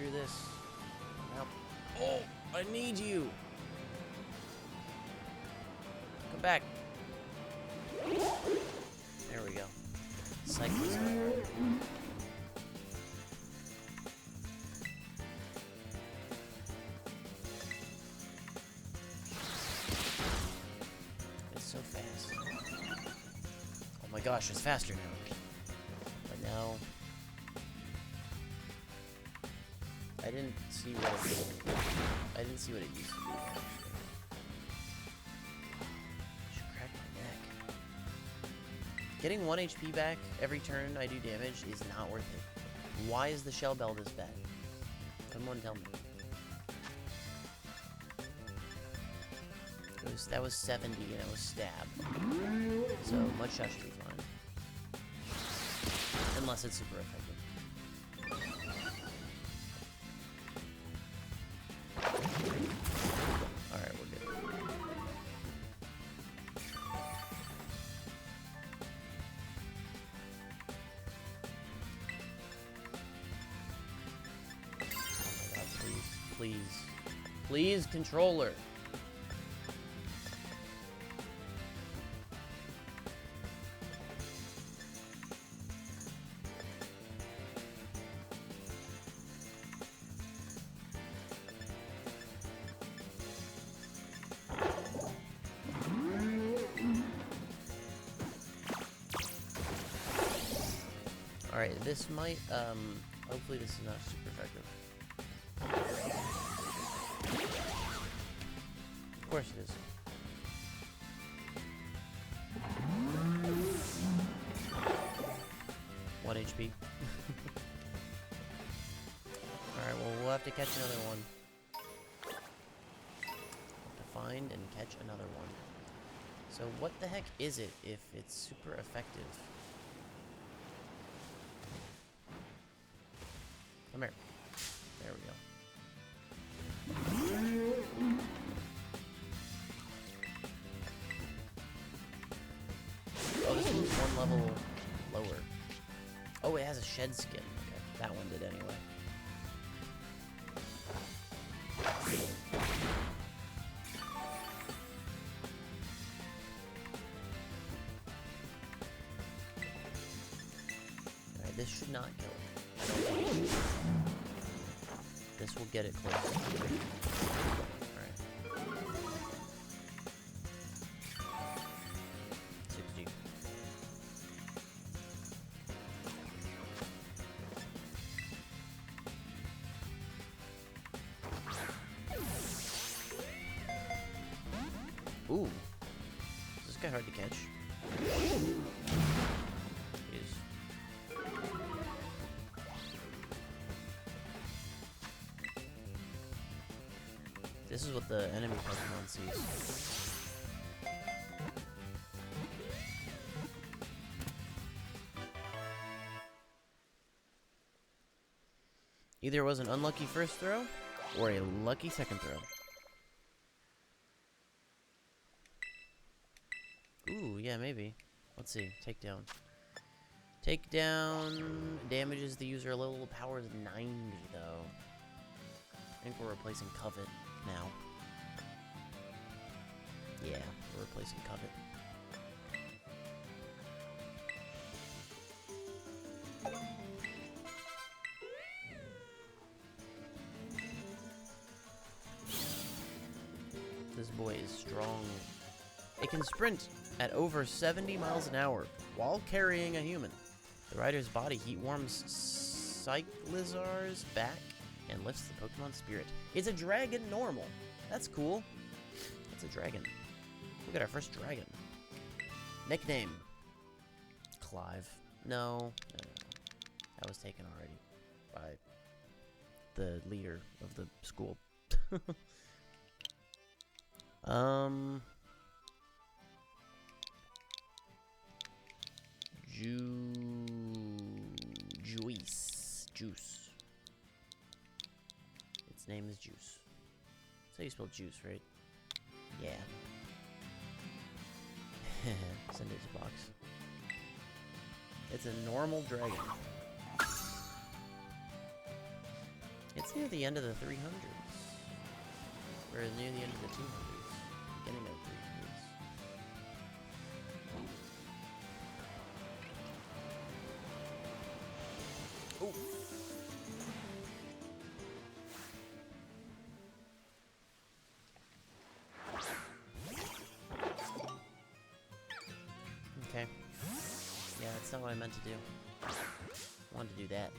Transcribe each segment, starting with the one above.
through this. Help. Oh, I need you. Come back. There we go. Cyclist. It's so fast. Oh my gosh, it's faster now. But now... I didn't see what it used to be. Should crack my neck. Getting 1 HP back every turn I do damage is not worth it. Why is the shell bell this bad? Someone tell me. That was 70 and it was stab. So mudshot should be fine. Unless it's super effective. Alright, we're good. Oh my god, please. Please, controller! Alright, this might, hopefully this is not super effective. Of course it is. One HP. Alright, well, we'll have to catch another one. Have to find and catch another one. So what the heck is it if it's super effective? Come here. There we go. Oh, this one's one level lower. Oh, it has a shed skin. Okay, that one did anyway. Alright, this should not kill it. This will get it close. Alright. 60. Ooh. Is this guy hard to catch? This is what the enemy Pokemon sees. Either it was an unlucky first throw, or a lucky second throw. Ooh, yeah, maybe. Let's see. Takedown. Takedown damages the user a little, power is 90, though. I think we're replacing Covet now. Yeah, we're replacing Covet. This boy is strong. It can sprint at over 70 miles an hour while carrying a human. The rider's body heat warms Cyclizar's back and lifts the Pokemon spirit. It's a dragon normal. That's cool. That's a dragon. Look at our first dragon. Nickname. Clive. No. That was taken already by the leader of the school. Juice. Its name is Juice. That's how you spell juice, right? Yeah. Send it to box. It's a normal dragon. It's near the end of the 300s. Or near the end of the 200s. Beginning of 300s. Oh! Okay. Yeah, that's not what I meant to do. I wanted to do that.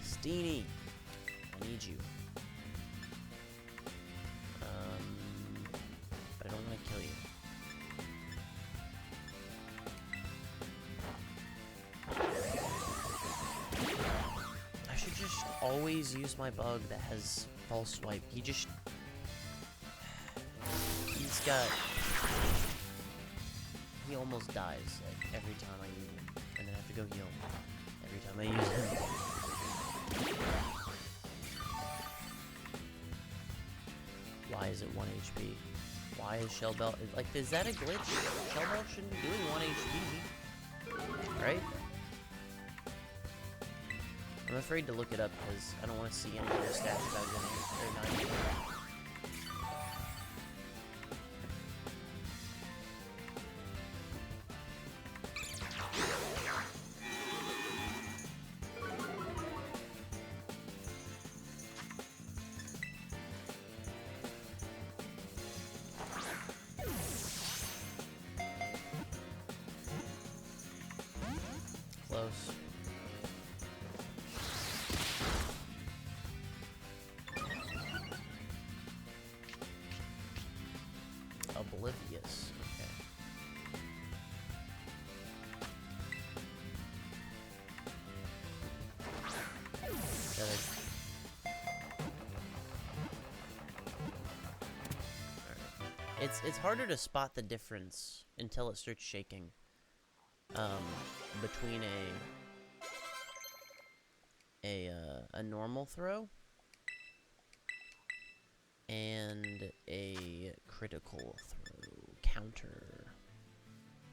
Steenie! I need you. But I don't want to kill you. I should just always use my bug that has false swipe. He's got... He almost dies, like, every time I use him. And then I have to go heal him every time I use him. Why is it 1 HP? Why is Shell Belt... Like, is that a glitch? Shell Belt shouldn't be doing 1 HP. Right? I'm afraid to look it up because I don't want to see any of the stats about getting it. Or not. Close. Oblivious. Okay. It's harder to spot the difference until it starts shaking. Between a normal throw and a critical throw counter.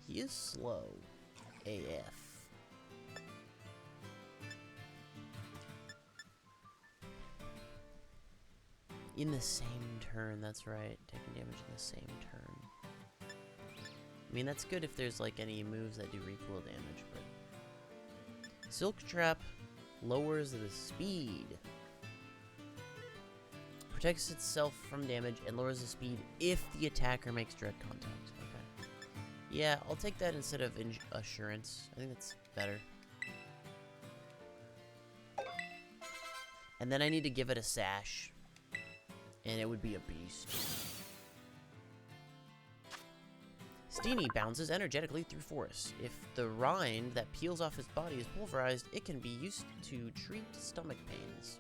He is slow AF. In the same turn, that's right. Taking damage in the same turn. I mean, that's good if there's, like, any moves that do recoil damage, but... Silk Trap lowers the speed. Protects itself from damage and lowers the speed if the attacker makes direct contact. Okay. Yeah, I'll take that instead of Assurance. I think that's better. And then I need to give it a Sash. And it would be a beast. Steenie bounces energetically through forests. If the rind that peels off his body is pulverized, it can be used to treat stomach pains.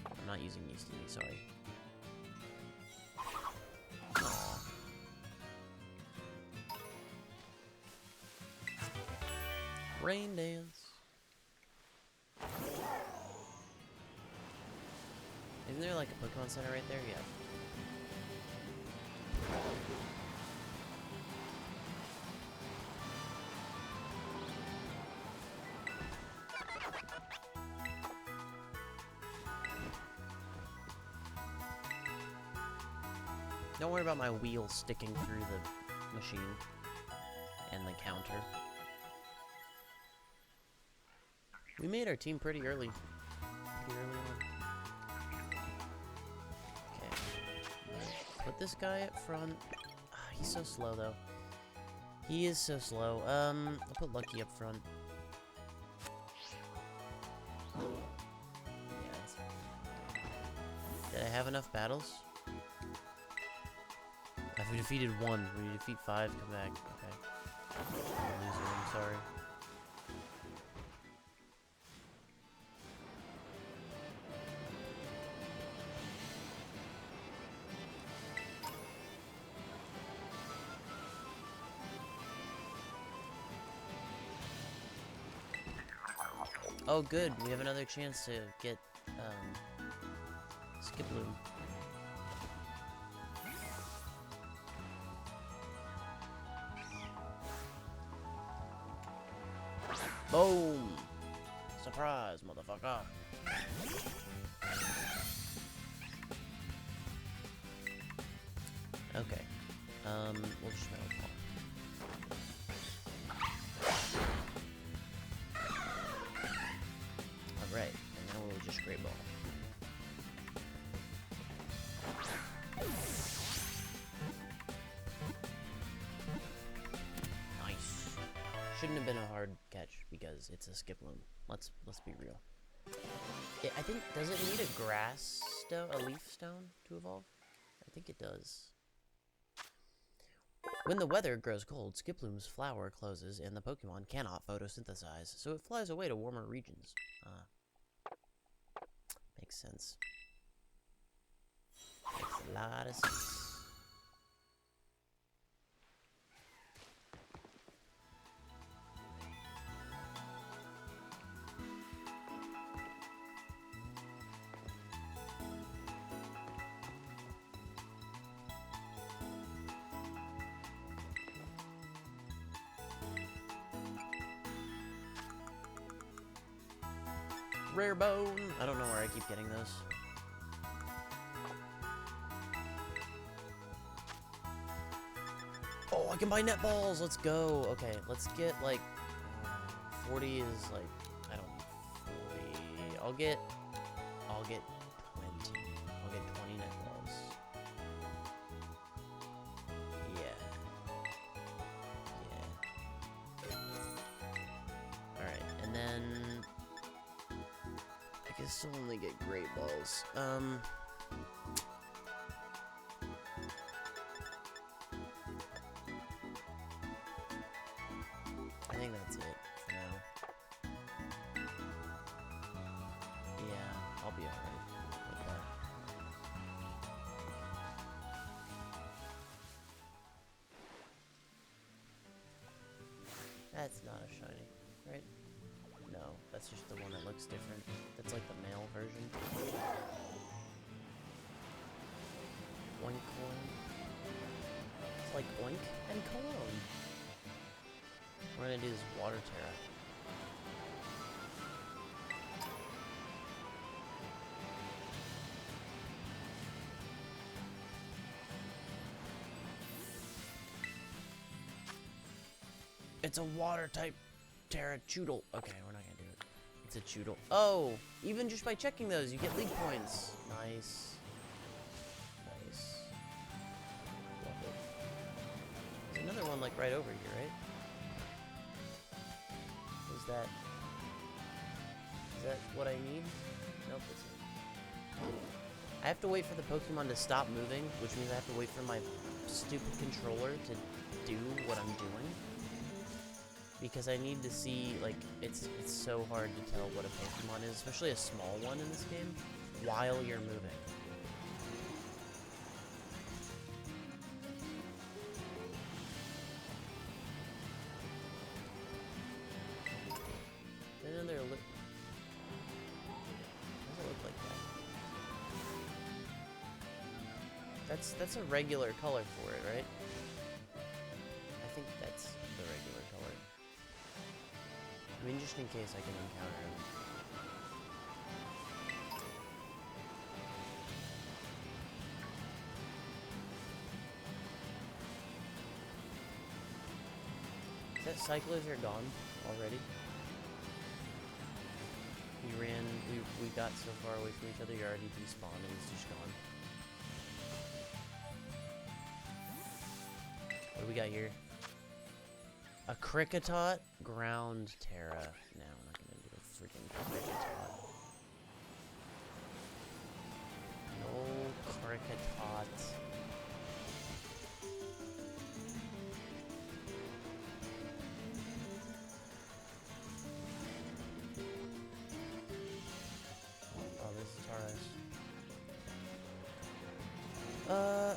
I'm not using you, Steenie, sorry. Aww. Rain Dance. Isn't there like a Pokemon Center right there? Yeah. Don't worry about my wheel sticking through the machine and the counter. We made our team pretty early. Pretty early on. Put this guy up front. He's so slow, though. He is so slow. I'll put Lucky up front. Yeah, did I have enough battles? I've defeated 1. When you defeat 5, come back. Okay. I'm sorry. Oh, good. We have another chance to get, Skiploom. Boom! Surprise, motherfucker. Okay. We'll just metal claw. Alright, and now we'll just Great Ball. Nice. Shouldn't have been a hard catch because it's a Skiploom. Let's be real. I think, does it need a grass stone, a leaf stone to evolve? I think it does. When the weather grows cold, Skiploom's flower closes and the Pokemon cannot photosynthesize, so it flies away to warmer regions. Makes sense. Makes a lot of sense. Rare bone. I don't know where I keep getting those. Oh, I can buy net balls. Let's go. Okay, let's get like 40 is like, I don't need 40. I'll get 20. I'll get 20 net balls. Yeah. Alright, and then I guess I'll only get great balls. I think that's it for now. Yeah, I'll be alright with that. That's not a shiny, right? No, that's just the one that looks different. That's like the male version. Oink cologne. It's like oink and cologne. We're gonna do this water Terra. It's a water type Terra Choodle. Okay, we're not gonna do it. It's a Choodle. Oh, even just by checking those, you get league points. Nice. Nice. Love it. There's another one like right over here, right? Is that what I need? Nope, that's it. I have to wait for the Pokemon to stop moving, which means I have to wait for my stupid controller to do what I'm doing. Because I need to see, like, it's so hard to tell what a Pokemon is, especially a small one in this game, while you're moving. Another look. Does it look like that? That's a regular color for it, right? I think that's the regular color. I mean, just in case I can encounter him. Is that Cyclizar gone already? We got so far away from each other, you already despawned and he's just gone. What do we got here? A Kricketot Ground Terra. No, I'm not gonna do a freaking Kricketot. No Kricketot. Oh, this is Tauros.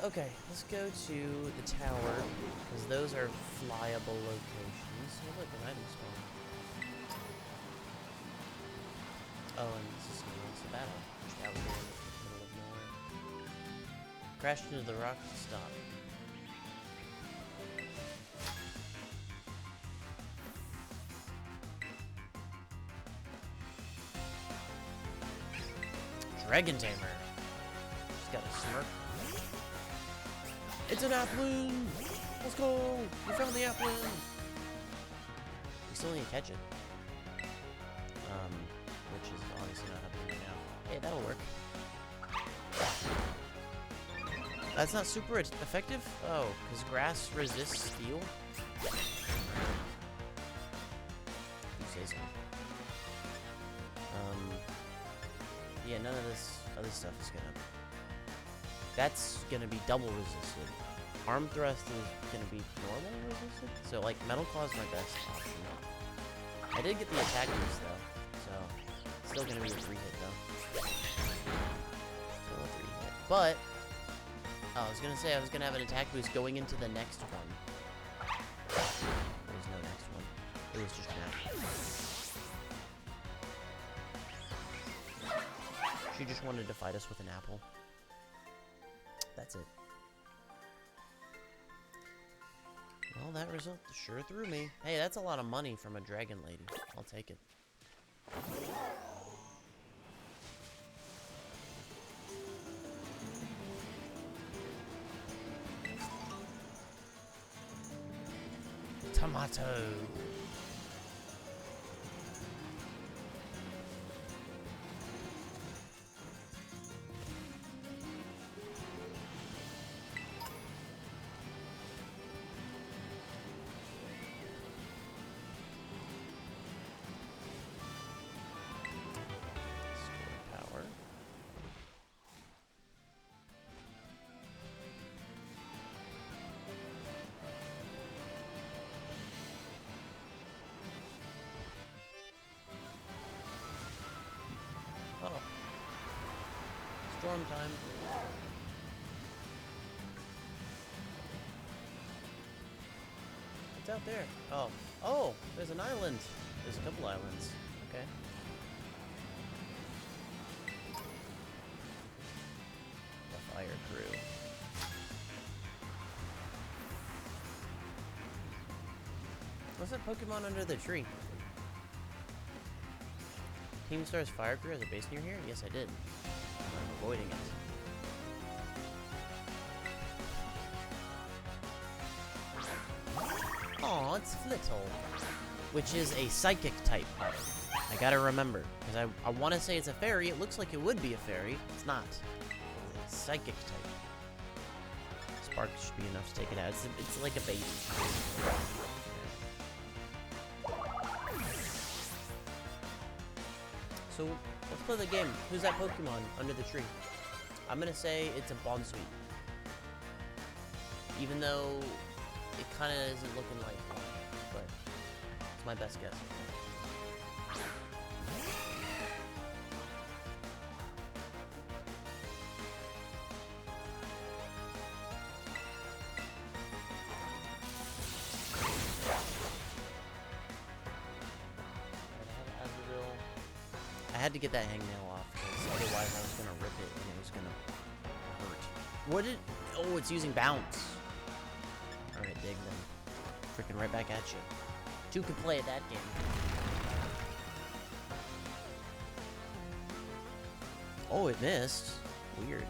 Okay, let's go to the tower, because those are flyable locations. Oh, look, an item spawn. Oh, and this is a battle. Just out here in the middle of nowhere. Crashed into the rock to stop. Dragon Tamer. She's got a smirk. It's an Applin! Let's go! We found the Applin! We still need to catch it. Which is obviously not happening right now. Hey, that'll work. That's not super effective? Oh, because grass resists steel? You say so. Yeah, none of this other stuff is gonna... That's gonna be double resisted. Arm thrust is gonna be normal resisted? So, like, Metal Claw is my best option. I did get the attack boost, though. So, still gonna be a 3-hit, though. Still a 3-hit. But... Oh, I was gonna say I was gonna have an attack boost going into the next one. There was no next one. It was just now. She just wanted to fight us with an apple. That's it. Well, that result sure threw me. Hey, that's a lot of money from a dragon lady. I'll take it. Tomato. Power. Oh. Storm time. What's out there? Oh. Oh, there's an island. There's a couple islands. Okay. The fire crew. What's that Pokemon under the tree? Team Star's fire crew has a base near here? Yes, I did. I'm avoiding it. Aw, it's Flittle. Which is a psychic type. I gotta remember. Because I want to say it's a fairy. It looks like it would be a fairy. It's not. It's a psychic type. Spark should be enough to take it out. It's like a baby. So, let's play the game. Who's that Pokemon under the tree? I'm gonna say it's a Bonsweet. Even though it kinda isn't looking like one, but it's my best guess. I had to get that hangnail off, because otherwise I was going to rip it and it was going to hurt. What did... Oh, it's using bounce. Alright, dig then. Freaking right back at you. Two could play at that game. Oh, it missed. Weird.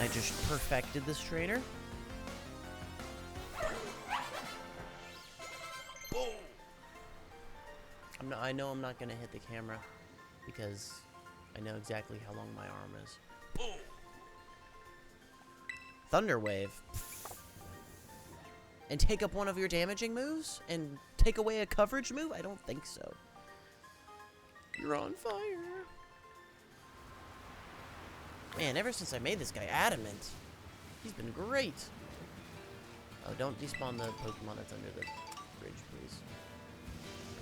I just perfected this trainer. I know I'm not gonna hit the camera because I know exactly how long my arm is. Boom! Thunder Wave. And take up one of your damaging moves? And take away a coverage move? I don't think so. You're on fire. Man, ever since I made this guy adamant, he's been great. Oh, don't despawn the Pokemon that's under the bridge, please.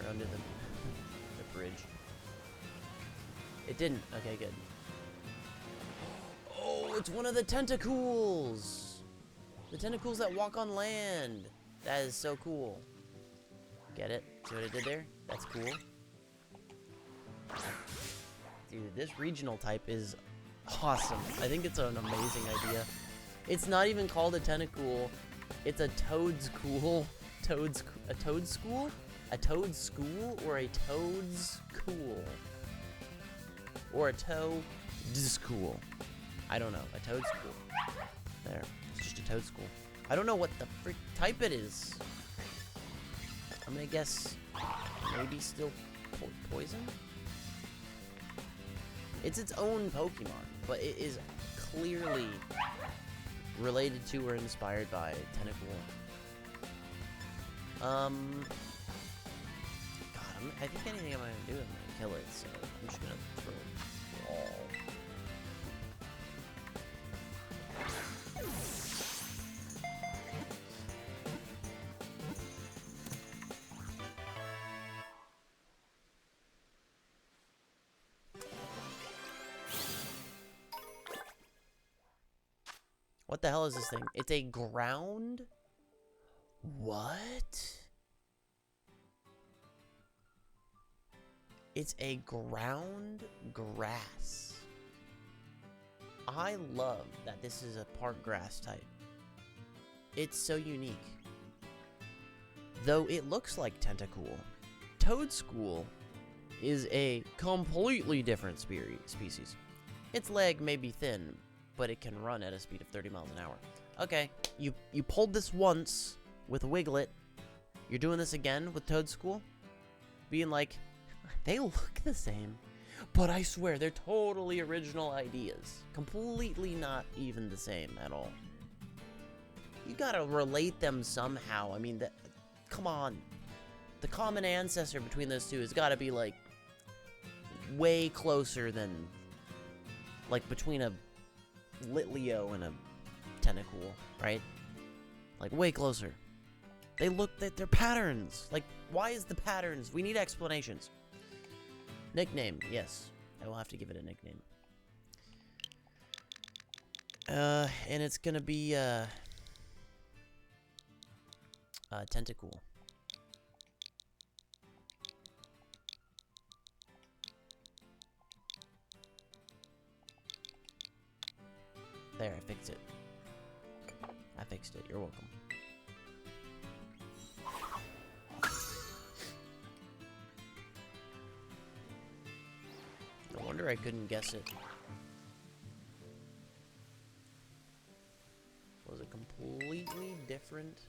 Or under the bridge. It didn't. Okay, good. Oh, it's one of the tentacles! The tentacles that walk on land. That is so cool. Get it? See what I did there? That's cool. Dude, this regional type is awesome. I think it's an amazing idea. It's not even called a Tentacool. It's a Toad's cool. A Toad School? A Toad School or a Toad's Cool? Or a Toad's Cool? I don't know. A Toad School. There. It's just a Toad School. I don't know what the frick type it is. I'm gonna guess maybe still poison? It's its own Pokemon, but it is clearly related to or inspired by Tentacool. God, I think anything I'm gonna do, I'm gonna kill it, so I'm just gonna throw it all. What the hell is this thing? It's a ground? What? It's a ground grass. I love that this is a part grass type. It's so unique. Though it looks like Tentacool, Toadschool is a completely different species. Its leg may be thin, but it can run at a speed of 30 miles an hour. Okay, you pulled this once with Wiglet. You're doing this again with Toadschool? Being like, they look the same, but I swear they're totally original ideas. Completely not even the same at all. You gotta relate them somehow. I mean, come on. The common ancestor between those two has gotta be, like, way closer than, like, between a Litleo and a Tentacool, right? Like, way closer. They look, they're patterns. Like, why is the patterns? We need explanations. Nickname, yes. I will have to give it a nickname. And it's gonna be, Tentacool. There, I fixed it. I fixed it. You're welcome. No wonder I couldn't guess it. Was it completely different?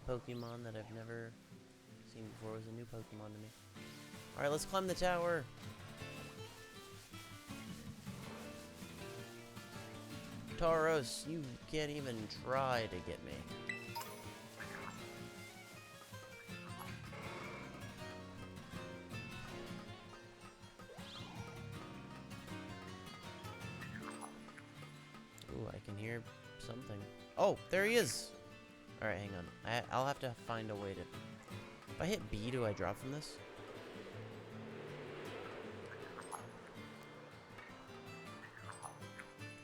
Pokemon that I've never seen before. Was a new Pokemon to me. Alright, let's climb the tower. Tauros, you can't even try to get me. Ooh, I can hear something. Oh, there he is! Alright, hang on. I'll have to find a way to... If I hit B, do I drop from this?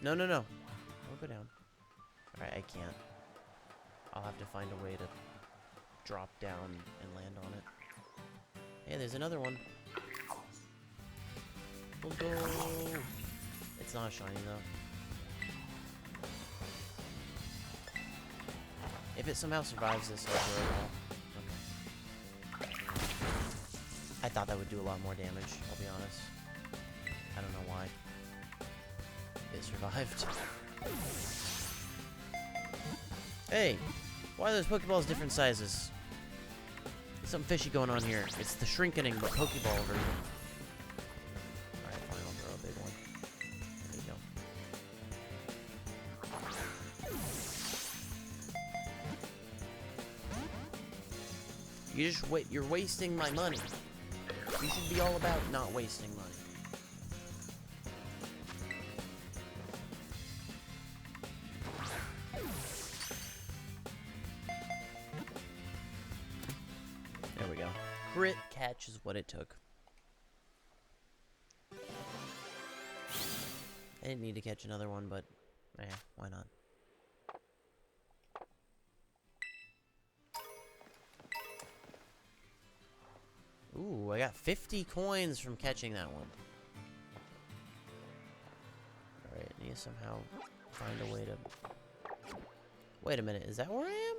No, no, no. I'll go down. Alright, I can't. I'll have to find a way to drop down and land on it. Hey, there's another one. We'll go. It's not shiny, though. If it somehow survives this, I'll throw it all. Okay. I thought that would do a lot more damage, I'll be honest. I don't know why. It survived. Hey! Why are those Pokeballs different sizes? There's something fishy going on here. It's the shrinking but Pokeball version. Alright, fine, I'll throw a big one. There you go. You're wasting my money. You should be all about not wasting money. There we go. Crit catch is what it took. I didn't need to catch another one, but why not? Ooh, I got 50 coins from catching that one. Alright, I need to somehow find a way to Wait a minute, is that where I am?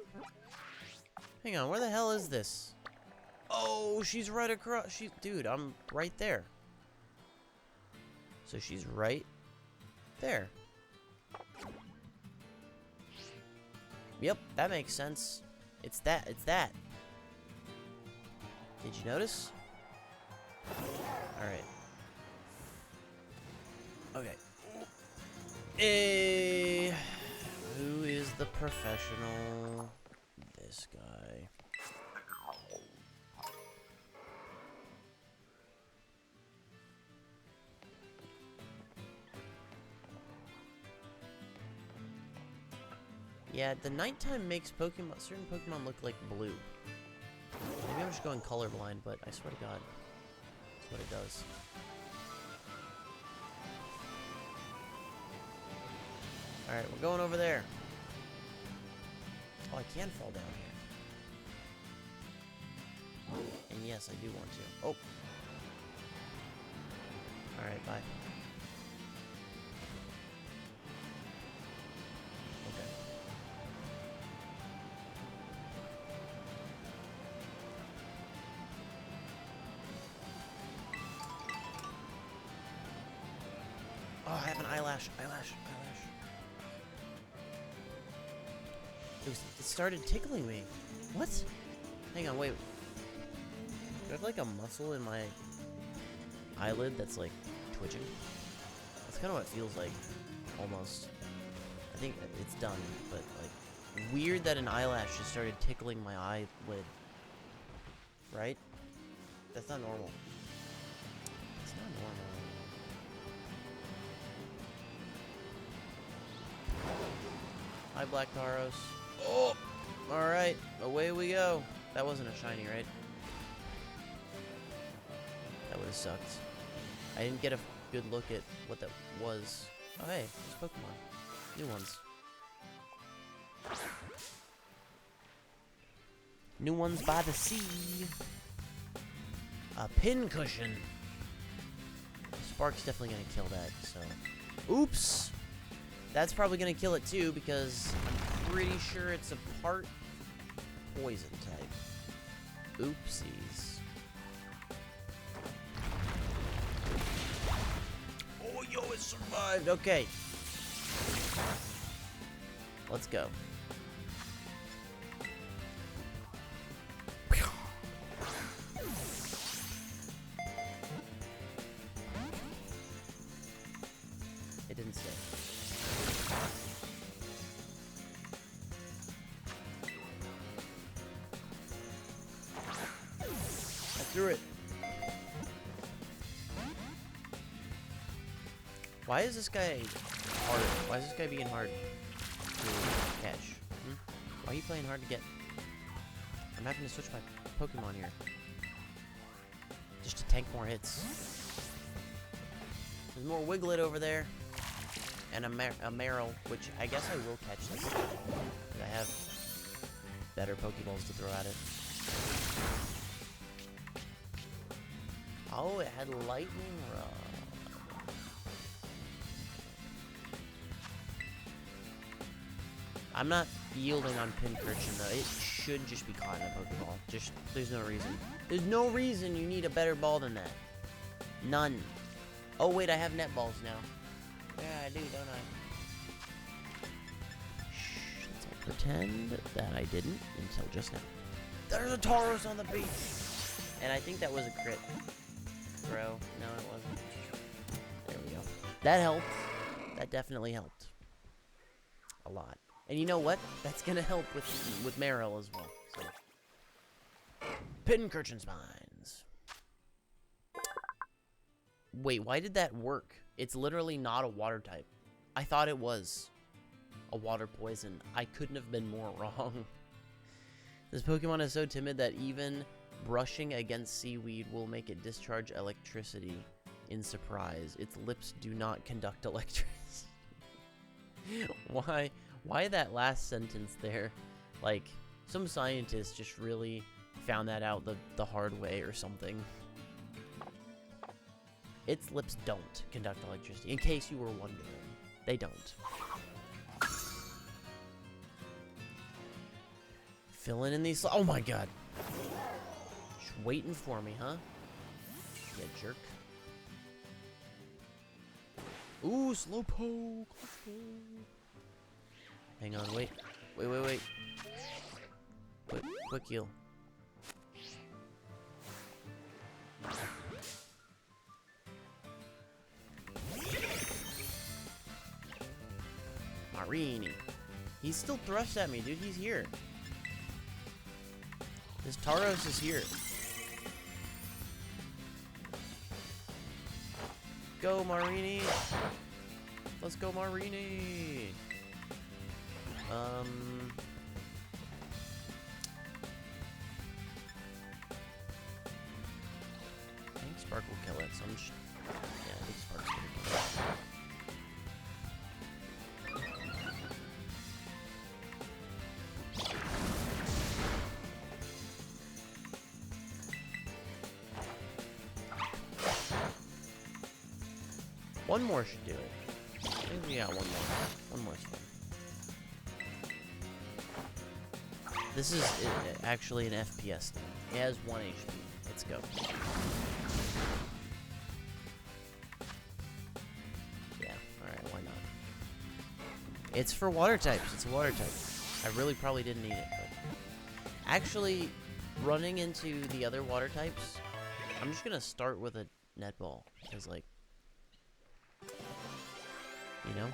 Hang on, where the hell is this? Oh, she's right across. Dude, I'm right there. So she's right there. Yep, that makes sense. It's that. Did you notice? Alright. Okay. Who is the professional? This guy. Yeah, the nighttime makes certain Pokemon look like blue. Maybe I'm just going colorblind, but I swear to God, that's what it does. Alright, we're going over there. Oh, I can fall down here. And yes, I do want to. Oh. Alright, bye. Okay. Oh, I have an eyelash. It started tickling me. What? Hang on, wait. Do I have like a muscle in my eyelid that's like twitching? That's kind of what it feels like, almost. I think it's done, but like weird that an eyelash just started tickling my eyelid. Right? That's not normal. It's not normal. Hi, Black Taros. Oh! Alright, away we go. That wasn't a shiny, right? That would have sucked. I didn't get a good look at what that was. Oh, hey, there's Pokemon. New ones. New ones by the sea. A pincushion. Spark's definitely gonna kill that, so. Oops! That's probably gonna kill it too, because I'm pretty sure it's a part poison type. Oopsies. Oh, yo, it survived! Okay. Let's go. It didn't stay. Through it. Why is this guy hard? Why is this guy being hard to catch? Why are you playing hard to get? I'm having to switch my Pokemon here. Just to tank more hits. There's more Wiglet over there. And a Marill, which I guess I will catch this time. But I have better Pokeballs to throw at it. Oh, it had lightning rod. I'm not yielding on Pincurchin though. It should just be caught in a Pokeball. There's no reason. There's no reason you need a better ball than that. None. Oh wait, I have net balls now. Yeah, I do, don't I? Shh, let's all pretend that I didn't until just now. There's a Tauros on the beach! And I think that was a crit. Throw. No, it wasn't. There we go. That helped. That definitely helped. A lot. And you know what? That's gonna help with Marill as well. So. Pincurchin Spines. Wait, why did that work? It's literally not a water type. I thought it was a water poison. I couldn't have been more wrong. This Pokemon is so timid that even brushing against seaweed will make it discharge electricity in surprise. Its lips do not conduct electricity. Why that last sentence there? Like, some scientist just really found that out the hard way or something. Its lips don't conduct electricity, in case you were wondering. They don't. Filling in these. Oh my god. Just waiting for me, huh? You jerk. Ooh, slowpoke. Hang on, wait. Wait. Quick heal. Marini. He's still thrust at me, dude. He's here. This Tauros is here. Go, Marini. Let's go, Marini. I think Spark will kill it, so I'm just... Yeah, I think Spark's gonna kill it. One more should do it. I think we got one more. One more's fine. This is actually an FPS thing. It has 1 HP. Let's go. Yeah, alright, why not? It's for water types. It's a water type. I really probably didn't need it, but... Actually, running into the other water types, I'm just gonna start with a netball. Because, like... You know?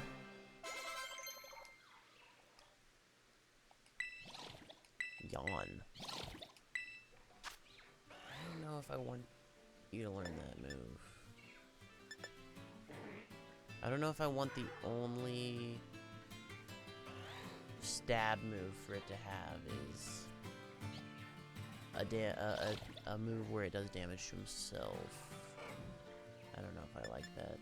Yawn. I don't know if I want you to learn that move. I don't know if I want the only stab move for it to have is a move where it does damage to himself. I don't know if I like that.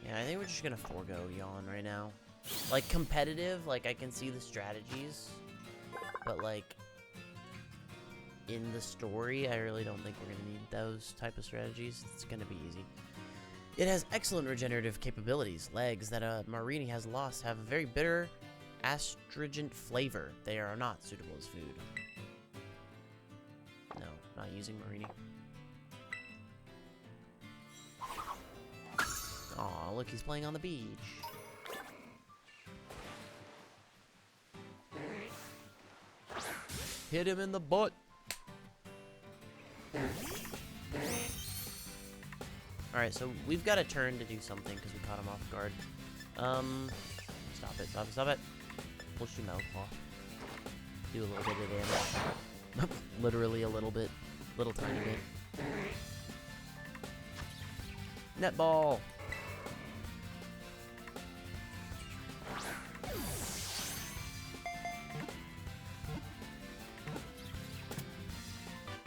Yeah, I think we're just gonna forego Yawn right now. Like, competitive, like, I can see the strategies. But, like, in the story, I really don't think we're gonna need those type of strategies. It's gonna be easy. It has excellent regenerative capabilities. Legs that Marini has lost have a very bitter, astringent flavor. They are not suitable as food. No, not using Marini. Aw, look, he's playing on the beach. Hit him in the butt. Alright, so we've got a turn to do something because we caught him off guard. Stop it. We'll shoot Metal Claw. Do a little bit of damage. Literally a little bit. Little tiny bit. Netball!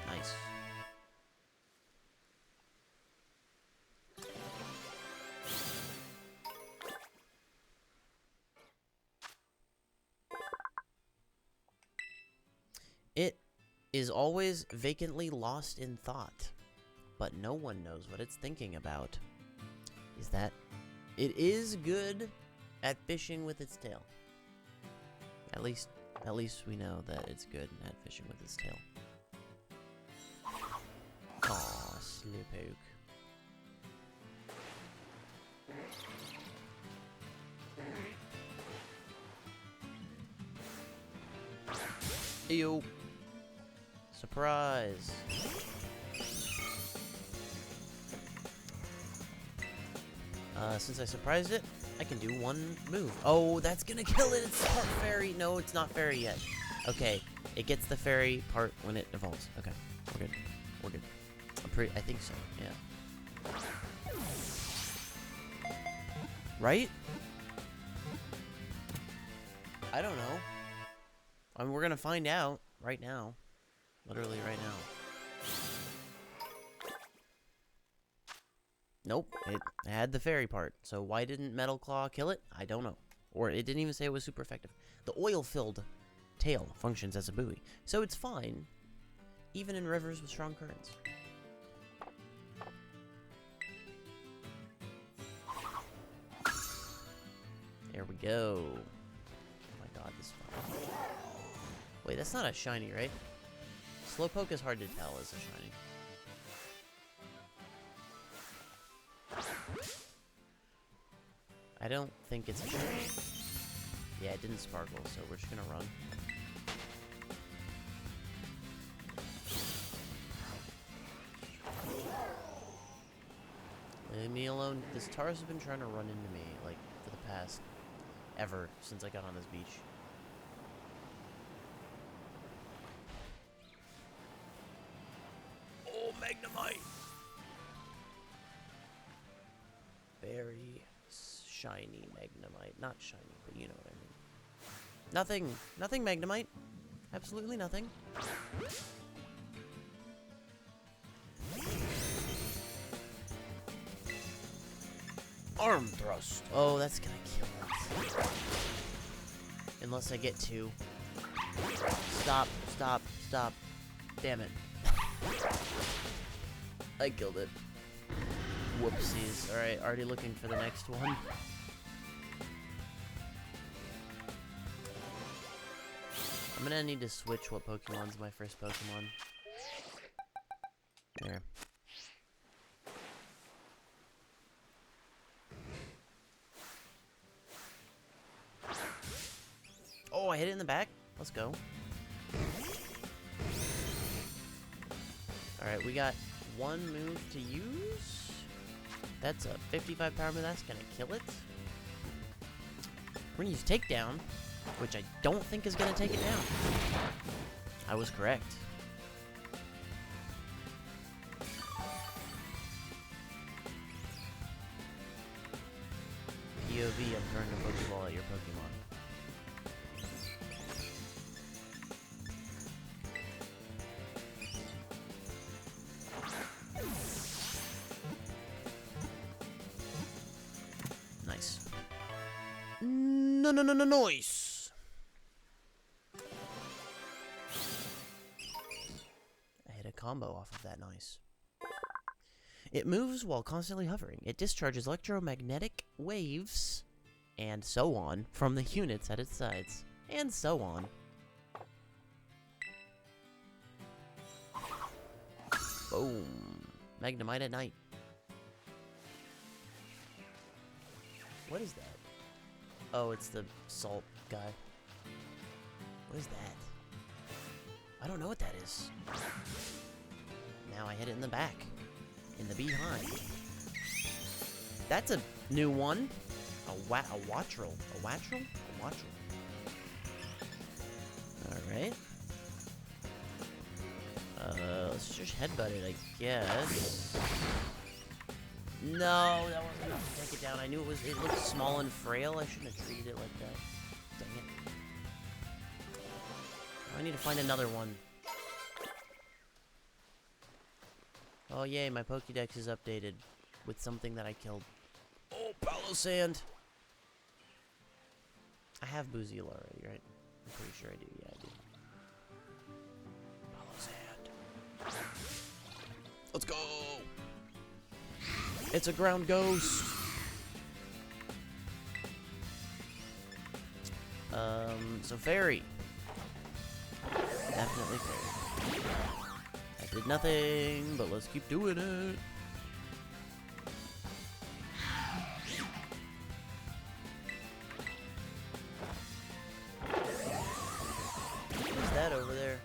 Nice. It is always vacantly lost in thought, but no one knows what it's thinking about. Is that it is good at fishing with its tail. At least we know that it's good at fishing with its tail. Aw, Slowpoke. Ew. Surprise. Since I surprised it, I can do one move. Oh, that's gonna kill it. It's part fairy. No, it's not fairy yet. Okay, it gets the fairy part when it evolves. Okay, we're good. We're good. I think so. Yeah. Right? I don't know. I mean, we're gonna find out right now. Literally right now. Nope, it had the fairy part. So why didn't Metal Claw kill it? I don't know. Or it didn't even say it was super effective. The oil-filled tail functions as a buoy, so it's fine. even in rivers with strong currents. There we go. Oh my god, this is fun. Wait, that's not a shiny, right? Slowpoke is hard to tell as a shiny. I don't think it's a shiny. Yeah, it didn't sparkle, so we're just gonna run. Leave me alone. This Tauros has been trying to run into me, like, for the past ever since I got on this beach. Oh, Magnemite! Very shiny Magnemite. Not shiny, but you know what I mean. Nothing Magnemite. Absolutely nothing. Arm thrust. Oh, that's gonna kill it. Unless I get two. Stop. Damn it. I killed it. Whoopsies. Alright, already looking for the next one. I'm gonna need to switch what Pokemon's my first Pokemon. There. Oh, I hit it in the back? Let's go. Alright, we got one move to use. That's a 55 power move. That's gonna kill it. We're gonna use Takedown, which I don't think is gonna take it down. I was correct. POV, I'm throwing a Pokeball at your Pokemon. Nice. No, noise! I hit a combo off of that noise. It moves while constantly hovering. It discharges electromagnetic waves, and so on, from the units at its sides. And so on. Boom. Magnemite at night. What is that? Oh, it's the salt guy. What is that? I don't know what that is. Now I hit it in the back. In the behind. That's a new one. A Wattrel. A Wattrel? A Wattrel. Alright. Let's just headbutt it, I guess. No, that wasn't enough to take it down. I knew it looked small and frail. I shouldn't have treated it like that. Dang it. I need to find another one. Oh yay, my Pokédex is updated with something that I killed. Oh, Palossand! I have Buziel already, right? I'm pretty sure I do, yeah I do. Palossand. Let's go! It's a ground ghost! So fairy. Definitely fairy. I did nothing, but let's keep doing it. What's that over there?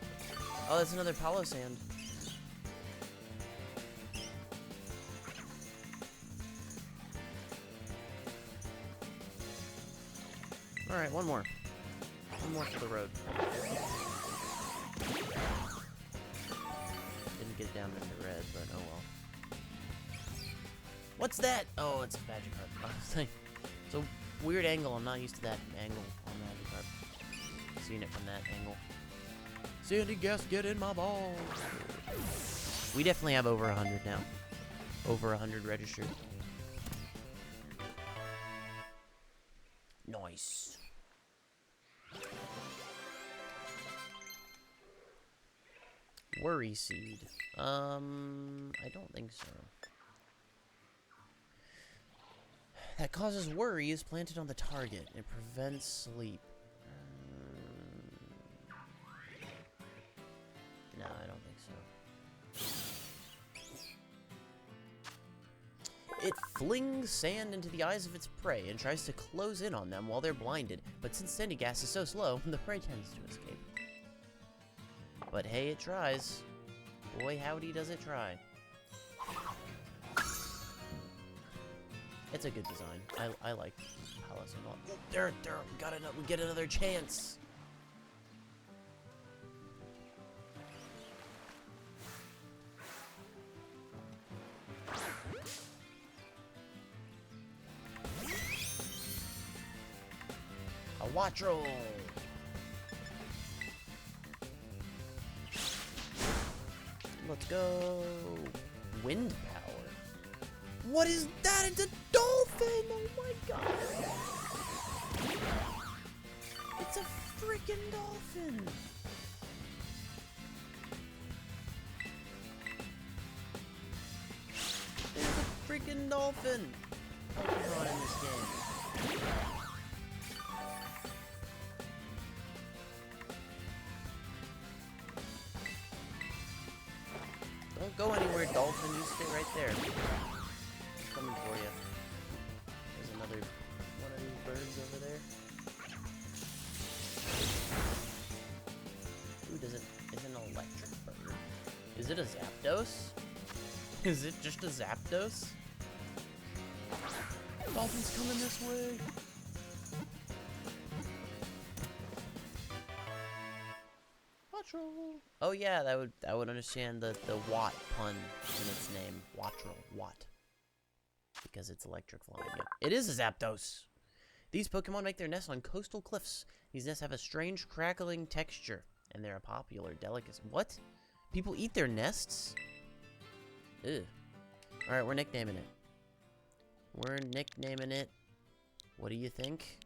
Oh, that's another Palossand. Alright, one more. One more for the road. Didn't get down into red, but oh well. What's that? Oh, it's a Magikarp. It's a weird angle. I'm not used to that angle on Magikarp. Seeing it from that angle. Sandy Gasket in my balls. We definitely have over 100 now. Over 100 registered. Nice. Worry seed. I don't think so. That causes worry is planted on the target. It prevents sleep. No, I don't think so. It flings sand into the eyes of its prey and tries to close in on them while they're blinded, but since sandy gas is so slow, the prey tends to escape. But hey, it tries. Boy, howdy does it try. It's a good design. I like Palace a lot. Oh, there, we get another chance. A Wattrel! Let's go! Wind power. What is that? It's a dolphin! Oh my god! It's a freaking dolphin! There's a freaking dolphin! Pokemon in this game. Don't go anywhere, dolphin. You stay right there. It's coming for you. There's another one of these birds over there. Ooh, it's an electric bird. Is it a Zapdos? Is it just a Zapdos? Dolphin's coming this way. Oh yeah, that would understand the Watt pun in its name. Wattrel, Watt. Because it's electric flying. Yep. It is a Zapdos! These Pokemon make their nests on coastal cliffs. These nests have a strange crackling texture, and they're a popular delicacy. What? People eat their nests? Ew. Alright, we're nicknaming it. What do you think?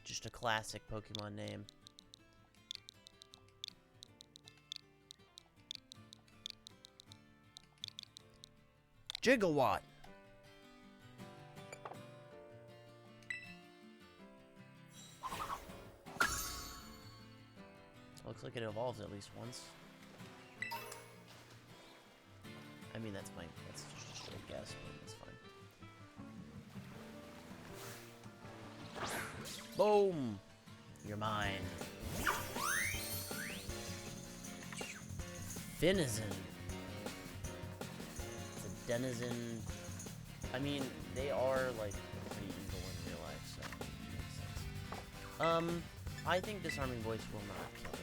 Just a classic Pokemon name. Gigawatt. Looks like it evolves at least once. I mean, that's just a straight guess, but that's fine. Boom! You're mine. Finizen. Denizen. I mean, they are like pretty evil in real life, so it makes sense. I think Disarming Voice will not kill it.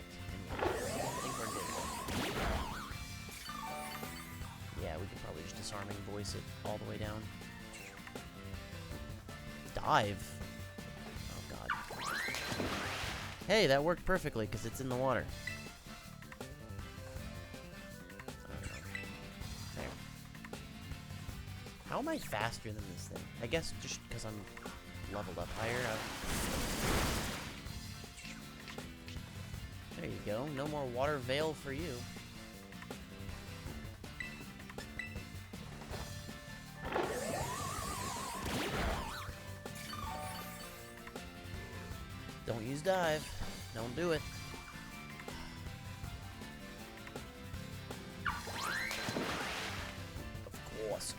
Anyway, I think we're good. Yeah, we could probably just Disarming Voice it all the way down. Dive. Oh god. Hey, that worked perfectly because it's in the water. How am I faster than this thing? I guess just because I'm leveled up higher. There you go. No more water veil for you. Don't use dive. Don't do it. Of course.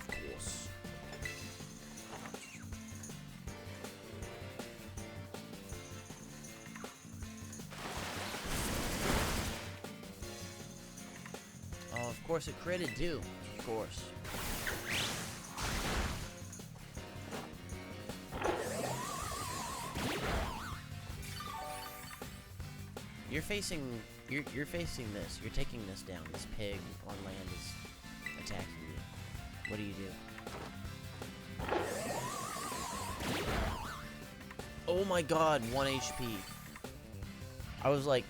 Oh, of course it critted too. Of course. You're facing this. You're taking this down. This pig on land is attacking you. What do you do? Oh my god, 1 HP. I was like,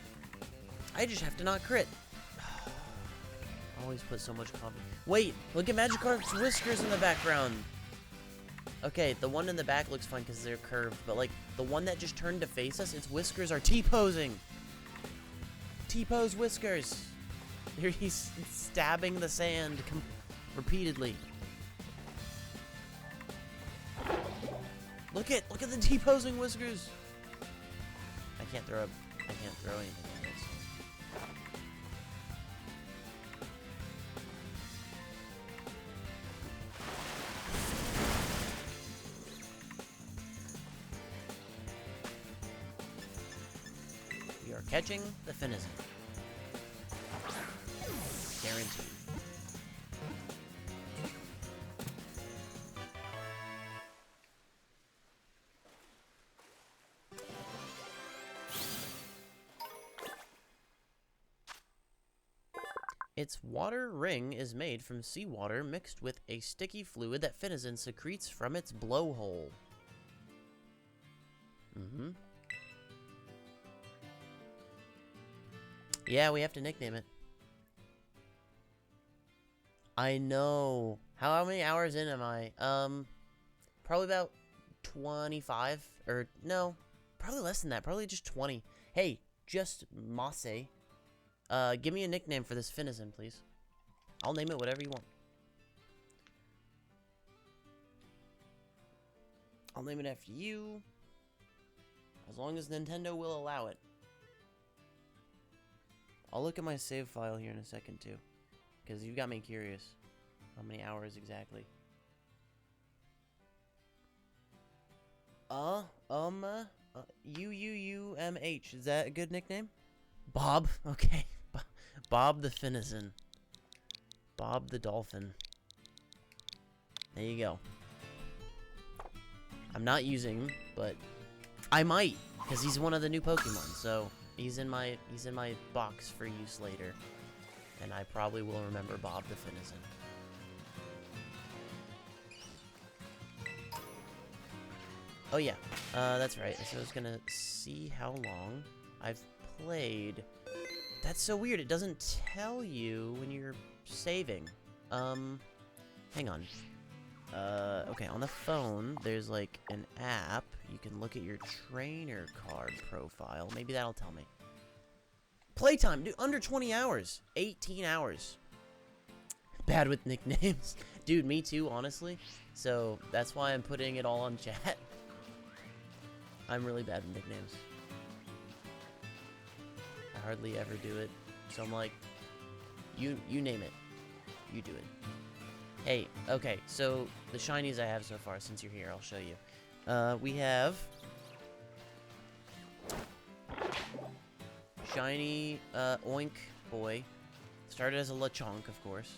I just have to not crit. I always put so much confidence. Wait, look at Magikarp's whiskers in the background. Okay, the one in the back looks fine because they're curved, but like the one that just turned to face us, its whiskers are T-posing. T-pose whiskers. He's stabbing the sand repeatedly. Look at the deposing whiskers. I can't throw anything at this. We are catching the Finizen. Guaranteed. Its water ring is made from seawater mixed with a sticky fluid that Finizen secretes from its blowhole. Yeah, we have to nickname it. I know. How many hours in am I? Probably about 25. Or, no. Probably less than that. Probably just 20. Hey, just Masse. Give me a nickname for this Finizen, please. I'll name it whatever you want. I'll name it after you. As long as Nintendo will allow it. I'll look at my save file here in a second, too. Because you got me curious. How many hours exactly? UUUMH. Is that a good nickname? Bob? Okay. Bob the Finizen. Bob the Dolphin. There you go. I'm not using him, but I might, because he's one of the new Pokemon, so he's in my box for use later. And I probably will remember Bob the Finizen. Oh yeah, that's right. So I was gonna see how long I've played. That's so weird. It doesn't tell you when you're saving. Hang on. Okay, on the phone, there's like an app. You can look at your trainer card profile. Maybe that'll tell me. Playtime, dude, under 20 hours. 18 hours. Bad with nicknames. Dude, me too, honestly. So, that's why I'm putting it all on chat. I'm really bad with nicknames. I hardly ever do it. So I'm like, you name it. You do it. Hey, okay, so the shinies I have so far, since you're here, I'll show you. We have shiny Oink Boy. Started as a Lechonk, of course.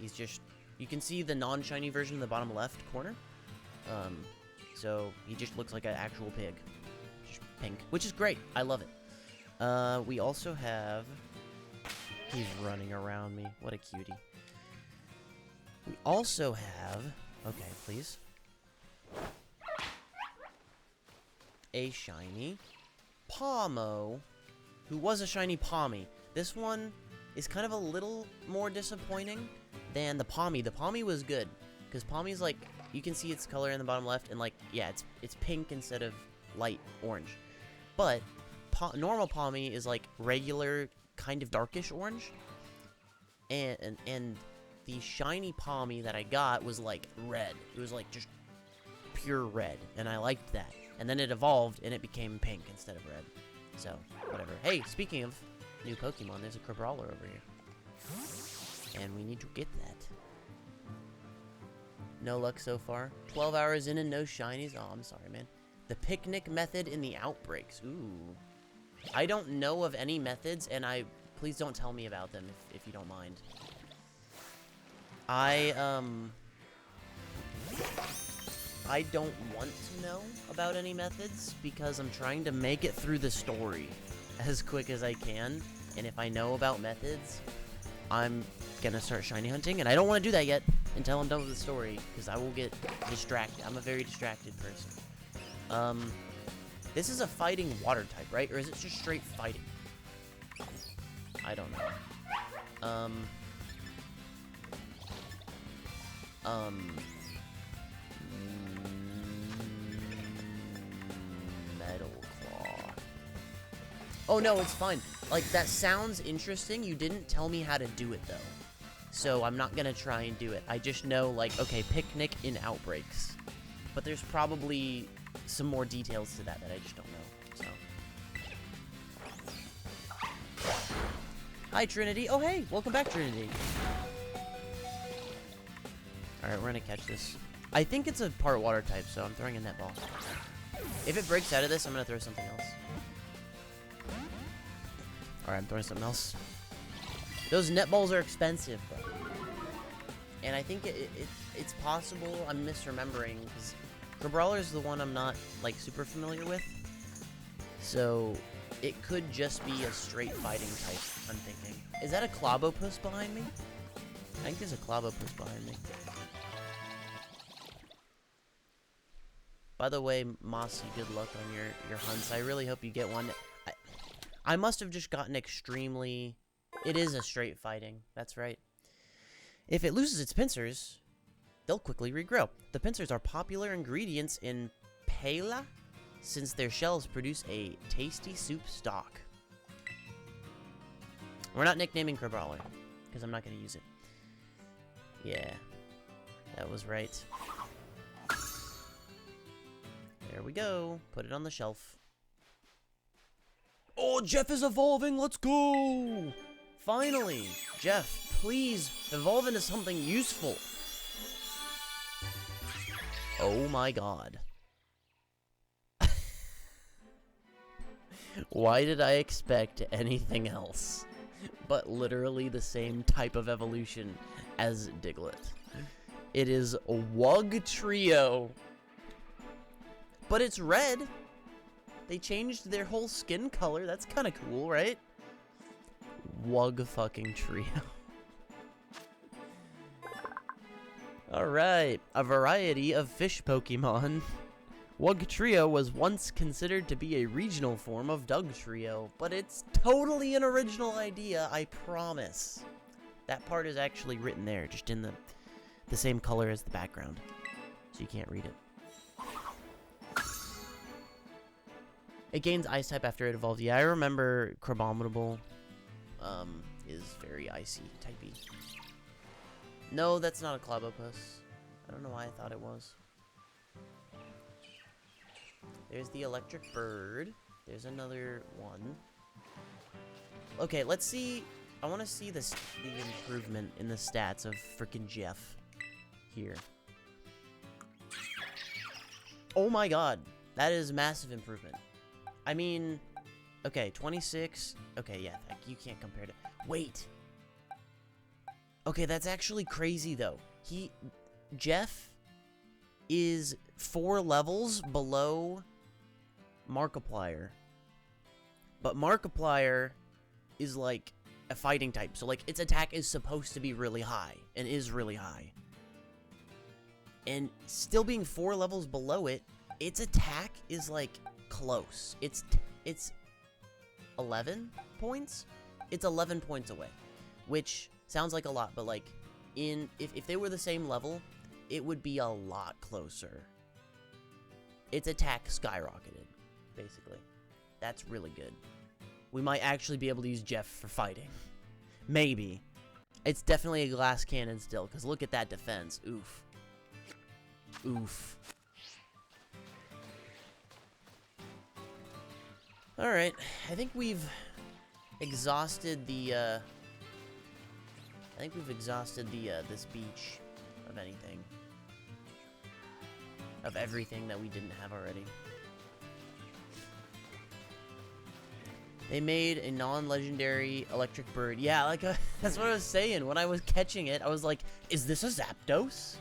He's just, you can see the non-shiny version in the bottom left corner. So he just looks like an actual pig. Just pink, which is great. I love it. We also have, he's running around me. What a cutie. We also have, okay, please, a shiny Pawmo, who was a shiny Pawmi. This one is kind of a little more disappointing than the Pawmi. The Pawmi was good, because Pawmi's like, you can see its color in the bottom left, and like, yeah, it's pink instead of light orange. But normal Pawmi is like regular, kind of darkish orange, and the shiny Pawmi that I got was like red. It was like just pure red, and I liked that. And then it evolved, and it became pink instead of red. So, whatever. Hey, speaking of new Pokemon, there's a Crabrawler over here. And we need to get that. No luck so far. 12 hours in and no shinies. Oh, I'm sorry, man. The picnic method in the outbreaks. Ooh. I don't know of any methods, and please don't tell me about them if you don't mind. I don't want to know about any methods because I'm trying to make it through the story as quick as I can. And if I know about methods, I'm gonna start shiny hunting. And I don't want to do that yet until I'm done with the story because I will get distracted. I'm a very distracted person. This is a fighting water type, right? Or is it just straight fighting? I don't know. Metal Claw. Oh, no, it's fine. Like, that sounds interesting. You didn't tell me how to do it, though. So I'm not gonna try and do it. I just know, like, okay, picnic in outbreaks. But there's probably some more details to that I just don't know, so. Hi, Trinity. Oh, hey, welcome back, Trinity. Alright, we're gonna catch this. I think it's a part water type, so I'm throwing a netball. If it breaks out of this, I'm gonna throw something else. Alright, I'm throwing something else. Those netballs are expensive, bro. And I think it's possible I'm misremembering, because Crabrawler is the one I'm not, like, super familiar with. So, it could just be a straight fighting type, I'm thinking. Is that a Clobopus behind me? I think there's a Clobopus behind me. By the way, Mossy, good luck on your hunts. I really hope you get one. I must have just gotten extremely... It is a straight fighting. That's right. If it loses its pincers, they'll quickly regrow. The pincers are popular ingredients in paella, since their shells produce a tasty soup stock. We're not nicknaming Crabrawler, because I'm not going to use it. Yeah, that was right. There we go. Put it on the shelf. Oh, Jeff is evolving. Let's go. Finally. Jeff, please evolve into something useful. Oh my god. Why did I expect anything else but literally the same type of evolution as Diglett? It is Wugtrio. But it's red. They changed their whole skin color. That's kind of cool, right? Wug-fucking-trio. Alright, a variety of fish Pokemon. Wugtrio was once considered to be a regional form of Dugtrio, but it's totally an original idea, I promise. That part is actually written there, just in the same color as the background, so you can't read it. It gains Ice type after it evolved. Yeah, I remember Crabominable is very icy typey. No, that's not a Clobopus. I don't know why I thought it was. There's the electric bird. There's another one. Okay, let's see. I want to see the improvement in the stats of frickin' Jeff here. Oh my god, that is massive improvement. I mean, okay, 26. Okay, yeah, you can't compare to. Wait. Okay, that's actually crazy though. Jeff is 4 levels below Markiplier. But Markiplier is like a fighting type. So like its attack is supposed to be really high and is really high. And still being 4 levels below it, its attack is like close. It's 11 points? It's 11 points away, which sounds like a lot, but like if they were the same level, it would be a lot closer. Its attack skyrocketed, basically. That's really good. We might actually be able to use Jeff for fighting. Maybe. It's definitely a glass cannon still, because look at that defense. Oof. Oof. Alright, I think we've exhausted the, this beach of anything. Of everything that we didn't have already. They made a non-legendary electric bird. Yeah, like, that's what I was saying. When I was catching it, I was like, is this a Zapdos?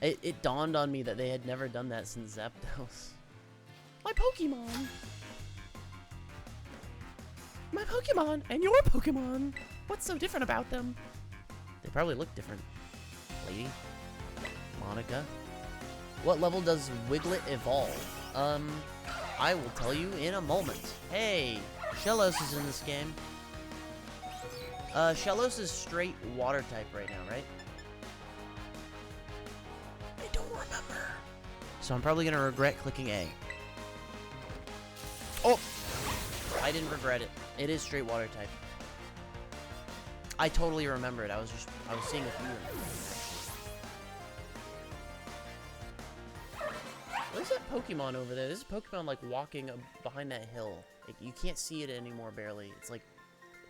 It dawned on me that they had never done that since Zapdos. My Pokemon! My Pokemon and your Pokemon! What's so different about them? They probably look different. Lady? Monica? What level does Wiglet evolve? I will tell you in a moment. Hey! Shellos is in this game. Shellos is straight water type right now, right? I don't remember. So I'm probably gonna regret clicking A. Oh! I didn't regret it. It is straight water type. I totally remember it. I was seeing a few. What is that Pokemon over there? This is Pokemon like walking behind that hill. Like, you can't see it anymore barely. It's like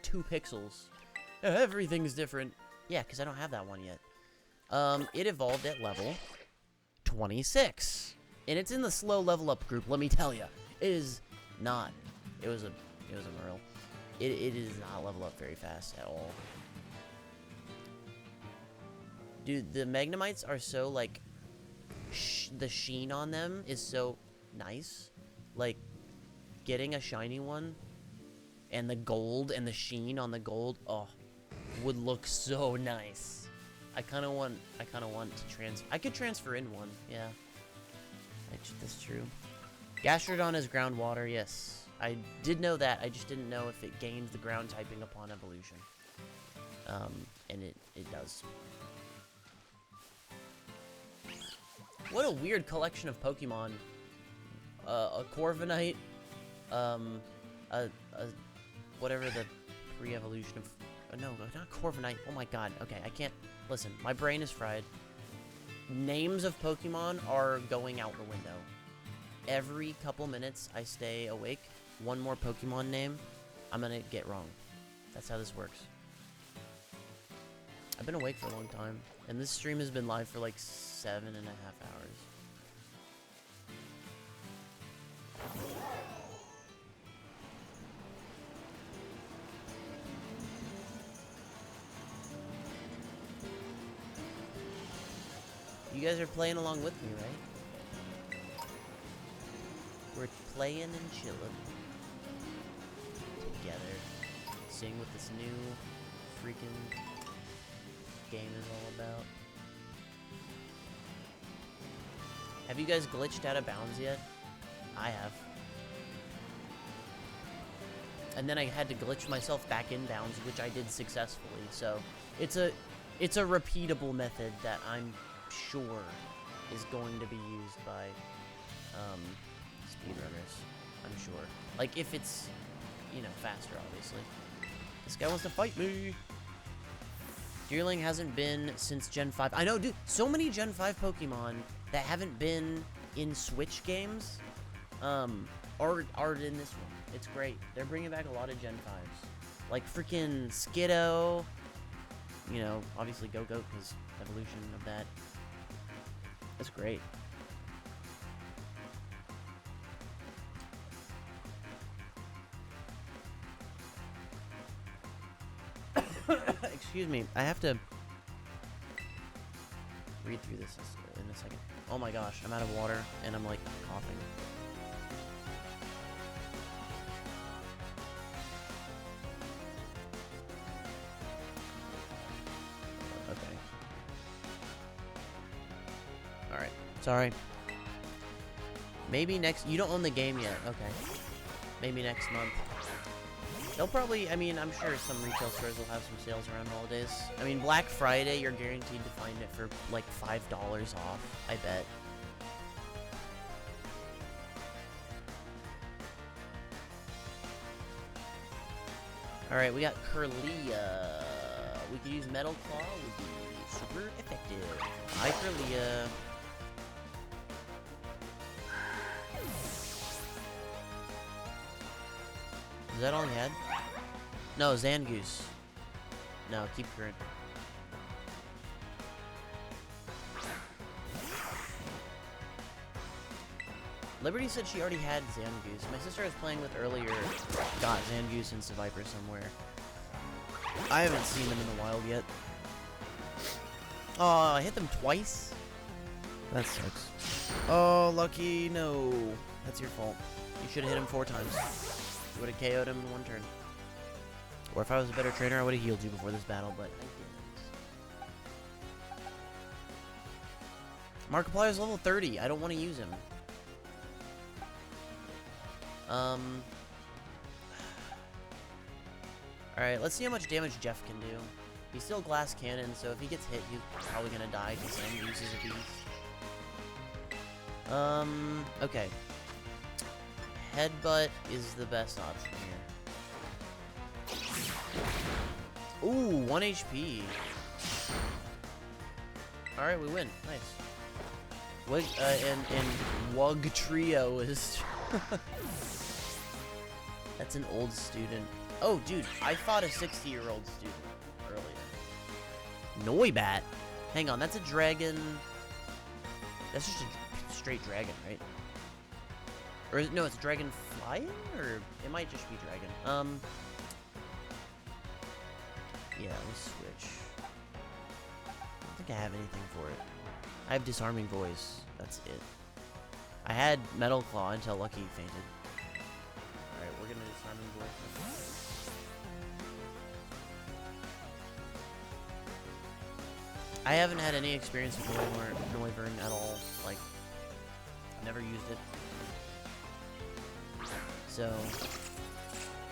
2 pixels. Everything's different. Yeah, because I don't have that one yet. It evolved at level 26. And it's in the slow level up group, let me tell you. It is not. It was a Merle. It does not level up very fast at all. Dude, the Magnemites are so, like, the sheen on them is so nice. Like, getting a shiny one, and the gold and the sheen on the gold, oh, would look so nice. I kind of want to transfer. I could transfer in one, yeah. That's true. Gastrodon is groundwater, yes. I did know that. I just didn't know if it gains the ground typing upon evolution. And it does. What a weird collection of Pokemon. A Corviknight, whatever the pre-evolution of... no, not Corviknight. Oh my god. Okay, I can't... Listen, my brain is fried. Names of Pokemon are going out the window. Every couple minutes I stay awake, one more Pokemon name, I'm gonna get wrong. That's how this works. I've been awake for a long time, and this stream has been live for like 7.5 hours. You guys are playing along with me, right? We're playing and chilling together, seeing what this new freaking game is all about. Have you guys glitched out of bounds yet? I have. And then I had to glitch myself back in bounds, which I did successfully. So it's a repeatable method that I'm sure is going to be used by speedrunners. I'm sure. Like, if it's, you know, faster, obviously. This guy wants to fight me. Deerling hasn't been since Gen 5. I know, dude, so many Gen 5 Pokemon that haven't been in Switch games are in this one. It's great. They're bringing back a lot of Gen 5s. Like freaking Skiddo. You know, obviously Go-Goat because evolution of that. That's great. Excuse me, I have to read through this in a second. Oh my gosh, I'm out of water and I'm like coughing. Okay. Alright, sorry. Maybe next... You don't own the game yet, okay. Maybe next month. They'll probably, I mean, I'm sure some retail stores will have some sales around holidays. I mean, Black Friday, you're guaranteed to find it for like $5 off, I bet. Alright, we got Kirlia. We could use Metal Claw, would be super effective. Hi, Kirlia. Is that all he had? No, Zangoose. No, keep current. Liberty said she already had Zangoose. My sister I was playing with earlier got Zangoose and Seviper somewhere. I haven't seen them in the wild yet. Oh, I hit them twice? That sucks. Oh, Lucky, no. That's your fault. You should have hit him 4 times. You would have KO'd him in 1 turn. Or if I was a better trainer, I would have healed you before this battle, but I didn't. Markiplier's level 30. I don't want to use him. Alright, let's see how much damage Jeff can do. He's still Glass Cannon, so if he gets hit, he's probably gonna die because he uses a beast. Okay. Headbutt is the best option here. Ooh, 1 HP. Alright, we win. Nice. And Wugtrio is... That's an old student. Oh, dude, I fought a 60-year-old student earlier. Noibat? Hang on, that's a dragon... That's just a straight dragon, right? Or no, it's dragon flying? Or it might just be dragon. Yeah, let's switch. I don't think I have anything for it. I have Disarming Voice. That's it. I had Metal Claw until Lucky fainted. Alright, we're gonna Disarming Voice. I haven't had any experience with Noivern at all. Like, never used it. So,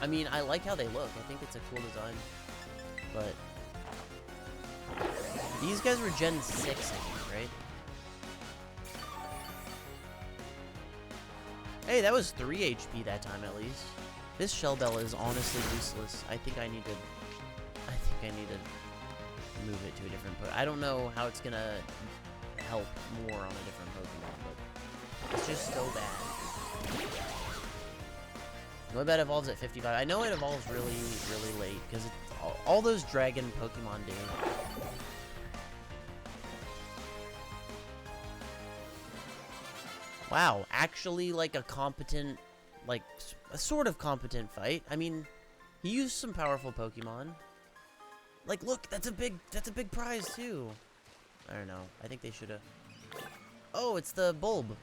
I mean, I like how they look. I think it's a cool design. But these guys were Gen 6, I think, right? Hey, that was 3 HP that time at least. This Shellbell is honestly useless. I think I need to move it to a different I don't know how it's gonna help more on a different Pokemon, but it's just so bad. Noibat evolves at 55. I know it evolves really, really late because all those dragon Pokemon do. Wow, actually like a competent, like a sort of competent fight. I mean, he used some powerful Pokemon. Like, look, that's a big prize too. I don't know. I think they should have. Oh, it's the Bulb.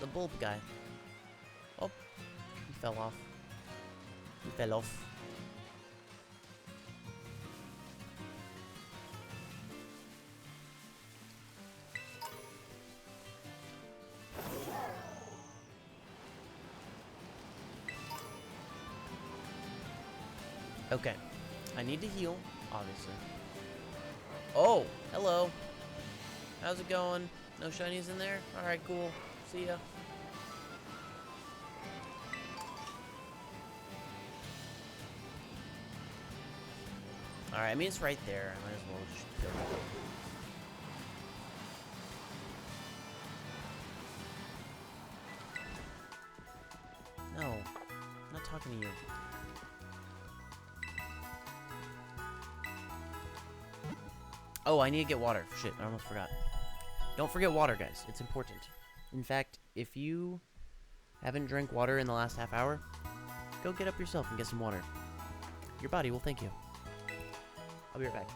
The Bulb guy. Oh, he fell off. He fell off. Okay. I need to heal, obviously. Oh, hello. How's it going? No shinies in there? Alright, cool. See ya. Alright, I mean, it's right there. I might as well just kill it. No. I'm not talking to you. Oh, I need to get water. Shit, I almost forgot. Don't forget water, guys. It's important. In fact, if you haven't drank water in the last half hour, go get up yourself and get some water. Your body will thank you. I'll be right back.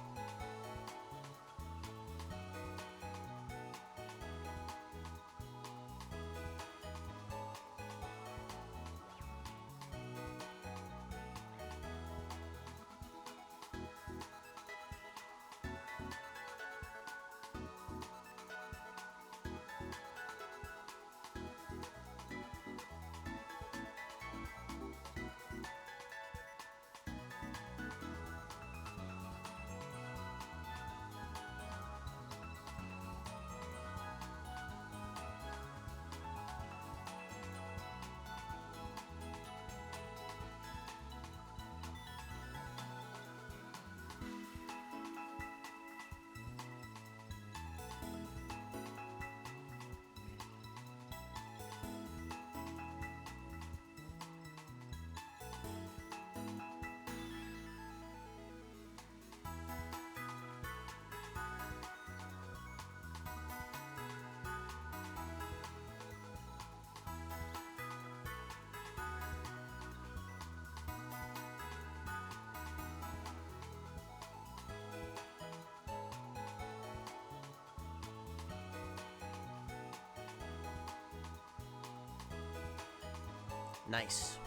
Nice.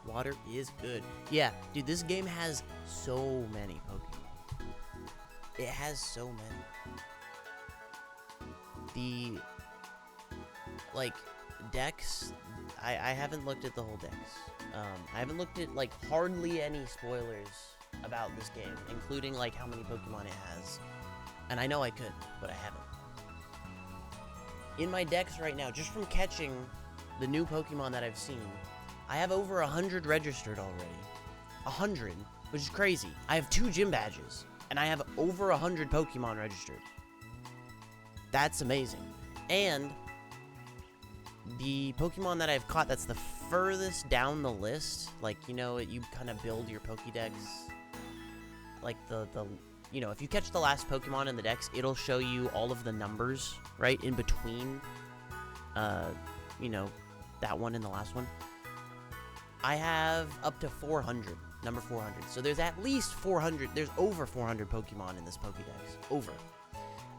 Water is good. Yeah, dude, this game has so many Pokemon. It has so many. The, like, Dex, I haven't looked at the whole Dex. I haven't looked at, like, hardly any spoilers about this game, including, like, how many Pokemon it has. And I know I could, but I haven't. In my Dex right now, just from catching the new Pokemon that I've seen, I have over 100 registered already. 100, which is crazy. I have 2 gym badges, and I have over 100 Pokemon registered. That's amazing. And the Pokemon that I've caught that's the furthest down the list, like, you know, you kind of build your Pokédex, like you know, if you catch the last Pokemon in the Dex, it'll show you all of the numbers, right, in between, you know, that one and the last one. I have up to 400, number 400. So there's at least 400, there's over 400 Pokemon in this Pokédex. Over.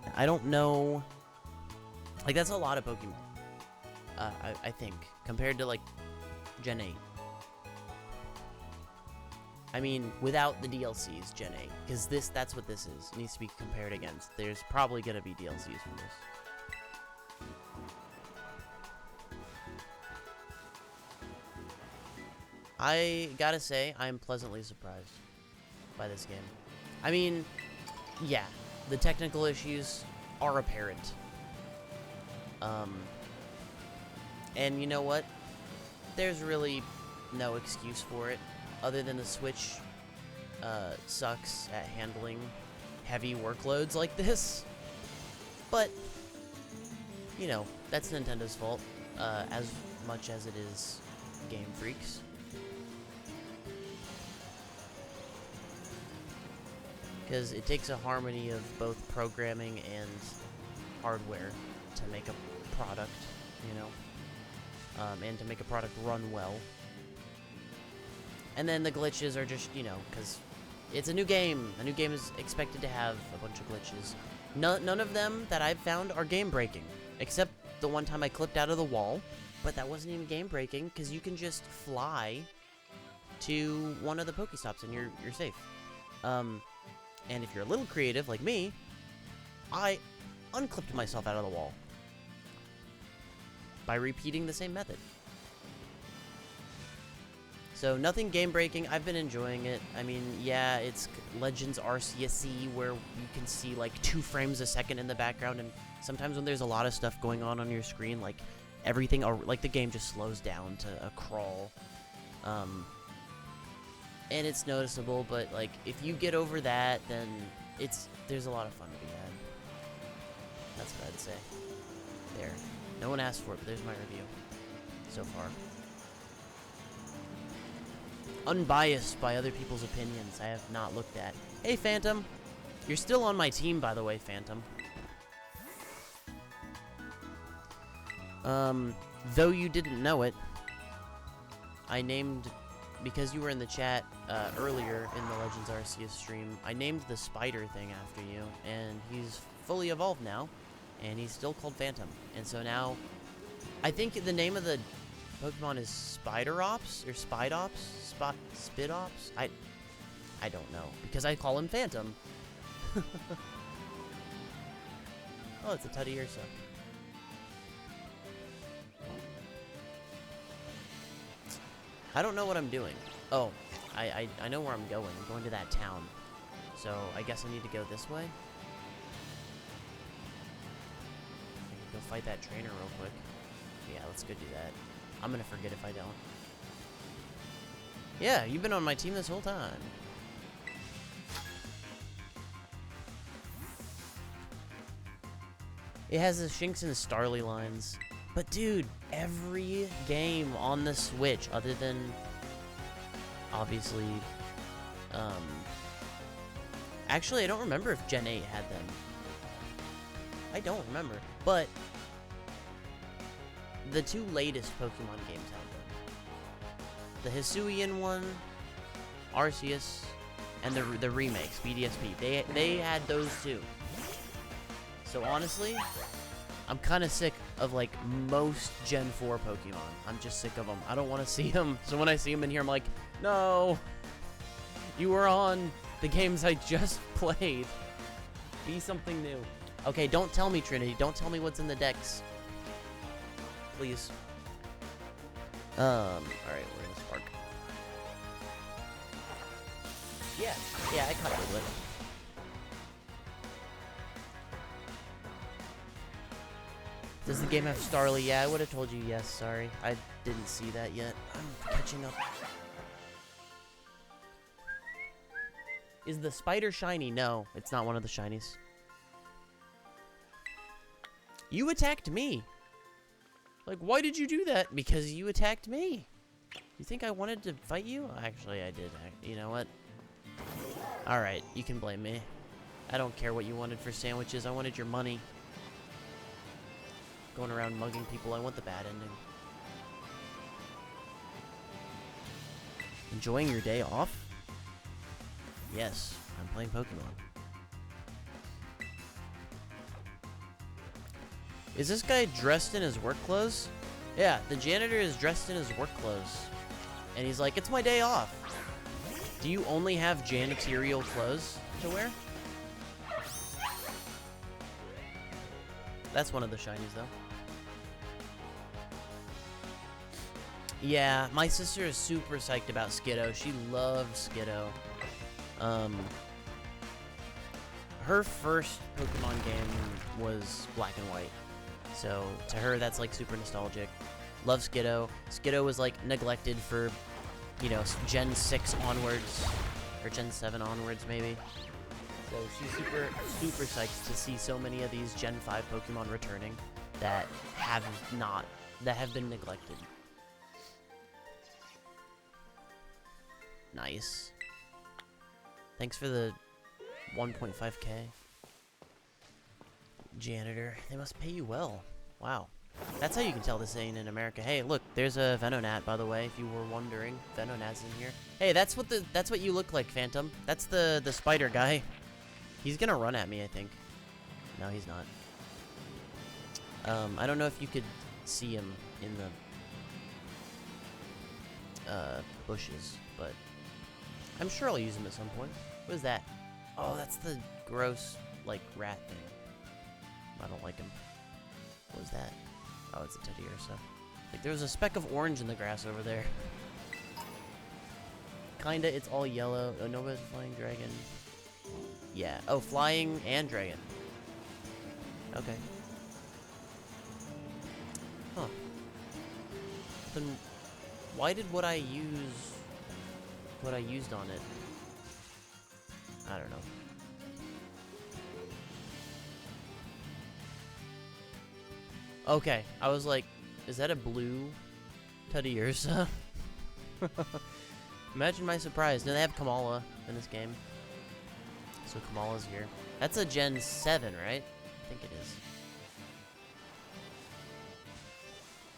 And I don't know, like, that's a lot of Pokemon, I think, compared to, like, Gen 8. I mean, without the DLCs, Gen 8, because that's what this is. It needs to be compared against. There's probably going to be DLCs from this. I gotta say, I'm pleasantly surprised by this game. I mean, yeah, the technical issues are apparent. And you know what? There's really no excuse for it, other than the Switch sucks at handling heavy workloads like this. But, you know, that's Nintendo's fault, as much as it is Game Freak's. Because it takes a harmony of both programming and hardware to make a product, you know, and to make a product run well. And then the glitches are just, you know, because it's a new game. A new game is expected to have a bunch of glitches. None of them that I've found are game-breaking, except the one time I clipped out of the wall, but that wasn't even game-breaking, because you can just fly to one of the Pokestops and you're safe. And if you're a little creative, like me, I unclipped myself out of the wall by repeating the same method. So nothing game-breaking. I've been enjoying it. I mean, yeah, it's Legends Arceus where you can see like 2 frames a second in the background, and sometimes when there's a lot of stuff going on your screen, like everything, like the game just slows down to a crawl. And it's noticeable, but like if you get over that, then there's a lot of fun to be had. That's what I'd say. There. No one asked for it, but there's my review so far. Unbiased by other people's opinions I have not looked at. Hey, Phantom. You're still on my team, by the way, Phantom. Though you didn't know it, I named... Because you were in the chat earlier in the Legends Arceus stream, I named the spider thing after you, and he's fully evolved now, and he's still called Phantom. And so now, I think the name of the Pokemon is Spiderops, or Spidops? Spidops? I don't know, because I call him Phantom. Oh, it's a Teddiursa. I don't know what I'm doing. Oh, I know where I'm going. I'm going to that town. So I guess I need to go this way. Go fight that trainer real quick. Yeah, let's go do that. I'm gonna forget if I don't. Yeah, you've been on my team this whole time. It has the Shinx and the Starly lines. But dude, every game on the Switch, other than, obviously, actually, I don't remember if Gen 8 had them. I don't remember. But the 2 latest Pokemon games have them. The Hisuian one, Arceus, and the remakes, BDSP. They had those 2. So honestly, I'm kind of sick of, like, most Gen 4 Pokemon. I'm just sick of them. I don't want to see them. So when I see them in here, I'm like, no. You were on the games I just played. Be something new. Okay, don't tell me, Trinity. Don't tell me what's in the decks. Please. Alright, we're in Spark. Yeah, I caught it. Does the game have Starly? Yeah, I would have told you yes, sorry. I didn't see that yet. I'm catching up. Is the spider shiny? No, it's not one of the shinies. You attacked me. Like, why did you do that? Because you attacked me. You think I wanted to fight you? Actually, I did. You know what? Alright, you can blame me. I don't care what you wanted for sandwiches. I wanted your money. Going around mugging people. I want the bad ending. Enjoying your day off? Yes, I'm playing Pokemon. Is this guy dressed in his work clothes? Yeah, the janitor is dressed in his work clothes. And he's like, it's my day off. Do you only have janitorial clothes to wear? That's one of the shinies, though. Yeah, my sister is super psyched about Skiddo. She loves Skiddo. Her first Pokemon game was Black and White. So, to her, that's, like, super nostalgic. Love Skiddo. Skiddo was, like, neglected for, you know, Gen 6 onwards. Or Gen 7 onwards, maybe. So, she's super, super psyched to see so many of these Gen 5 Pokemon returning that have been neglected. Nice. Thanks for the 1.5k. Janitor. They must pay you well. Wow. That's how you can tell this ain't in America. Hey, look, there's a Venonat, by the way, if you were wondering. Venonat's in here. Hey, that's what you look like, Phantom. That's the spider guy. He's gonna run at me, I think. No, he's not. I don't know if you could see him in the bushes, but I'm sure I'll use him at some point. What is that? Oh, that's the gross, like, rat thing. I don't like him. What was that? Oh, it's a Teddiursa. Like, there's a speck of orange in the grass over there. Kinda, it's all yellow. Oh, nobody's flying dragon. Yeah. Oh, flying and dragon. Okay. Huh. Then why did what I used on it? I don't know. Okay, I was like, is that a blue Teddiursa? Imagine my surprise. No, they have Kamala in this game. So Kamala's here. That's a Gen 7, right? I think it is.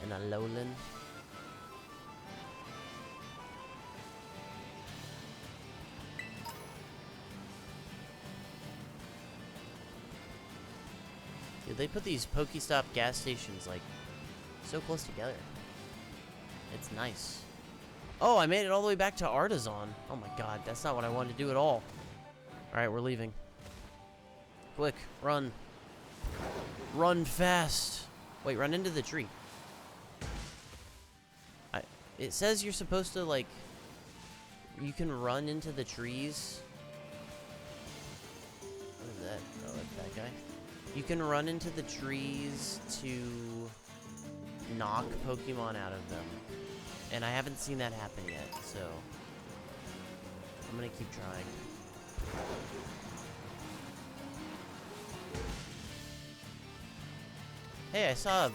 And a Alolan. Dude, they put these Pokestop gas stations, like, so close together. It's nice. Oh, I made it all the way back to Artisan. Oh my god, that's not what I wanted to do at all. Alright, we're leaving. Quick, run. Run fast. Wait, run into the tree. It says you're supposed to, like, you can run into the trees. What is that? Oh, that's that guy. You can run into the trees to knock Pokemon out of them. And I haven't seen that happen yet, so I'm gonna keep trying. Hey, I saw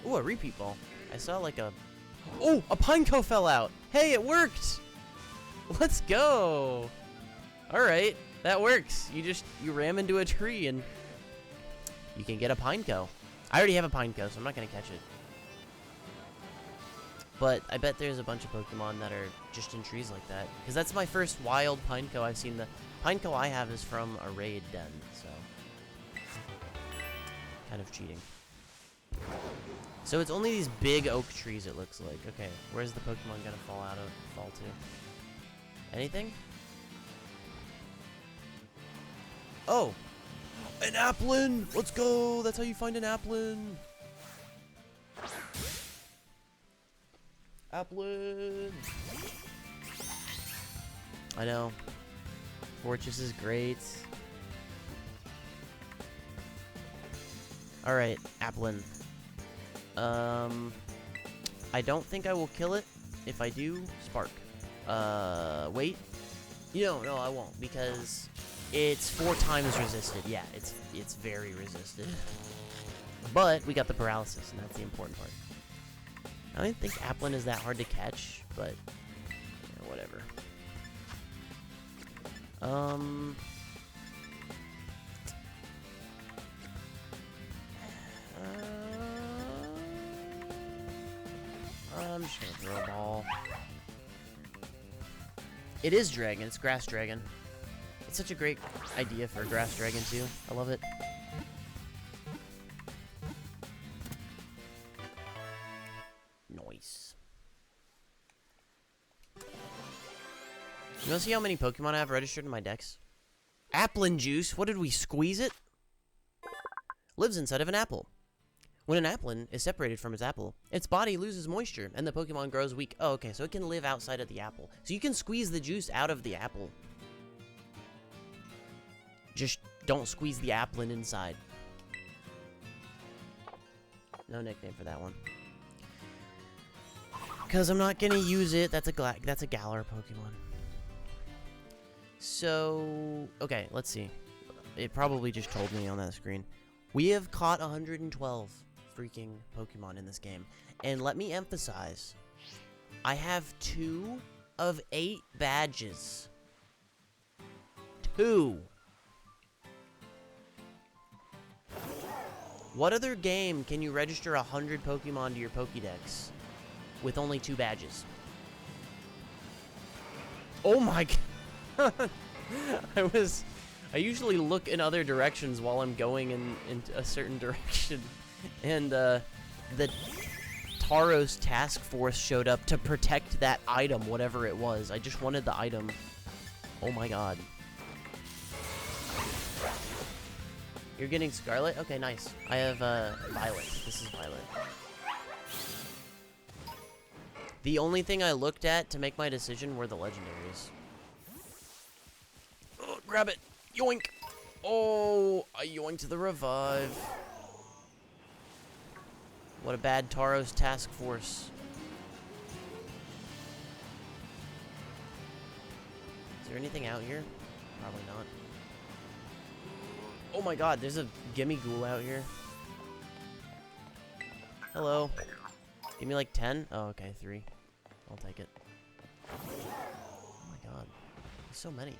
a repeat ball. I saw like a Pineco fell out. Hey, it worked. Let's go. All right, that works. You ram into a tree and you can get a Pineco. I already have a Pineco, so I'm not gonna catch it. But I bet there's a bunch of Pokemon that are just in trees like that. Because that's my first wild Pineco I've seen. The Pineco I have is from a raid den, so kind of cheating. So it's only these big oak trees, it looks like. Okay, where's the Pokemon gonna fall to? Anything? Oh! An Applin! Let's go! That's how you find an Applin! Applin! I know. Fortress is great. Alright, Applin. I don't think I will kill it. If I do, Spark. Wait. No, I won't, because it's 4 times resisted. Yeah, it's very resisted. But we got the paralysis, and that's the important part. I don't think Applin is that hard to catch, but yeah, whatever. I'm just gonna throw a ball. It is dragon. It's grass dragon. It's such a great idea for a grass dragon too. I love it. Nice. You wanna see how many Pokemon I have registered in my decks? Applin juice. What did we squeeze it? Lives inside of an apple. When an Applin is separated from its apple, its body loses moisture, and the Pokemon grows weak. Oh, okay, so it can live outside of the apple. So you can squeeze the juice out of the apple. Just don't squeeze the Applin inside. No nickname for that one. Because I'm not gonna use it. That's a Galar Pokemon. So, okay, let's see. It probably just told me on that screen. We have caught 112 freaking Pokemon in this game. And let me emphasize, I have 2 of 8 badges. 2. What other game can you register 100 Pokemon to your Pokédex with only 2 badges? Oh my god. I usually look in other directions while I'm going in a certain direction. And the Tauros task force showed up to protect that item, whatever it was. I just wanted the item. Oh my god. You're getting Scarlet? Okay, nice. I have Violet. This is Violet. The only thing I looked at to make my decision were the legendaries. Oh, grab it. Yoink. Oh, I yoinked the revive. What a bad Tauros task force. Is there anything out here? Probably not. Oh my god, there's a Gimme Ghoul out here. Hello. Give me like 10? Oh, okay, 3. I'll take it. Oh my god. There's so many.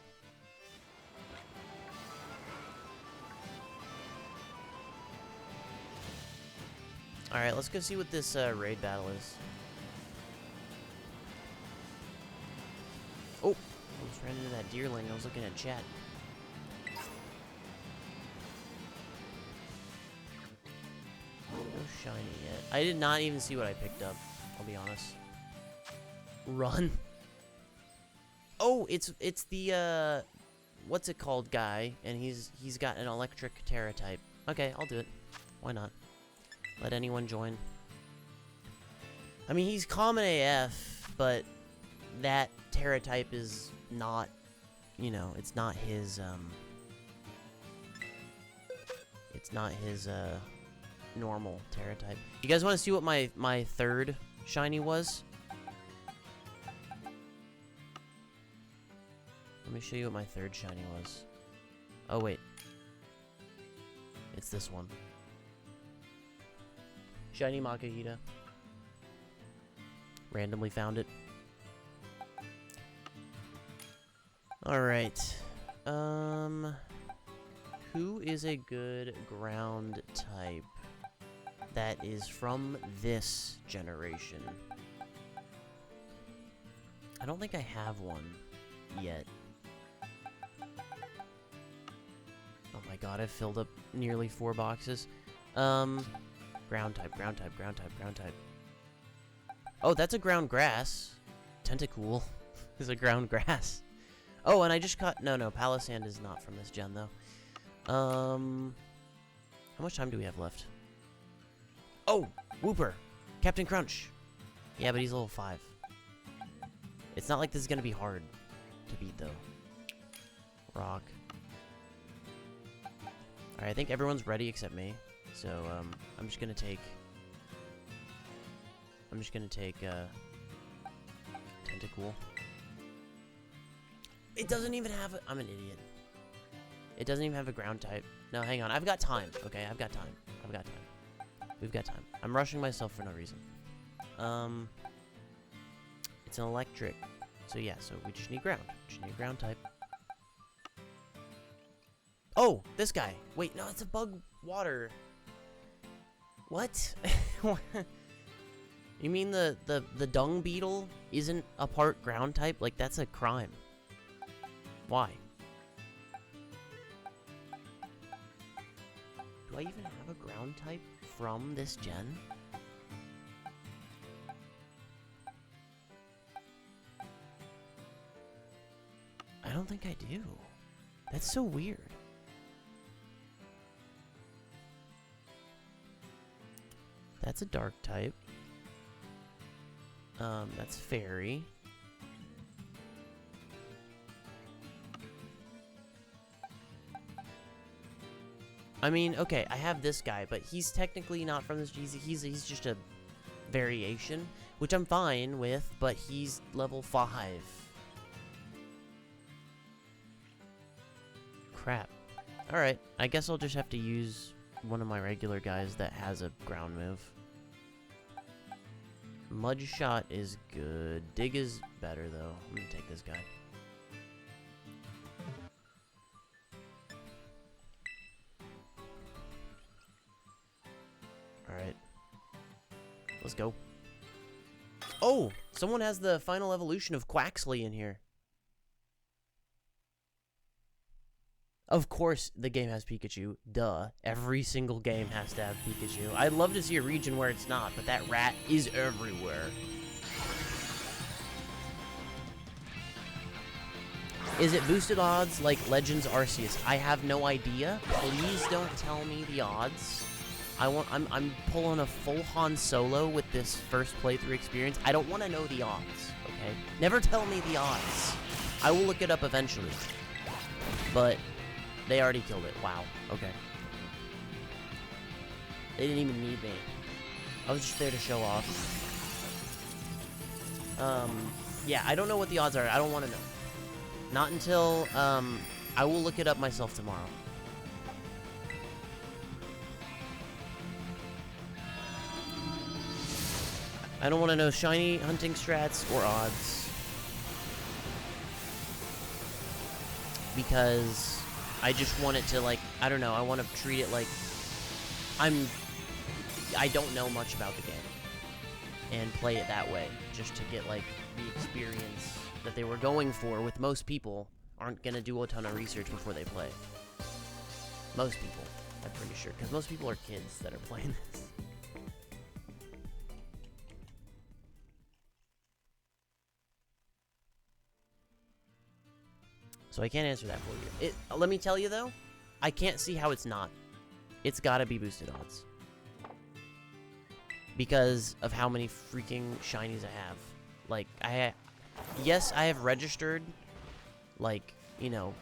Alright, let's go see what this raid battle is. Oh! I almost ran into that deerling. I was looking at chat. No shiny yet. I did not even see what I picked up, I'll be honest. Run. Oh, it's the what's it called guy, and he's got an electric Terra type. Okay, I'll do it. Why not? Let anyone join. I mean, he's common AF, but that Terra type is not, you know, it's not his normal Terra type. You guys want to see what my third shiny was? Let me show you what my third shiny was. Oh, wait. It's this one. Shiny Makahita. Randomly found it. Alright. Who is a good ground type that is from this generation? I don't think I have one yet. Oh my god, I've filled up nearly 4 boxes. Ground type, ground type, ground type, ground type. Oh, that's a ground grass. Tentacool is a ground grass. Oh, and I just caught... No, Palisand is not from this gen, though. How much time do we have left? Oh, Wooper. Captain Crunch. Yeah, but he's level 5. It's not like this is going to be hard to beat, though. Rock. Alright, I think everyone's ready except me. So, I'm just gonna take Tentacool. It doesn't even have a... I'm an idiot. It doesn't even have a ground type. No, hang on. I've got time. Okay, I've got time. We've got time. I'm rushing myself for no reason. It's an electric. So yeah, so we just need ground. Just need a ground type. Oh, this guy. Wait, no, it's a bug water. What? You mean the dung beetle isn't a part ground type? Like, that's a crime. Why? Do I even have a ground type from this gen? I don't think I do. That's so weird. That's a dark type. That's fairy. I mean, okay, I have this guy, but he's technically not from this GZ. He's just a variation, which I'm fine with, but he's level 5. Crap. Alright, I guess I'll just have to use one of my regular guys that has a ground move. Mudshot is good. Dig is better, though. I'm gonna take this guy. Alright. Let's go. Oh! Someone has the final evolution of Quaxley in here. Of course, the game has Pikachu. Duh. Every single game has to have Pikachu. I'd love to see a region where it's not, but that rat is everywhere. Is it boosted odds like Legends Arceus? I have no idea. Please don't tell me the odds. I'm pulling a full Han Solo with this first playthrough experience. I don't want to know the odds, okay? Never tell me the odds. I will look it up eventually. But they already killed it. Wow. Okay. They didn't even need me. I was just there to show off. Yeah, I don't know what the odds are. I don't want to know. Not until, I will look it up myself tomorrow. I don't want to know shiny hunting strats or odds. Because I just want it to, like, I don't know, I want to treat it like I don't know much about the game. And play it that way, just to get, like, the experience that they were going for with most people aren't going to do a ton of research before they play. Most people, I'm pretty sure. Because most people are kids that are playing this. So I can't answer that for you. Let me tell you, though, I can't see how it's not. It's gotta be boosted odds. Because of how many freaking shinies I have. Like, yes, I have registered, like, you know,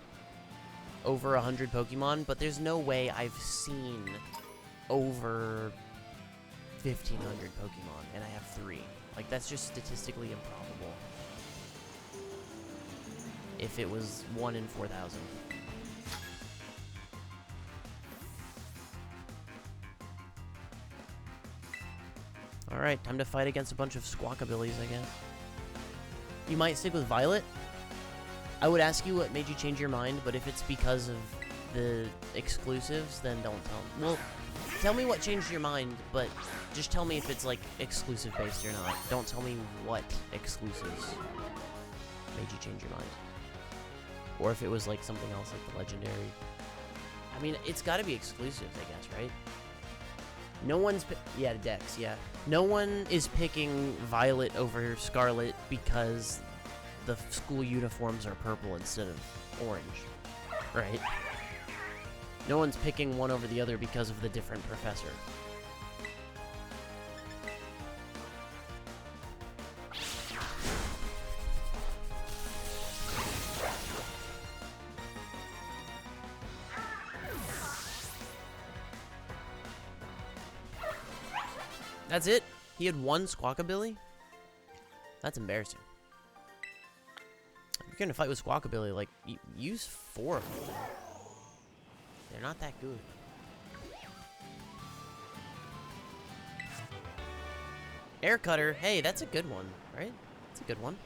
over 100 Pokemon, but there's no way I've seen over 1,500 Pokemon, and I have 3. Like, that's just statistically improbable. If it was 1 in 4,000. Alright, time to fight against a bunch of Squawkabillies, I guess. You might stick with Violet. I would ask you what made you change your mind, but if it's because of the exclusives, then don't tell me. Well, tell me what changed your mind, but just tell me if it's, like, exclusive-based or not. Don't tell me what exclusives made you change your mind. Or if it was, like, something else, like the Legendary. I mean, it's gotta be exclusives, I guess, right? No one's... Yeah, Dex, yeah. No one is picking Violet over Scarlet because the school uniforms are purple instead of orange, right? No one's picking one over the other because of the different professor. That's it? He had one Squawkabilly? That's embarrassing. If you're gonna fight with Squawkabilly, like, use 4 of them. They're not that good. Air Cutter, hey, that's a good one, right? That's a good one.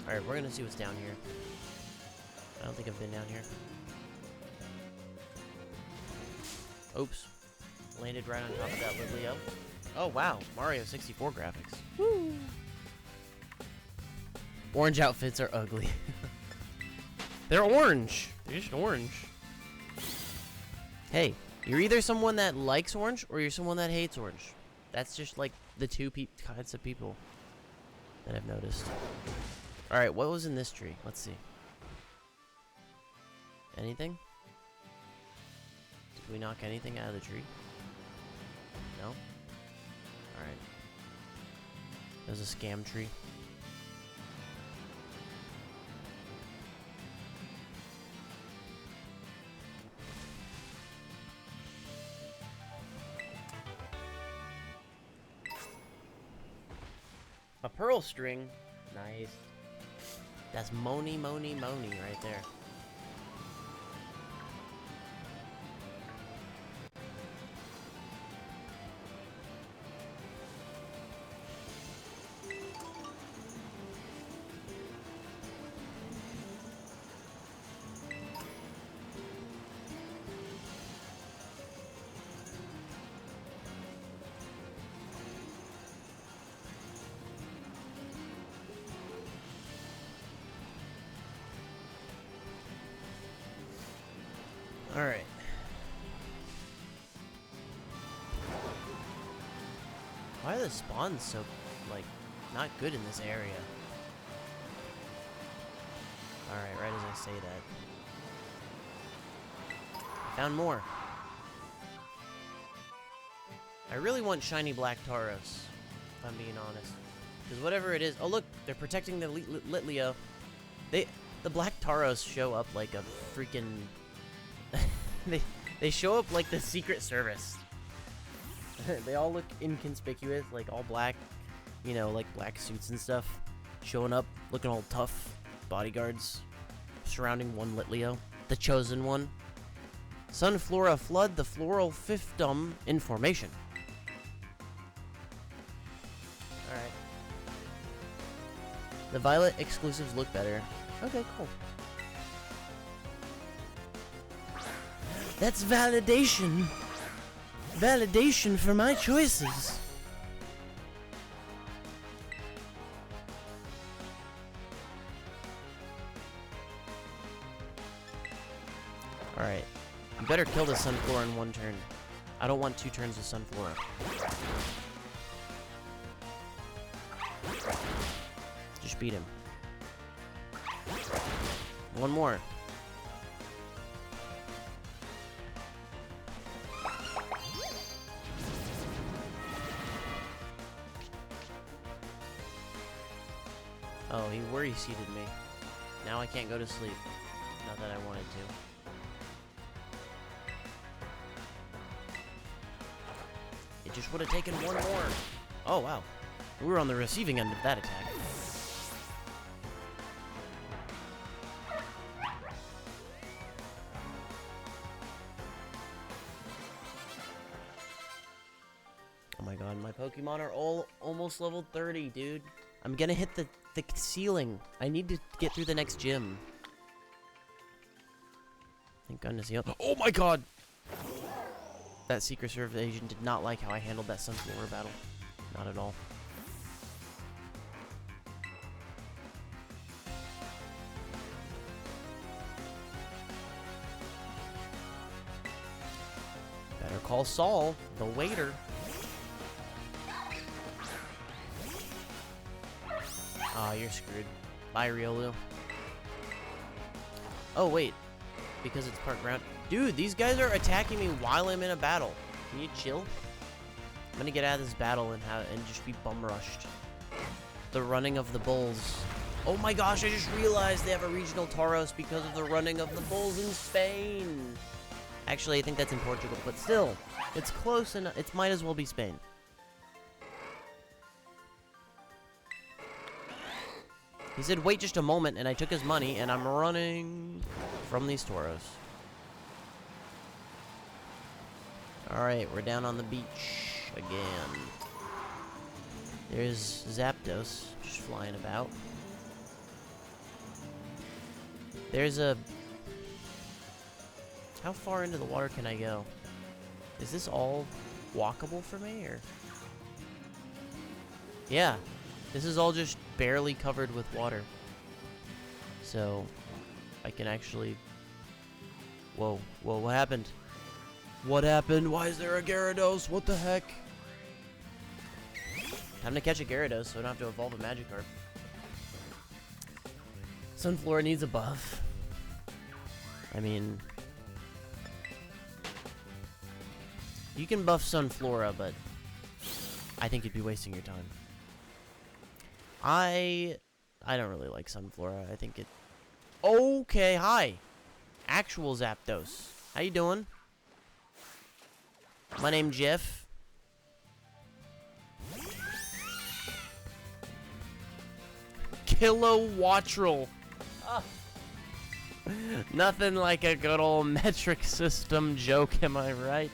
Alright, we're gonna see what's down here. I don't think I've been down here. Oops. Landed right on top of that Litleo. Oh, wow. Mario 64 graphics. Woo! Orange outfits are ugly. They're orange. They're just orange. Hey, you're either someone that likes orange or you're someone that hates orange. That's just like the two kinds of people that I've noticed. Alright, what was in this tree? Let's see. Anything? Did we knock anything out of the tree? No? Alright. There's a scam tree. A pearl string. Nice. That's Moni right there. Alright. Why are the spawns so, like, not good in this area? Alright, right as I say that. Found more. I really want shiny black Tauros, if I'm being honest. Because whatever it is... Oh, look! They're protecting the Litleo. The black Tauros show up like a freaking... they show up like the Secret Service. They all look inconspicuous, like all black, you know, like black suits and stuff. Showing up, looking all tough. Bodyguards surrounding one Litleo. The chosen one. Sunflora flood the floral fiefdom in formation. Alright. The Violet exclusives look better. Okay, cool. That's validation. Validation for my choices. Alright. You better kill the Sunflora in one turn. I don't want 2 turns of Sunflora. Just beat him. One more. Oh, he worry seated me. Now I can't go to sleep. Not that I wanted to. It just would have taken one more. Oh, wow. We were on the receiving end of that attack. Oh my god, my Pokemon are all almost level 30, dude. I'm gonna hit the ceiling. I need to get through the next gym. Thank goodness he... Oh my god! That Secret Service agent did not like how I handled that Sunflora battle. Not at all. Better call Saul, the waiter. Aw, you're screwed. Bye, Riolu. Oh, wait. Because it's part ground. Dude, these guys are attacking me while I'm in a battle. Can you chill? I'm gonna get out of this battle and just be bum rushed. the running of the bulls. Oh my gosh, I just realized they have a regional Tauros because of the running of the bulls in Spain. Actually, I think that's in Portugal, but still, it's close enough. It might as well be Spain. He said, wait just a moment, and I took his money, and I'm running from these Tauros. Alright, we're down on the beach again. There's Zapdos, just flying about. There's a... How far into the water can I go? Is this all walkable for me, or...? Yeah, this is all just barely covered with water. So, I can actually... Whoa, whoa, what happened? What happened? Why is there a Gyarados? What the heck? Time to catch a Gyarados so I don't have to evolve a Magikarp. Sunflora needs a buff. I mean... You can buff Sunflora, but... I think you'd be wasting your time. I don't really like Sunflora. I think it... Okay, hi! Actual Zapdos. How you doing? My name's Jeff. Kilowattrel. Nothing like a good old metric system joke, am I right?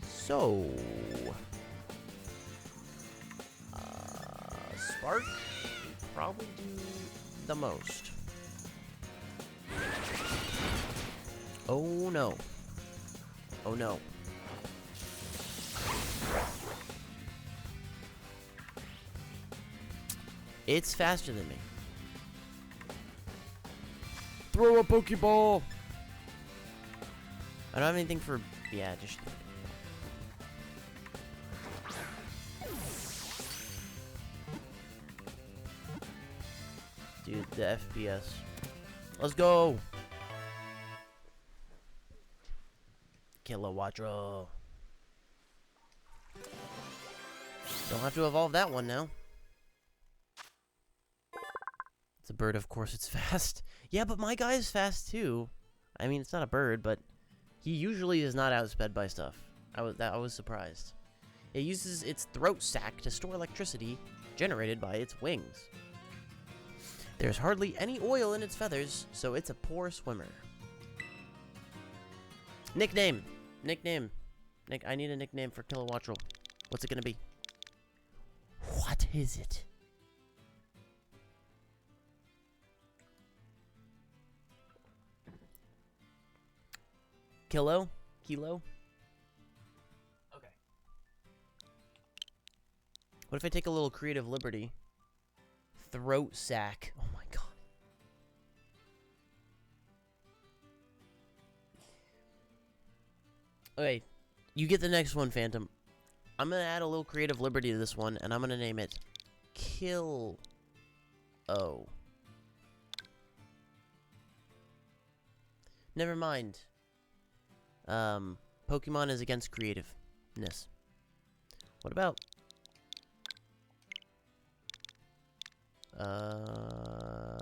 So... Spark would probably do the most. Oh no. Oh no. It's faster than me. Throw a Pokeball! I don't have anything for... Yeah, just... Dude, the FPS. Let's go! Kilowattrel. Don't have to evolve that one now. It's a bird, of course it's fast. Yeah, but my guy is fast too. I mean, it's not a bird, but he usually is not outsped by stuff. I was surprised. It uses its throat sac to store electricity generated by its wings. There's hardly any oil in its feathers, so it's a poor swimmer. Nickname. Nickname. I need a nickname for Kilowattrel. What's it gonna be? What is it? Kilo? Kilo? Okay. What if I take a little creative liberty? Throat sac. Oh my god. Okay, you get the next one, Phantom. I'm gonna add a little creative liberty to this one, and I'm gonna name it Kill-O. Never mind. Pokemon is against creativeness. What about...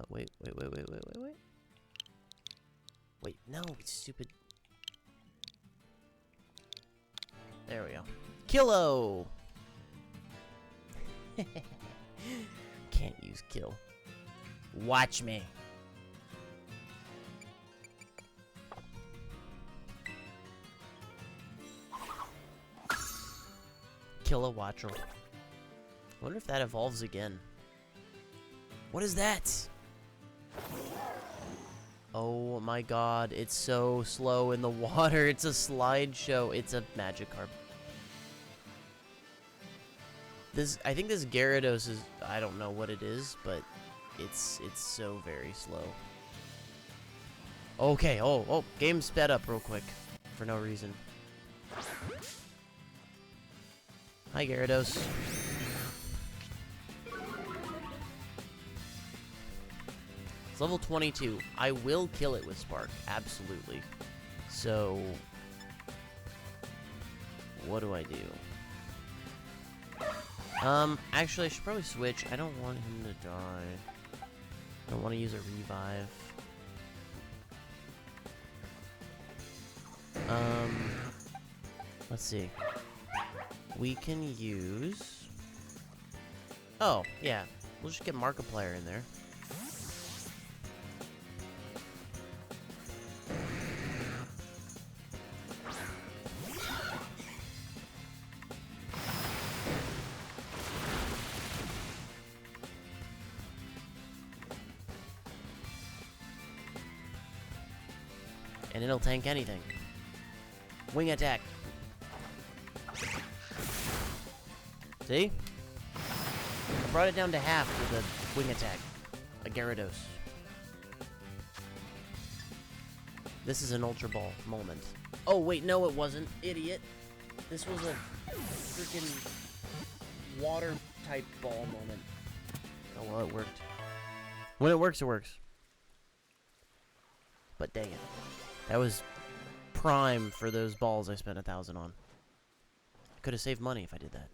Wait. Wait, no, it's stupid. There we go. Kilo! Can't use kill. Watch me. Kilowattrel. I wonder if that evolves again. What is that? Oh my god, it's so slow in the water. It's a slideshow. It's a Magikarp. I think this Gyarados is, I don't know what it is, but it's so very slow. Okay, oh, game sped up real quick for no reason. Hi, Gyarados. It's level 22. I will kill it with Spark, absolutely. So, what do I do? Actually, I should probably switch. I don't want him to die. I don't want to use a revive. Let's see. We can use... Oh, yeah. We'll just get Markiplier in there. And it'll tank anything. Wing attack. See? I brought it down to half with a wing attack. A Gyarados. This is an Ultra Ball moment. Oh, wait, no it wasn't. Idiot. This was a freaking water-type ball moment. Oh, well, it worked. When it works, it works. But dang it. That was prime for those balls I spent 1,000 on. I could have saved money if I did that.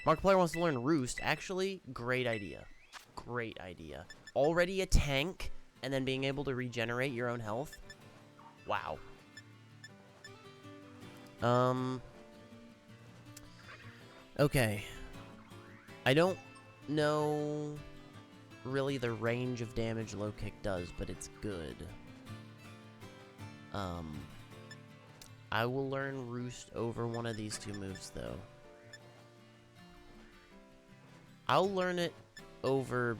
Markiplier wants to learn Roost. Actually, great idea. Great idea. Already a tank, and then being able to regenerate your own health. Wow. Okay. I don't know really the range of damage Low Kick does, but it's good. I will learn Roost over one of these two moves, though. I'll learn it over...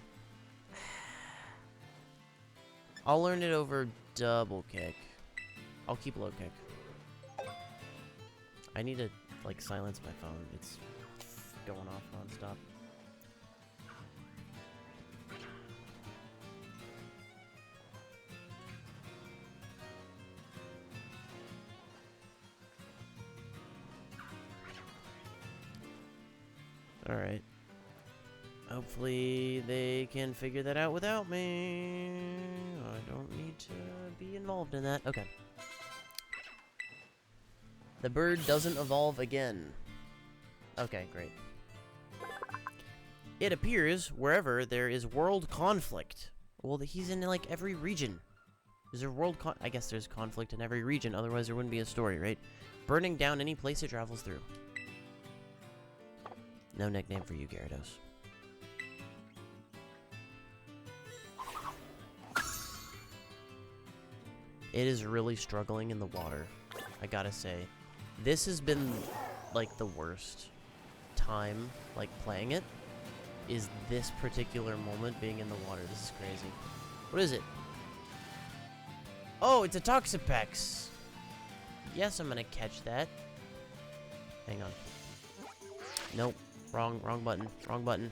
I'll learn it over Double Kick. I'll keep Low Kick. I need to, like, silence my phone. It's going off non-stop. Alright. Hopefully they can figure that out without me. I don't need to be involved in that. Okay. The bird doesn't evolve again. Okay, great. It appears wherever there is world conflict. Well, he's in, like, every region. Is there I guess there's conflict in every region, otherwise there wouldn't be a story, right? Burning down any place it travels through. No nickname for you, Gyarados. It is really struggling in the water, I gotta say. This has been, like, the worst time, like, playing it, is this particular moment being in the water. This is crazy. What is it? Oh, it's a Toxapex! Yes, I'm gonna catch that. Hang on. Nope. Wrong button. Wrong button.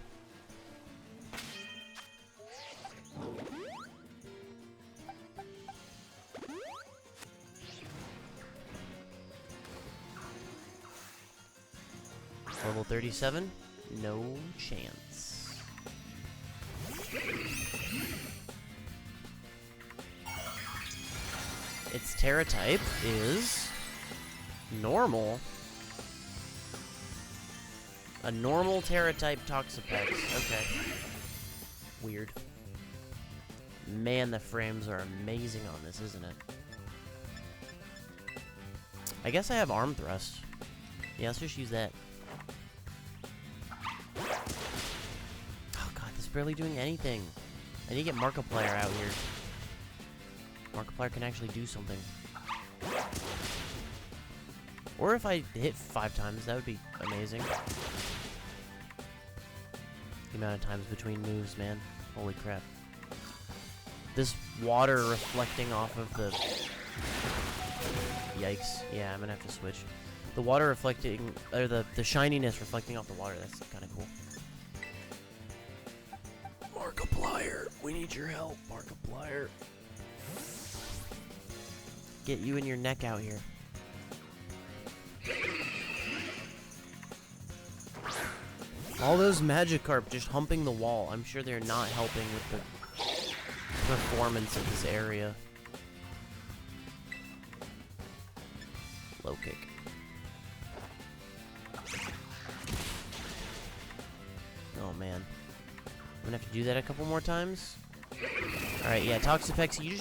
Level 37? No chance. Its Terra type is normal. A normal Terra type Toxapex. Okay. Weird. Man, the frames are amazing on this, isn't it? I guess I have Arm Thrust. Yeah, let's just use that. Oh god, this is barely doing anything. I need to get Markiplier out here. Markiplier can actually do something. Or if I hit 5 times, that would be amazing. The amount of times between moves, man. Holy crap. This water reflecting off of the... Yikes. Yeah, I'm gonna have to switch. The water reflecting... Or the shininess reflecting off the water. That's kind of cool. Markiplier. We need your help, Markiplier. Get you and your neck out here. All those Magikarp just humping the wall. I'm sure they're not helping with the performance of this area. Low Kick. man. I'm gonna have to do that a couple more times. Alright, yeah, Toxapex, you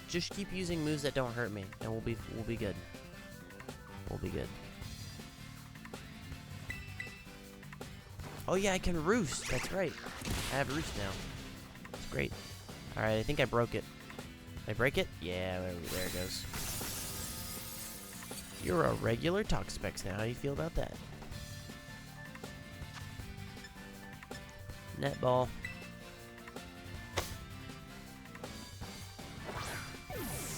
just keep using moves that don't hurt me, and we'll be good. We'll be good. Oh yeah, I can roost. That's right. I have roost now. It's great. Alright, I think I broke it. Did I break it? Yeah, there it goes. You're a regular Toxapex now. How do you feel about that? Netball.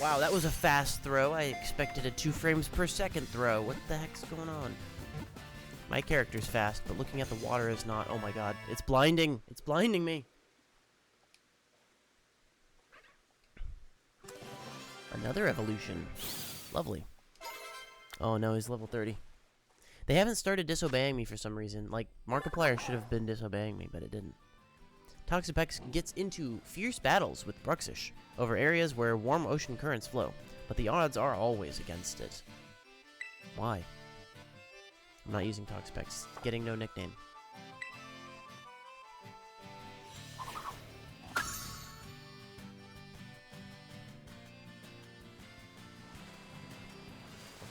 Wow, that was a fast throw. I expected a 2 frames per second throw. What the heck's going on? My character's fast, but looking at the water is not. Oh my god. It's blinding. It's blinding me. Another evolution. Lovely. Oh no, he's level 30. They haven't started disobeying me for some reason. Like, Markiplier should have been disobeying me, but it didn't. Toxapex gets into fierce battles with Bruxish over areas where warm ocean currents flow, but the odds are always against it. Why? I'm not using Toxapex. It's getting no nickname. Oh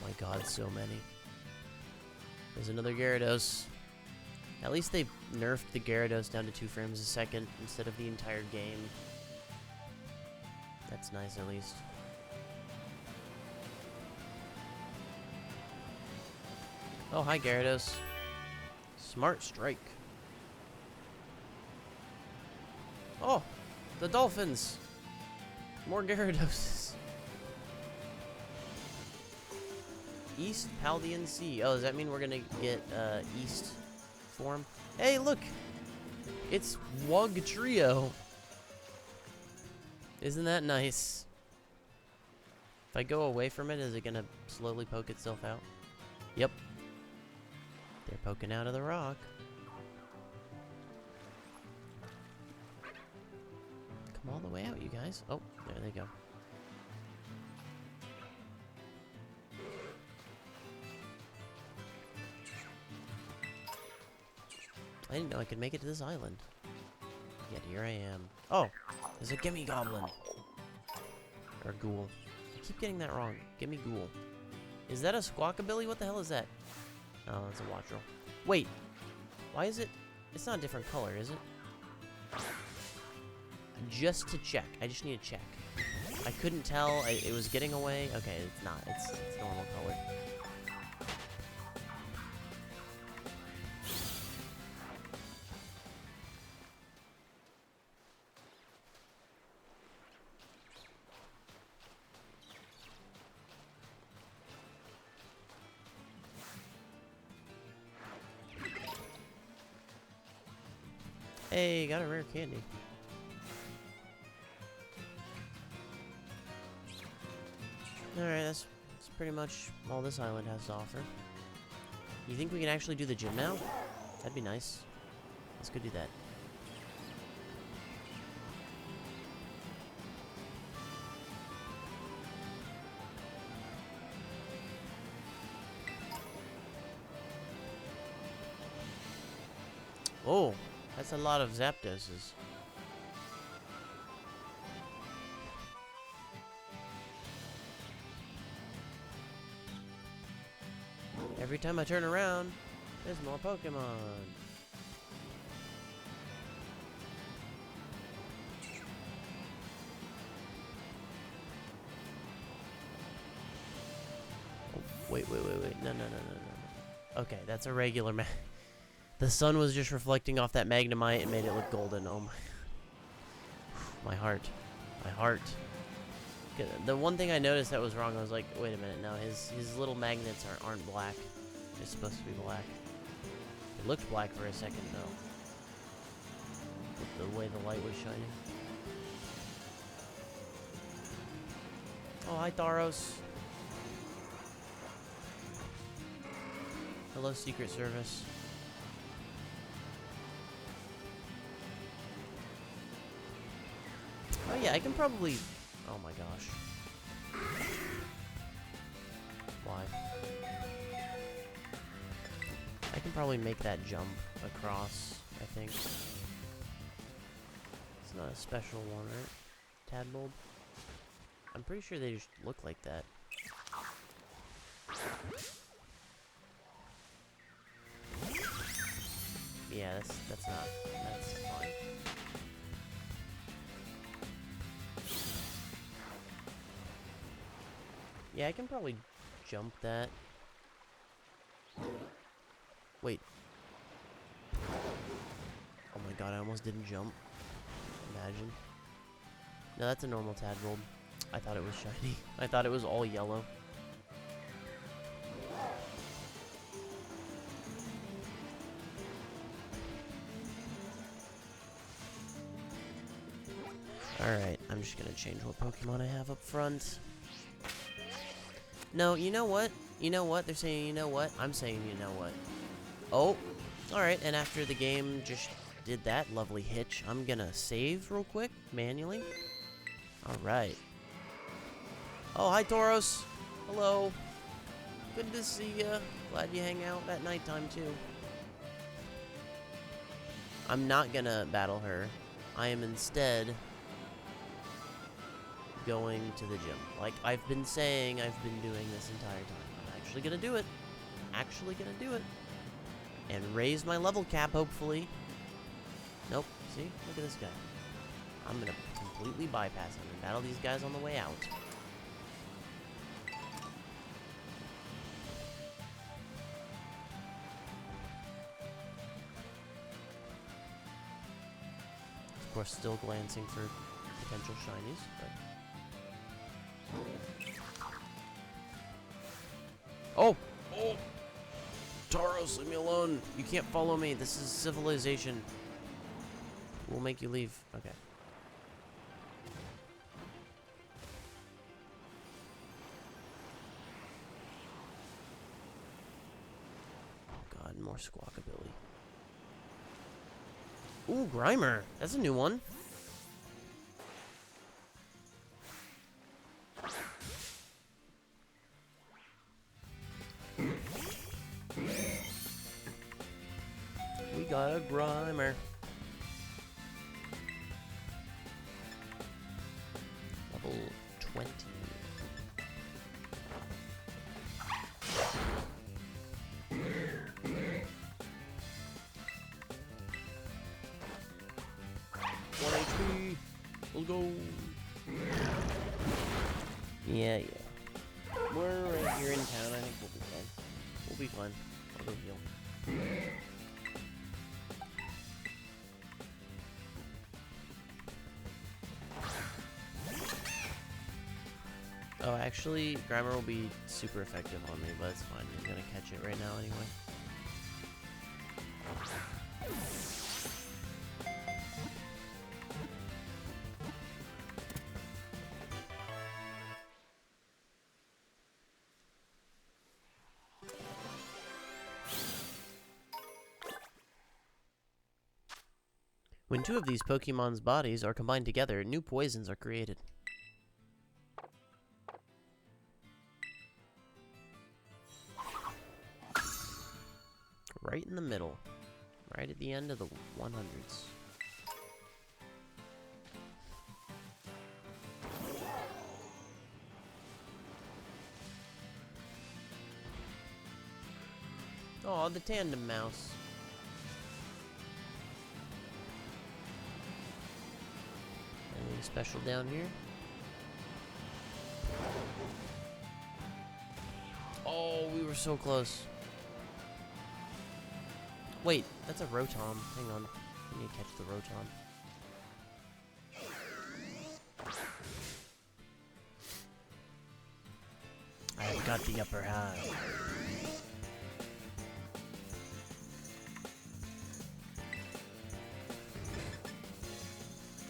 my god, so many. There's another Gyarados. At least they nerfed the Gyarados down to 2 frames a second instead of the entire game. That's nice, at least. Oh, hi, Gyarados. Smart Strike. Oh, the dolphins. More Gyarados. East Paldean Sea. Oh, does that mean we're gonna get East form? Hey, look! It's Wugtrio. Isn't that nice? If I go away from it, is it gonna slowly poke itself out? Yep. They're poking out of the rock. Come all the way out, you guys. Oh, there they go. I didn't know I could make it to this island. Yet here I am. Oh, there's a Gimme Goblin. Or Ghoul. I keep getting that wrong. Gimme Ghoul. Is that a Squawkabilly? What the hell is that? Oh, that's a Wattrel. Wait. Why is it? It's not a different color, is it? Just to check. I just need to check. I couldn't tell. It was getting away. Okay, it's not. It's normal color. Hey, got a rare candy. Alright, that's pretty much all this island has to offer. You think we can actually do the gym now? That'd be nice. Let's go do that. Oh, that's a lot of Zapdoses. Every time I turn around, there's more Pokemon. Oh, wait. No. Okay, that's a regular The sun was just reflecting off that Magnemite and made it look golden. Oh my. My heart. My heart. The one thing I noticed that was wrong, I was like, wait a minute, no, his little magnets aren't black. They're supposed to be black. It looked black for a second, though. With the way the light was shining. Oh, hi, Tharos. Hello, Secret Service. Oh yeah, I can probably... Oh my gosh. Why? I can probably make that jump across I think. It's not a special one, right? Tadbulb? I'm pretty sure they just look like that. Yeah, that's fine. Yeah, I can probably jump that. Wait. Oh my god, I almost didn't jump. Imagine. No, that's a normal Tadbulb. I thought it was shiny. I thought it was all yellow. Alright, I'm just gonna change what Pokemon I have up front. No, you know what? You know what? They're saying you know what? I'm saying you know what. Oh, alright, and after the game just did that lovely hitch, I'm gonna save real quick, manually. Alright. Oh, hi Tauros! Hello! Good to see ya. Glad you hang out at nighttime too. I'm not gonna battle her. I am instead going to the gym. Like I've been saying, I've been doing this entire time. I'm actually gonna do it. Actually gonna do it. And raise my level cap, hopefully. Nope. See? Look at this guy. I'm gonna completely bypass him and battle these guys on the way out. Of course, still glancing for potential shinies, but... Oh! Oh! Tauros, leave me alone! You can't follow me. This is civilization. We'll make you leave. Okay. Oh god, more Squawkabilly. Ooh, Grimer! That's a new one. We got a Grimer. Level 20. We'll go. Yeah. We're right here in town. I think we'll be fine. We'll be fine. I'll go heal. Oh, actually, Grimer will be super effective on me, but it's fine. I'm gonna catch it right now anyway. When two of these Pokemon's bodies are combined together, new poisons are created. Right in the middle. Right at the end of the 100s. Oh, the tandem mouse. Anything special down here? Oh, we were so close. Wait, that's a Rotom. Hang on. I need to catch the Rotom. I've got the upper hand.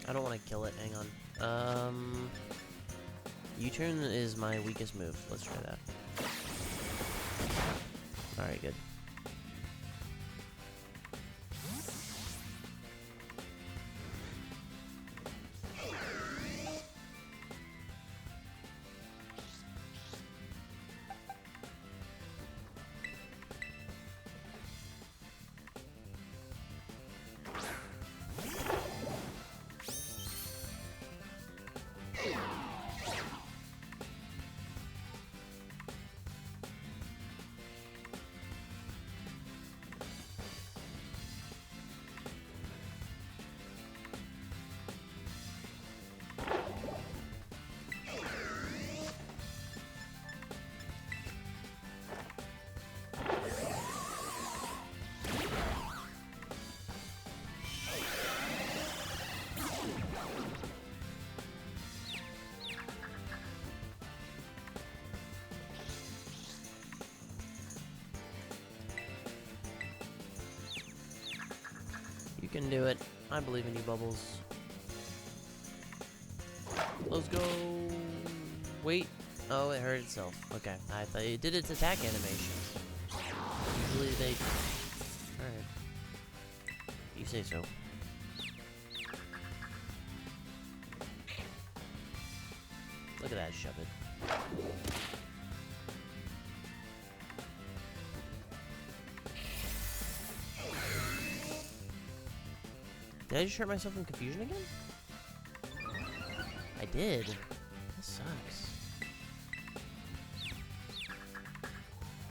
I don't want to kill it. Hang on. U-turn is my weakest move. Let's try that. Alright, good. can do it. I believe in you, Bubbles. Let's go. Wait. Oh, it hurt itself. Okay. I thought it did its attack animation. Usually they... Alright. You say so. Look at that, shove it. Did I just hurt myself in confusion again? I did. That sucks.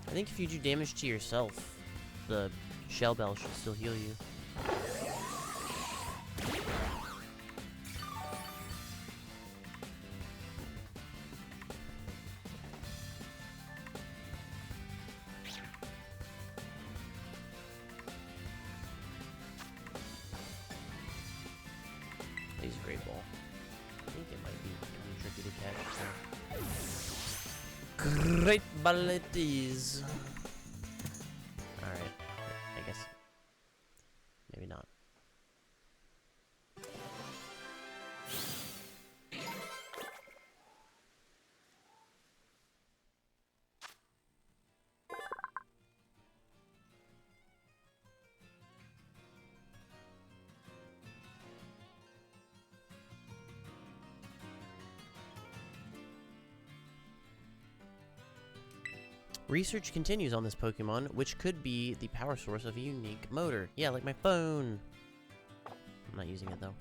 I think if you do damage to yourself, the Shell Bell should still heal you. He's a great ball. I think it might be tricky to catch. So. Great ball it is. Alright. I guess. Maybe not. Research continues on this Pokemon, which could be the power source of a unique motor. Yeah, like my phone. I'm not using it, though.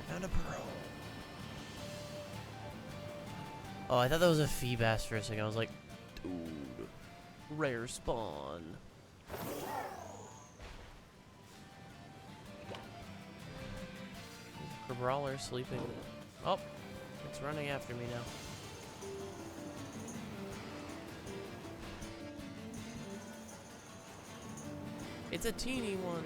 Found a pearl. Oh, I thought that was a Feebas for a second. I was like, dude, rare spawn. Brawler sleeping. Oh, it's running after me now. It's a teeny one.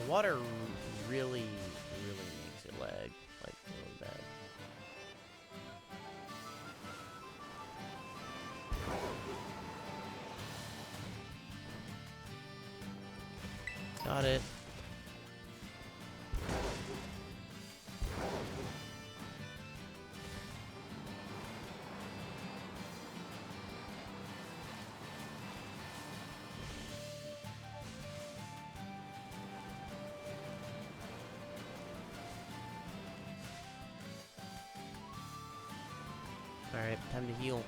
Water really makes it lag, like, really bad. Got it. Alright, time to heal.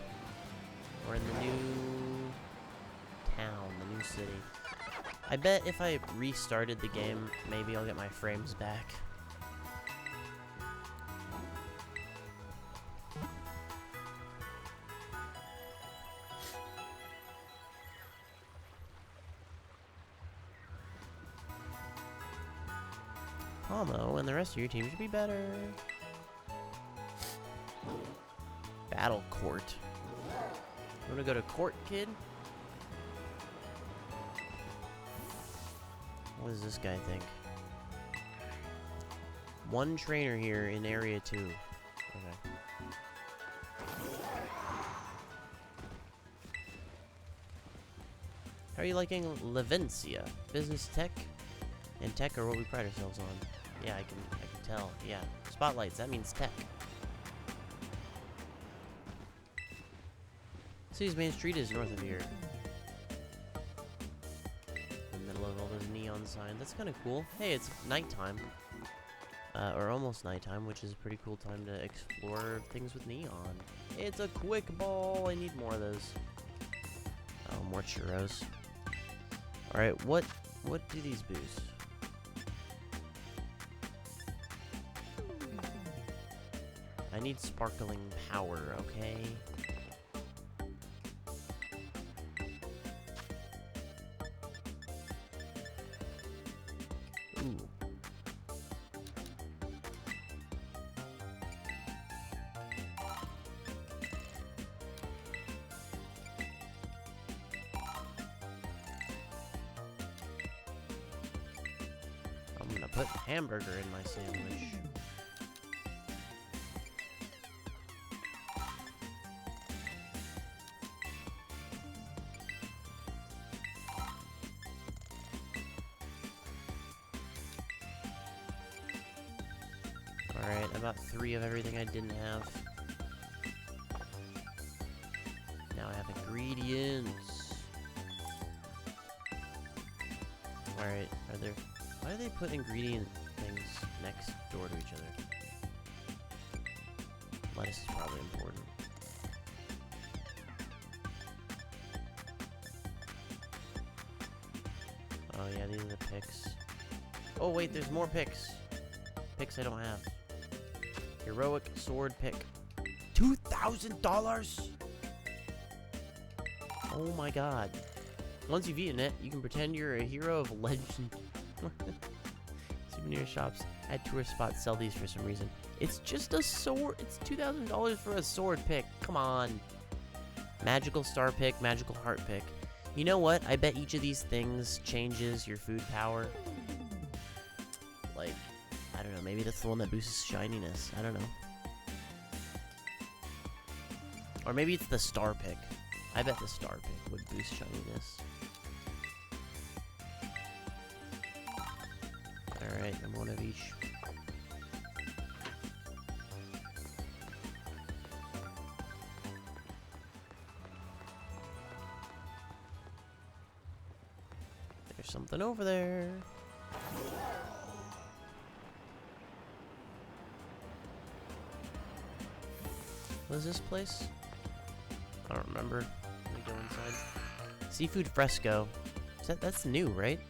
We're in the new town, the new city. I bet if I restarted the game, maybe I'll get my frames back. Palmo and the rest of your team should be better. Battle court. You wanna go to court, kid? What does this guy think? One trainer here in area 2. Okay. How are you liking Levencia? Business tech? And tech are what we pride ourselves on. Yeah, I can tell. Yeah. Spotlights, that means tech. City's main street is north of here. In the middle of all those neon signs. That's kind of cool. Hey, it's nighttime. Or almost nighttime, which is a pretty cool time to explore things with neon. It's a quick ball. I need more of those. Oh, more churros. Alright, what do these boost? I need sparkling power, okay? Ooh. I'm gonna put hamburger in my sandwich. Alright, about 3 of everything I didn't have. Now I have ingredients. Alright, why do they put ingredient things next door to each other? Lettuce is probably important. Oh yeah, these are the picks. Oh wait, there's more picks. Picks I don't have. Heroic sword pick. $2,000? Oh my god. Once you've eaten it, you can pretend you're a hero of legend. Souvenir shops at tourist spots sell these for some reason. It's just a sword. It's $2,000 for a sword pick. Come on. Magical star pick, magical heart pick. You know what? I bet each of these things changes your food power. Like, I don't know, maybe that's the one that boosts shininess. I don't know. Or maybe it's the star pick. I bet the star pick would boost shininess. Alright, I'm one of each. There's something over there. What is this place? I don't remember. Let me go inside. Seafood fresco. That's new, right?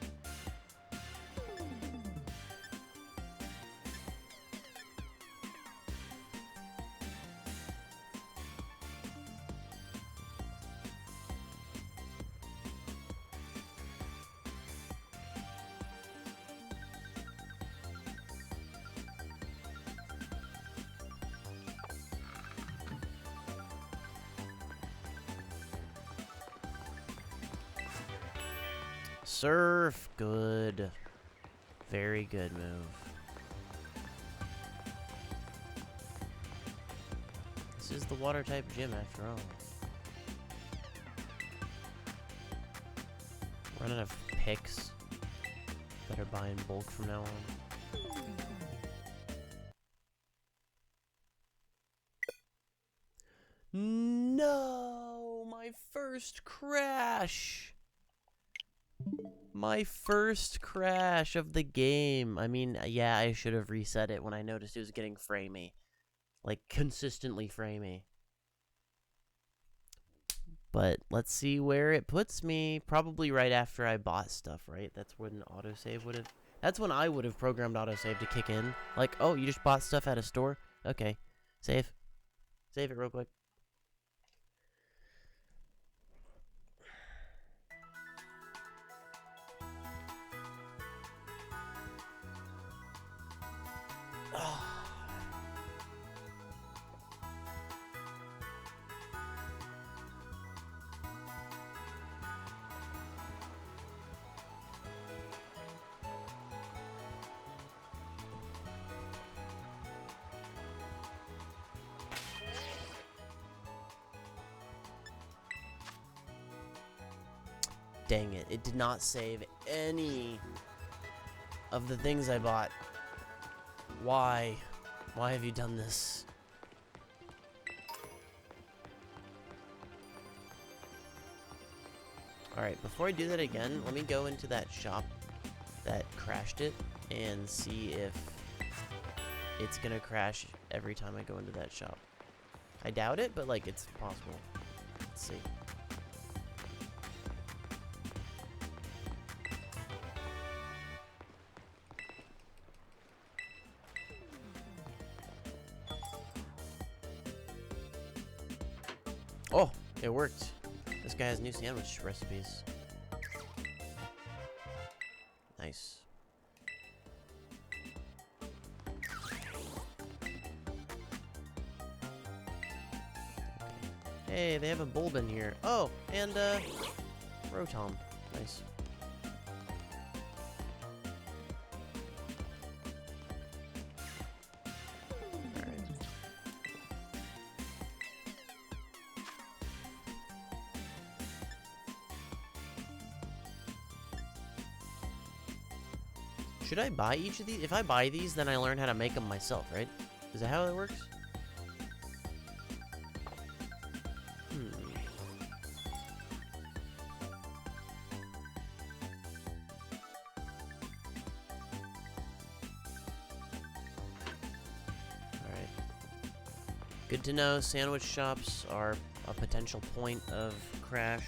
Surf. Good. Very good move. This is the water type gym after all. Running out of picks. Better buy in bulk from now on. No! My first crash! My first crash of the game. I mean, yeah, I should have reset it when I noticed it was getting framey. Like, consistently framey. But let's see where it puts me. Probably right after I bought stuff, right? That's when autosave would have... That's when I would have programmed autosave to kick in. Like, oh, you just bought stuff at a store? Okay. Save. Save it real quick. Dang it, it did not save any of the things I bought. Why? Why have you done this? Alright, before I do that again, let me go into that shop that crashed it and see if it's gonna crash every time I go into that shop. I doubt it, but like, it's possible. Let's see. Oh, it worked. This guy has new sandwich recipes. Nice. Hey, they have a bulb in here. Oh, and Rotom. Nice. Should I buy each of these? If I buy these, then I learn how to make them myself, right? Is that how it works? Alright. Good to know, sandwich shops are a potential point of crash.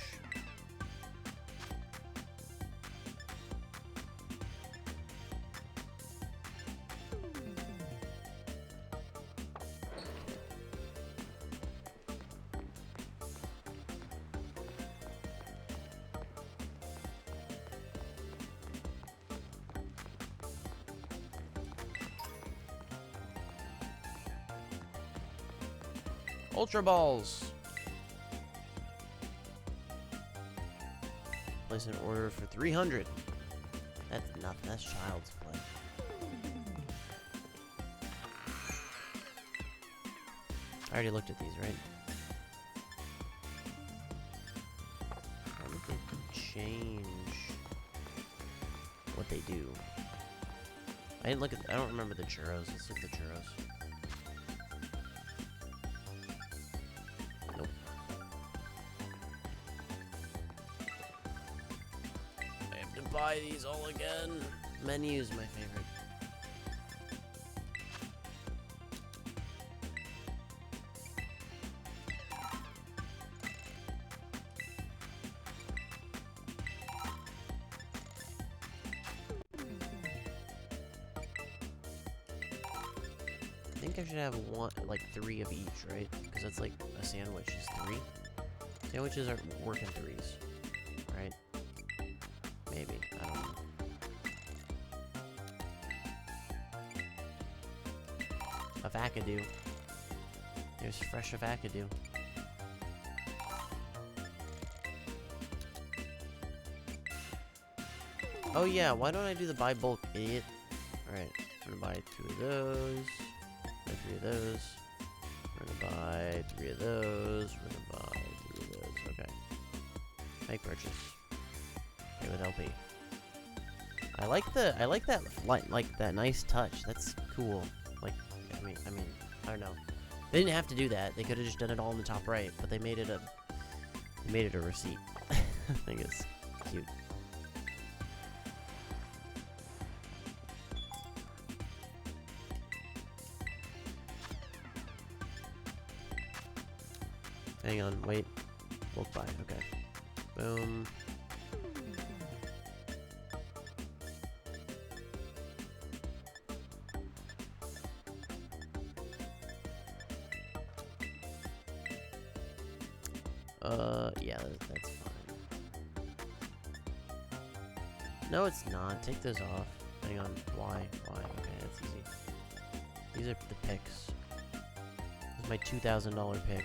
Ultra Balls! Place an order for 300. That's nothing. That's child's play. I already looked at these, right? I wonder if they can change what they do. I didn't look at. I don't remember the churros. Let's look at the churros. Nope. I have to buy these all again. Menu's my favorite. I think I should have one, like 3 of each, right? Because that's like a sandwich is 3. Sandwiches are working 3s, right? Maybe, I don't know. Avocado. There's fresh avocado. Oh yeah, why don't I do the buy bulk, idiot? Alright, I'm gonna buy 2 of those. 3 of those. We're gonna buy 3 of those. We're gonna buy 3 of those. Okay. Make purchase. Okay, with LP. I like that like that nice touch. That's cool. Like I mean I don't know. They didn't have to do that. They could have just done it all in the top right, but they made it a receipt. I think it's cute. Hang on, wait. Bulk buy, okay. Boom. Yeah, that's fine. No, it's not. Take those off. Hang on. Why? Okay, that's easy. These are the picks. This is my $2,000 pick.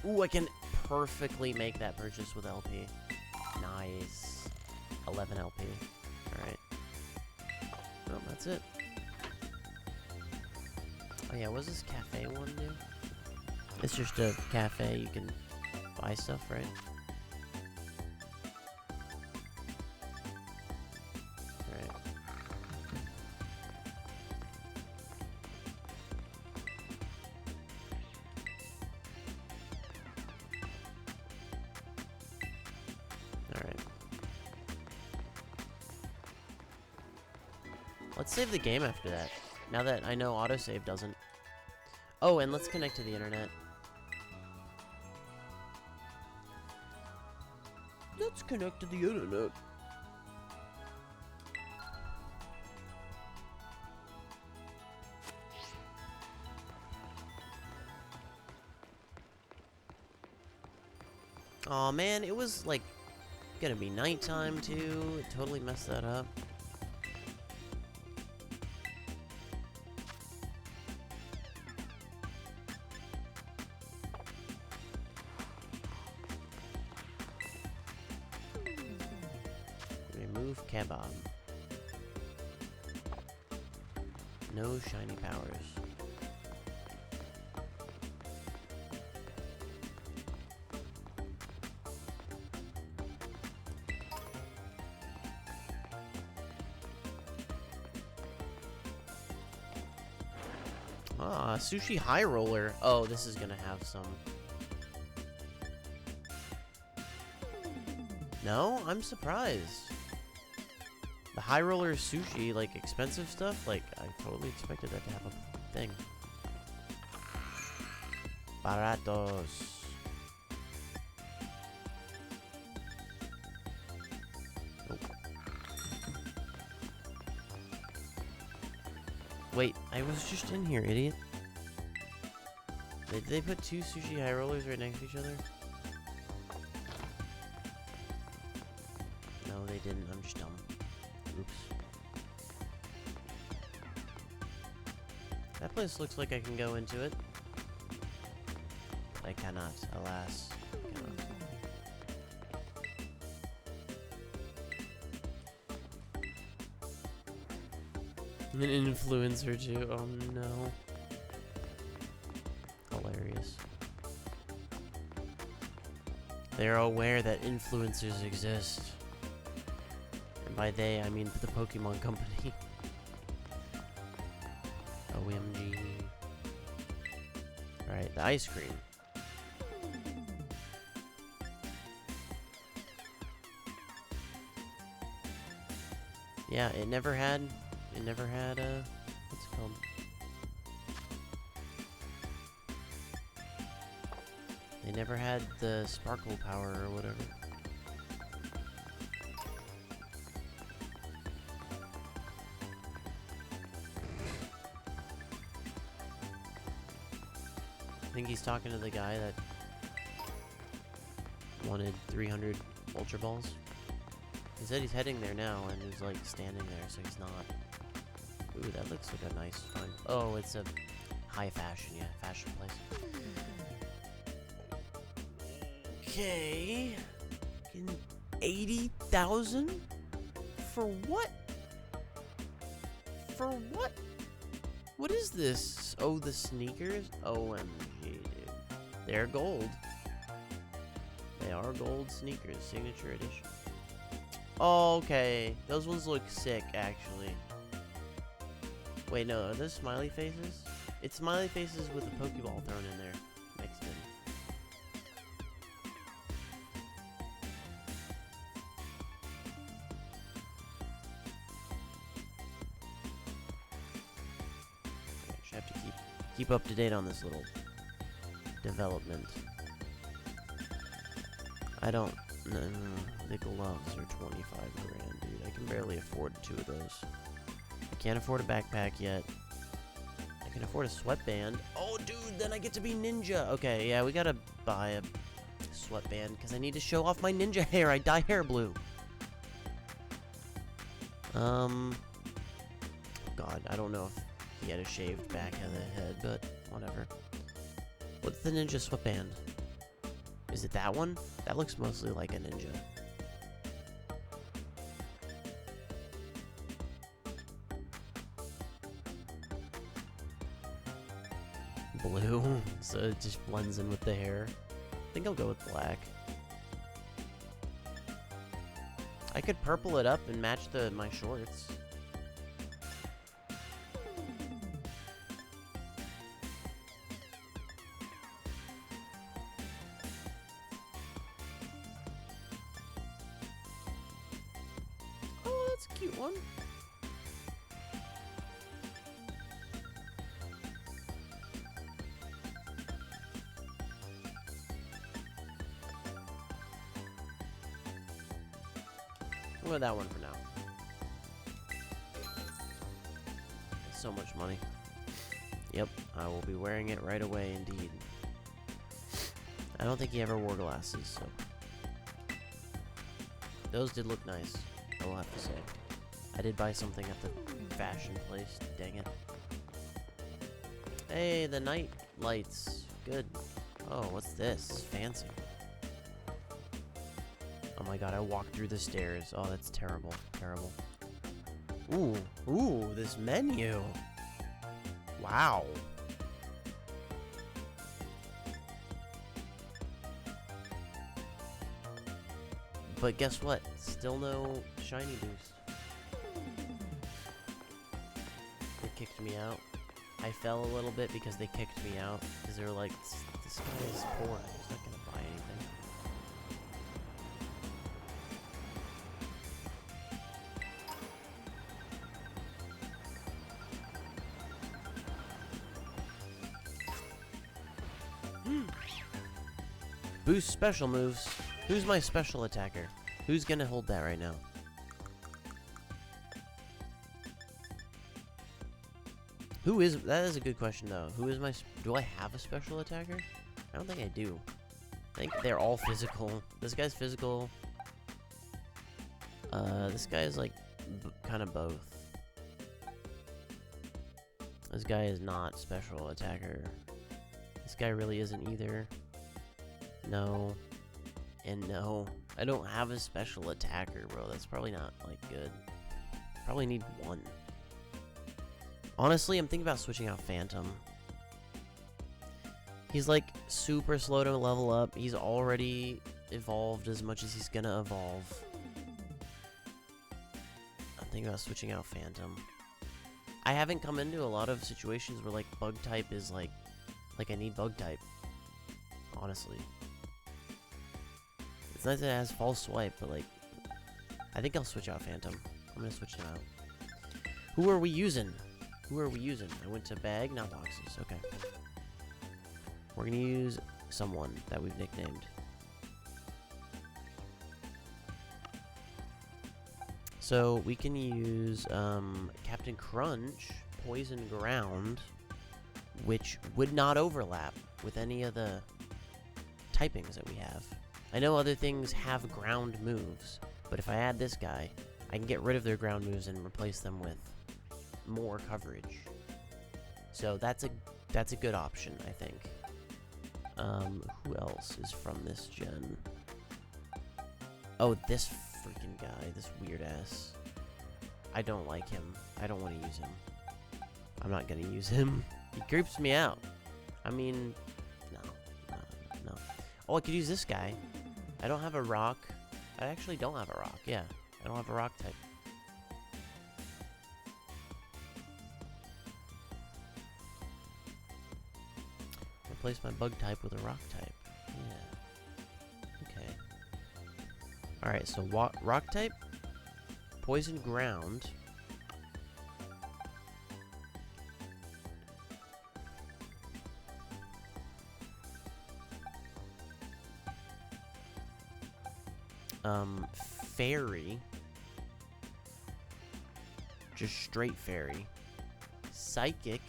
Ooh, I can perfectly make that purchase with LP. Nice. 11 LP. Alright. Well, that's it. Oh yeah, what does this cafe one do? It's just a cafe, you can buy stuff, right? Alright. Alright. Let's save the game after that. Now that I know autosave doesn't. Oh, and let's connect to the internet. Let's connect to the internet. Aw, man, it was, like, gonna be nighttime, too. It totally messed that up. Remove kebab. No shiny powers. Ah, sushi high roller. Oh, this is gonna have some. No, I'm surprised. The high roller sushi, like expensive stuff, like I totally expected that to have a thing. Baratos. Nope. Wait, I was just in here, idiot. Did they put two sushi high rollers right next to each other? No, they didn't. I'm just dumb. Oops. That place looks like I can go into it. I cannot, alas. Cannot. An influencer too. Oh no. Hilarious. They're aware that influencers exist. And by they, I mean the Pokemon Company. OMG. Alright, the ice cream. Yeah, it never had, what's it called? They never had the sparkle power or whatever. I think he's talking to the guy that wanted 300 Ultra Balls. He said he's heading there now, and he's like standing there, so he's not. Ooh, that looks like a nice find. Oh, it's a high fashion, yeah, fashion place. Okay. 80,000? For what? For what? What is this? Oh, the sneakers? OMG, dude. They're gold. They are gold sneakers, signature edition. Oh, okay. Those ones look sick, actually. Wait, no, are those smiley faces? It's smiley faces with a Pokeball thrown in there. Mixed in. I should have to keep up to date on this little development. I don't... No, the gloves are 25 grand, dude. I can barely afford 2 of those. I can't afford a backpack yet. I can afford a sweatband. Oh, dude, then I get to be ninja. Okay, yeah, we gotta buy a sweatband because I need to show off my ninja hair. I dye hair blue. God, I don't know if he had a shaved back of the head, but whatever. What's the ninja sweatband? Is it that one? That looks mostly like a ninja. Blue, so it just blends in with the hair. I think I'll go with black. I could purple it up and match my shorts. Oh, that's a cute one. We'll go with that one for now. So much money. Yep, I will be wearing it right away indeed. I don't think he ever wore glasses, so Those did look nice, I will have to say. I did buy something at the fashion place, dang it. Hey, the night lights. Good. Oh, what's this? Fancy. Oh my god, I walked through the stairs. Oh, that's terrible. Terrible. Ooh, this menu. Wow. But guess what? Still no shiny boost. They kicked me out. I fell a little bit because they kicked me out. Because they were like, this guy is poor. He's not going to buy anything. Boost special moves. Who's my special attacker? Who's gonna hold that right now? Who is... That is a good question, though. Who is my... Do I have a special attacker? I don't think I do. I think they're all physical. This guy's physical. This guy is, like, kind of both. This guy is not special attacker. This guy really isn't either. No. And no. I don't have a special attacker, bro. That's probably not, like, good. Probably need one. Honestly, I'm thinking about switching out Phantom. He's, like, super slow to level up. He's already evolved as much as he's gonna evolve. I'm thinking about switching out Phantom. I haven't come into a lot of situations where, like, bug type is, like I need bug type. Honestly. It's nice that it has false swipe, but, like, I think I'll switch out Phantom. I'm gonna switch him out. Who are we using? Who are we using? I went to bag, not boxes. Okay. We're gonna use someone that we've nicknamed. So we can use Captain Crunch, Poison Ground, which would not overlap with any of the typings that we have. I know other things have ground moves, but if I add this guy, I can get rid of their ground moves and replace them with more coverage. So that's a good option, I think. Who else is from this gen? Oh, this freaking guy, this weird ass. I don't like him. I don't want to use him. I'm not gonna use him. He creeps me out. I mean, no. Oh, I could use this guy. I don't have a rock. I actually don't have a rock. Yeah, I don't have a rock type. Replace my bug type with a rock type. Yeah. Okay. Alright, so rock type, Poison Ground. Fairy. Just straight fairy. Psychic.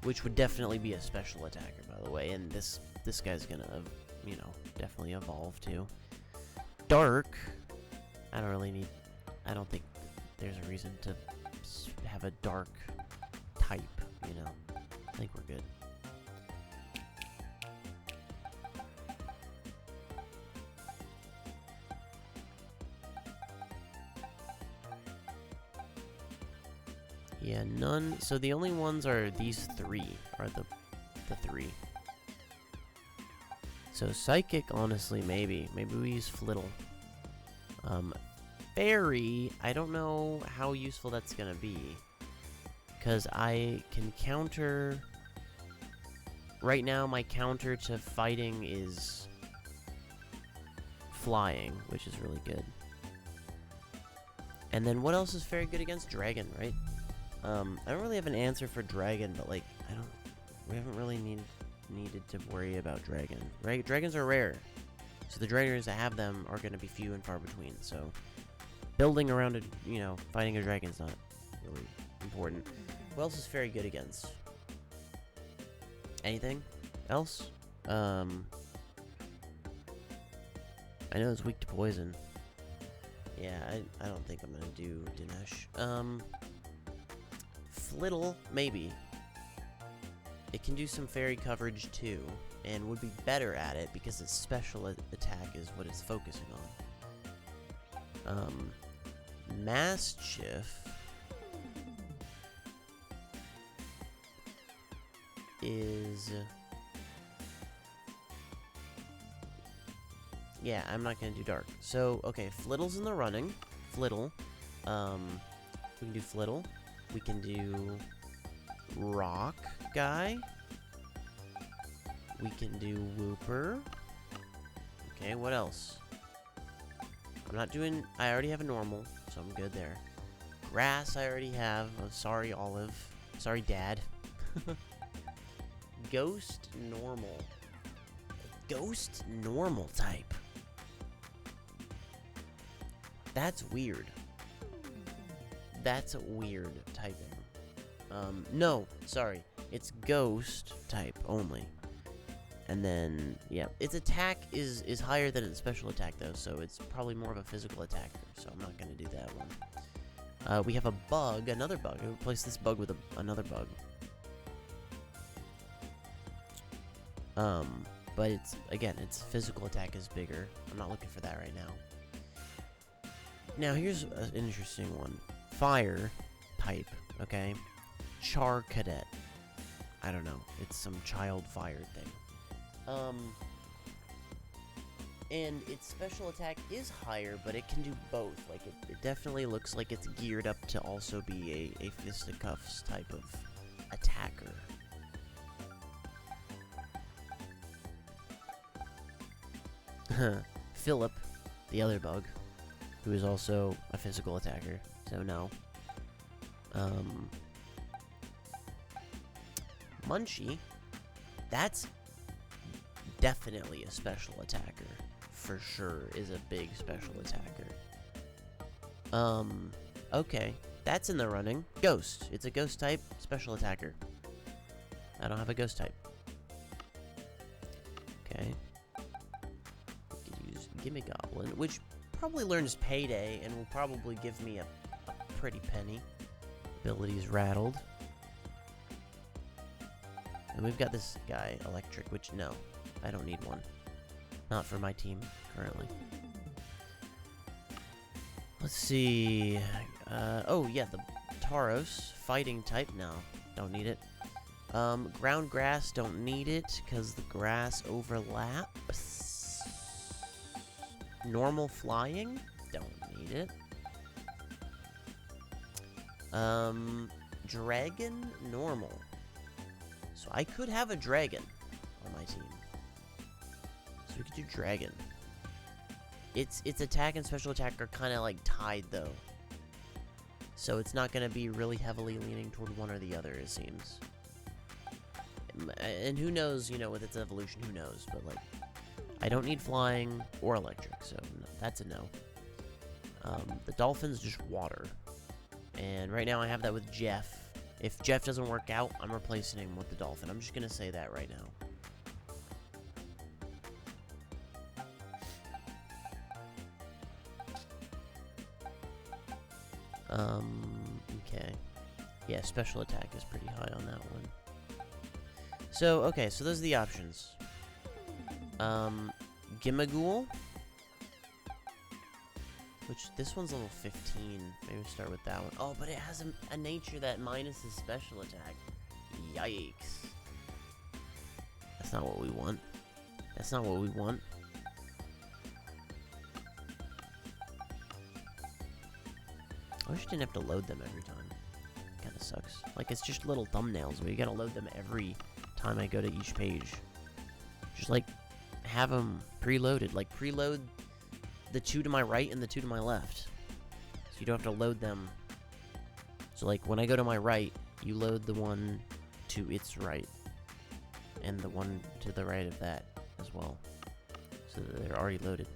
Which would definitely be a special attacker, by the way, and this guy's gonna, you know, definitely evolve too. Dark. I don't think there's a reason to have a dark type, you know. I think we're good. Yeah, none. So the only ones are these three, are the three. So Psychic, honestly, maybe. Maybe we use Flittle. Fairy, I don't know how useful that's gonna be. Because I can counter... Right now, my counter to fighting is flying, which is really good. And then what else is very good against? Dragon, right? I don't really have an answer for Dragon, but, like, we haven't really needed to worry about Dragon, right? Dragons are rare, so the trainers that have them are going to be few and far between, so building around you know, fighting a dragon's not really important. What else is very good against? Anything else? I know it's weak to poison. Yeah, I don't think I'm gonna do Dinesh. Flittle, maybe. It can do some fairy coverage too, and would be better at it because its special attack is what it's focusing on. Mischief is... Yeah, I'm not gonna do dark. So, okay, Flittle's in the running. Flittle. We can do Flittle. We can do Rock Guy. We can do Wooper. Okay, what else? I'm not doing... I already have a normal, so I'm good there. Grass I already have. Oh, sorry, Olive. Sorry, Dad. Ghost normal. Ghost normal type. That's weird. That's a weird typing. No, sorry. It's ghost type only. And then, yeah, its attack is higher than its special attack, though, so it's probably more of a physical attacker, so I'm not going to do that one. We have a bug, another bug. I replace this bug with another bug. But it's, again, its physical attack is bigger. I'm not looking for that right now. Now, here's an interesting one. Fire type, okay? Char Cadet. I don't know. It's some child fire thing. And its special attack is higher, but it can do both. Like, it definitely looks like it's geared up to also be a fisticuffs type of attacker. Philip, the other bug, who is also a physical attacker, so no. Munchie, that's definitely a special attacker. For sure is a big special attacker. Okay, that's in the running. Ghost, it's a ghost type special attacker. I don't have a ghost type. Okay. We could use Gimme Goblin, which probably learns Payday and will probably give me a pretty penny. Abilities rattled. And we've got this guy, Electric, which no, I don't need one. Not for my team, currently. Let's see. Oh, yeah, the Tauros, fighting type. No, don't need it. Ground grass, don't need it, because the grass overlaps. Normal flying, don't need it. Dragon, normal. So I could have a dragon on my team. So we could do dragon. Its attack and special attack are kind of like tied though. So it's not going to be really heavily leaning toward one or the other, it seems. And who knows, you know, with its evolution, who knows. But like, I don't need flying or electric, so no, that's a no. The dolphin's just water. And right now I have that with Jeff. If Jeff doesn't work out, I'm replacing him with the dolphin. I'm just going to say that right now. Okay. Yeah, special attack is pretty high on that one. So, okay, so those are the options. Gimmighoul. Which, this one's level 15. Maybe start with that one. Oh, but it has a nature that minus his special attack. Yikes. That's not what we want. That's not what we want. I wish I didn't have to load them every time. Kinda sucks. Like, it's just little thumbnails, but you gotta load them every time I go to each page. Just, like, have them preloaded. Like, preload the two to my right and the two to my left. So you don't have to load them. So, like, when I go to my right, you load the one to its right. And the one to the right of that as well. So that they're already loaded.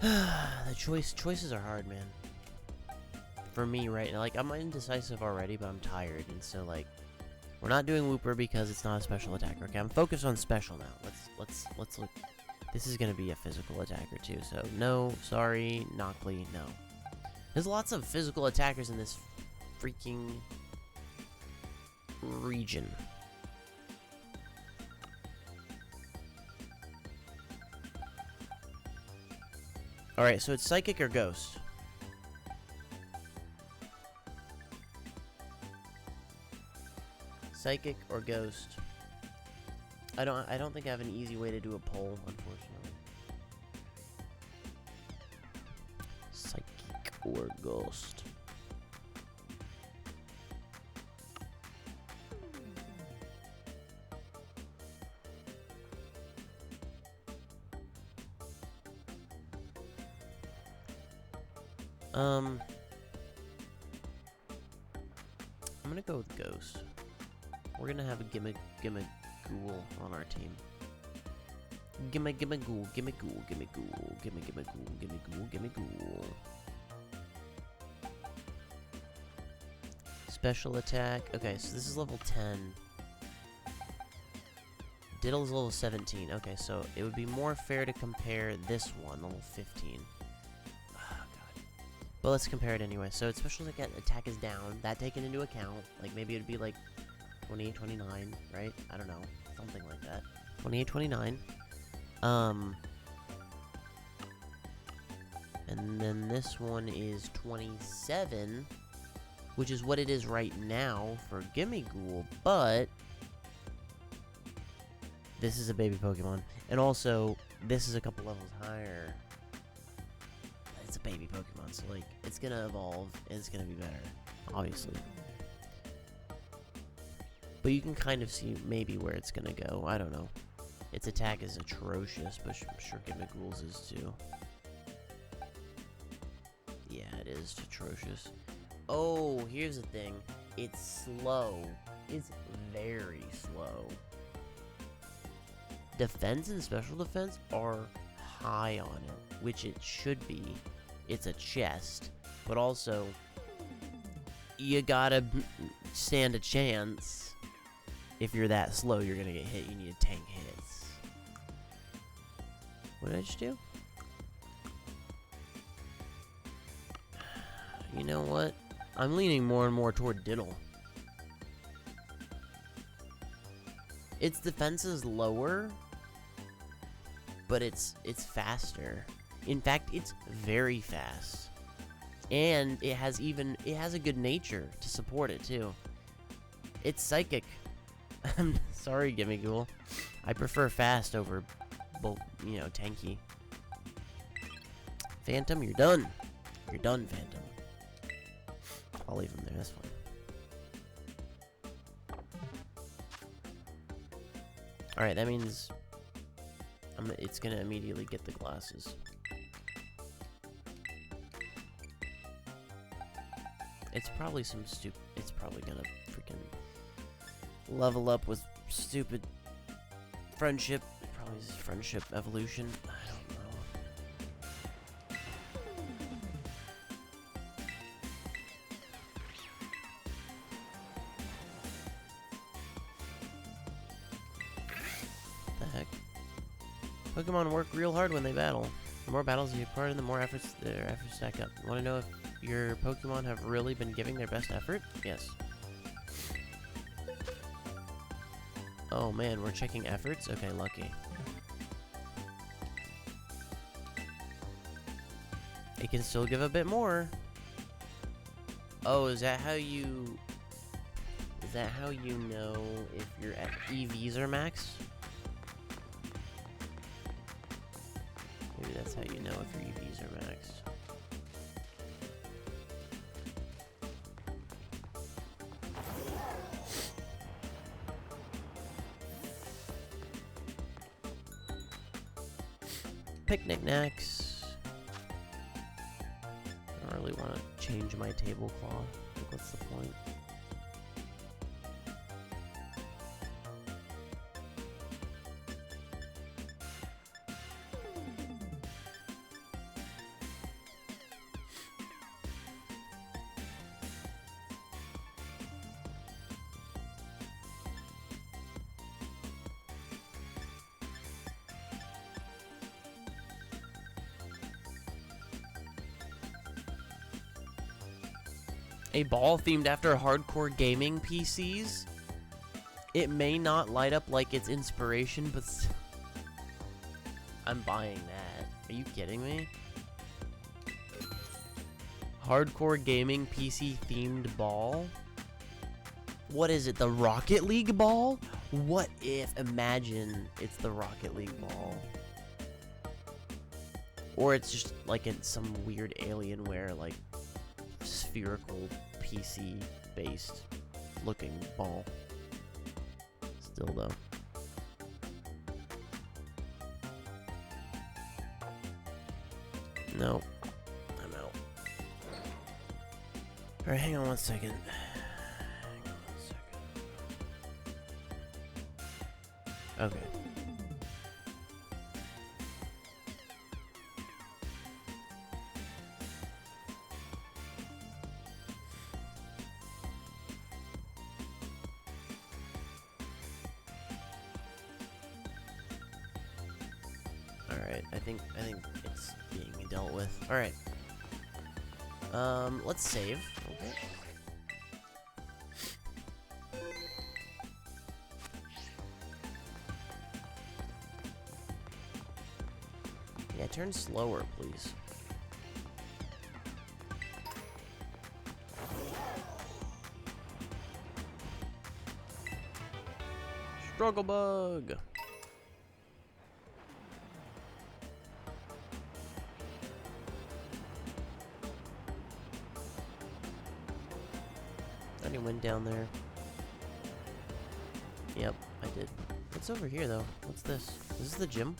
The choices are hard, man. For me right now, like, I'm indecisive already, but I'm tired, and so, like, we're not doing Whooper because it's not a special attacker. Okay, I'm focused on special now. Let's look. This is gonna be a physical attacker too, so no, sorry, Noctly, no. There's lots of physical attackers in this freaking region. Alright, so it's Psychic or Ghost? Psychic or Ghost? I don't think I have an easy way to do a poll, unfortunately. Psychic or Ghost? I'm gonna go with Ghost. We're gonna have a gimmick ghoul on our team. Gimmick ghoul, gimmick ghoul, gimmick ghoul, gimmick ghoul, gimmick ghoul, gimmick ghoul. Special attack. Okay, so this is level 10. Diddle's level 17. Okay, so it would be more fair to compare this one, level 15. But let's compare it anyway. So its special attack is down. That taken into account. Like, maybe it would be like 28, 29, right? I don't know. Something like that. 28, 29. And then this one is 27, which is what it is right now for Gimme Ghoul, but this is a baby Pokemon. And also, this is a couple levels higher. It's a baby Pokemon, so, like, it's gonna evolve, and it's gonna be better, obviously. But you can kind of see maybe where it's gonna go. I don't know. Its attack is atrocious, but I'm sure Gimmickghoul's is too. Yeah, it is atrocious. Oh, here's the thing. It's slow. It's very slow. Defense and special defense are high on it, which it should be. It's a chest, but also you gotta stand a chance. If you're that slow, you're gonna get hit. You need to tank hits. What did I just do? You know what? I'm leaning more and more toward Diddle. Its defense is lower, but it's faster. In fact, it's very fast. And it has a good nature to support it too. It's psychic. I'm sorry, Gimme Ghoul. I prefer fast over, tanky. Phantom, you're done. You're done, Phantom. I'll leave him there, that's fine. Alright, that means it's gonna immediately get the glasses. It's probably it's probably gonna freaking level up with stupid friendship. Probably friendship evolution. I don't know. What the heck? Pokemon work real hard when they battle. The more battles you take part in, the more their efforts stack up. Want to know if your Pokemon have really been giving their best effort? Yes. Oh man, we're checking efforts? Okay, lucky. It can still give a bit more. Oh, is that how you know if your EVs are max? Maybe that's how you know if your EVs are max. Picnic Knacks. I don't really want to change my tablecloth. Like, what's the point? A ball themed after hardcore gaming PCs? It may not light up like its inspiration, but I'm buying that. Are you kidding me? Hardcore gaming PC themed ball? What is it, the Rocket League ball? What if, imagine it's the Rocket League ball. Or it's just like in some weird Alienware, like, spherical PC-based looking ball. Still though. No. I'm out. Alright, hang on one second. Okay. Alright, I think it's being dealt with. Alright. Let's save. Okay. Yeah, turn slower, please. Struggle bug. I went down there. Yep, I did. What's over here, though? What's this? This is the gym?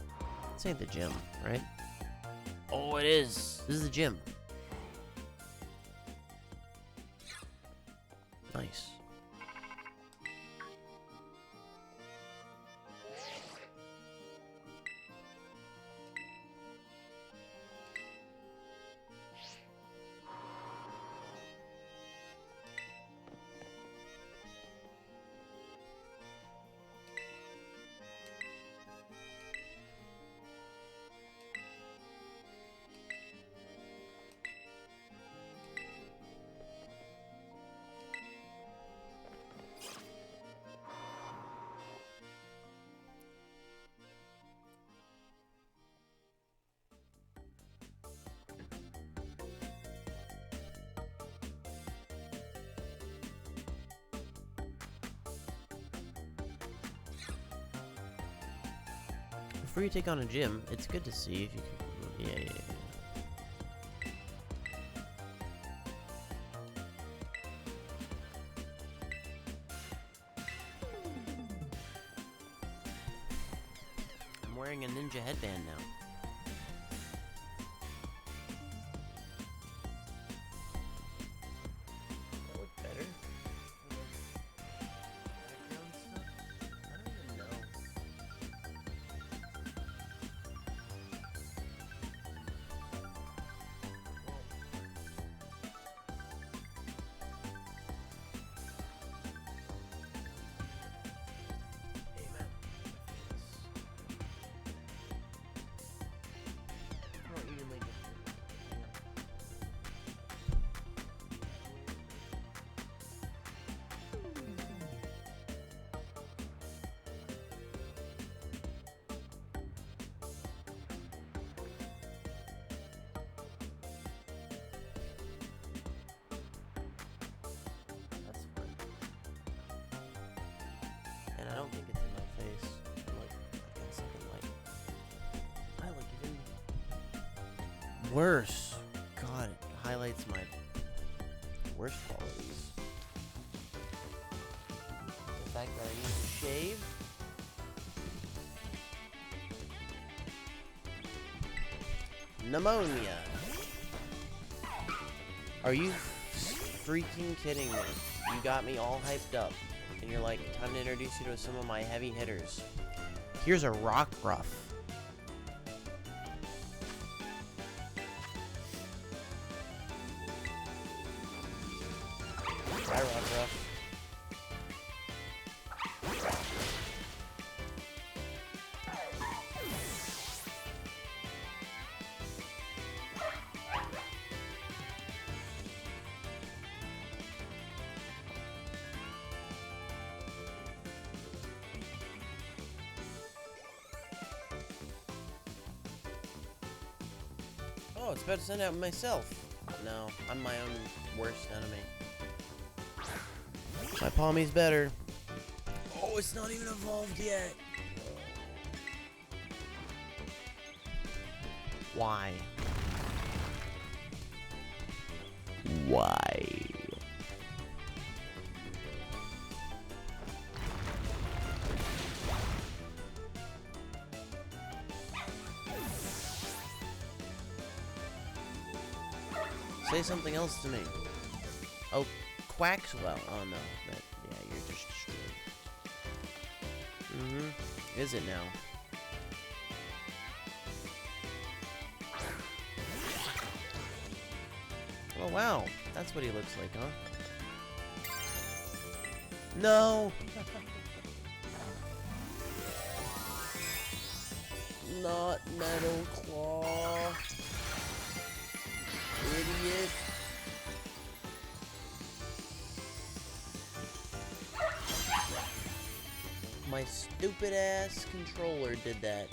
This ain't the gym, right? Oh, it is! This is the gym. Nice. Before you take on a gym, it's good to see if you can... Yeah. I'm wearing a ninja headband now. That look better? Background stuff? I don't even know. And I don't think it's in my face. Like in a second light. I look even worse. God, it highlights my worst qualities. The fact that I need to shave. Pneumonia. Are you freaking kidding me? You got me all hyped up. And you're like, time to introduce you to some of my heavy hitters. Here's a Rockruff. Hi, Rockruff. Oh, it's about to send out myself. No, I'm my own worst enemy. My Palmy's better. Oh, it's not even evolved yet. Why? Why? Say something else to me. Oh, Quaxwell. Oh no, yeah, you're just destroyed. Is it now? Oh wow, that's what he looks like, huh? No! Not Metal Claw. Idiot. My stupid ass controller did that.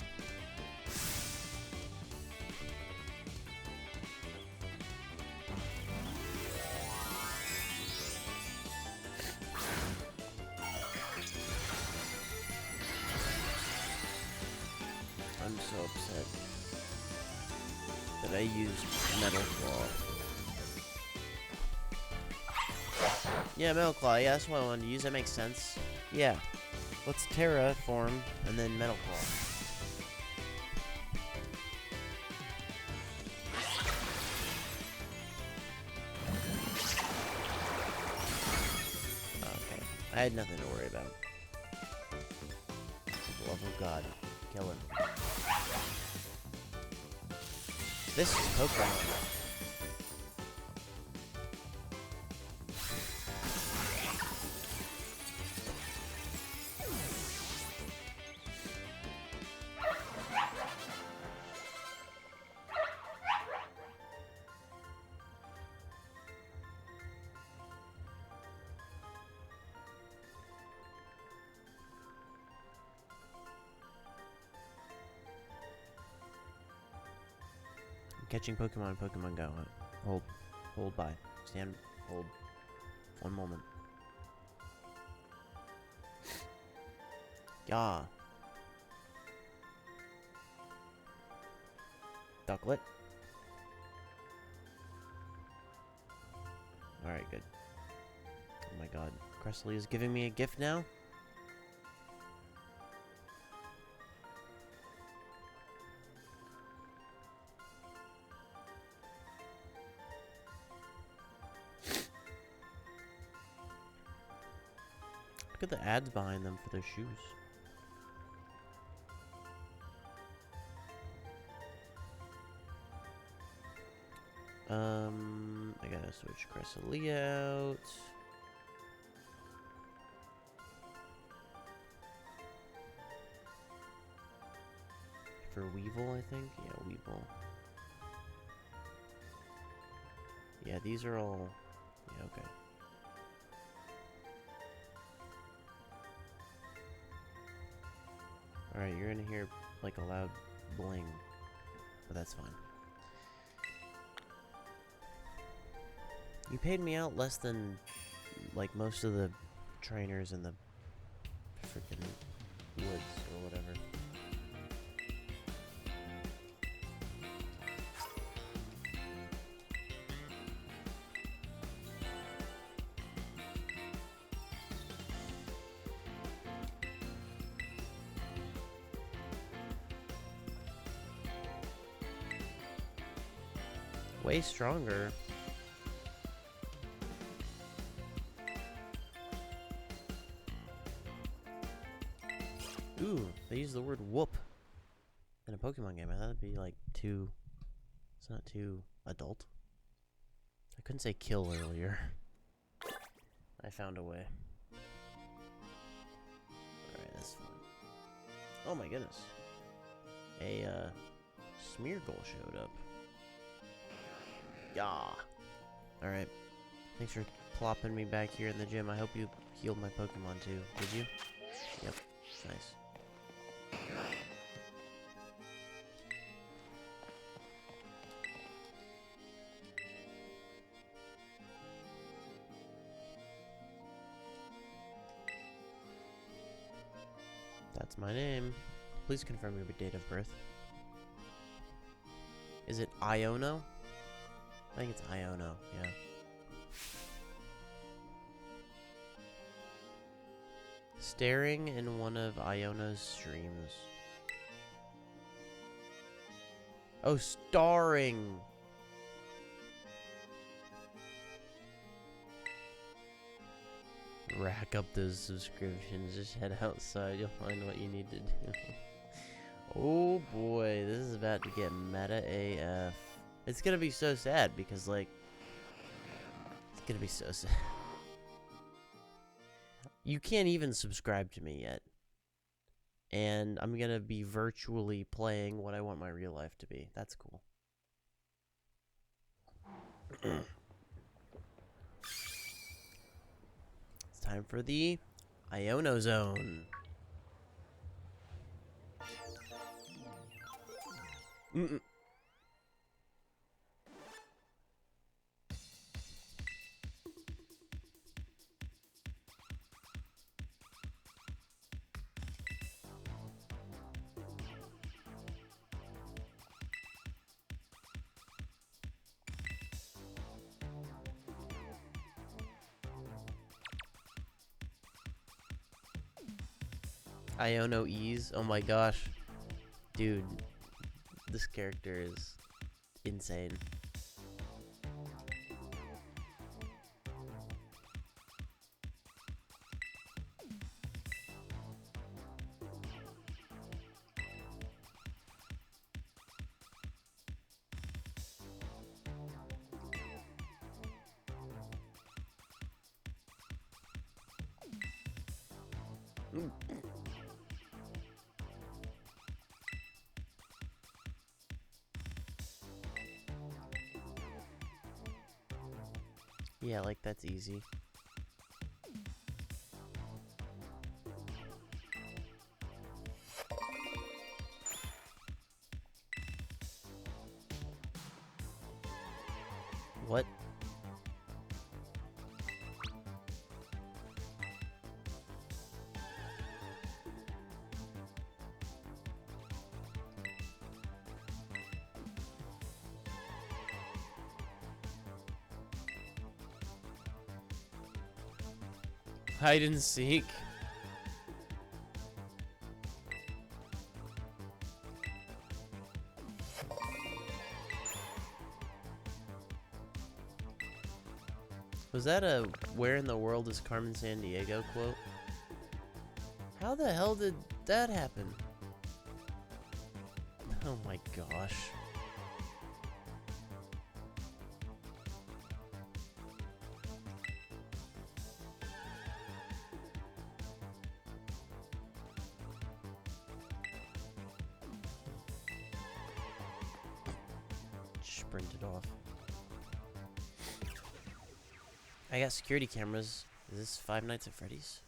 I'm so upset that I used Metal Claw. Yeah, Metal Claw. Yeah, that's what I wanted to use. That makes sense. Yeah. Let's terraform and then Metal Claw. Okay. I had nothing to worry about. For the love of God. Kill him. This is Pokemon. Catching Pokemon in Pokemon Go. Hold by. Stand, hold. 1 moment. Yeah. Ducklet. Alright, good. Oh my god. Cresselia is giving me a gift now? Look at the ads behind them for their shoes. I gotta switch Cresselia out. For Weevil, I think? Yeah, Weevil. Yeah, these are all... Yeah, okay. Alright, you're gonna hear, like, a loud bling. But that's fine. You paid me out less than, like, most of the trainers in the freaking woods or whatever. Way stronger. Ooh, they use the word whoop in a Pokemon game. I thought it'd be like too... It's not too adult. I couldn't say kill earlier. I found a way. Alright, that's fun. Oh my goodness. A, Smeargle showed up. Yeah. Alright. Thanks for plopping me back here in the gym. I hope you healed my Pokemon too. Did you? Yep. Nice. That's my name. Please confirm your date of birth. Is it Iono? I think it's Iono, yeah. Staring in one of Iono's streams. Oh, starring! Rack up those subscriptions. Just head outside. You'll find what you need to do. Oh boy, this is about to get meta AF. It's gonna be so sad because, like, it's gonna be so sad. You can't even subscribe to me yet. And I'm gonna be virtually playing what I want my real life to be. That's cool. It's time for the Iono Zone. Iono Ease. Oh my gosh. Dude, this character is insane. Yeah, like, that's easy. What? Hide and seek. Was that a "Where in the world is Carmen Sandiego" quote? How the hell did that happen? Oh my gosh. Sprinted off. I got security cameras. Is this Five Nights at Freddy's?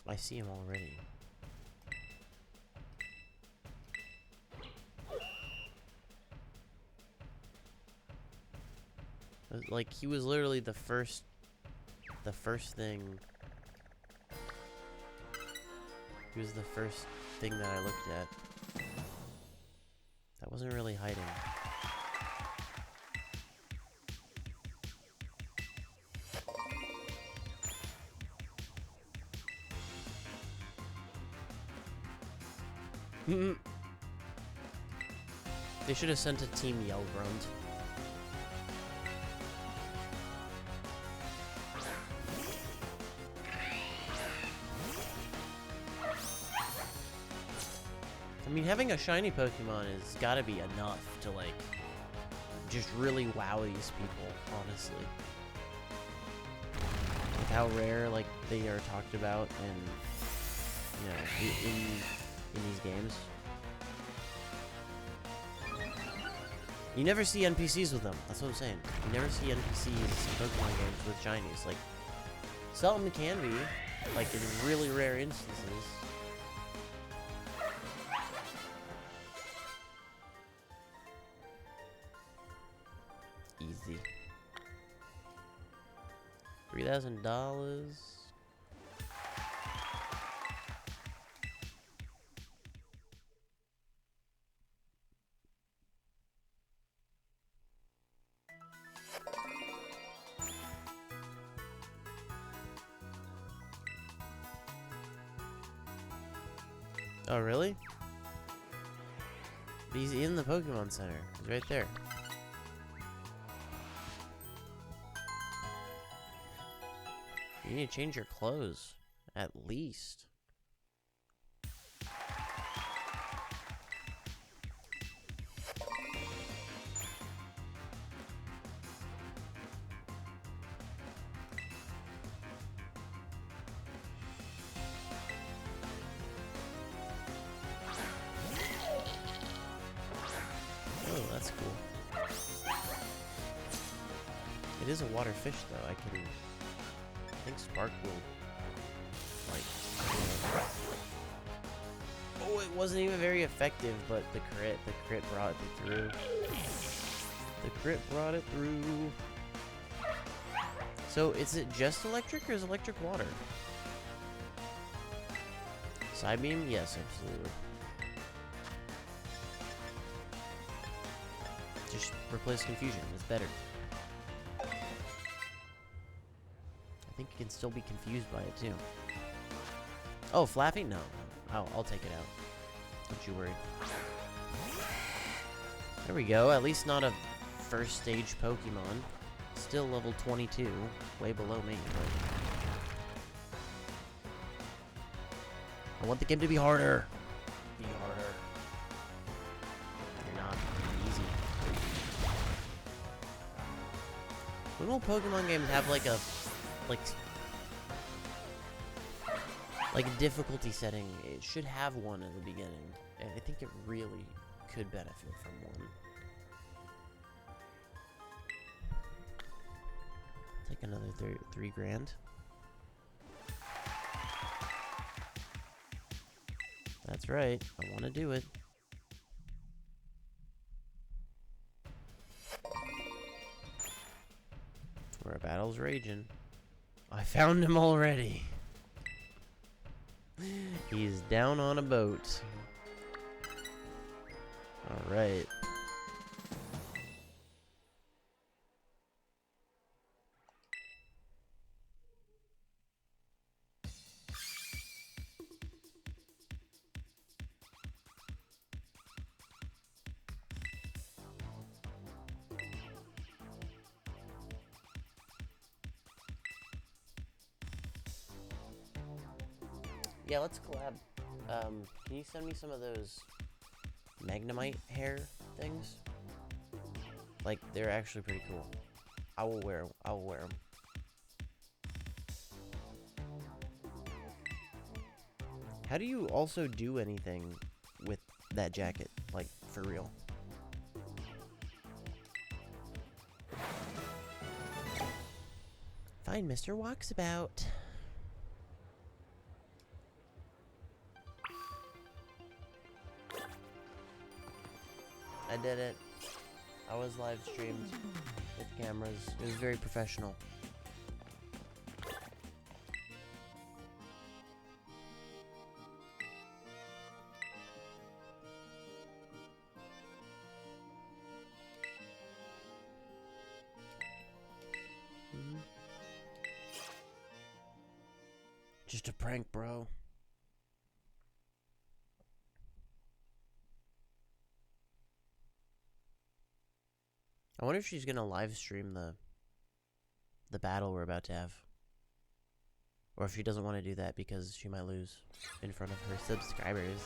I see him already. Like, he was literally the first thing. He was the first thing that I looked at. That wasn't really hiding. They should have sent a team Yellgrunt. I mean, having a shiny Pokemon has gotta be enough to, like, just really wow these people, honestly. With how rare, like, they are talked about and, you know, in these games. You never see NPCs with them. That's what I'm saying. You never see NPCs in Pokemon games with shinies. Like, some can be, like, in really rare instances. Easy. $3,000. Oh, really? He's in the Pokemon Center. He's right there. You need to change your clothes, at least. Oh, that's cool. It is a water fish, though. I think Spark will, like... Oh, it wasn't even very effective, but the crit brought it through. The crit brought it through. So, is it just electric, or is electric water? Side beam? Yes, absolutely. Just replace confusion. It's better. I think you can still be confused by it, too. Oh, Flaffy? No. I'll take it out. Don't you worry. There we go. At least not a first stage Pokemon. Still level 22. Way below me. But I want the game to be harder. Be harder. You're not. Easy. When will Pokemon games have like a difficulty setting? It should have one at the beginning. I think it really could benefit from one. Take another 3 grand. That's right. I want to do it. Where a battle's raging. I found him already. He's down on a boat. Alright. Yeah, let's collab. Can you send me some of those Magnemite hair things? Like, they're actually pretty cool. I will wear them. How do you also do anything with that jacket? Like, for real? Fine, Mr. Walksabout. I did it. I was live streamed with cameras. It was very professional. Just a prank, bro. I wonder if she's gonna live stream the battle we're about to have. Or if she doesn't want to do that because she might lose in front of her subscribers.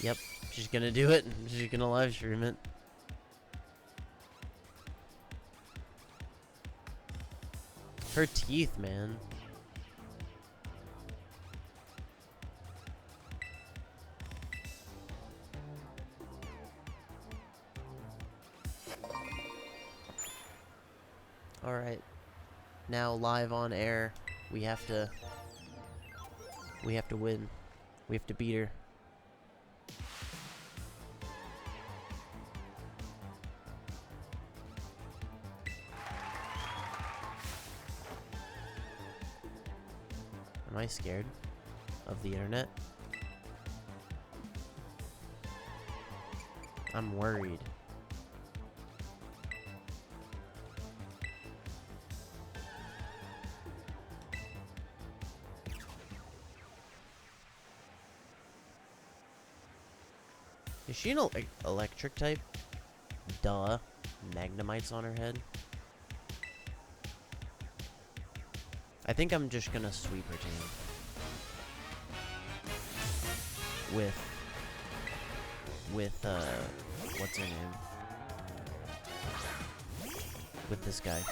Yep, she's gonna do it. She's gonna live stream it. Her teeth, man. Alright. Now live on air. We have to win. We have to beat her. Am I scared of the internet? I'm worried. Is she an electric type? Duh. Magnemites on her head. I think I'm just gonna sweep her team. With, what's her name? With this guy.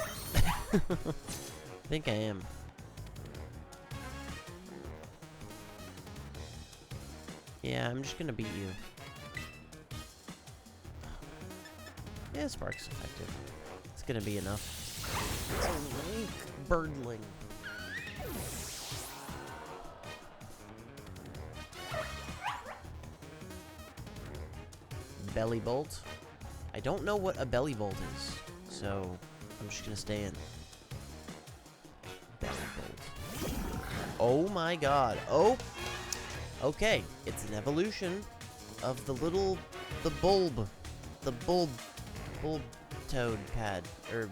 I think I am. Yeah, I'm just gonna beat you. Yeah, Spark's effective. It's gonna be enough. It's a weak birdling. Belly bolt. I don't know what a belly bolt is, so I'm just gonna stay in. Belly bolt. Oh my god. Oh! Okay, it's an evolution of the bulb toad pad, or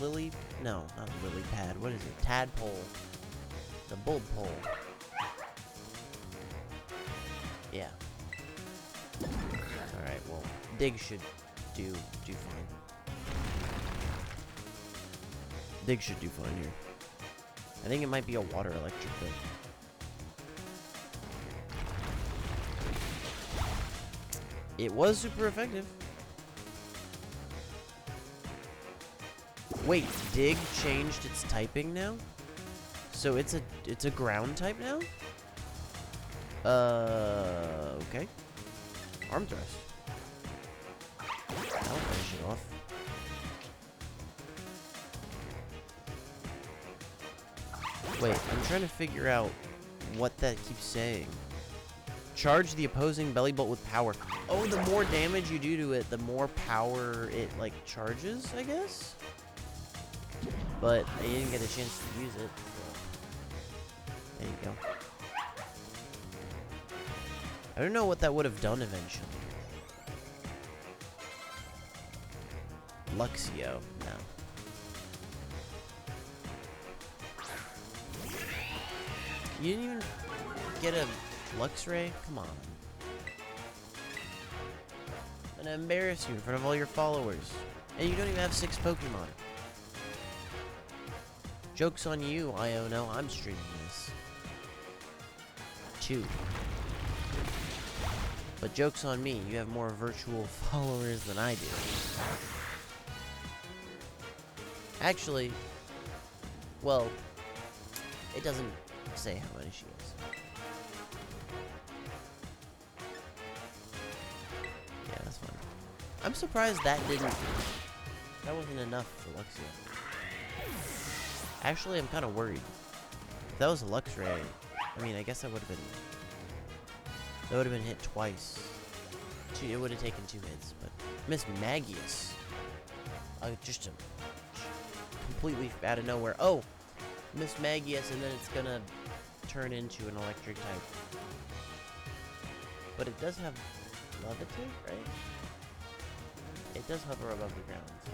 lily, no, not lily pad, what is it, tadpole, the bulb pole, yeah, alright, well, Dig should do fine, Dig should do fine here. I think it might be a water electric thing. It was super effective. Wait, Dig changed its typing now? So it's a ground type now? Okay. Arm thrust. That'll finish it off. Wait, I'm trying to figure out what that keeps saying. Charge the opposing belly bolt with power. Oh, the more damage you do to it, the more power it, like, charges, I guess? But I didn't get a chance to use it. So. There you go. I don't know what that would have done eventually. Luxio, no. You didn't even get a Luxray? Come on. I'm gonna embarrass you in front of all your followers. And you don't even have 6 Pokemon. Joke's on you, Iono. I'm streaming this. 2. But joke's on me. You have more virtual followers than I do. Actually, well, it doesn't say how many she is. Yeah, that's fine. I'm surprised that wasn't enough for Luxio. Actually, I'm kind of worried. If that was a Luxray, I mean, I guess that would have been hit twice. It would have taken 2 hits, but Miss Magius, just completely out of nowhere. Oh, Miss Magius, and then it's gonna turn into an electric type. But it does have Levitate, right? It does hover above the ground, so.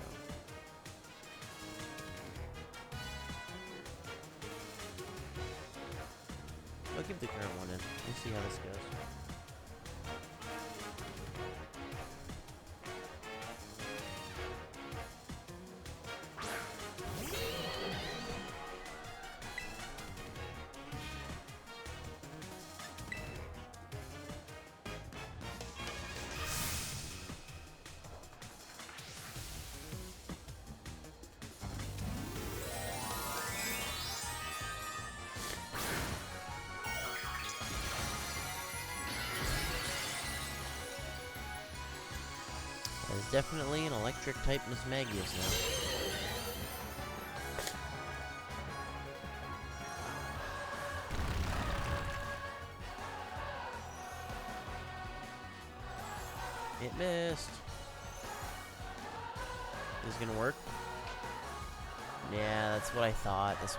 I'll give the current one in. We'll see how this goes. There's definitely an electric type Miss Magius now. It missed. Is it gonna work? Yeah, that's what I thought. Damn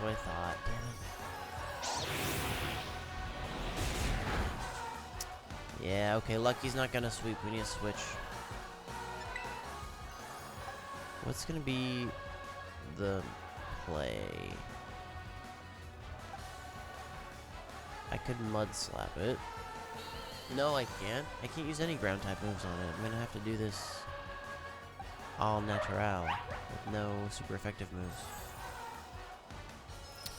it. Yeah, okay, Lucky's not gonna sweep. We need to switch. What's gonna be the play? I could mud slap it. No, I can't. I can't use any ground type moves on it. I'm gonna have to do this all natural with no super effective moves.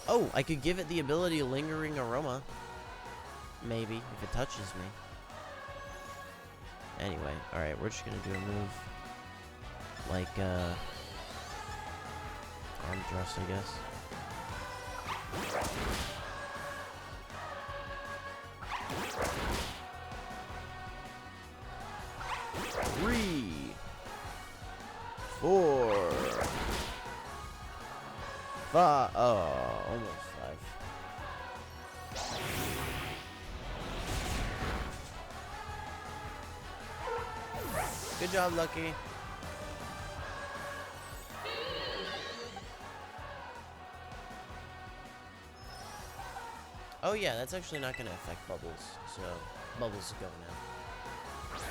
Oh, I could give it the ability Lingering Aroma. Maybe, if it touches me. Anyway, alright, we're just gonna do a move like, arm thrust, I guess. Three, 4, 5. Oh, almost 5. Good job, Lucky. Oh yeah, that's actually not going to affect Bubbles, so Bubbles is going out.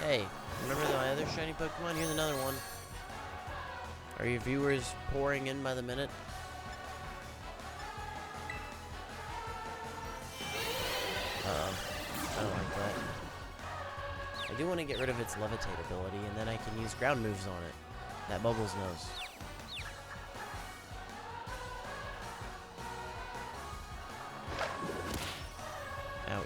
Hey, remember my other shiny Pokemon? Here's another one. Are your viewers pouring in by the minute? Uh-oh. I don't like that. I do want to get rid of its Levitate ability, and then I can use ground moves on it. That Bubbles knows. Ouch.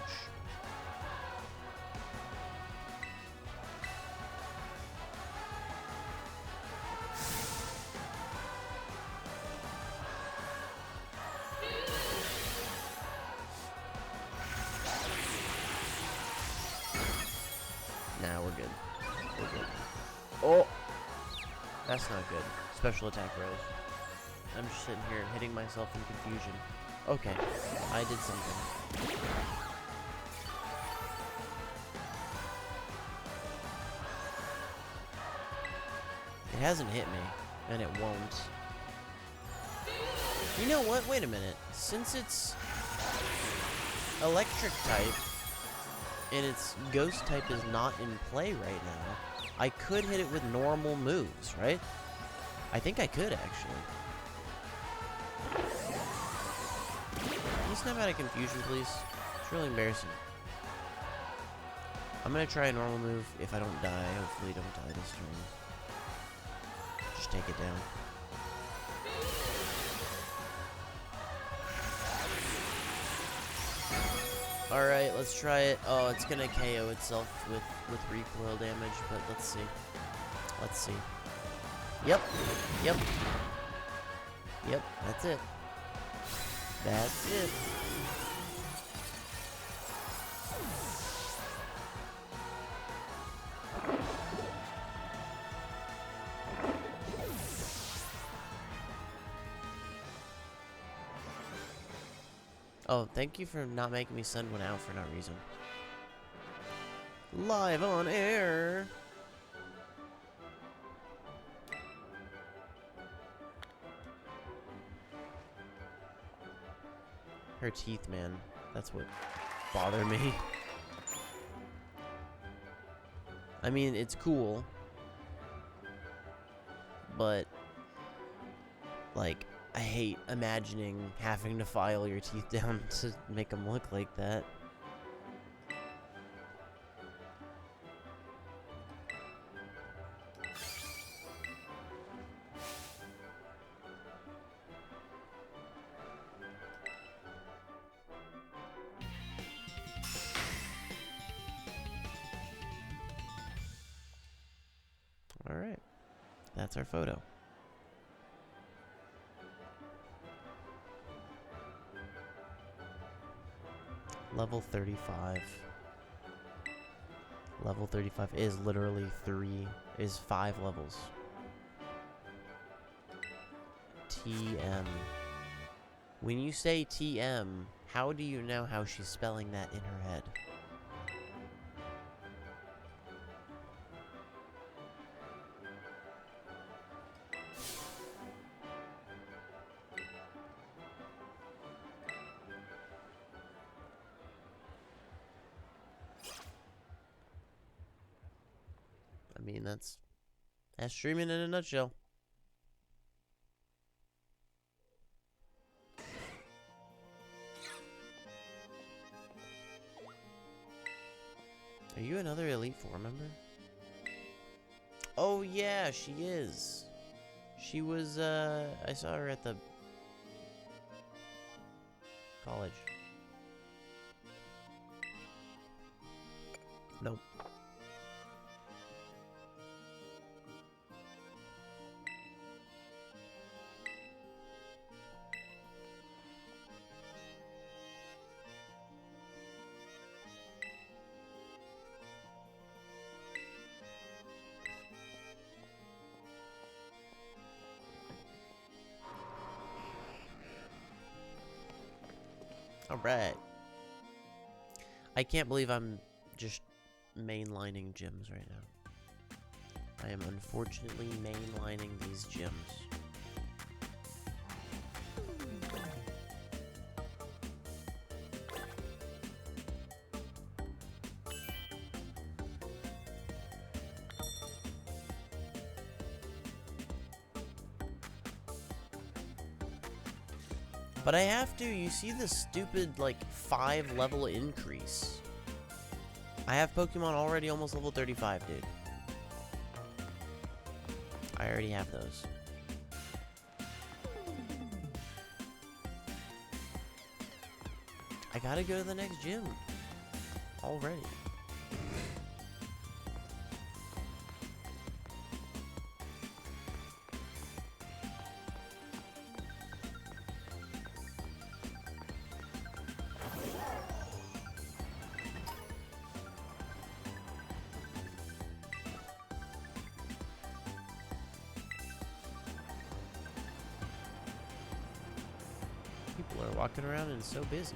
Nah, we're good. We're good. Oh! That's not good. Special attack rose. I'm just sitting here hitting myself in confusion. Okay, I did something. It hasn't hit me, and it won't. You know what? Wait a minute. Since it's electric type, and its ghost type is not in play right now, I could hit it with normal moves, right? I think I could, actually. Can you snap out of confusion, please? It's really embarrassing. I'm gonna try a normal move. If I don't die, hopefully don't die this turn. Just take it down. Alright, let's try it. Oh, it's gonna KO itself with recoil damage, but let's see. Let's see. Yep. Yep. Yep, that's it. That's it. Oh, thank you for not making me send one out for no reason. Live on air! Her teeth, man. That's what bothered me. I mean, it's cool. But, like, I hate imagining having to file your teeth down to make them look like that. Alright. That's our photo. Level 35. Level 35 is literally 5 levels. TM. When you say TM, how do you know how she's spelling that in her head? mean, that's streaming in a nutshell. Are you another Elite Four member? Oh yeah, she is. She was, I saw her at the college. Nope. Alright. I can't believe I'm just mainlining gyms right now. I am unfortunately mainlining these gyms. But I have to, you see the stupid, like, 5-level increase. I have Pokemon already almost level 35, dude. I already have those. I gotta go to the next gym. Already. People are walking around and so busy.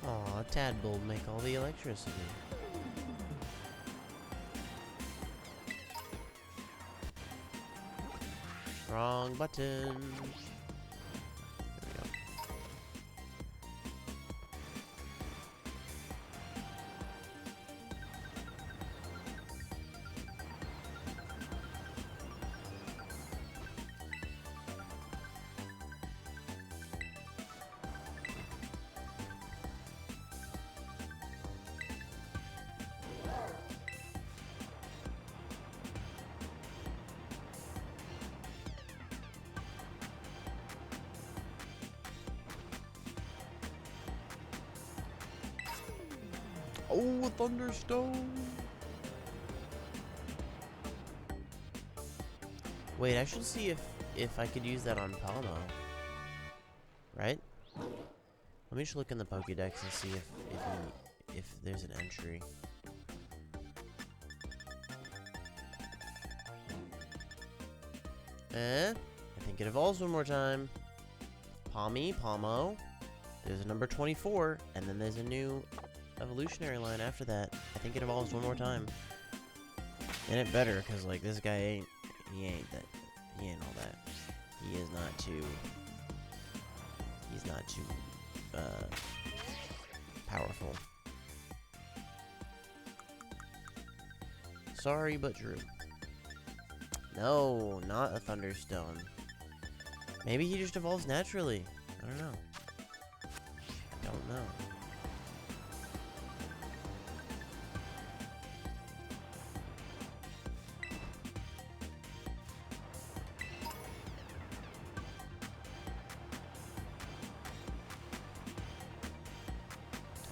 Aw, Tadbull make all the electricity. Wrong button. There we go. Oh, a Thunderstone! Wait, I should see if I could use that on Palmo. Right? Let me just look in the Pokédex and see if there's an entry. I think it evolves one more time. Palmo. There's a number 24, and then there's a new evolutionary line after that. I think it evolves one more time. And it better, because, like, this guy he ain't all that. He is not too, powerful. Sorry, but true. No, not a Thunderstone. Maybe he just evolves naturally. I don't know. Don't know.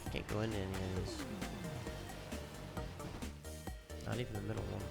I can't go into any of these. Not even the middle one.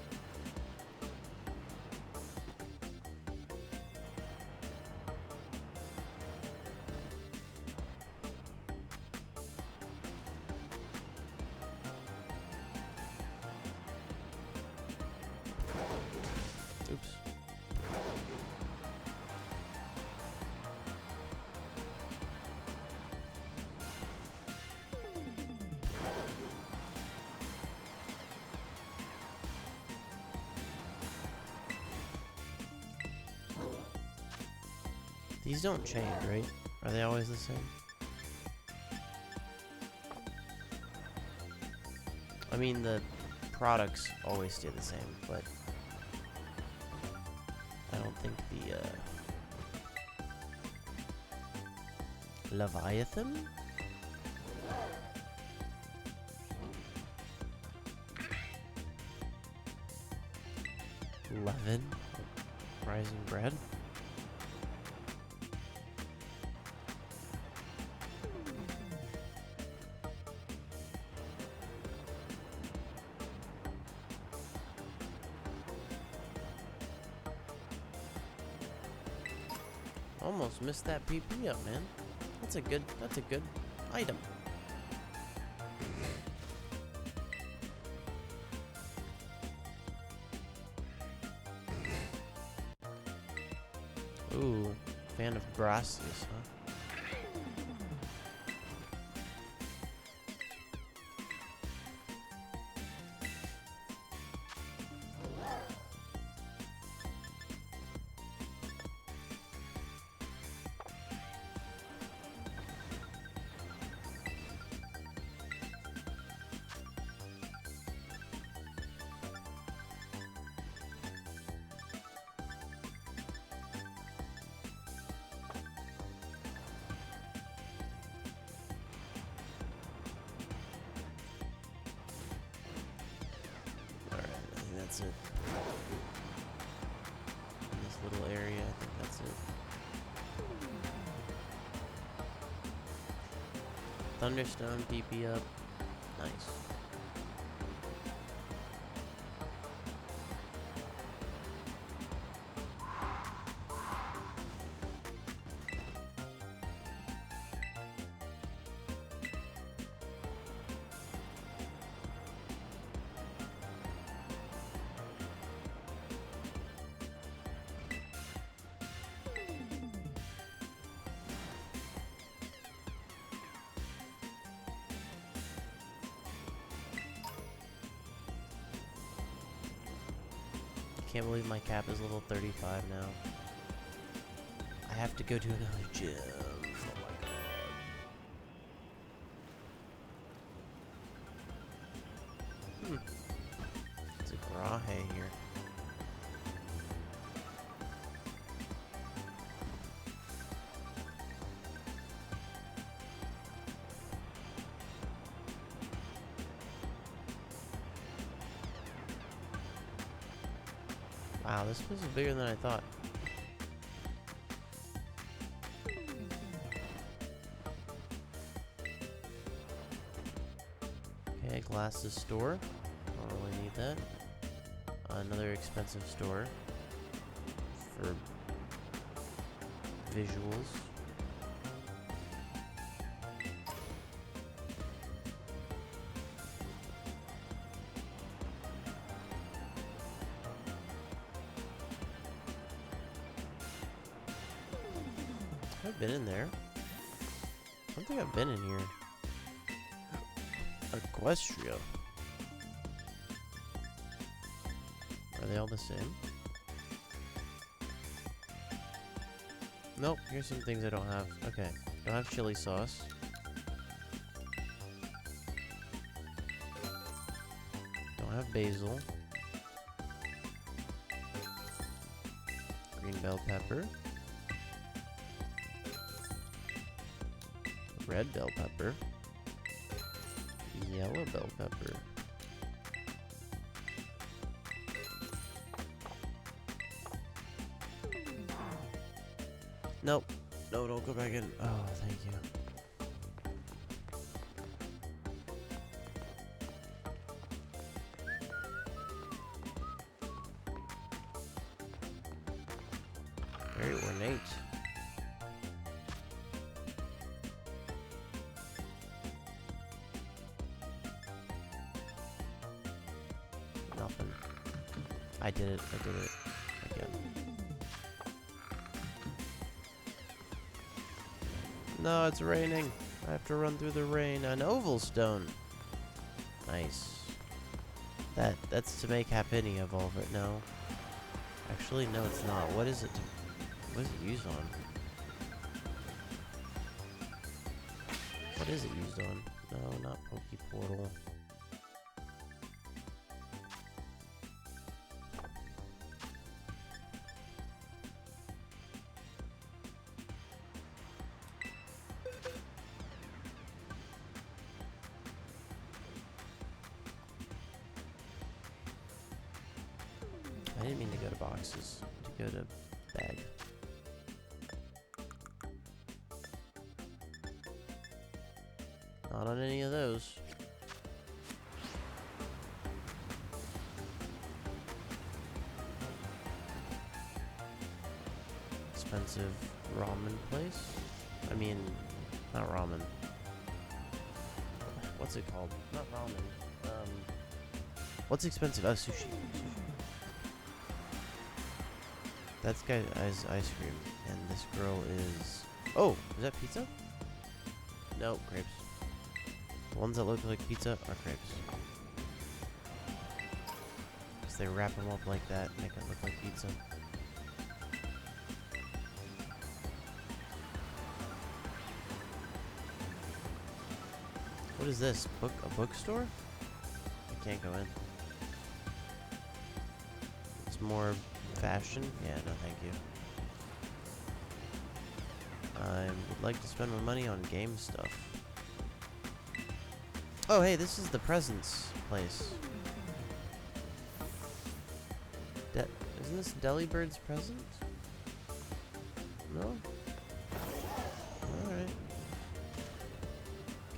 These don't change, right? Are they always the same? I mean, the products always stay the same, but I don't think the, Leviathan? Levin? Rising bread? Almost missed that PP up, man. That's a good item. Ooh, fan of Gracias, huh? That's it. In this little area, I think that's it. Thunderstone, PP up. Nice. I can't believe my cap is level 35 now. I have to go to another gym. Oh my god. It's a Grahe here. Wow, this was bigger than I thought. Okay, glasses store. Don't really need that. Another expensive store for visuals. I've been in there. I don't think I've been in here. Equestria. Are they all the same? Nope, here's some things I don't have. Okay, don't have chili sauce. Don't have basil. Green bell pepper. Red bell pepper. Yellow bell pepper. Nope. No, don't go back in. Oh, thank you. Very ornate. Nothing. I did it. I did it. Again. No, it's raining. I have to run through the rain. An oval stone. Nice. That's to make Happiny evolve it. No. Actually, no, it's not. What is it? What is it used on? What is it used on? No, not Pokeportal. I didn't mean to go to boxes. To go to bag. Not on any of those. Expensive ramen place? I mean, not ramen. What's it called? Not ramen. What's expensive? Oh, sushi. That guy has ice cream, and this girl is... Oh, is that pizza? No, crepes. The ones that look like pizza are crepes. Because they wrap them up like that, make it look like pizza. What is this? A bookstore? I can't go in. It's more fashion? Yeah, no thank you. I would like to spend my money on game stuff. Oh, hey, this is the presents place. Isn't this Delibird's Presents? No? Alright.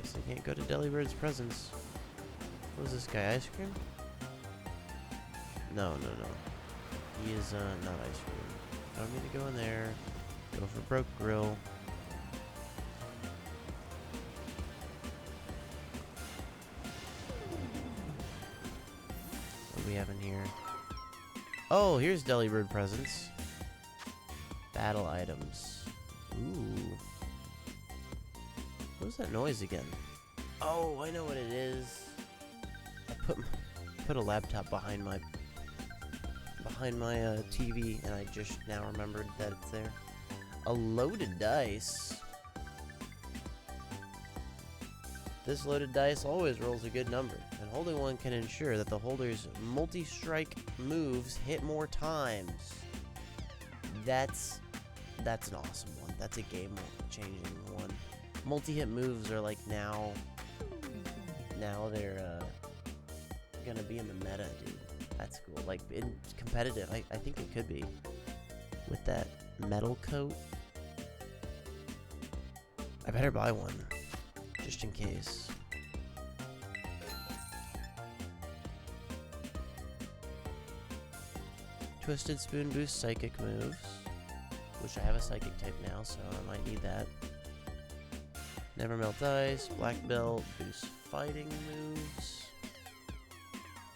Guess I can't go to Delibird's Presents. What is this guy, ice cream? No. He is, not ice cream. I don't need to go in there. Go for Broke Grill. What do we have in here? Oh, here's Delibird presents. Battle items. Ooh. What was that noise again? Oh, I know what it is. I put a laptop behind my TV, and I just now remembered that it's there. A loaded dice. This loaded dice always rolls a good number, and holding one can ensure that the holder's multi-strike moves hit more times. That's an awesome one. That's a game-changing one. Multi-hit moves are like now they're gonna be in the meta, dude. That's cool. Like in competitive, I think it could be with that metal coat. I better buy one. Just in case. Twisted Spoon boosts psychic moves, which I have a psychic type now, so I might need that. Never Melt Ice, Black Belt boosts fighting moves.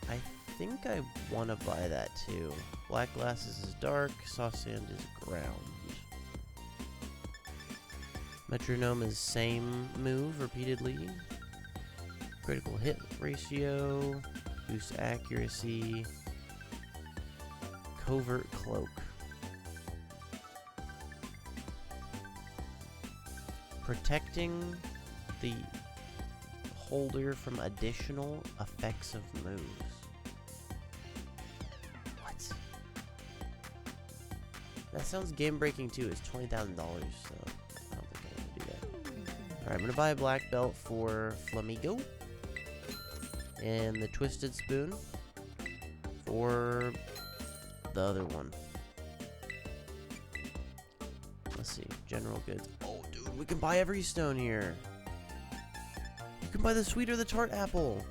I think I want to buy that too. Black Glasses is dark, Soft Sand is ground. Metronome is same move repeatedly. Critical hit ratio. Boost accuracy. Covert cloak. Protecting the holder from additional effects of moves. What? That sounds game breaking too. It's $20,000, so. Alright, I'm gonna buy a black belt for Flamigo. And the Twisted Spoon for the other one. Let's see, general goods. Oh, dude, we can buy every stone here. You can buy the sweet or the tart apple.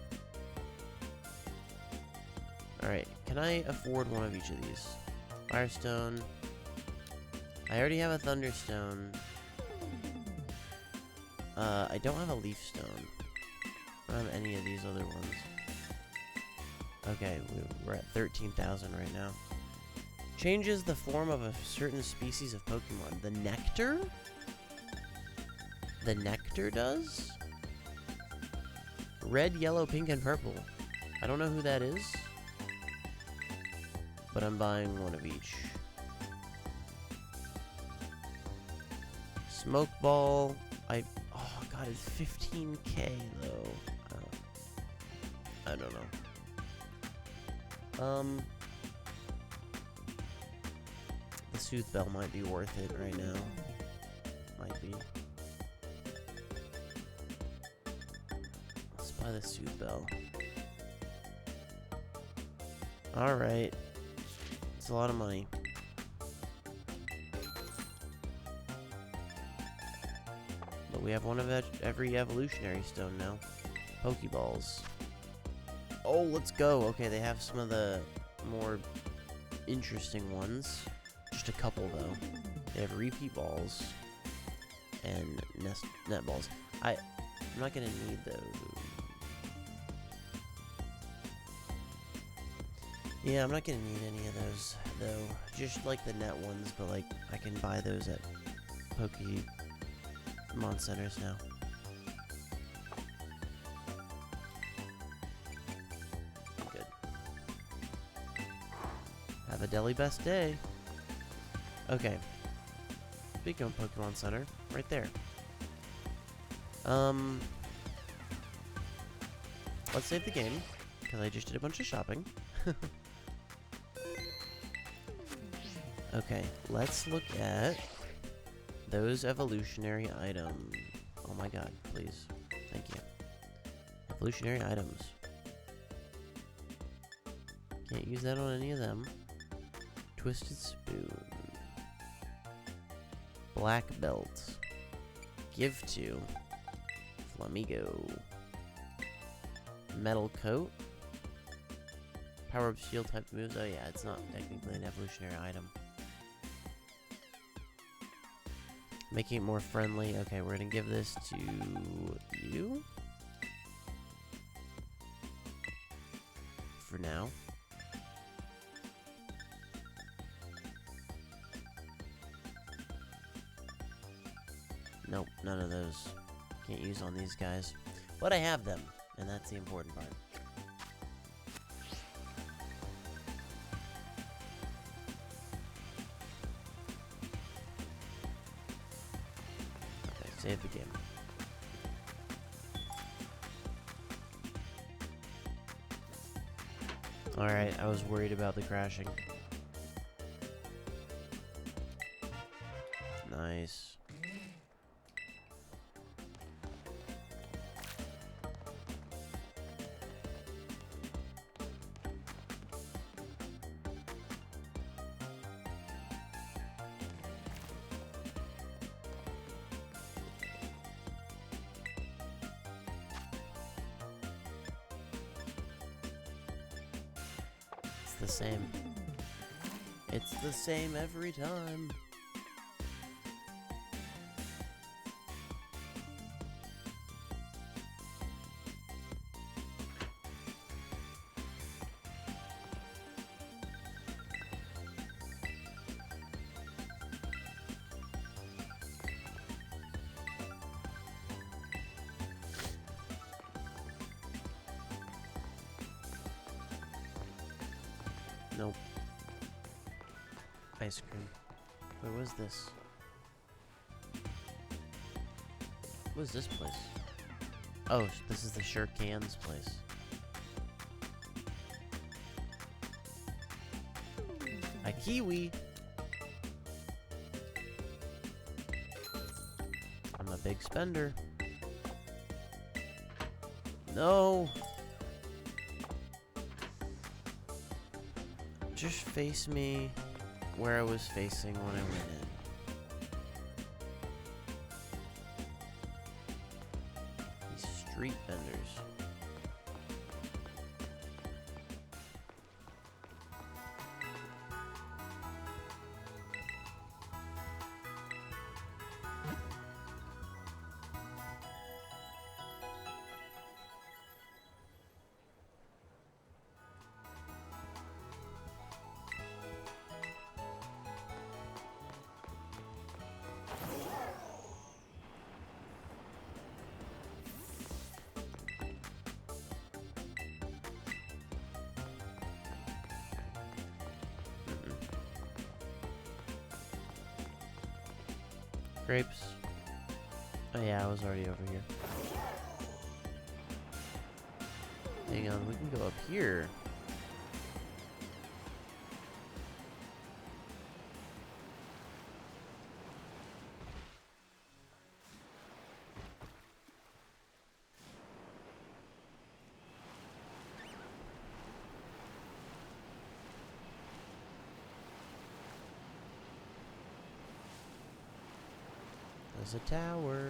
Alright, can I afford one of each of these? Firestone. I already have a Thunderstone. I don't have a Leaf Stone. I don't have any of these other ones. Okay, we're at 13,000 right now. Changes the form of a certain species of Pokemon. The Nectar? The Nectar does? Red, yellow, pink, and purple. I don't know who that is. But I'm buying one of each. Smoke Ball. Oh god, God, it's 15K though. I don't know. The Sooth Bell might be worth it right now. Might be. Let's buy the Sooth Bell. Alright. It's a lot of money. But we have one of every evolutionary stone now. Pokeballs. Oh, let's go. Okay, they have some of the more interesting ones. Just a couple, though. They have repeat balls and net balls. I'm not going to need those. Yeah, I'm not going to need any of those, though. Just, like, the net ones, but, like, I can buy those at Pokemon Centers now. Good. Have a deli best day. Okay. Speaking of Pokemon Center, right there. Let's save the game, because I just did a bunch of shopping. Okay, let's look at those evolutionary items. Oh my god, please. Thank you. Evolutionary items. Can't use that on any of them. Twisted Spoon. Black Belt. Give to. Flamigo. Metal Coat. Power Up Shield type moves. Oh yeah, it's not technically an evolutionary item. Making it more friendly. Okay, we're gonna give this to you. For now. Nope, none of those. Can't use on these guys. But I have them, and that's the important part. Okay, save the game. Alright, I was worried about the crashing. Nice. The same. It's the same every time. Nope. Ice cream. Where was this? What is this place? Oh, this is the Sure Cans place. A kiwi! I'm a big spender. No! Just face me where I was facing when I went in. These street vendors. Grapes. Oh yeah, I was already over here. Hang on, we can go up here. There's a tower.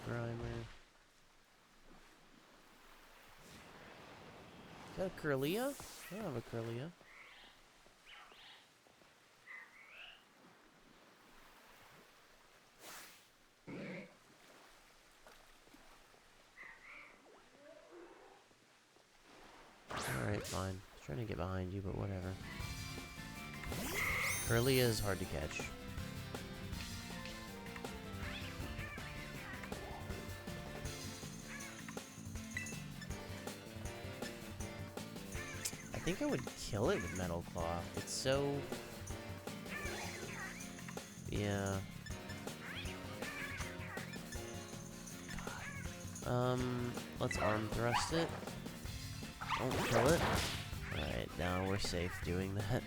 Grimer. Is that a Curlia? I don't have a Curlia. Alright, fine. I was trying to get behind you, but whatever. Curlia is hard to catch. I think I would kill it with Metal Claw. It's so... Yeah. God. Let's arm thrust it. Don't kill it. Alright, now we're safe doing that.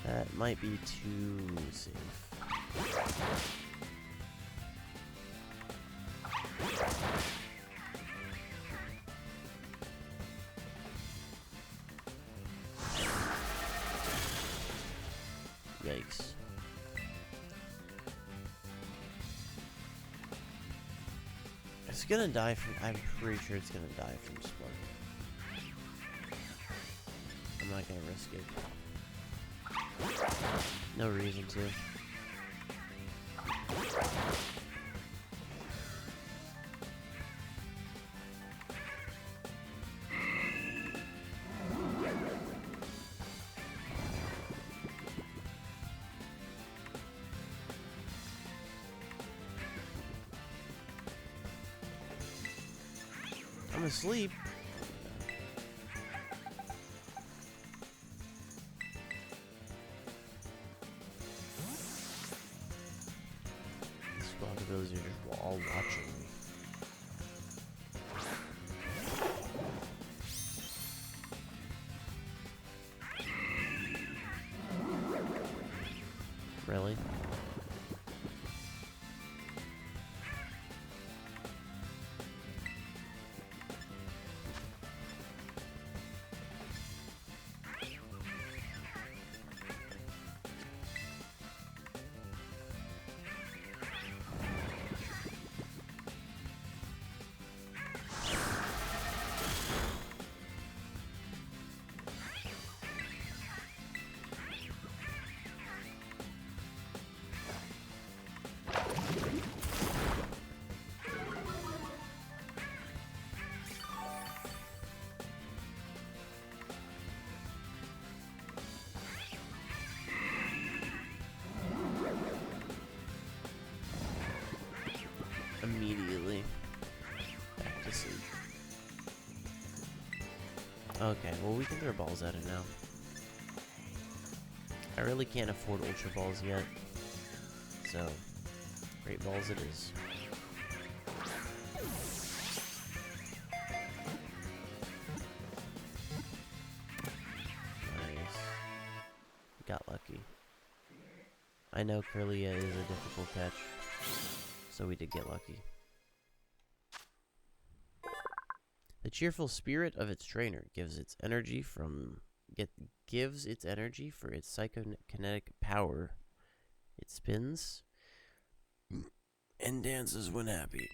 That might be too safe. Yikes. It's gonna die from... I'm pretty sure it's gonna die from Spark. I'm not gonna risk it. No reason to. I'm asleep. The squad are just all watching me. Really? Immediately back to sleep. Okay, well we can throw balls at it now. I really can't afford Ultra Balls yet, so Great Balls it is. Nice. Got lucky. I know Curlia is a difficult catch, so we did get lucky. The cheerful spirit of its trainer gives its energy for its psychokinetic power. It spins and dances when happy.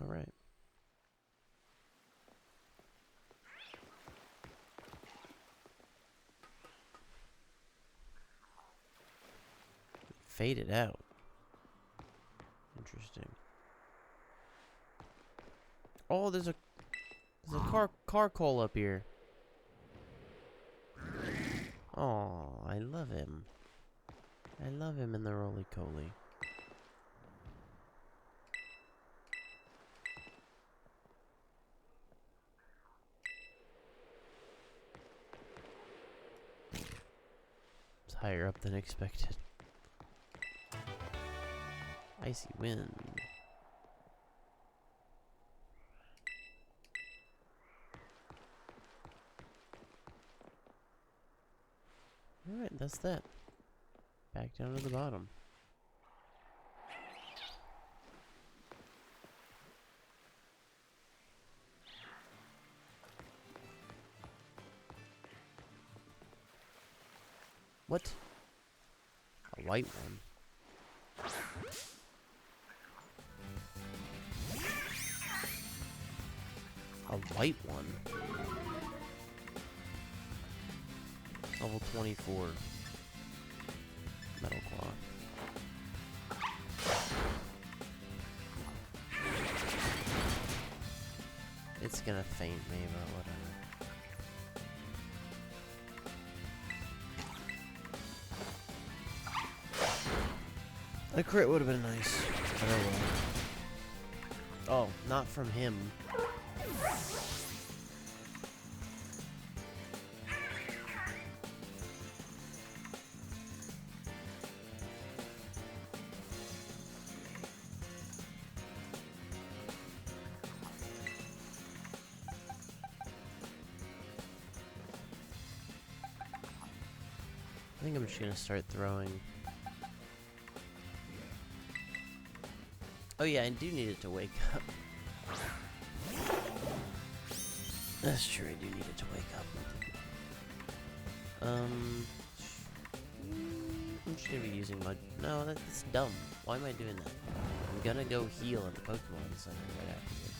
All right. Faded out. Interesting. Oh, there's a car call up here. Oh, I love him. I love him in the roly-coly. higher up than expected. Icy wind. Alright, that's that. Back down to the bottom. What? A white one. A white one. Level 24. Metal Claw. It's gonna faint me, but whatever. A crit would have been nice. But oh well. Oh, not from him. I think I'm just gonna start throwing. Oh yeah, I do need it to wake up. That's true, I do need it to wake up. I'm just gonna be using my... No, that's dumb. Why am I doing that? I'm gonna go heal at the Pokemon Center right after this.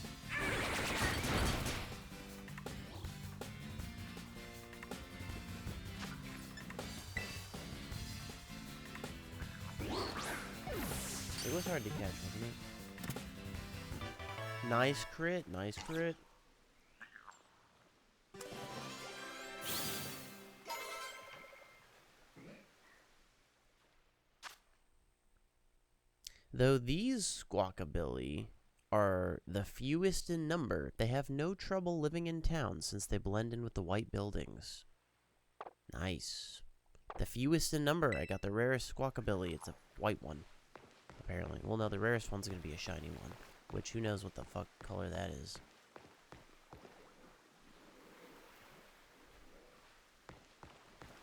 It was hard to catch, wasn't it? Nice crit, nice crit. Though these Squawkabilly are the fewest in number, they have no trouble living in town since they blend in with the white buildings. Nice. The fewest in number. I got the rarest Squawkabilly. It's a white one. Apparently. Well, no, the rarest one's going to be a shiny one. Which, who knows what the fuck color that is.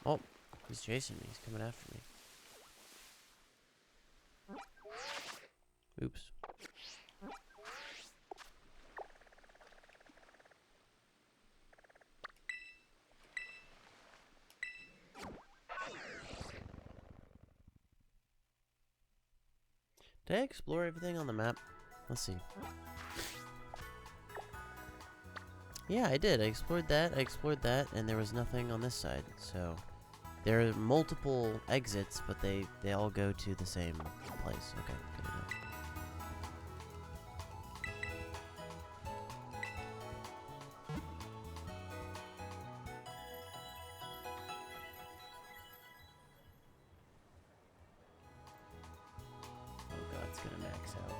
Oh, he's chasing me. He's coming after me. Oops. Did I explore everything on the map? Let's see. Yeah, I did. I explored that, and there was nothing on this side. So, there are multiple exits, but they all go to the same place. Okay, good to know. Oh god, it's gonna max out.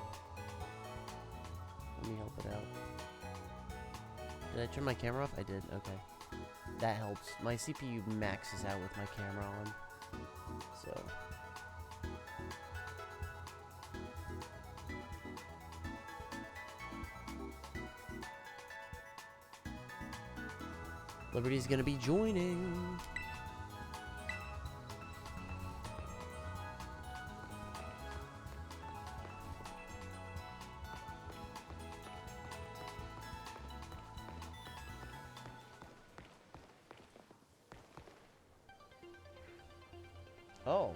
Let me help it out. Did I turn my camera off? I did, okay. That helps. My CPU maxes out with my camera on. So. Liberty's gonna be joining. Oh,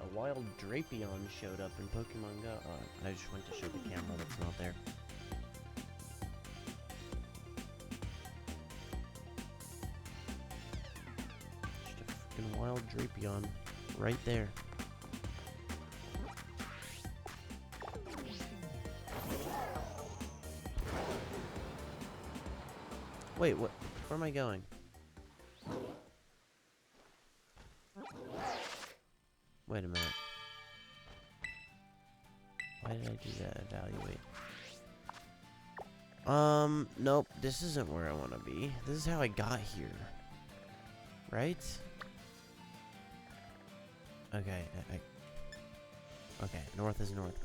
a wild Drapion showed up in Pokemon Go. Oh, I just went to show the camera that's not there. Just a freaking wild Drapion right there. Wait, what? Where am I going? Wait a minute. Why did I do that? Evaluate. Nope. This isn't where I want to be. This is how I got here. Right? Okay, okay, north is north.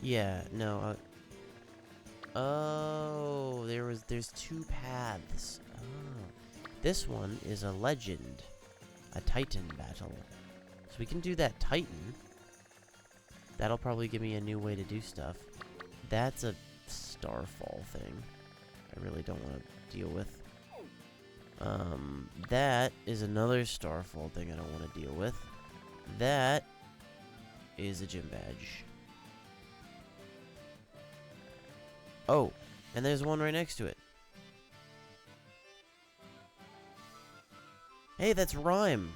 Yeah, no, oh, there's two paths. Oh. This one is a legend. A Titan battle. So we can do that Titan. That'll probably give me a new way to do stuff. That's a Starfall thing. I really don't want to deal with. That is another Starfall thing I don't want to deal with. That is a gym badge. Oh, and there's one right next to it. Hey, that's Rhyme.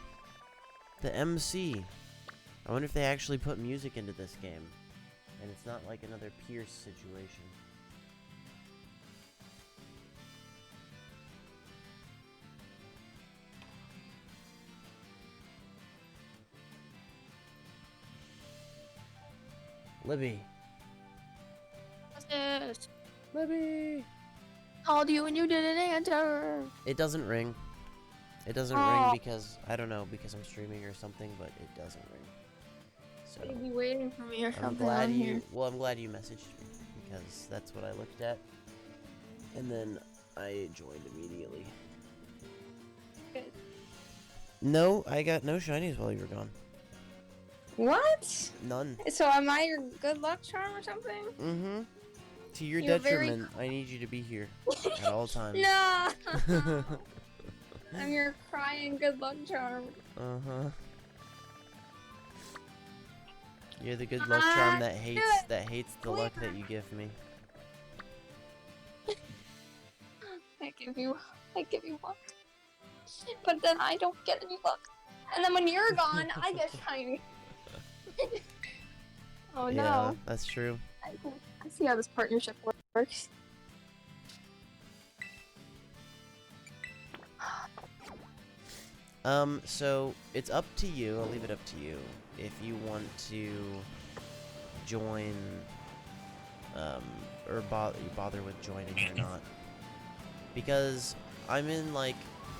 The MC. I wonder if they actually put music into this game. And it's not like another Pierce situation. Libby. What's this? Libby! Called you and you didn't answer. It doesn't ring. It doesn't ring because, I don't know, because I'm streaming or something, but it doesn't ring. So, You'd be waiting for me or I'm something. glad on you, here. well, I'm glad you messaged me, because that's what I looked at. And then I joined immediately. Good. No, I got no shinies while you were gone. What? None. So am I your good luck charm or something? Mm-hmm. To your You're very detriment, I need you to be here at all times. No. I'm your crying good luck charm. Uh-huh. You're the good luck charm that hates the luck that you give me. I give you luck. But then I don't get any luck. And then when you're gone, I get shiny. Oh Yeah, no. that's true. I see how this partnership works. So it's up to you. I'll leave it up to you if you want to join, or bother with joining or not. Because I'm in, like,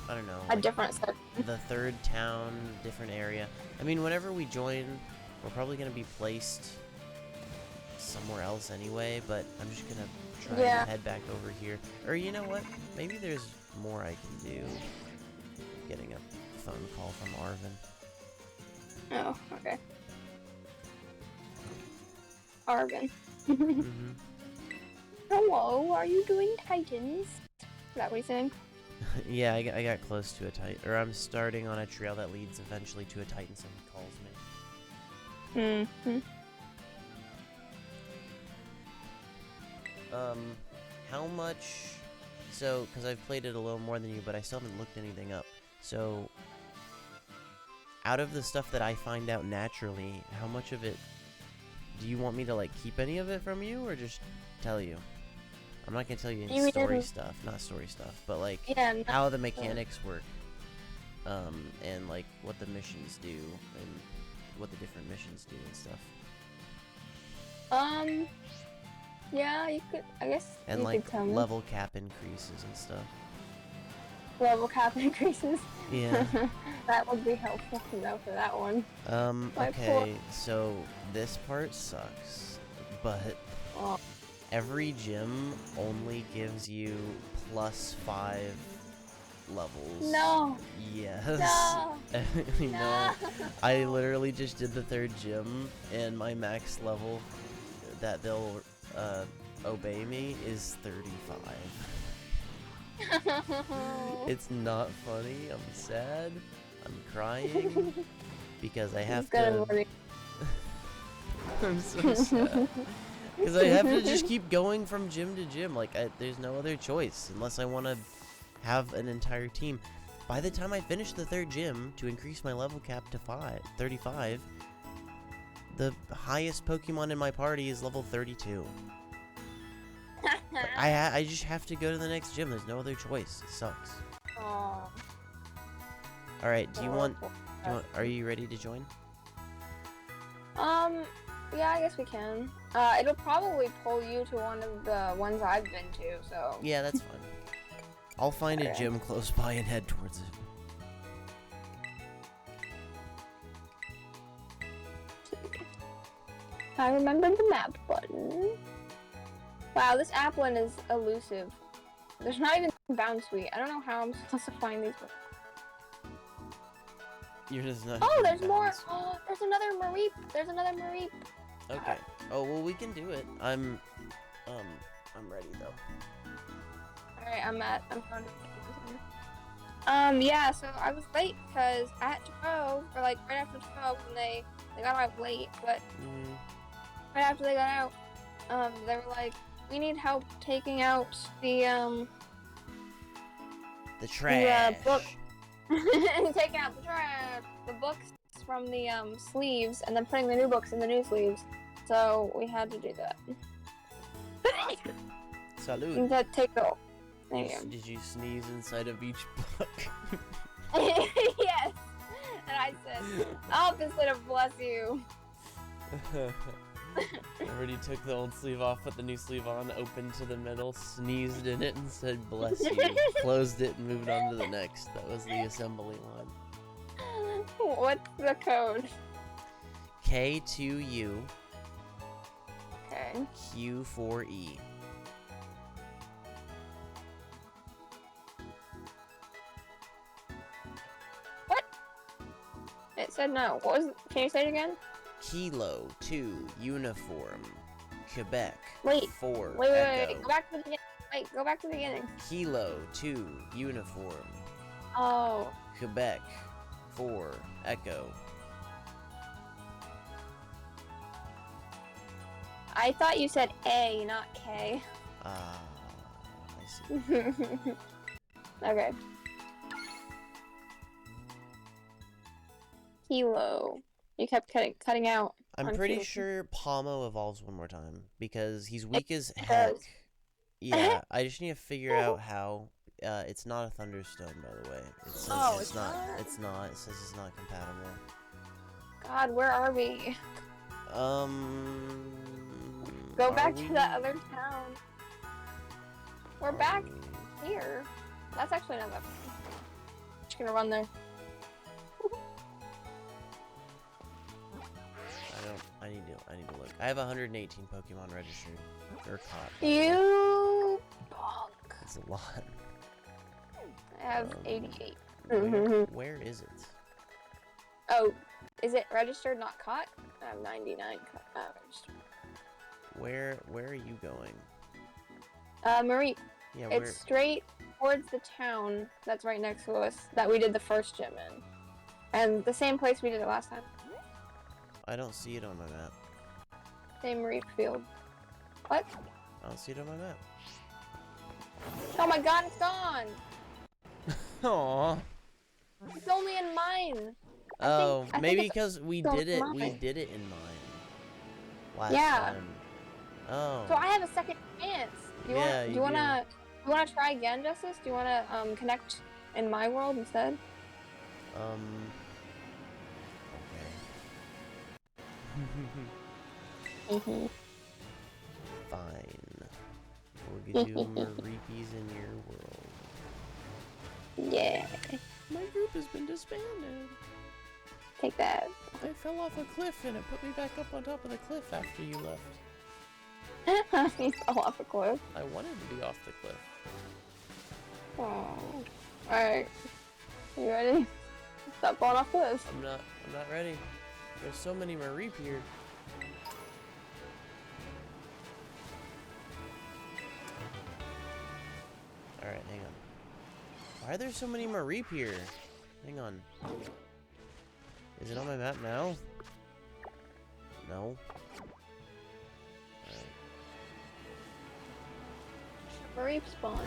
I don't know, A like different set. the third town, different area. I mean, whenever we join, we're probably gonna be placed somewhere else anyway, but I'm just gonna try and head back over here. Or you know what? Maybe there's more I can do. Getting a phone call from Arvin. Oh, okay. Arvin. Mm-hmm. Hello, are you doing Titans? Is that what he's saying? Yeah, I got close to a Titan. Or I'm starting on a trail that leads eventually to a Titan, so he calls me. Mm-hmm. How much... So, because I've played it a little more than you, but I still haven't looked anything up. So, out of the stuff that I find out naturally, how much of it... Do you want me to, like, keep any of it from you, or just tell you? I'm not gonna tell you any story stuff. Not story stuff, but, like, how the mechanics work. And, like, what the missions do, and what the different missions do and stuff. Yeah, you could, I guess And, you like, could tell me. level cap increases and stuff. Level cap increases. Yeah. That would be helpful to know for that one. Okay, so this part sucks, but every gym only gives you +5 levels. No! Yes. No! I know. I literally just did the 3rd gym, and my max level that they'll obey me is 35. It's not funny. I'm sad. I'm crying because I have to. I'm so sad because I have to just keep going from gym to gym. Like there's no other choice unless I want to have an entire team. By the time I finish the 3rd gym to increase my level cap to 35, the highest Pokemon in my party is level 32. I just have to go to the next gym. There's no other choice. It sucks. Aw. All right. Are you ready to join? Yeah, I guess we can. It'll probably pull you to one of the ones I've been to, so. Yeah, that's fine. I'll find a gym close by and head towards it. I remembered the map button. Wow, this Applin is elusive. There's not even bound suite. I don't know how I'm supposed to find these books. You're just not. Oh, even there's more. balanced. Oh, there's another Mareep. There's another Mareep. Okay. Oh well, we can do it. I'm ready though. Alright, I'm going to yeah, so I was late because at 12, or like right after 12, when they got out late, but right after they got out, they were like, we need help taking out the trash. book. Taking out the trash, the books from the sleeves, and then putting the new books in the new sleeves. So we had to do that. Salud. You had to take the. There you go. Did you sneeze inside of each book? Yes. And I said, opposite of bless you. Already took the old sleeve off, put the new sleeve on, opened to the middle, sneezed in it, and said bless you. Closed it and moved on to the next. That was the assembly line. What's the code? K2U Okay. Q4E. It said no. What was it? Can you say it again? Kilo 2 Uniform Quebec Wait. 4 Wait. Echo. Go back to the beginning. Wait, go back to the beginning. Kilo 2 Uniform Oh. Quebec 4 Echo. I thought you said A, not K. Ah, I see. Okay. Kilo. You kept cutting out. I'm on pretty Kilo. sure Palmo evolves one more time because he's weak as does. heck. Yeah, I just need to figure out how. It's not a Thunderstone, by the way. It says Oh, it's it's not. not? It's not. It says it's not compatible. God, where are we? Go Are back to we? that other town. We're back here. That's actually not that far. Just gonna run there. I need to look. I have 118 Pokemon registered. They're caught. You punk. That's a lot. I have 88. Where is it? Oh, is it registered, not caught? I have 99 registered. Where are you going? Marie, Yeah, it's straight towards the town that's right next to us that we did the first gym in. And the same place we did it last time. I don't see it on my map. Same Marie field. What? I don't see it on my map. Oh my god, it's gone! Aww. It's only in mine. Oh, I think maybe it's because we still did it. We mine. did it in mine. Last Yeah. time. Oh. So I have a second chance. Do you Yeah, want? Do you you wanna try again, Justice? Do you wanna connect in my world instead? Okay. Fine. We'll give you Mareepies in your world. Yeah. My group has been disbanded. Take that. I fell off a cliff and it put me back up on top of the cliff after you left. He fell off a cliff. I wanted to be off the cliff. Oh. Alright. You ready? Stop falling off cliffs. I'm not ready. There's so many Mareep here. Alright, hang on. Why are there so many Mareep here? Hang on. Is it on my map now? No. Mareep spawn.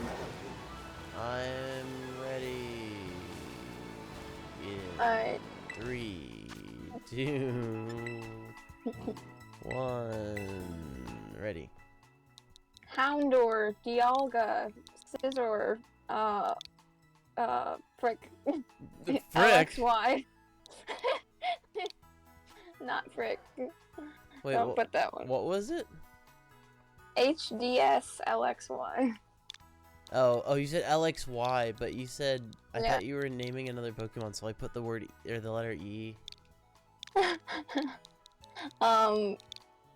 I'm ready. In Alright. 3, 2, 1. Ready. Houndor, Dialga, Scizor, Frick. The frick? LXY. Not Frick. Wait, Don't put that one. what was it? HDS LXY. Oh, you said LXY, but you said I Yeah. thought you were naming another Pokemon, so I put the word or the letter E.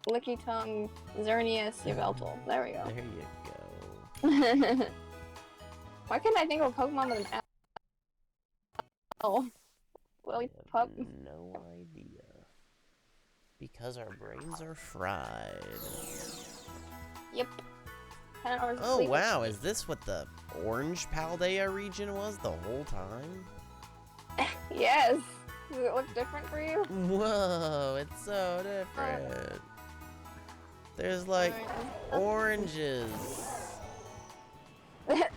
Lickitung, Xerneas, Yveltal. There we go. There you go. Why couldn't I think of a Pokemon with an L? Oh, Lillipup. No idea. Because our brains are fried. Yep. 10 hours of Oh sleep. wow, is this what the Orange Paldea region was the whole time? Yes. Does it look different for you? Whoa, it's so different. There's like oranges.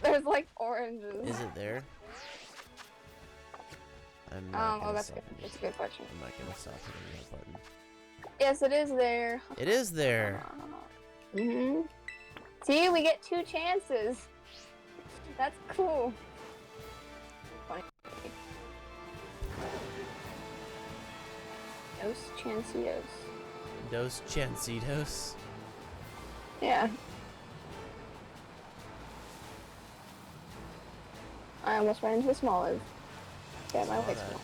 There's like oranges. Is it there? I'm not Oh, gonna that's stop good. hitting- That's a good question. I'm not gonna stop hitting that button. Yes, it is there. It is there. See, we get 2 chances. That's cool. Funny. Dos Chancios. Dos Chancitos. Yeah. I almost ran into the Smoliv. Yeah, my Saw legs that. small.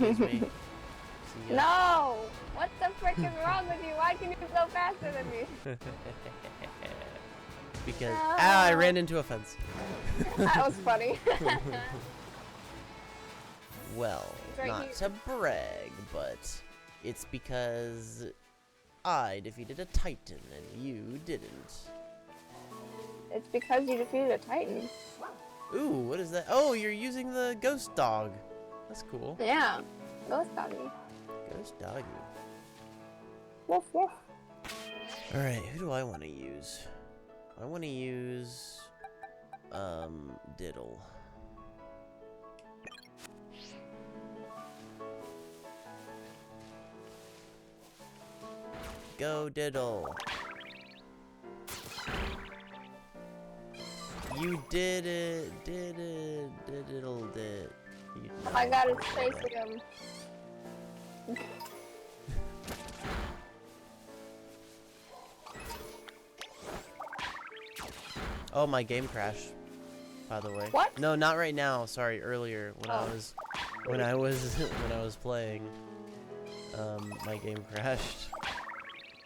Excuse me. See ya. No! What the frick is wrong with you? Why can you go faster than me? Because No. I ran into a fence. That was funny. Well, It's right not here. to brag, but it's because I defeated a Titan and you didn't. It's because you defeated a Titan. Ooh, what is that? Oh, you're using the ghost dog. That's cool. Yeah. Ghost doggy. Ghost doggy. Woof woof. Alright, who do I want to use? I want to use Diddle. Go Diddle. You did it. Diddle did. You I got it chasing him. Oh, my game crashed. By the way. What? No, not right now. Sorry, earlier when I Oh. was when I was playing. My game crashed.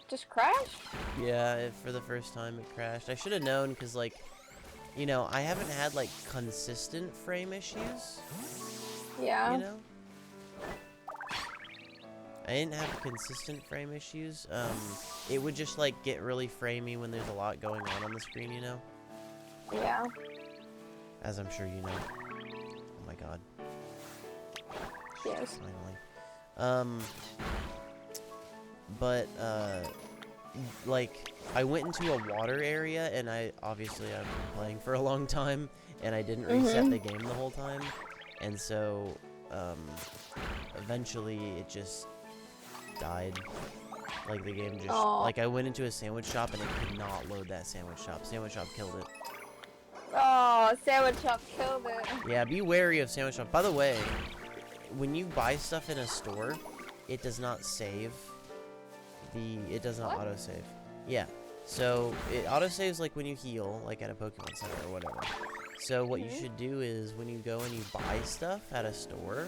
Just crashed? Yeah, for the first time it crashed. I should have known because, like, you know, I haven't had like consistent frame issues. Yeah. You know. I didn't have consistent frame issues. It would just like get really framey when there's a lot going on the screen, you know. Yeah. As I'm sure you know. Oh my god. Yes. Finally. But, like, I went into a water area, and I've been playing for a long time, and I didn't reset the game the whole time, and so, eventually it just died. Like, the game just, Aw. like, I went into a sandwich shop, and it could not load that sandwich shop. Sandwich shop killed it. Oh, Sandwich Shop killed it. Yeah, be wary of sandwich shop. By the way, when you buy stuff in a store, it does not save. It does not What? autosave. Yeah. So it autosaves like when you heal, like at a Pokemon Center or whatever. So what you should do is when you go and you buy stuff at a store,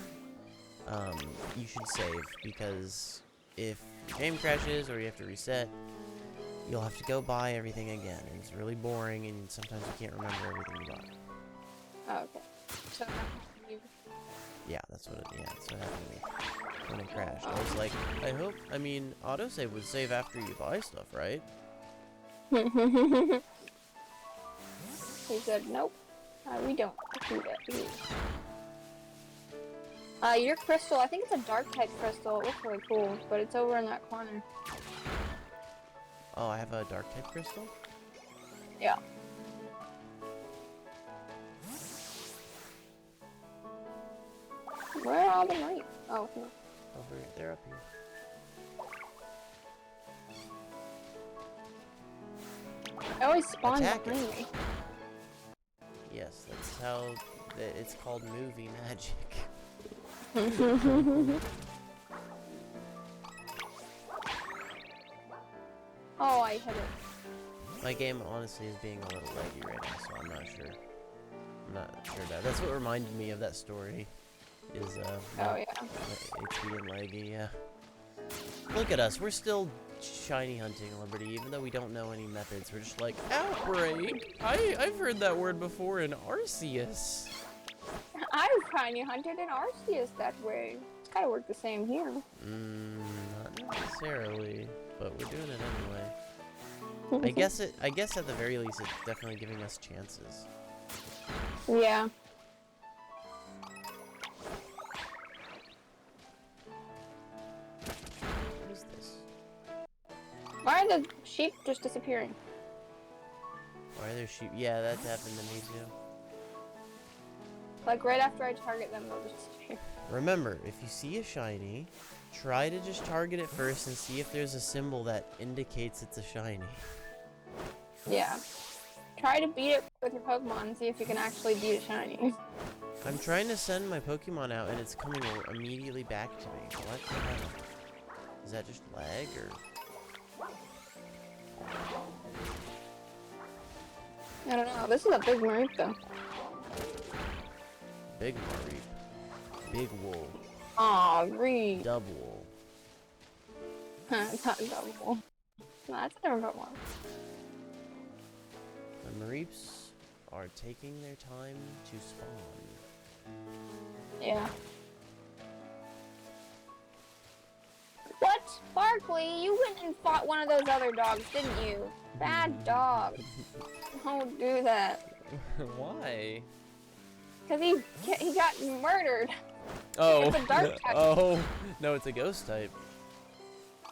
you should save, because if your game crashes or you have to reset, you'll have to go buy everything again. And it's really boring, and sometimes you can't remember everything you bought. Oh, okay. So Yeah, that's what happened to me when it crashed. I was like, I mean, autosave would save after you buy stuff, right? he said, nope. We don't do that here. Your crystal, I think it's a dark type crystal. It looks really cool, but it's over in that corner. Oh, I have a dark type crystal? Yeah. Where are all the knights? Oh, here. Over, they're up here. I always spawn Attack behind it. me. Yes, that's how it's called movie magic. Oh, I hit it. My game honestly is being a little laggy right now, so I'm not sure. I'm not sure that. That's what reminded me of that story. Is Oh, yeah. it's being laggy, yeah. Look at us, we're still shiny hunting, Liberty, even though we don't know any methods. We're just like, outbreak! I've heard that word before in Arceus. I've shiny hunted in Arceus that way. It's gotta work the same here. Not necessarily, but we're doing it anyway. I guess at the very least it's definitely giving us chances. Yeah. What is this? Why are the sheep just disappearing? Why are there sheep? Yeah, that happened to me too. Like right after I target them, they'll just disappear. Remember, if you see a shiny, try to just target it first and see if there's a symbol that indicates it's a shiny. Yeah. Try to beat it with your Pokemon and see if you can actually beat a shiny. I'm trying to send my Pokemon out and it's coming immediately back to me. What the hell? Is that just lag or? I don't know. This is a big Mareep though. Big Mareep. Big wool. Aw, Reed. Double. It's not double. No, that's a different Pokemon. The Mareeps are taking their time to spawn. Yeah. What? Barkley, you went and fought one of those other dogs, didn't you? Bad dog. Don't do that. Why? Because he got murdered. Oh. It's a dark type. Oh. No, it's a ghost type.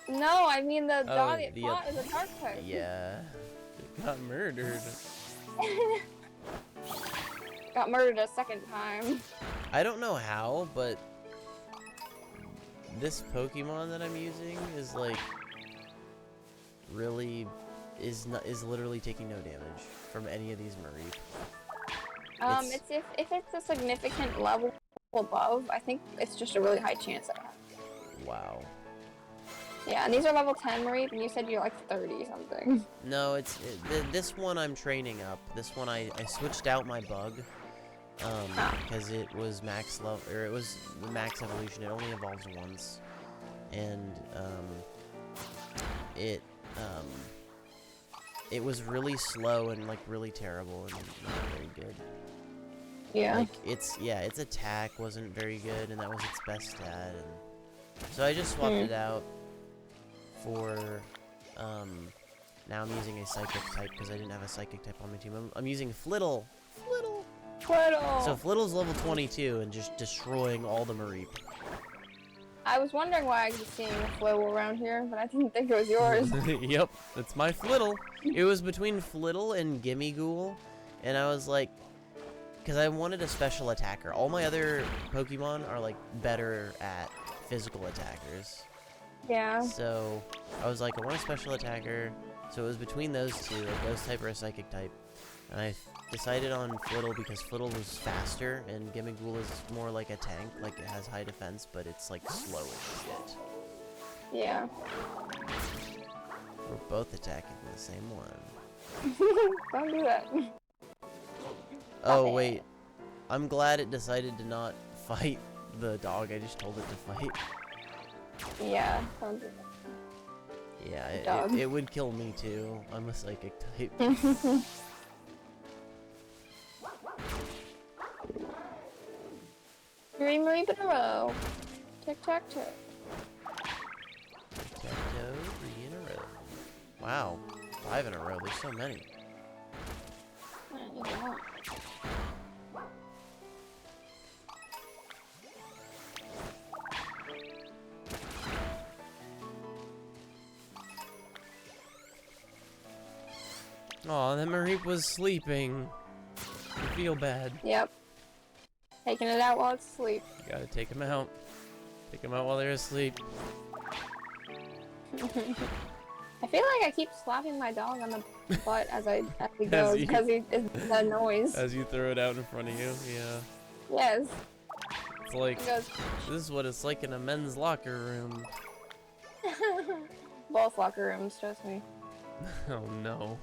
No, I mean the dog it the fought is a dark type. Yeah. It got murdered. Got murdered a second time. I don't know how, but this Pokemon that I'm using is like really is literally taking no damage from any of these Mareep. It's if it's a significant level above, I think it's just a really high chance of it. Wow. Yeah, and these are level 10 Mareep, and you said you're like 30 something. No, this one I'm training up. This one I switched out my bug because it was max level, or it was the max evolution. It only evolves once, and it was really slow and like really terrible and not very good. Yeah. Like its attack wasn't very good, and that was its best stat, and so I just swapped it out for now I'm using a psychic type because I didn't have a psychic type on my team. I'm using Flittle. So Flittle's level 22 and just destroying all the Mareep. I was wondering why I was seeing a Flittle around here, but I didn't think it was yours. Yep, it's my Flittle. It was between Flittle and Gimmighoul, and I was like, because I wanted a special attacker. All my other Pokemon are like better at physical attackers. Yeah. So I was like, I want a special attacker. So it was between those two, a ghost type or a psychic type. And I decided on Flittle because Flittle was faster and Gimmighoul is more like a tank. Like it has high defense, but it's like slow as shit. Yeah. We're both attacking the same one. Don't do that. Oh, wait. I'm glad it decided to not fight the dog I just told it to fight. Yeah. Don't do that. Yeah, it would kill me too. I'm a psychic type. 3 Mareep in a row. Tic-tac-toe. Tic-tac-toe, 3 in a row. Wow, 5 in a row. There's so many. Aw, that Mareep was sleeping. I feel bad. Yep. Taking it out while it's asleep. You gotta take them out. Take them out while they're asleep. I feel like I keep slapping my dog on the butt as we go because it's the noise. As you throw it out in front of you, yeah. Yes. It's like, this is what it's like in a men's locker room. Both locker rooms, trust me. Oh no.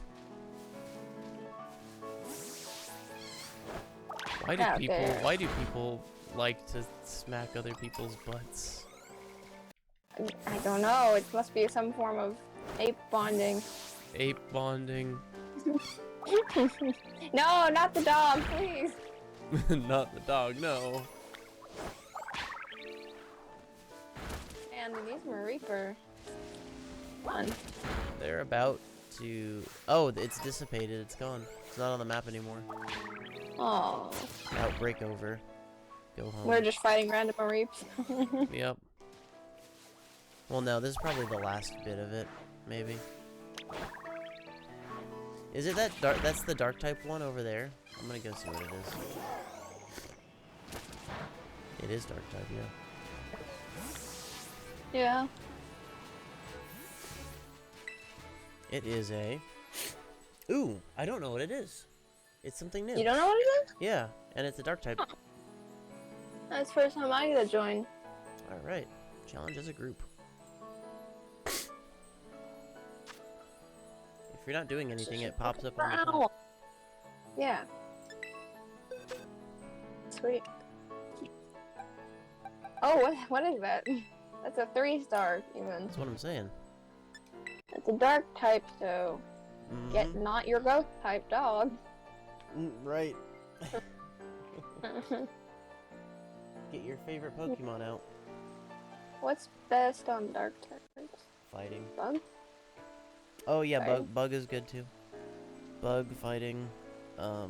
Why do people like to smack other people's butts? I don't know. It must be some form of Ape bonding. Ape bonding. No, not the dog, please. Not the dog, no. And these Reaper. Fun. They're about to... Oh, it's dissipated. It's gone. It's not on the map anymore. Oh. Outbreak over. Go home. We're just fighting random Reaps. Yep. Well, no, this is probably the last bit of it. Maybe. Is it that dark? That's the dark type one over there. I'm gonna go see what it is. It is dark type, yeah. Yeah. It is a... Ooh, I don't know what it is. It's something new. You don't know what it is? Yeah, and it's a dark type. Huh. That's the first time I get to join. Alright. Challenge as a group. If you're not doing anything, it pops up on the top. Wow. Yeah. Sweet. Oh, what is that? That's a 3-star even. That's what I'm saying. It's a dark type, so get Mhm. not your ghost type dog. Right. Get your favorite Pokemon out. What's best on dark types? Fighting. Bug? Oh yeah, Fighting? bug is good too. Bug fighting. I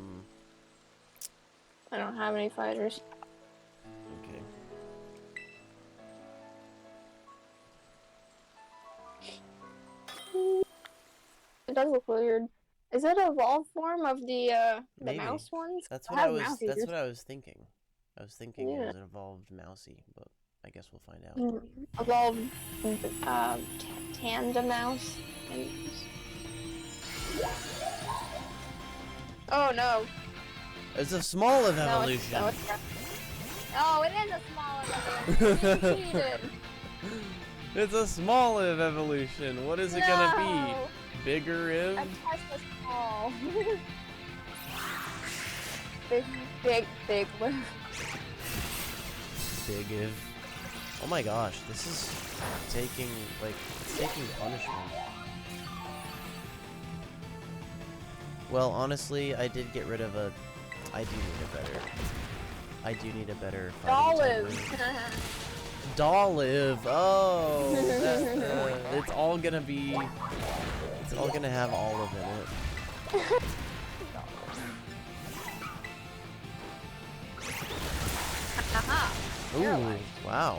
don't have any fighters. Okay. It does look weird. Is it a evolved form of the Maybe. mouse ones? That's I what I have was. mouse That's ears. what I was thinking. I was thinking it Yeah. was an evolved mousey, but I guess we'll find out. Evolved tandem mouse. Oh no. It's a small of No, evolution. Oh, it is a small evolution. You cheated. It's a small of evolution. What is it gonna be? Bigger A Iv? Tesla small. big lift. Big Iv. Oh my gosh, this is taking, like, it's taking punishment. Well, honestly, I did get rid of a... I do need a better fighting type Olive. move. Dolive. Oh, it's all gonna be... It's all gonna have olive in it. Haha. Ooh, Paralyzed. wow.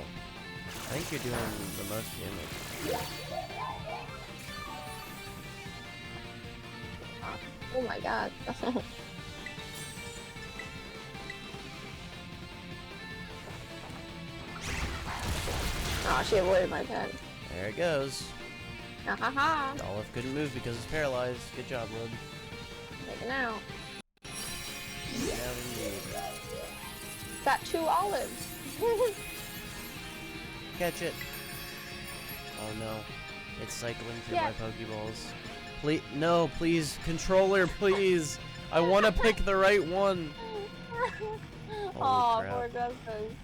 I think you're doing the most damage. Oh my god. Oh, she avoided my pen. There it goes. Haha. Olive couldn't move because it's paralyzed. Good job, Lib. Taken out. Yeah, indeed. Got 2 olives. Catch it. Oh no. It's cycling through Yeah. my Pokeballs. Please, no, please. Controller, please. I want to pick the right one. Oh, crap. poor Dustin.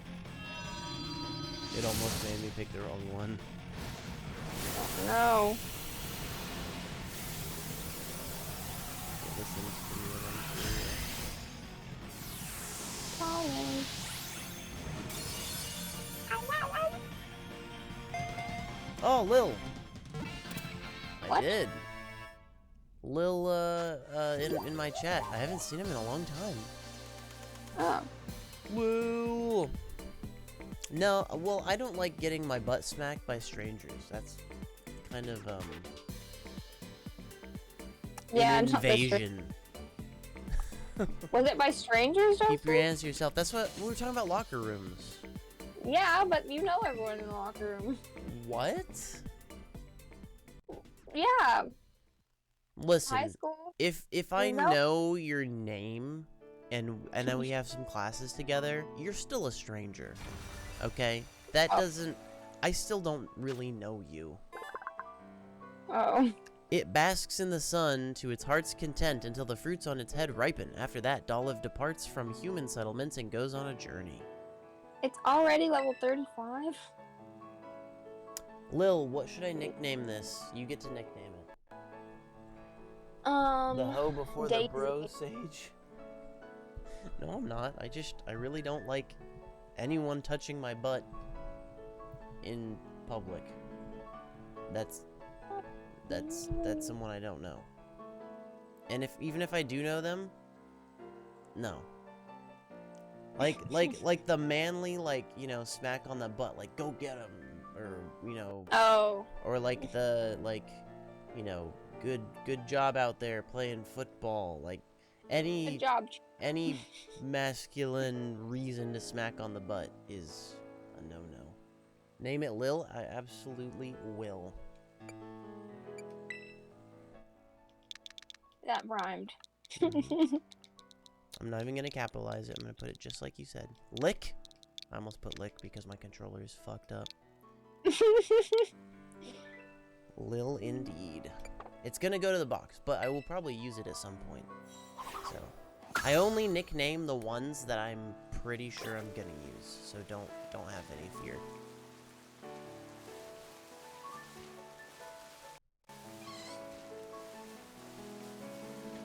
It almost made me pick the wrong one. No. It listens to me eventually. Olive. Oh, Lil. I What? did. Lil, in my chat. I haven't seen him in a long time. Oh. Woo! No, well, I don't like getting my butt smacked by strangers. That's kind of, Yeah, an not this invasion. Was it by strangers, Justin? Keep your hands to yourself. That's what we were talking about, locker rooms. Yeah, but you know everyone in the locker room. What? Yeah, Listen, high school. if I know- know your name and then we have some classes together, you're still a stranger. Okay? That Oh. doesn't... I still don't really know you. Oh. It basks in the sun to its heart's content until the fruits on its head ripen. After that, Dolive departs from human settlements and goes on a journey. It's already level 35? Lil, what should I nickname this? You get to nickname it. The hoe before Daisy. the bro sage. No, I'm not. I really don't like anyone touching my butt in public. That's someone I don't know. And even if I do know them, no. Like the manly, like, you know, smack on the butt, like, go get him, or, you know. Oh. Or like the, like, you know, good job out there playing football, like, Good job. any masculine reason to smack on the butt is a no-no. Name it Lil, I absolutely will. That rhymed. I'm not even gonna capitalize it. I'm gonna put it just like you said. Lick. I almost put lick because my controller is fucked up. Lil indeed. It's gonna go to the box, but I will probably use it at some point. So I only nickname the ones that I'm pretty sure I'm gonna use. So don't have any fear.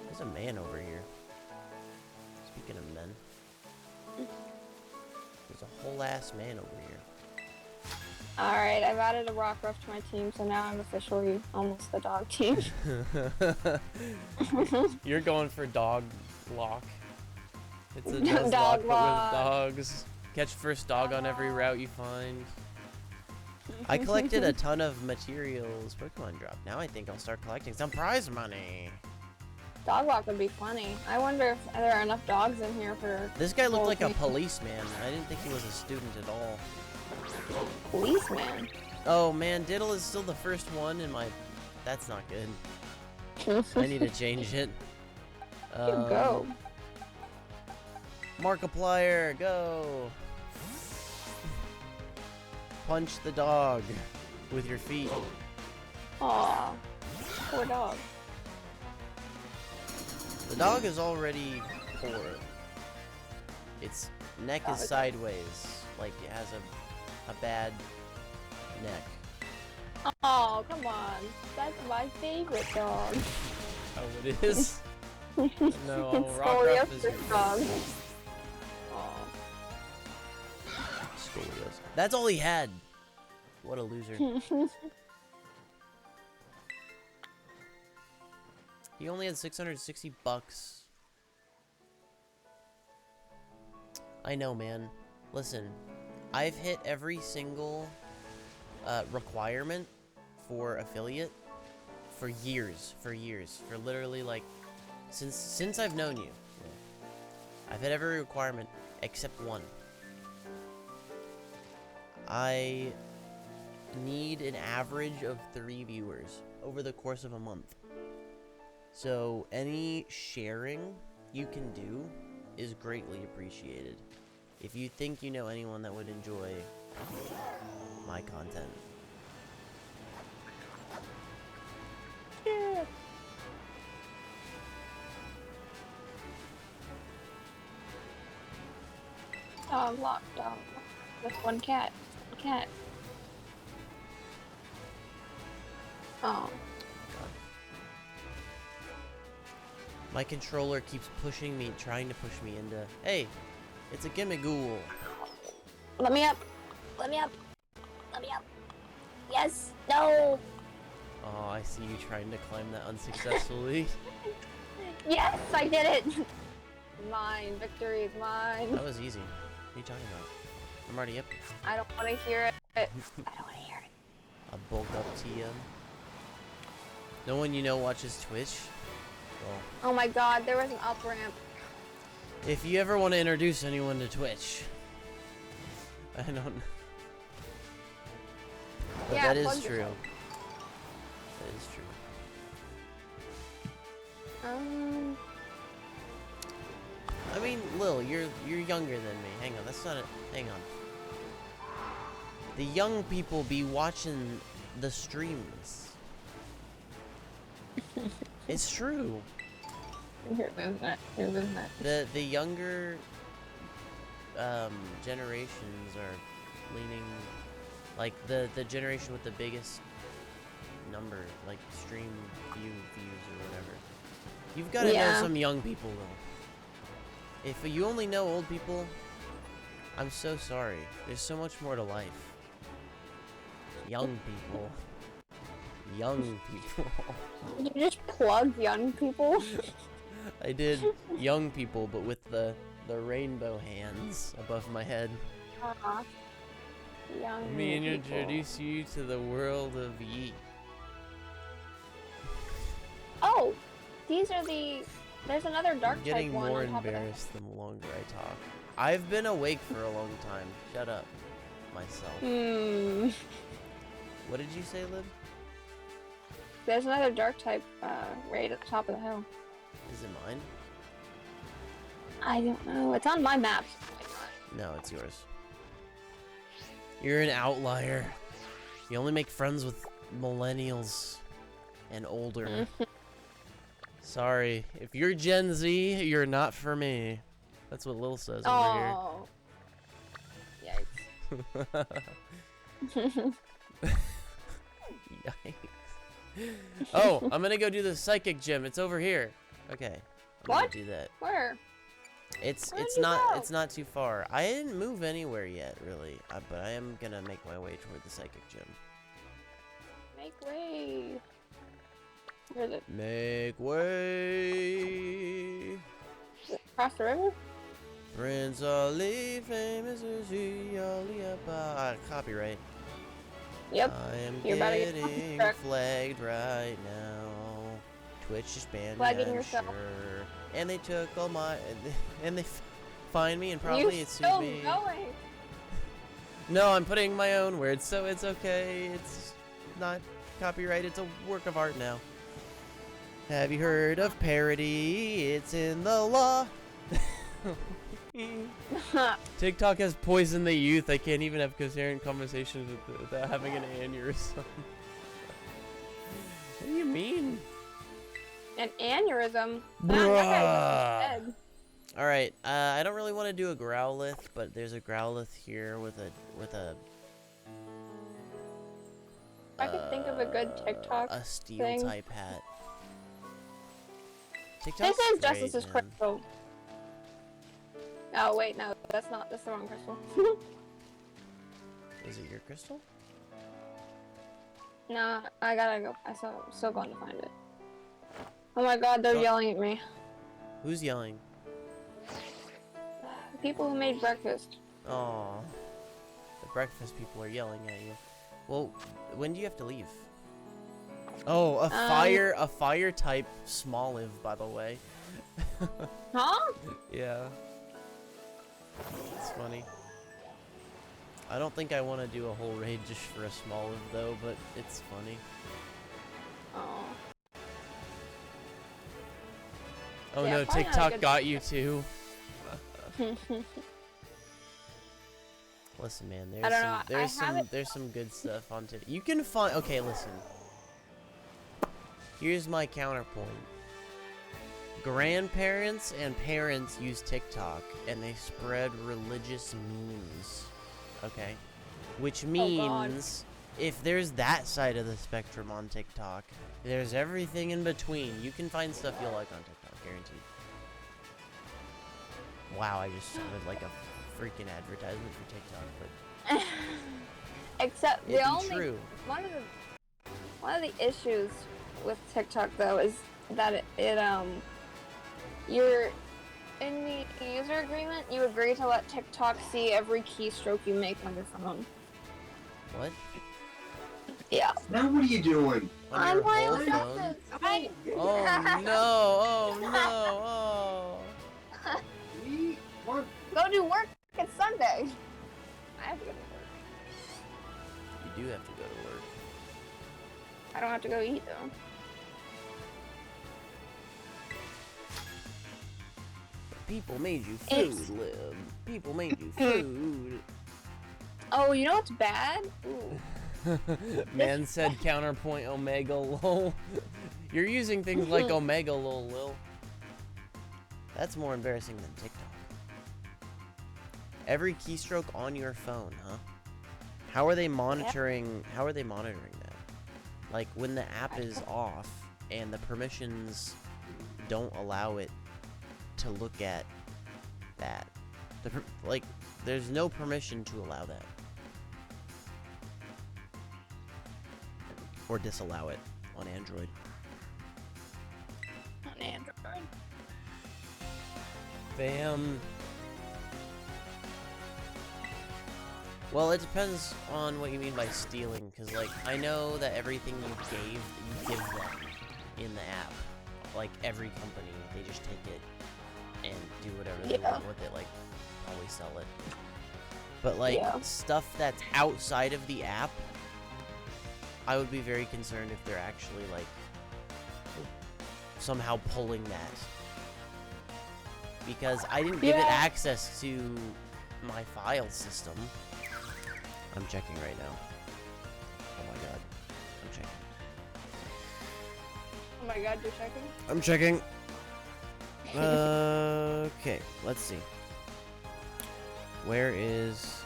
There's a man over here. Speaking of men, there's a whole ass man over here. Alright, I've added a Rockruff to my team, so now I'm officially almost the dog team. You're going for dog lock. It's a Dog dog with lock. dogs. Catch first dog on every route you find. I collected a ton of materials Pokemon drop. Now I think I'll start collecting some prize money. Dog walk would be funny. I wonder if there are enough dogs in here for... This guy looked like a Okay. policeman. I didn't think he was a student at all. Policeman. Oh man, Diddle is still the first one in my... That's not good. I need to change it. Go. Markiplier, go! Punch the dog with your feet. Aw. Poor dog. The dog is already poor. Its neck is sideways, like it has a bad neck. Oh, come on. That's my favorite dog. Oh, it is? No, It's Rockruff is your Scoliosis dog. Aw. Scoliosis. That's all he had. What a loser. He only had 660 bucks. I know, man. Listen, I've hit every single requirement for affiliate for years, for literally like since I've known you. I've hit every requirement except one. I need an average of 3 viewers over the course of a month. So any sharing you can do is greatly appreciated. If you think you know anyone that would enjoy my content. Yeah. Dog lock, dog lock. With one cat. Cat. Oh. My controller keeps pushing me, trying to push me into, hey, it's a Gimmighoul. Let me up. Let me up. Let me up. Yes. No. Oh, I see you trying to climb that unsuccessfully. Yes, I did it. Mine. Victory is mine. That was easy. What are you talking about? I'm already up. I don't want to hear it. I don't want to hear it. A bulk up TM. No one you know watches Twitch? Well, Oh my god, there was an up ramp. if you ever want to introduce anyone to Twitch, I don't know. But Yeah, that is plug true. yourself. That is true. I mean, Lil, you're younger than me. Hang on, that's not it. Hang on. The young people be watching the streams. It's true. Here, isn't it? Here, isn't it? The younger generations are leaning Like the generation with the biggest number, like stream views or whatever. You've got to know some young people though. If you only know old people, I'm so sorry. There's so much more to life. Young people. Young people. You just plug young people? I did young people, but with the rainbow hands above my head. Young Let me people. introduce you to the world of Yeet. Oh, these are the. There's another dark I'm getting type one more on top of that. embarrassed the longer I talk. I've been awake for a long time. Shut up, myself. What did you say, Lib? There's another dark type right at the top of the hill. Is it mine? I don't know. It's on my map. No, it's yours. You're an outlier. You only make friends with millennials and older. Sorry. If you're Gen Z, you're not for me. That's what Lil says over here. Yikes. Yikes. Oh, I'm gonna go do the psychic gym. It's over here. Okay. I'm gonna do that. Where? It's Where'd it's not too far. I didn't move anywhere yet, really. But I am gonna make my way toward the psychic gym. Make way. Where is it? Make way. Across the river? Prince Ali, famous as he, Ali Abba. Copyright. Yep. I am You're about to get getting copyright. flagged right now. Twitch just banned me, Flagging I'm yourself. sure. And they took all my, and they fined me and probably You're it sued still me. going. No, I'm putting my own words, so it's okay. It's not copyright. It's a work of art now. Have you heard of parody? It's in the law. TikTok has poisoned the youth. I can't even have coherent conversations without having an aneurysm. What do you mean? An aneurysm? Bruh. Alright, I don't really want to do a Growlithe, but there's a Growlithe here with a I could think of a good TikTok a steel thing. type hat. TikTok's This is great, Justice's man. crystal. Oh wait, no, that's not. That's the wrong crystal. Is it your crystal? No, I gotta go. I'm still going to find it. Oh my God, they're Oh. yelling at me. Who's yelling? The people who made breakfast. Aw. The breakfast people are yelling at you. Well, when do you have to leave? Oh, a fire type Smoliv, by the way. Huh? Yeah. It's funny. I don't think I want to do a whole raid just for a Smoliv though, but it's funny. Oh. Oh Yeah, no, probably not a TikTok good- got you too. Listen, man, I don't know, there's some good stuff on TikTok. You can find. Okay, listen. Here's my counterpoint. Grandparents and parents use TikTok, and they spread religious memes. Okay, which means if there's that side of the spectrum on TikTok, there's everything in between. You can find stuff you'll like on TikTok, guaranteed. Wow, I just sounded like a freaking advertisement for TikTok, but Except it'd the be only true. one of the issues with TikTok though is that you're in the user agreement. You agree to let TikTok see every keystroke you make on your phone. What? Yeah. Now what are you doing? On I'm your playing whole with phone? Justice. I... Oh no! Oh no! Oh! We want Go do work. It's Sunday. I have to go to work. You do have to go to work. I don't have to go eat though. People made you It's- food, Lib. People made you food. Oh, you know what's bad? Ooh. Man said counterpoint Omega lol. You're using things like Omega lol, Lil. That's more embarrassing than TikTok. Every keystroke on your phone, huh? How are they monitoring? How are they monitoring that? Like when the app is off and the permissions don't allow it to look at that. Like there's no permission to allow that. Or disallow it on Android. On Android. Bam. Well, it depends on what you mean by stealing, because, like, I know that everything you give them in the app. Like, every company, they just take it and do whatever they want with it, like, probably sell it. But, like, stuff that's outside of the app, I would be very concerned if they're actually, like, somehow pulling that. Because I didn't give it access to my file system. I'm checking right now. Oh my god. I'm checking. Oh my god, you're checking? I'm checking. Okay, let's see. Where is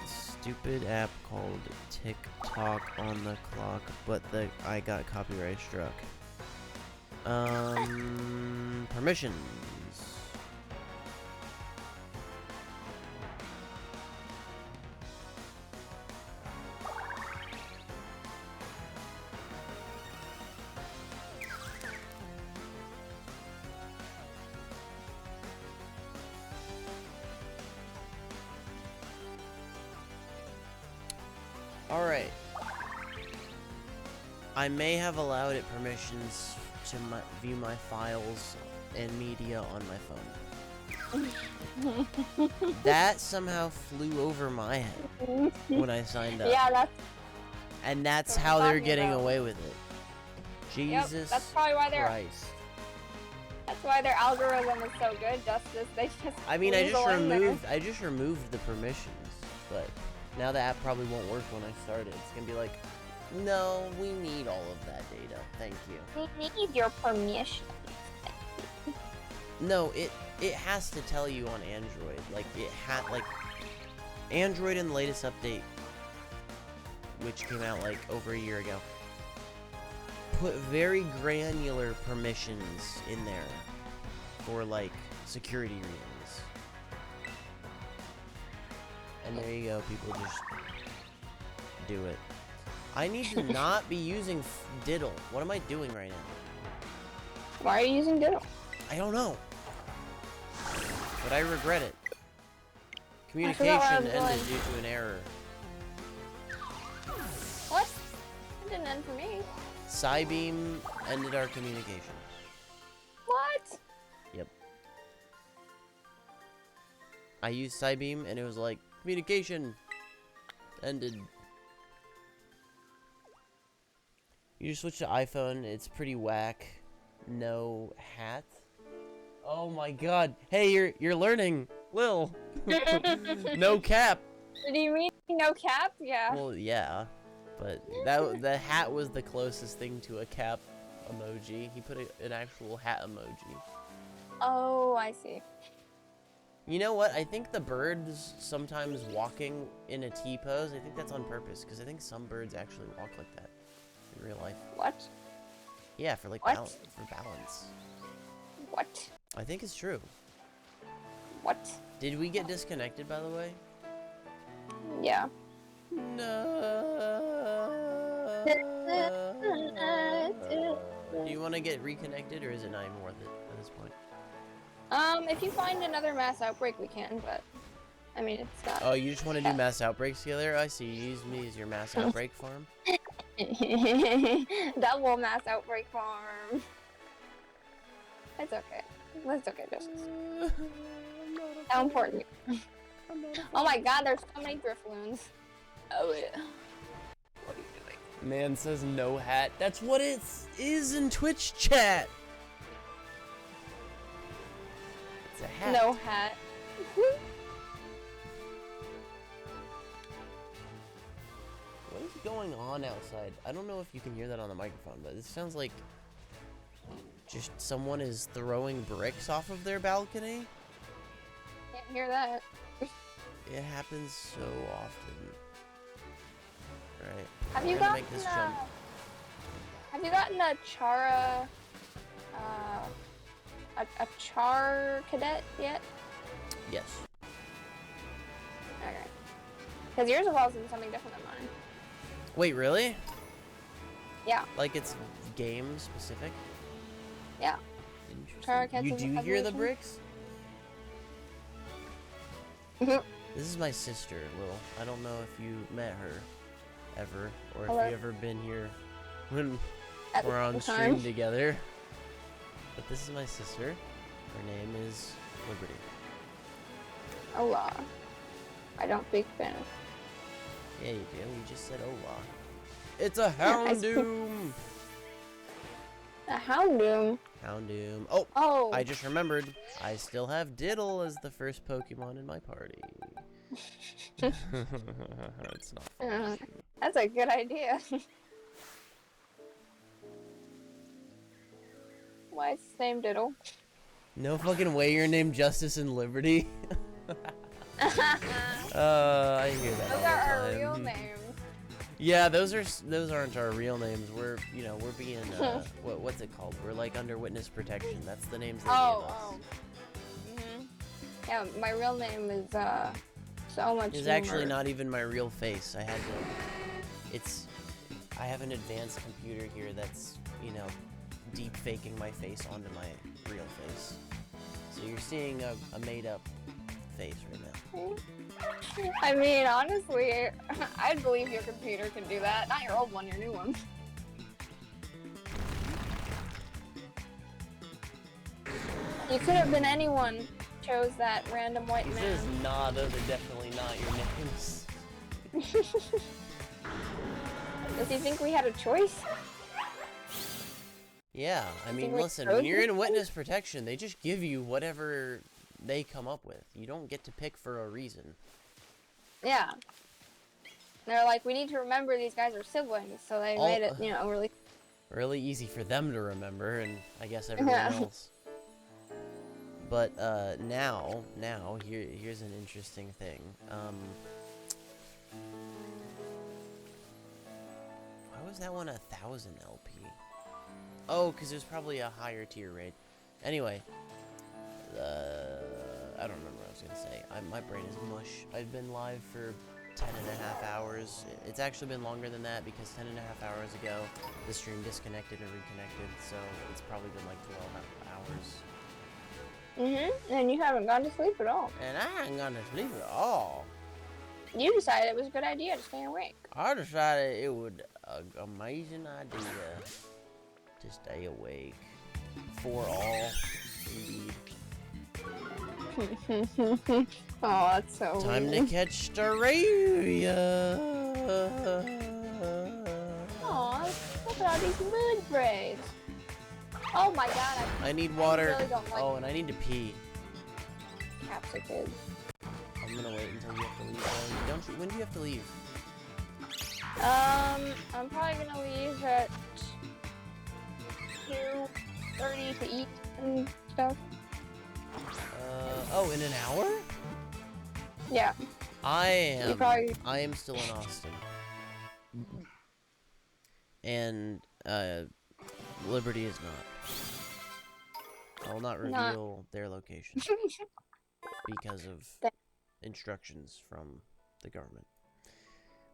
stupid app called TikTok on the clock, but I got copyright struck. Permissions. Alright. I may have allowed it permissions to view my files and media on my phone. That somehow flew over my head when I signed up. Yeah, and that's what how we're they're talking getting about. away with it. Jesus Yep, that's probably why Christ. that's why their algorithm is so good, Justice. They just I mean, I weasel just removed the permissions, but now the app probably won't work when I start it. It's gonna be like, no, we need all of that data. Thank you. We need your permission. No, it has to tell you on Android. Like Android in the latest update, which came out like over a year ago, put very granular permissions in there for like security reasons. And there you go, people just do it. I need to not be using Diddle. What am I doing right now? Why are you using Diddle? I don't know. But I regret it. forgot what I Communication was ended doing. due to an error. What? It didn't end for me. Cybeam ended our communication. What? Yep. I used Cybeam and it was like, communication ended. You just switch to iPhone, it's pretty whack. No hat. Oh my god. Hey, you're learning, Lil. No cap. Do you mean no cap? Yeah. Well, yeah. But the hat was the closest thing to a cap emoji. He put an actual hat emoji. Oh, I see. You know what? I think the birds sometimes walking in a T pose, I think that's on purpose. Because I think some birds actually walk like that in real life. What? Yeah, for like What? for balance. What? I think it's true. What? Did we get disconnected, by the way? Yeah. No. Do you want to get reconnected, or is it not even worth it at this point? If you find another mass outbreak, we can, but I mean, it's not. Oh, you just want to do mass outbreaks together? I see. You use me as your mass outbreak farm. Double mass outbreak farm. It's okay. It's okay, Justice. How important? Oh my god, there's so many Drifloons. Oh yeah. What are you doing? Man says no hat. That's what it is in Twitch chat. It's a hat. No hat. What is going on outside? I don't know if you can hear that on the microphone, but it sounds like just someone is throwing bricks off of their balcony. Can't hear that. It happens so often. Alright. Have you We're gonna gotten make this jump. Have you gotten a Chara, a Char cadet yet? Yes. Okay. Because yours evolves into something different than mine. Wait, really? Yeah. Like it's game specific? Yeah. Chara Interesting. gets You an do hear the evolution. bricks? Mhm. This is my sister, Lil. I don't know if you met her ever, or Hello. if you ever been here when At we're on the stream time. together. But this is my sister. Her name is Liberty. Hola. I don't speak Spanish. Yeah, you do. You just said hola. It's a I speak- Houndoom! A Houndoom. Houndoom. Oh! Oh. I just remembered. I still have Diddle as the first Pokemon in my party. It's not fun. That's a good idea. Why is his name Diddle? No fucking way you're named Justice and Liberty. I hear that all Those the are our time. real names. Yeah, those aren't our real names. We're we're being what's it called? We're like under witness protection. That's the names they Oh, gave us. oh. Mhm. Yeah, my real name is so much. It's actually not even my real face. I have an advanced computer here that's, deep faking my face onto my real face. So you're seeing a made up face right now. I mean, honestly, I'd believe your computer can do that. Not your old one, your new one. You could have been anyone. Chose that random white He man. says, nah, those are definitely not your names. Does he think we had a choice? Yeah, I mean, like listen, when you're in frozen? witness protection, they just give you whatever they come up with. You don't get to pick for a reason. Yeah. They're like, we need to remember these guys are siblings, so they made it, really. Really easy for them to remember, and I guess everyone Yeah. else. But now, here's an interesting thing. Why was that one 1,000 LP? Oh, because there's probably a higher tier raid. Anyway, I don't remember what I was gonna say. My brain is mush. I've been live for 10.5 hours. It's actually been longer than that because 10.5 hours ago the stream disconnected and reconnected, so it's probably been like 12 hours. And you haven't gone to sleep at all. And I ain't gonna sleep at all. You decided it was a good idea to stay awake. I decided it would an amazing idea to stay awake. For all, indeed. Oh, that's so Time weird. to catch Staravia. Aw, look at all these mood braids. Oh my god, I need water. really don't like Oh, and I need to pee. capsicum. I'm gonna wait until you have to leave. When do you have to leave? I'm probably gonna leave at 2:30 to eat and stuff. Oh, in an hour? Yeah, I you probably. am still in Austin. And, Liberty is not. I will not reveal their location because of instructions from the government.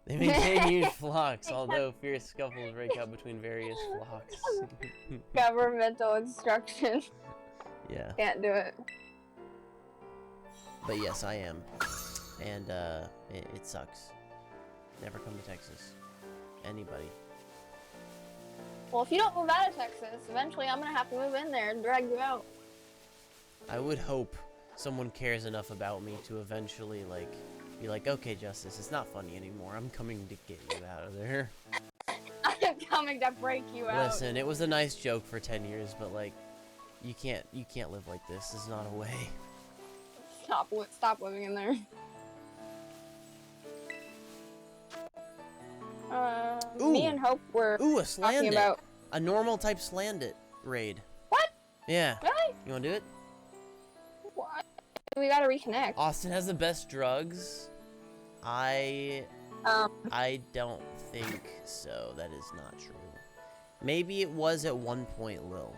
They maintain huge flocks, although fierce scuffles break out between various flocks. Governmental instruction. Yeah, Can't do it. but yes, I am. And, it sucks. Never come to Texas. Anybody. Well, if you don't move out of Texas, eventually I'm gonna have to move in there and drag you out. I would hope someone cares enough about me to eventually, like, be like, okay, Justice, it's not funny anymore. I'm coming to get you out of there. I'm coming to break you out. Listen, it was a nice joke for 10 years, but, like, you can't live like this. This is not a way. Stop living in there. Me and Hope were Ooh, a talking Slandit. about. A normal type Slandit raid. What? Yeah. Really? You wanna do it? What? we gotta reconnect. Austin has the best drugs. I don't think so. That is not true. Maybe it was at one point, Lil.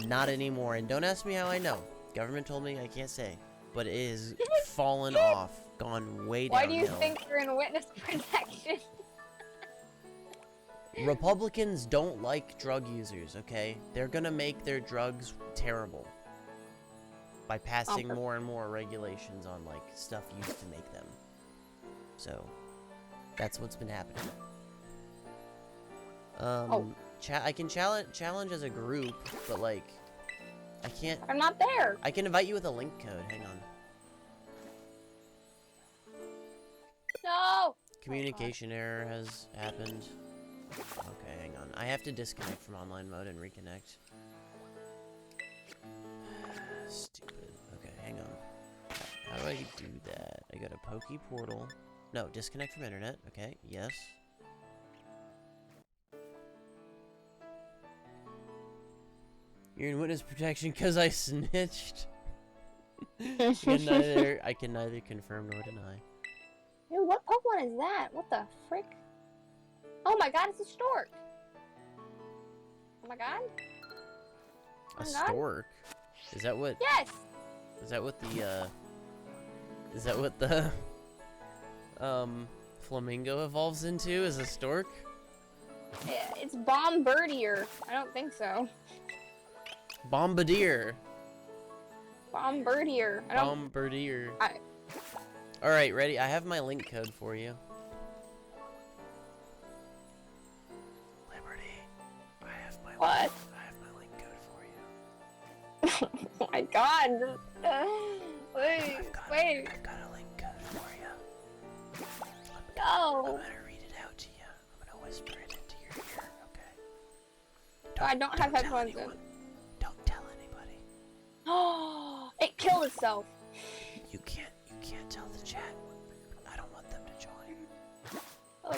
Not anymore. And don't ask me how I know. Government told me I can't say. But it is fallen off. Gone way downhill. Why do you think you're in witness protection? Republicans don't like drug users, okay? They're gonna make their drugs terrible. By passing more and more regulations on, like, stuff used to make them. So, that's what's been happening. I can challenge as a group, but, like, I can't... I'm not there. I can invite you with a link code. Hang on. No. Communication error has happened. Okay, hang on. I have to disconnect from online mode and reconnect. Stupid. Okay, hang on. How do I do that? I go to Poke Portal. No, disconnect from internet. Okay, yes. You're in witness protection because I snitched. I can neither confirm nor deny. Dude, what Pokemon is that? What the frick? Oh my god, it's a stork! Oh my god? A stork? Is that what? Yes! Is that what the, Is that what the, flamingo evolves into? Is a stork? Yeah, it's Bombardier. I don't think so. Bombardier. Bombardier. Bombardier. Alright, ready? I have my link code for you. Liberty. I have my link code for you. Oh my god. Wait. I've got a link code for you. No. I'm gonna read it out to you. I'm gonna whisper it into your ear, okay? I don't have headphones in. Don't tell anybody. Oh, it killed itself. You can't tell the chat. I don't want them to join.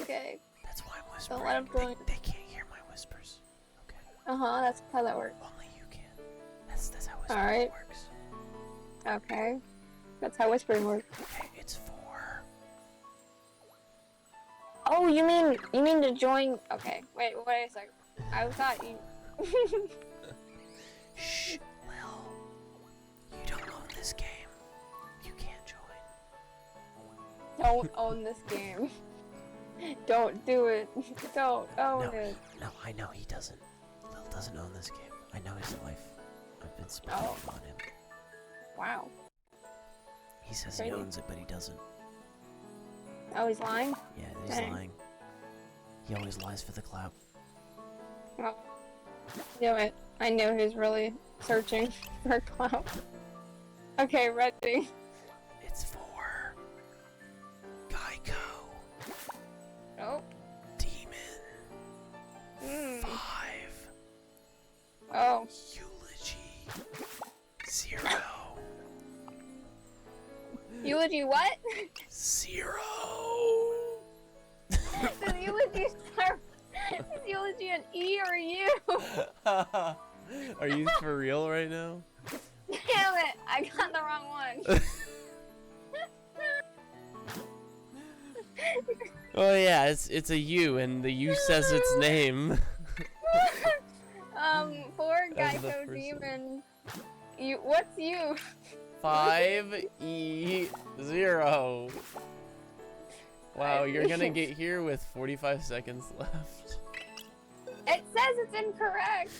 Okay. That's why I'm whispering. Don't let them join. They can't hear my whispers. Okay. That's how that works. Only you can. That's how whispering Alright. works. Okay. That's how whispering works. Okay, it's 4. Oh, you mean to join? Okay. Wait a second. I thought you. Shh, Lil. You don't own this game. You can't join. Don't own this game. Don't do it. Don't own it. No, I know he doesn't. Lil doesn't own this game. I know his life. I've been spying on him. Wow. He says he owns it, but he doesn't. Oh, he's lying? Yeah, he's lying. He always lies for the clout. Well, knew it. I knew he was really searching for clout. Okay, ready. It's 4. Geico. Nope. Demon. 5. Oh. Eulogy. 0. Eulogy what? 0. Does eulogy start? Is eulogy an E or a U? Are you for real right now? Damn it! I got the wrong one. Oh yeah, it's a U, and the U says its name. 4 As the Geico first Demon. You. What's you? 5E0. Wow, you're gonna get here with 45 seconds left. It says it's incorrect.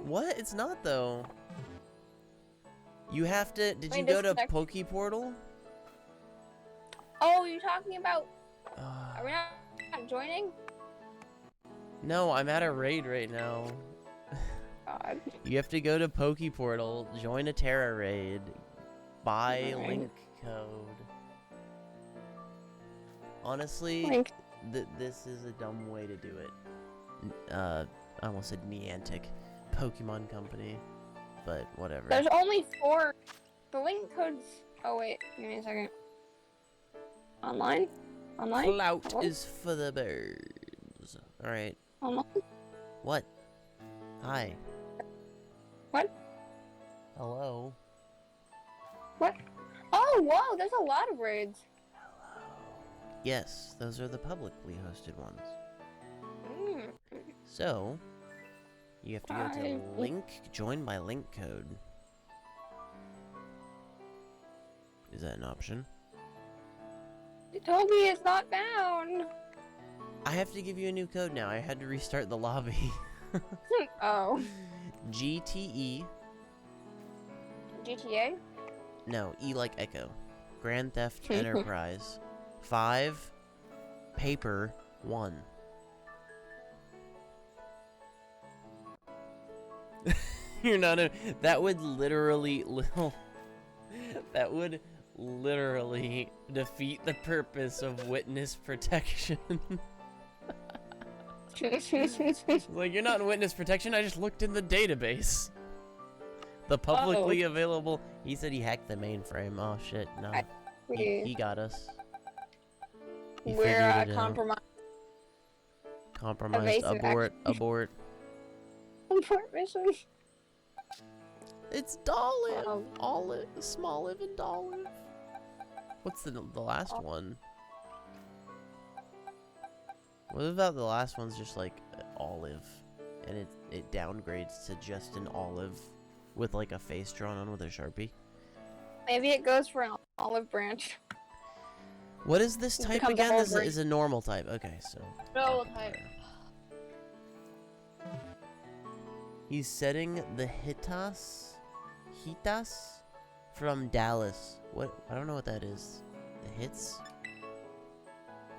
What? It's not though. You have to. Did you Wait, go to disconnect. Poke Portal? Oh, you're talking about? Are we not joining? No, I'm at a raid right now. God. You have to go to Poke Portal, join a Terra raid, buy Alright. link code. Honestly, Link. this is a dumb way to do it. I almost said Niantic, Pokemon Company, but whatever. There's only 4. The link codes. Oh wait, give me a second. Online? Online? Clout Hello? is for the birds. All right. Online? What? Hi. What? Hello. What? Oh, Oh, whoa, there's a lot of raids. Yes, those are the publicly hosted ones. Mm. So, you have to go to Hi. link, join by link code. Is that an option? It told me it's not found. I have to give you a new code now. I had to restart the lobby. Oh. GTE. GTA? No, E like Echo. Grand Theft Enterprise. 5. Paper 1. You're not a. That would literally. That would literally defeat the purpose of witness protection. Like, you're not in witness protection, I just looked in the database. The publicly available. He said he hacked the mainframe. Oh shit, no. He got us. He We're figured it out. compromised. Compromised. Evasive Abort. Abort. Abort mission. It's Dolive. Oh. Olive. Smolive and Dolive. What's the last one? What about the last one's just like olive, and it downgrades to just an olive with like a face drawn on with a Sharpie? Maybe it goes for an olive branch. What is this It type becomes a again? whole This branch. is a normal type. Okay, so. Normal type. He's setting the Hitas from Dallas. What? I don't know what that is. The hits?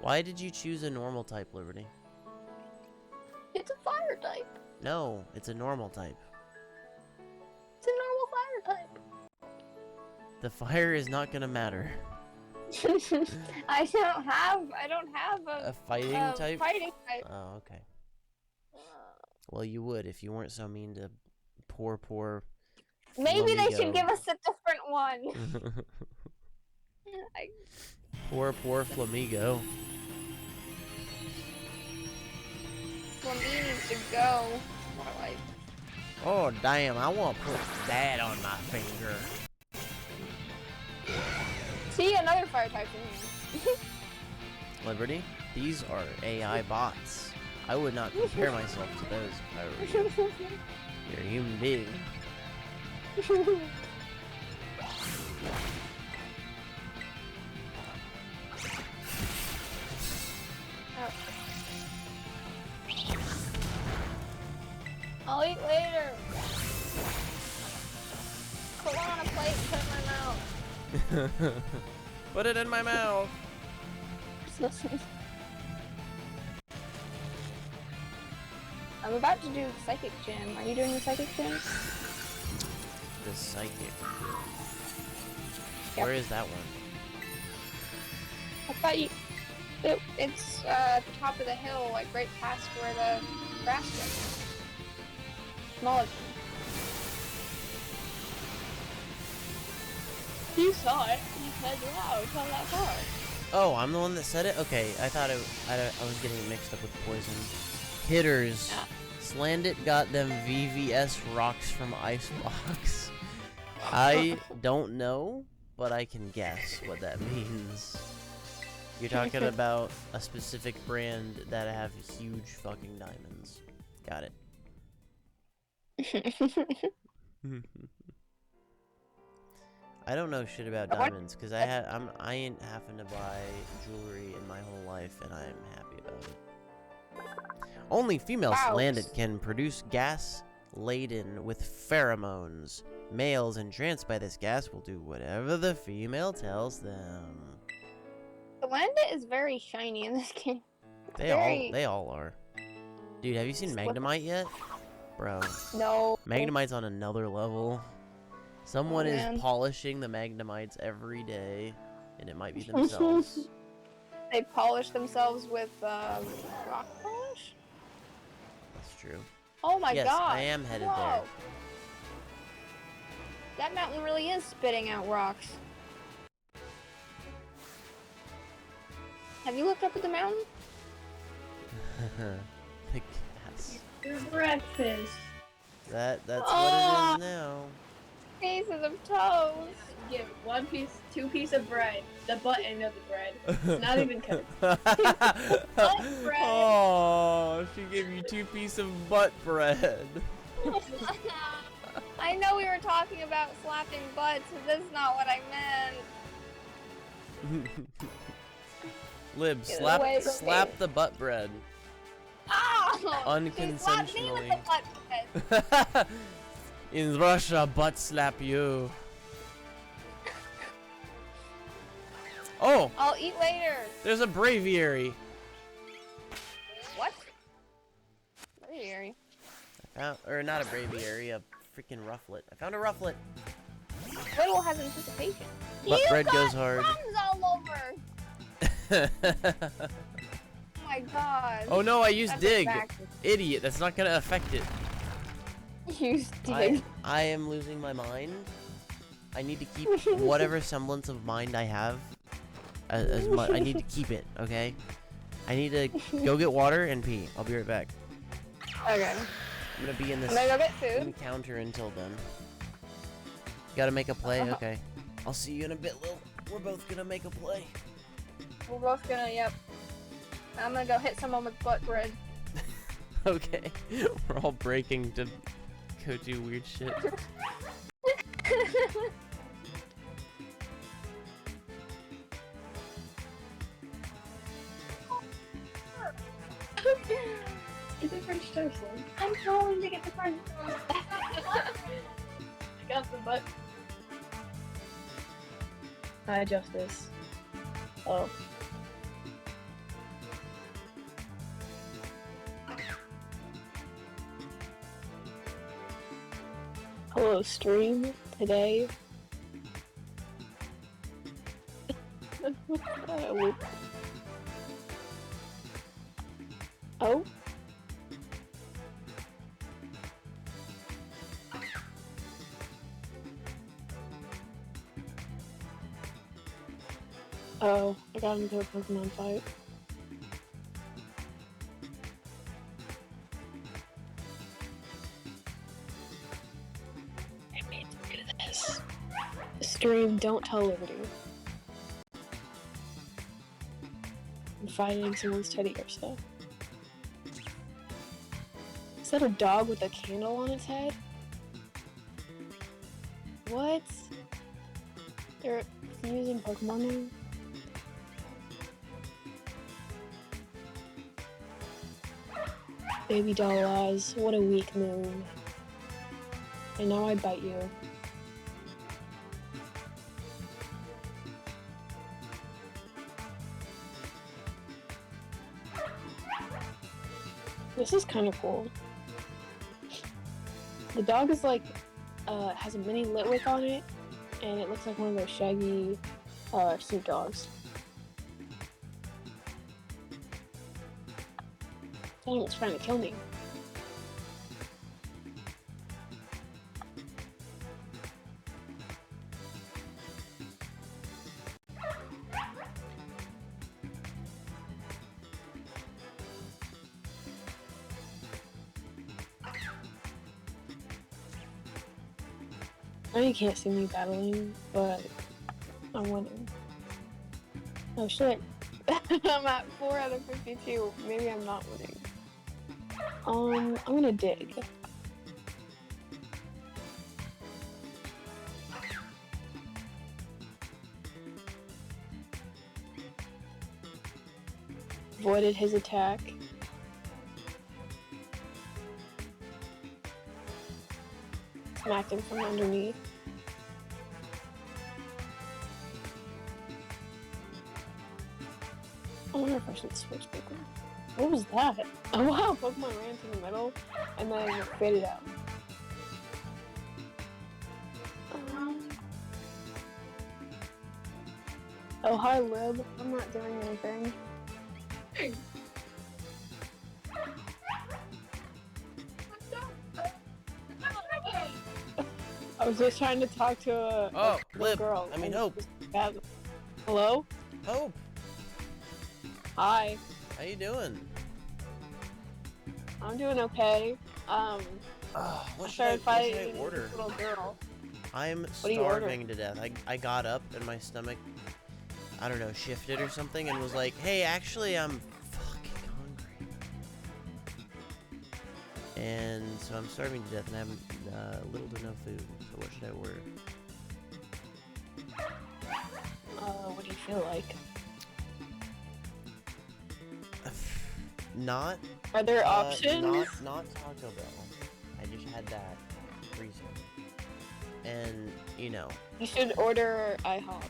Why did you choose a normal type, Liberty? It's a fire type. No, it's a normal type. It's a normal fire type. The fire is not gonna matter. I don't have A fighting type? Fighting type. Oh, okay. Well, you would if you weren't so mean to poor. Maybe they Flamigo. should give us a different one. Poor Flamigo. Flamini needs to go. More like. Oh, damn, I want to put that on my finger. See, another fire type in here. Liberty, these are AI bots. I would not compare myself to those if I were you. You're a human being. I'll eat later. Put one on a plate and put it in my mouth. Put it in my mouth. I'm about to do psychic gym. Are you doing the psychic gym? The psychic. Yep. Where is that one? I thought you. It's at the top of the hill, like right past where the grass is. Knowledge. You saw it. You said, wow, it's not that far. Oh, I'm the one that said it? Okay, I thought I was getting it mixed up with poison. Hitters. Yeah. Slandit got them VVS rocks from Icebox. I don't know, but I can guess what that means. You're talking about a specific brand that have huge fucking diamonds. Got it. I don't know shit about diamonds because I ain't having to buy jewelry in my whole life, and I'm happy about it. Only female Wow. Slandit can produce gas laden with pheromones. Males entranced by this gas will do whatever the female tells them. The Landit is very shiny in this game. They all are. Dude, have you seen Magnemite yet? Bro, No. Magnemite's on another level. Someone is man. polishing the Magnemites every day, and it might be themselves. They polish themselves with rock polish? That's true. Oh my Yes, god. I am headed Whoa. there. That mountain really is spitting out rocks. Have you looked up at the mountain? The gas. Your breakfast. That's what Oh. it is now. pieces of toast. Give one piece, 2 pieces of bread. The butt end of the bread. It's not even cooked. Oh, she gave you 2 pieces of butt bread. I know we were talking about slapping butts, but that's not what I meant. Lib, Get away from slap me. the butt bread. Oh! She slapped me Unconsensually. with the butt bread. In Russia, butt slap you. Oh, I'll eat later. there's a braviary. What? Very. Or not a braviary, a freaking rufflet. I found a rufflet. Little has anticipation. Butt You bread got goes hard. crumbs all over. Oh my god. Oh no, I used That's dig. backwards. Idiot, that's not gonna affect it. You dig. I am losing my mind. I need to keep whatever semblance of mind I have. As much. I need to keep it, okay? I need to go get water and pee. I'll be right back. Okay. I'm gonna be in I'm this gonna go get food. encounter until then. Gotta make a play? Okay. I'll see you in a bit, Lil. We're both gonna make a play. We're both gonna, yep. I'm gonna go hit someone with butt bread. Okay. We're all breaking to go do weird shit. Get the French toast, Lynn. I'm going to get the French I got the butt. Hi, Justice. Oh. Hello, stream today. Oh. Oh, I got into a Pokemon fight. I made to do this. Stream, don't tell Liberty. I'm fighting someone's teddy bear stuff. Is that a dog with a candle on its head? What? They're using Pokemon now? Baby doll eyes, what a weak move. And now I bite you. This is kind of cool. The dog is like, has a mini Litwick on it, and it looks like one of those shaggy, suit dogs. Dang, it's trying to kill me. I know you can't see me battling, but I'm winning. Oh shit. I'm at 4 out of 52. Maybe I'm not winning. I'm gonna dig. Avoided his attack. Smacked him from underneath. I wonder if I should switch Pokemon. What was that? Oh wow, Pokemon ran to the middle and then faded out. Oh hi Lib, I'm not doing anything. I was just trying to talk to a little Lib. girl. I mean, and Hope. just bad- Hello? Hope, Hi. how you doing? I'm doing okay. What I should started I fighting order? this little girl. I'm do you order? starving to death. I got up and my stomach, I don't know, shifted or something and was like, hey, actually, I'm fucking hungry. And so I'm starving to death and I have little to no food. So what should I order? What do you feel like? Not Are there options? Not Taco Bell. I just had that recently. And, you know, You should order IHOP.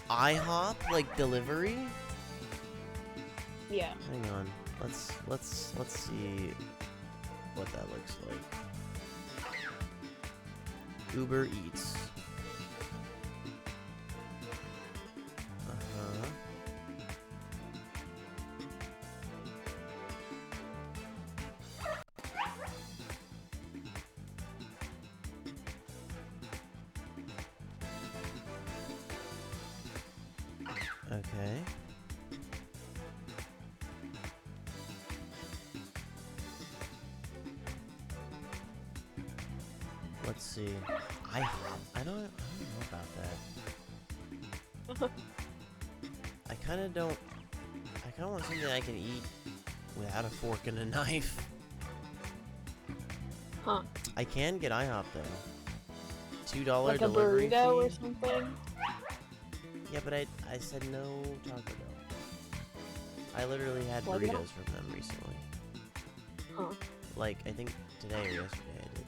IHOP, like delivery? Yeah. Hang on. Let's see what that looks like. Uber Eats. Uh-huh. Okay. Let's see. IHOP. I don't know about that. I kind of want something I can eat without a fork and a knife. Huh. I can get IHOP though. $2 Like a delivery burrito or fee. something? Yeah, but I said no Taco Bell. I literally had Why burritos not? from them recently. Huh. Like, I think today or yesterday I did.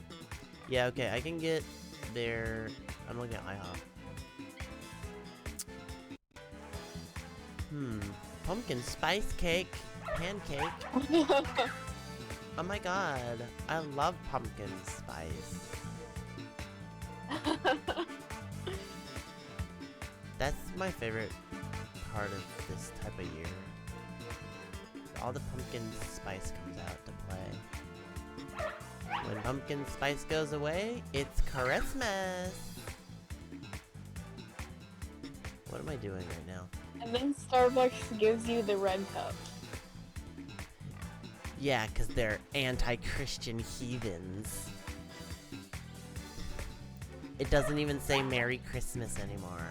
Yeah, okay, I can get their... I'm looking at IHOP. Pumpkin spice cake. Pancake. Oh my god. I love pumpkin spice. That's my favorite part of this type of year. All the pumpkin spice comes out to play. When pumpkin spice goes away, it's Christmas. What am I doing right now? And then Starbucks gives you the red cup. Yeah, because they're anti-Christian heathens. It doesn't even say Merry Christmas anymore.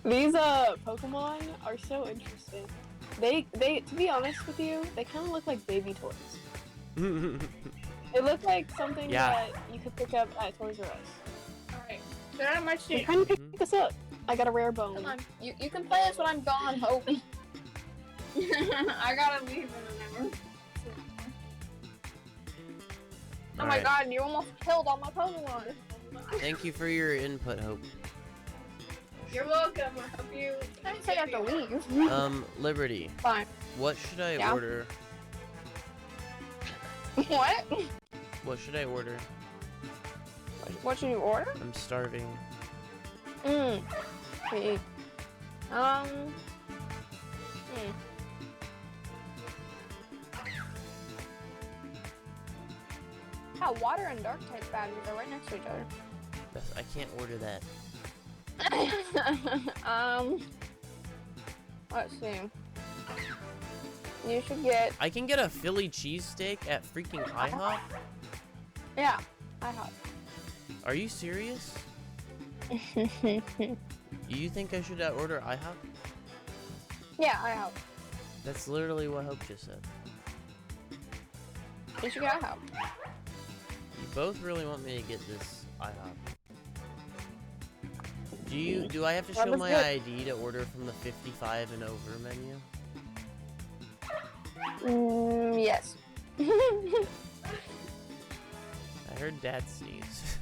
These Pokemon are so interesting. They to be honest with you, they kind of look like baby toys. They look like something Yeah. that you could pick up at Toys R Us. Alright. They're not much You to kind of pick Mhm. this up. I got a rare bone. Come on. You can play this when I'm gone, Hope. I gotta leave in an hour. Oh my Alright. god, you almost killed all my Pokemon. Thank you for your input, Hope. You're welcome. I hope you. I didn't say I have to leave. Liberty, Fine. what should I Yeah. order? What? What should I order? What should you order? I'm starving. Okay. Yeah, water and dark type badges are right next to each other. I can't order that. Let's see. You should get, I can get a Philly cheesesteak at freaking IHOP? yeah, I have. Are you serious? You think I should order IHOP? Yeah, I have. That's literally what Hope just said. You should get I have. You both really want me to get this IHOP. Do I have to That show was my good. ID to order from the 55 and over menu? Yes. I heard Dad sneeze.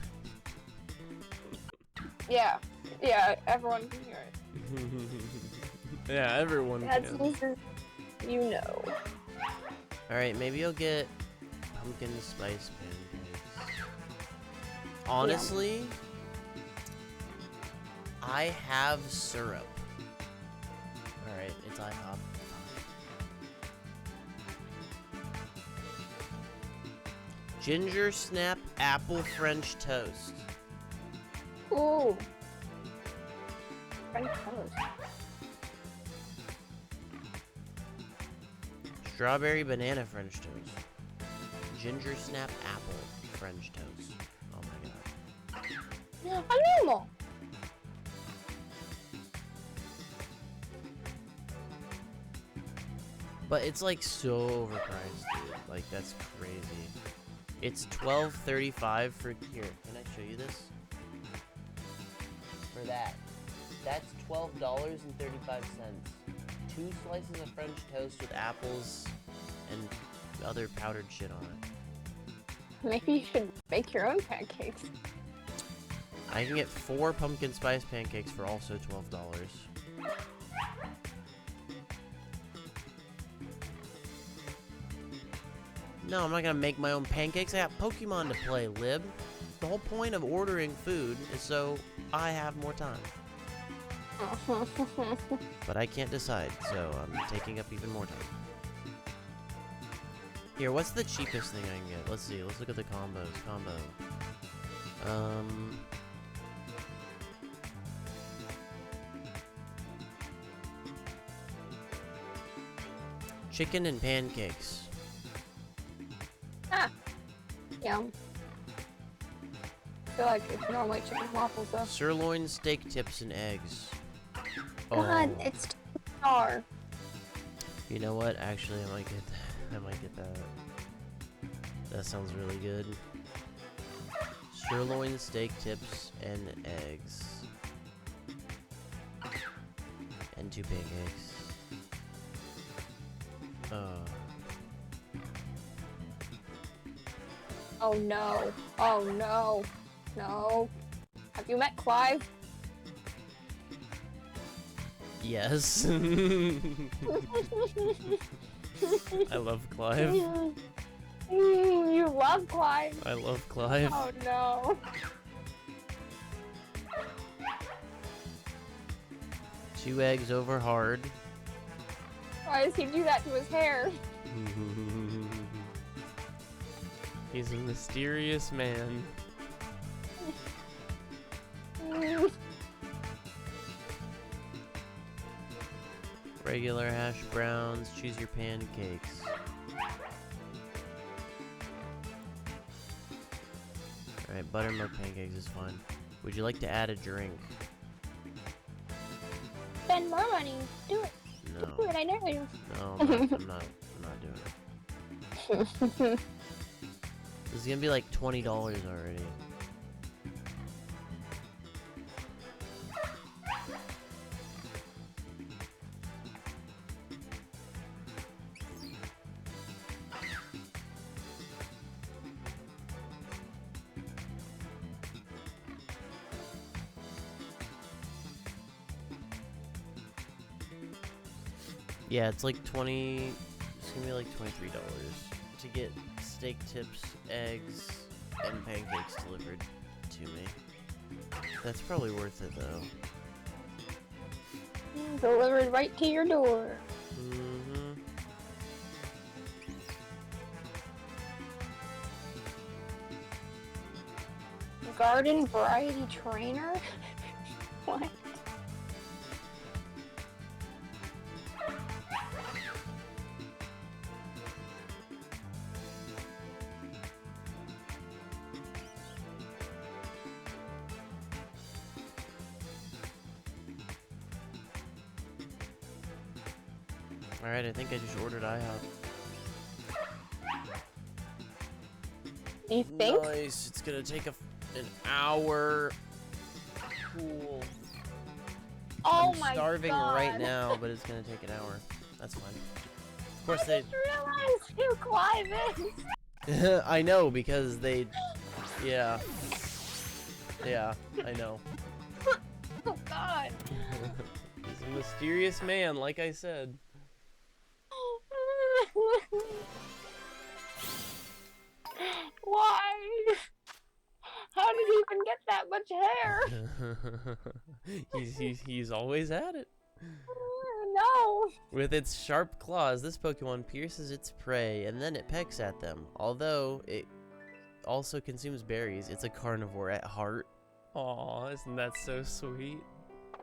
Yeah, everyone can hear it. Yeah, everyone That's can. easy. You know. Alright, maybe I'll get pumpkin spice pancakes. Honestly, I have syrup. Alright, it's IHOP. Ginger snap apple French toast. Ooh. French toast. Strawberry banana French toast. ginger snap apple French toast. Oh my god. I'm normal. But it's like so overpriced, dude. Like that's crazy. It's $12.35 for here. Can I show you this? For that. That's $12.35. 2 slices of French toast with apples and other powdered shit on it. Maybe you should make your own pancakes. I can get 4 pumpkin spice pancakes for also $12. No, I'm not gonna make my own pancakes. I got Pokemon to play, Lib. The whole point of ordering food is so I have more time. But I can't decide, so I'm taking up even more time. Here, what's the cheapest thing I can get? Let's see. Let's look at the combos. Chicken and pancakes. Yum. I feel like it's normally chicken waffles though. Sirloin steak tips and eggs. God, Oh. it's star. You know what? Actually, I might get that. I might get that. That sounds really good. Sirloin steak tips and eggs. And 2 pancakes. Oh no. Oh no. No. Have you met Clive? Yes. I love Clive. You love Clive. I love Clive. Oh no. 2 eggs over hard. Why does he do that to his hair? He's a mysterious man. Regular hash browns, choose your pancakes. Alright, buttermilk pancakes is fine. Would you like to add a drink? Spend more money. Do it. No. Do it, I know you. No, I'm not doing it. This is gonna be like $20 already. Yeah, it's like it's gonna be like $23 to get steak tips, eggs, and pancakes delivered to me. That's probably worth it though. Delivered right to your door. Mm-hmm. Garden variety trainer? What? Alright, I think I just ordered IHOP. You think? Nice. It's gonna take an hour. Cool. Oh I'm my starving god. right now, but it's gonna take an hour. That's fine. Of course I they. just realized who Clive is. I know because they. Yeah. Yeah, I know. Oh god. He's a mysterious man, like I said. Why? How did he even get that much hair? he's always had it. No. With its sharp claws, this Pokemon pierces its prey and then it pecks at them. Although it also consumes berries, it's a carnivore at heart. Aw, isn't that so sweet?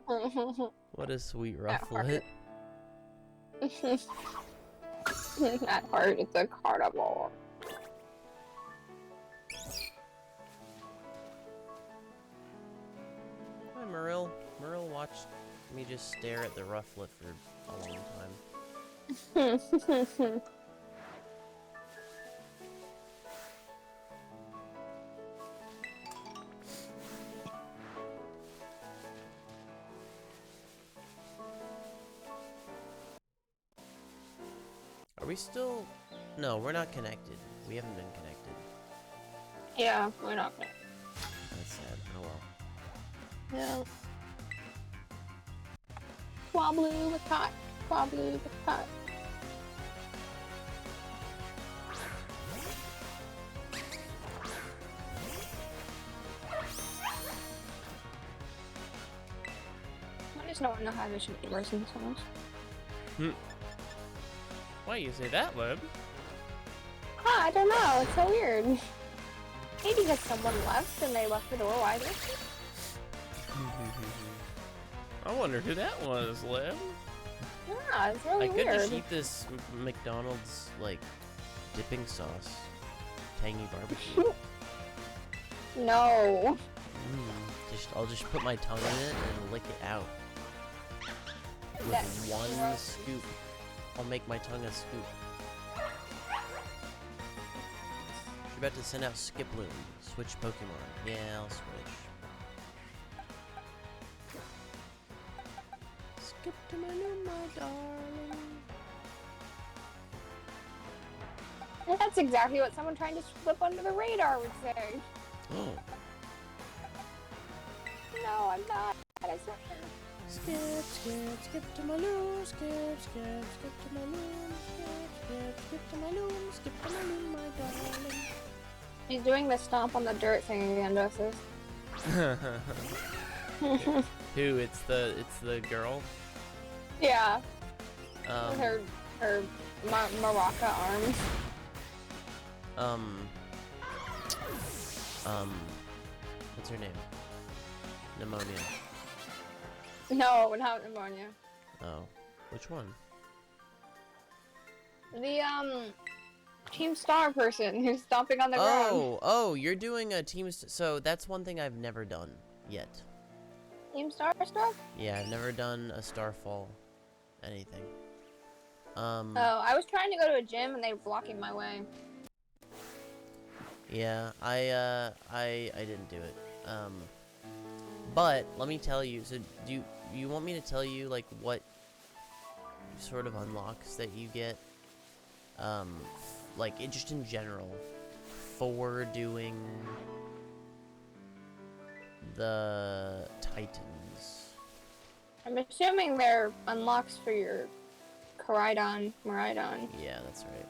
What a sweet rufflet. At heart, it's a carnivore. Hi, Muriel. Muriel watched me just stare at the Rufflet for a long time. Are we still... No, we're not connected. We haven't been connected. Yeah, we're not gonna. That's sad. Oh well. Yeah. Quablu with cot. Quablu with cot. Why does no one know how to shoot worse than songs? Why you say that, Lib? Ah, I don't know. It's so weird. Maybe because someone left and they left the door wide open. I wonder who that was, Lib. Yeah, it's really I could weird. just eat this McDonald's, like, dipping sauce. Tangy barbecue. No. I'll just put my tongue in it and lick it out. With That's one gross. scoop. I'll make my tongue a scoop. You're about to send out Skiploom. Switch Pokemon. Yeah, I'll switch. Skip to my room, my darling. That's exactly what someone trying to slip under the radar would say. Oh. No, I'm not. I swear. Skip, skip, skip to my loom, skip, skip, skip to my loom, skip, skip, skip to my loom, skip to my loom, my darling. He's doing the stomp on the dirt thing again, Justice. Who? It's the girl. Yeah, with her maraca arms. What's her name? Pneumonia. No, not pneumonia. Oh, which one? The Team Star person who's stomping on the ground. Oh, you're doing a team. So that's one thing I've never done yet. Team Star stuff? Yeah, I've never done a Starfall, anything. Oh, I was trying to go to a gym and they were blocking my way. Yeah, I didn't do it. But let me tell you. So do you want me to tell you like what sort of unlocks that you get? Like just in general for doing the Titans. I'm assuming they're unlocks for your Miraidon. Yeah, that's right.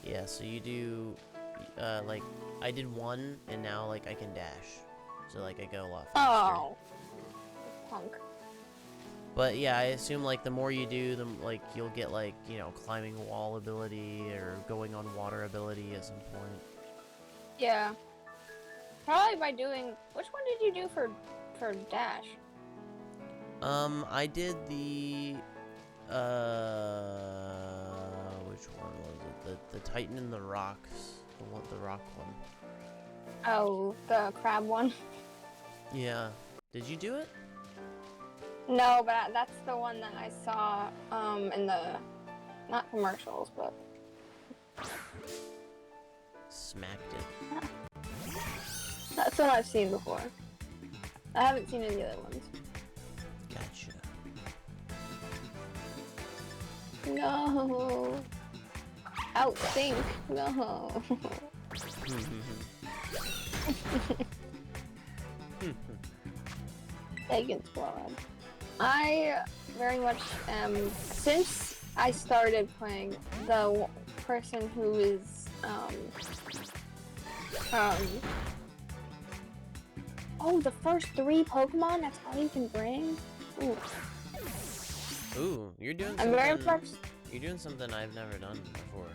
Yeah, so you do, like, I did one, and now, like, I can dash. So, like, I go a lot faster. Oh. Punk. But, yeah, I assume, like, the more you do, the, like, you'll get, like, you know, climbing wall ability, or going on water ability at some point. Yeah. Probably by doing... Which one did you do for dash? I did the, which one was it? The Titan and the Rocks. The rock one. Oh, the crab one? Yeah. Did you do it? No, but that's the one that I saw in the not commercials, but Smacked it. that's one I've seen before. I haven't seen any other ones. Gotcha. No. Outthink. No. Taken squad. I very much am, since I started playing, the person who is oh, the first 3 Pokemon, that's all you can bring? Ooh. Ooh, you're doing I'm something. very much... You're doing something I've never done before.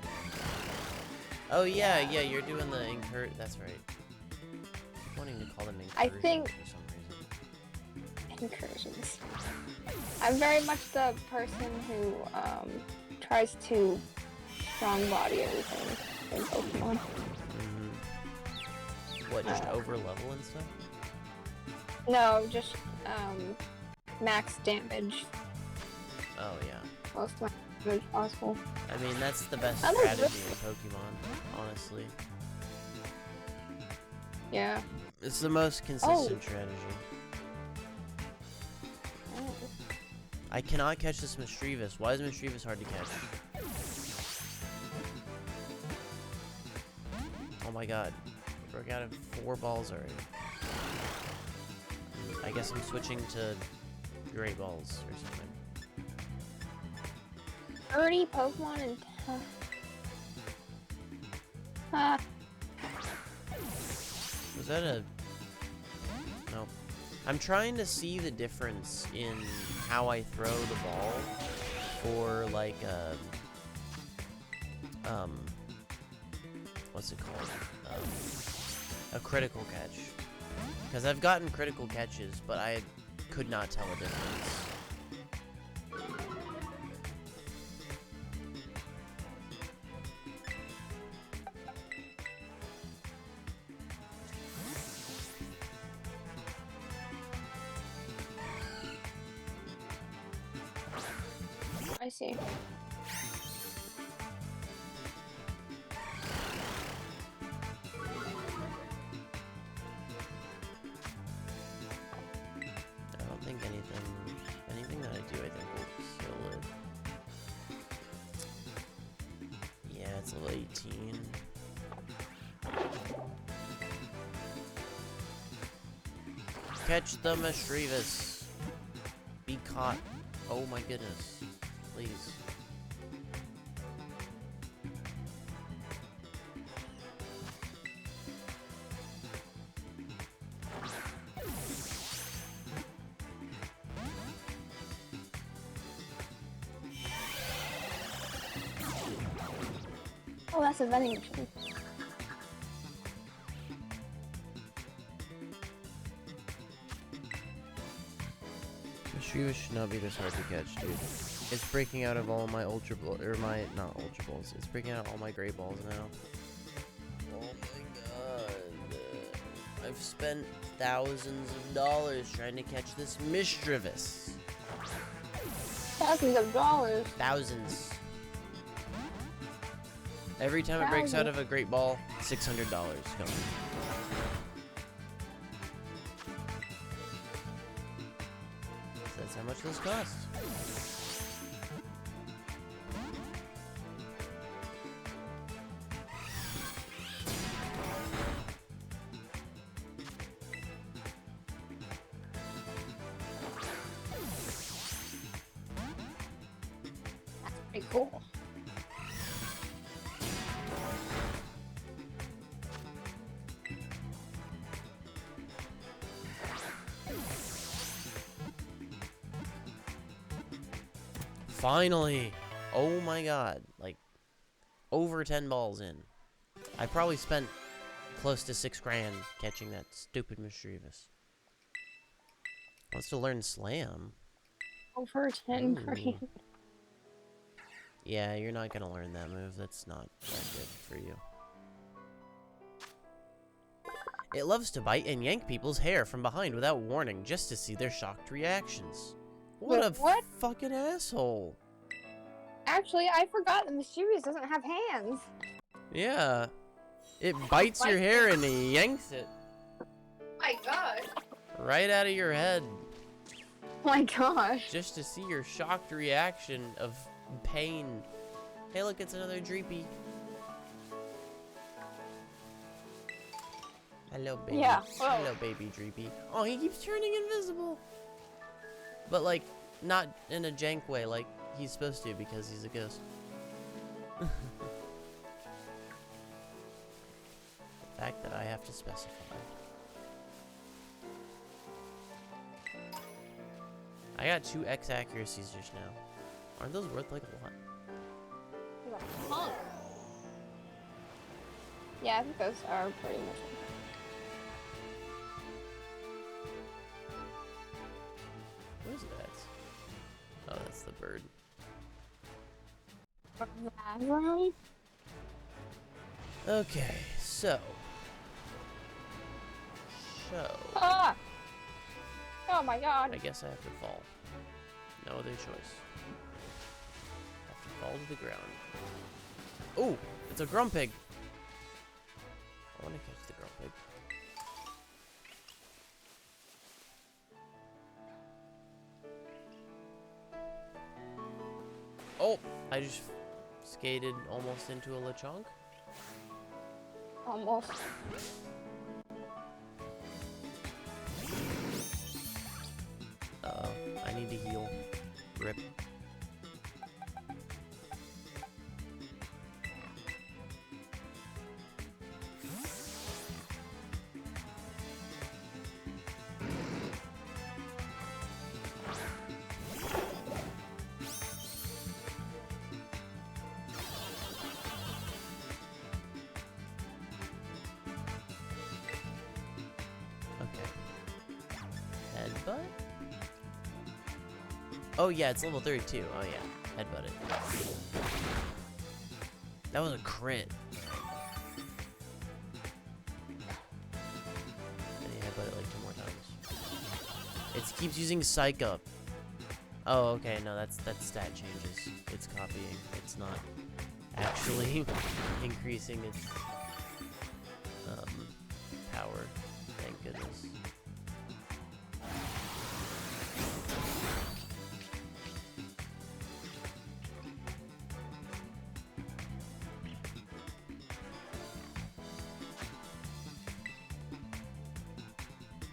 Oh yeah, you're doing the that's right. I'm wanting to call them incursions I think... for some reason. Incursions. I'm very much the person who tries to strong body everything in Pokemon. What, just over level and stuff? No, just max damage. Oh yeah. Most max damage possible. I mean, that's the best I like strategy in Pokemon, honestly. Yeah. It's the most consistent strategy. Oh. I cannot catch this Misdreavus. Why is Misdreavus hard to catch? Oh my god. Broke out of 4 balls already. I guess I'm switching to Great Balls or something. 30 Pokemon and Ah. Was that a... No. I'm trying to see the difference in how I throw the ball for, like, what's it called? A critical catch. Because I've gotten critical catches, but I could not tell a difference. I see. I don't think anything that I do, I think will kill it. Yeah, it's level 18. Catch the Misdreavus. Be caught. Oh my goodness. Please. Oh, that's a vending machine. Misdreavus should not be this hard to catch, dude. It's breaking out of all my Ultra Balls, or my, not Ultra Balls, it's breaking out all my Great Balls now. Oh my god. I've spent thousands of dollars trying to catch this Misdreavus. Thousands of dollars. Thousands. Every time it breaks out of a Great Ball, $600 coming. So that's how much this costs. That's pretty cool. Finally! Oh my god. Like, over 10 balls in. I probably spent close to $6 grand catching that stupid Misdreavus. Wants to learn Slam. Over 10 Ooh. grand. Yeah, you're not gonna learn that move. That's not that good for you. It loves to bite and yank people's hair from behind without warning just to see their shocked reactions. What a What? fucking asshole. Actually, I forgot the Mischievous doesn't have hands. Yeah. It bites your hair and it yanks it My god. right out of your head My gosh. just to see your shocked reaction of pain. Hey, look, it's another Dreepy. Hello, baby. Yeah, whoa. Hello, baby Dreepy. Oh, he keeps turning invisible. But, like, not in a jank way, like he's supposed to because he's a ghost. The fact that I have to specify. I got 2x accuracies just now. Aren't those worth like a lot? Yeah, I think those are pretty much. Where's that? Oh, that's the bird. Right? Okay, so. Ah! Oh my god. I guess I have to fall. No other choice. Have to fall to the ground. Oh, it's a Grumpig. I want to catch the Grumpig. Oh, I just skated almost into a Lechonk. Almost. Uh-oh, I need to heal. Rip. Okay. Headbutt? Oh yeah, it's level 32. Oh yeah, headbutt it. That was a crit. And you headbutt it like 2 more times. It keeps using Psych Up. Oh, okay, no, that's stat changes. It's copying. It's not actually increasing its power. Thank goodness.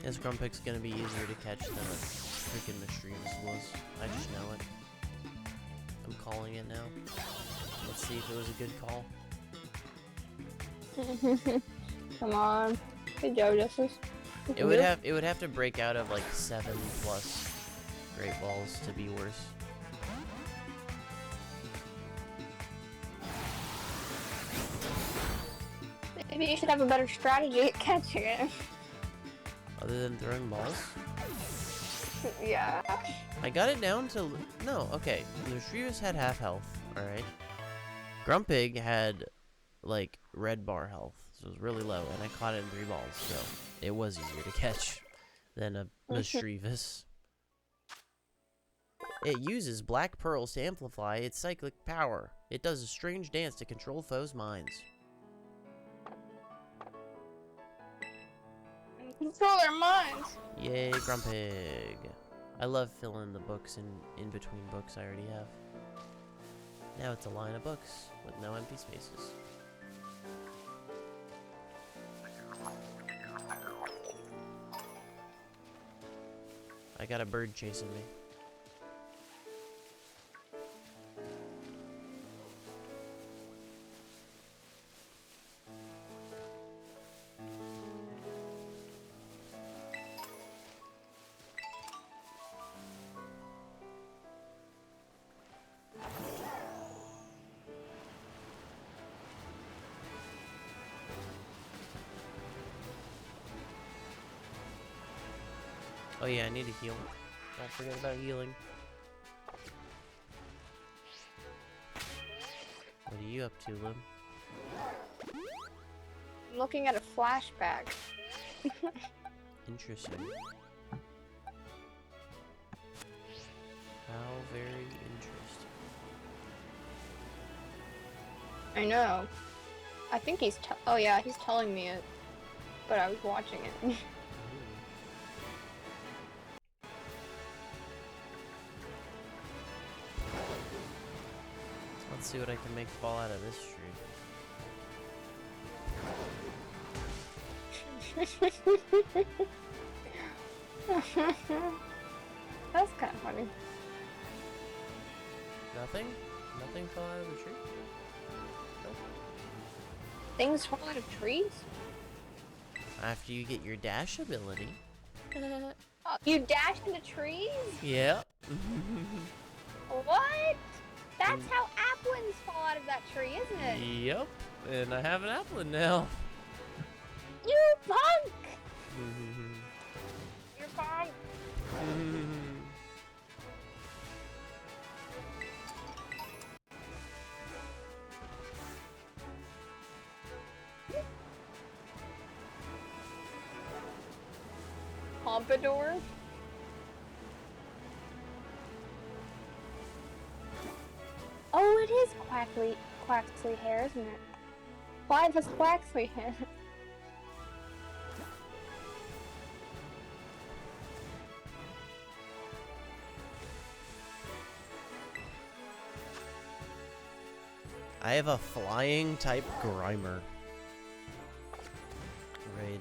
This Grumpig's gonna be easier to catch than a freaking Mischievous was. I just know it. I'm calling it now. Let's see if it was a good call. Come on. Good job, Justice. It would have to break out of like 7+ Great Balls to be worse. Maybe you should have a better strategy at catching it. Other than throwing balls. Yeah. I got it down to no. Okay, Mischievous had half health. All right. Grumpig had like red bar health, so it was really low, and I caught it in 3 balls, so it was easier to catch than a Mischievous. It uses black pearls to amplify its cyclic power. It does a strange dance to control foes' minds. Control their minds. Yay, Grumpig. I love filling the books in between books I already have. Now it's a line of books with no empty spaces. I got a bird chasing me. Oh yeah, I need to heal. Don't forget about healing. What are you up to, Lim? I'm looking at a flashback. Interesting. How very interesting. I know. I think he's oh yeah, he's telling me it. But I was watching it. Let's see what I can make fall out of this tree. That's kind of funny. Nothing? Nothing fell out of the tree? Nope. Things fall out of trees? After you get your dash ability. Oh, you dash into trees? Yeah. What? That's how applins fall out of that tree, isn't it? Yep. And I have an applin now. You punk! You're punk. Pompadour? is Quaxly hair, isn't it? Clive has Quaxly hair. I have a flying type Grimer. Raid.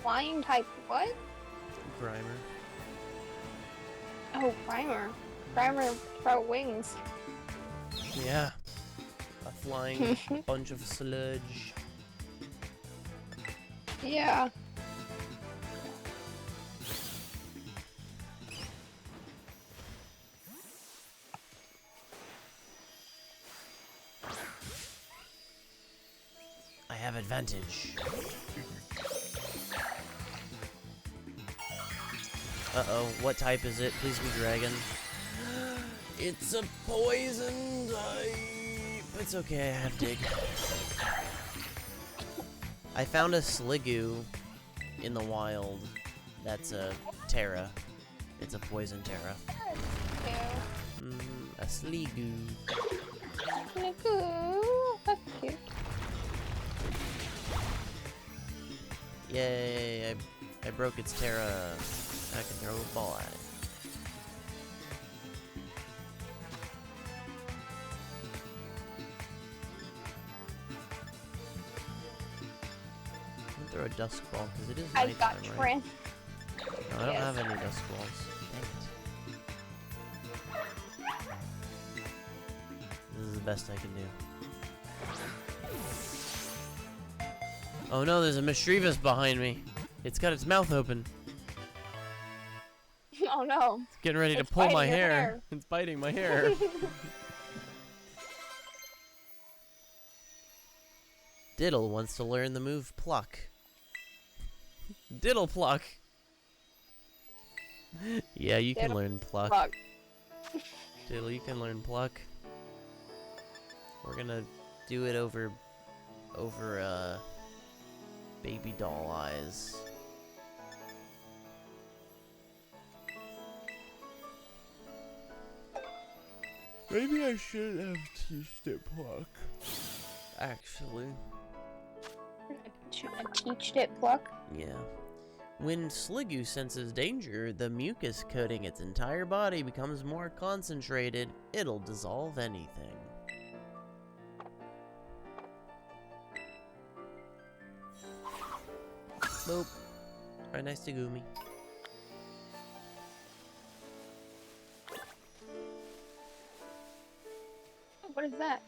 Flying type what? Grimer. Oh, Grimer. Grimer pro wings. Yeah. A flying bunch of sludge. Yeah. I have advantage. Uh-oh, what type is it? Please be dragon. It's a poison type. It's okay, I have dig. I found a Sliggoo in the wild. That's a Terra. It's a poison Terra. A Sliggoo. That's cute. Yay, I broke its Terra. I can throw a ball at it. I'm gonna throw a Dusk Ball because it is I nighttime, got right? Trent. No, I don't Yes. have any Dusk Balls. Dang it. This is the best I can do. Oh no, there's a Mischievous behind me. It's got its mouth open. Oh no. It's getting ready to It's pull my biting your hair. hair. It's biting my hair. Diddle wants to learn the move Pluck. Diddle Pluck. Yeah, you can Diddle learn Pluck. Fuck. Diddle, you can learn Pluck. We're gonna do it over baby doll eyes. Maybe I should have teached it Pluck. Actually. Should I teach it Pluck? Yeah. When Sliggoo senses danger, the mucus coating its entire body becomes more concentrated. It'll dissolve anything. Boop. Alright, nice to Gumi. Oh, what is that?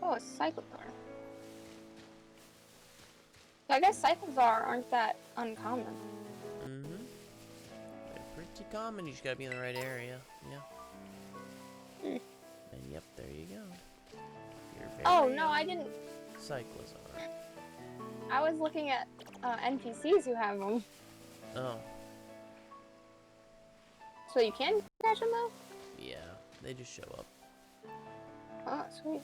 Oh, a Cyclozar. So I guess Cyclozar aren't that uncommon. Mm-hmm. They're pretty common, you just gotta be in the right area. Yeah. Hmm. And yep, there you go. You're very Oh no, I didn't. Cyclozar. I was looking at NPCs who have them. Oh, So you can catch them though? yeah. They just show up. Oh, sweet.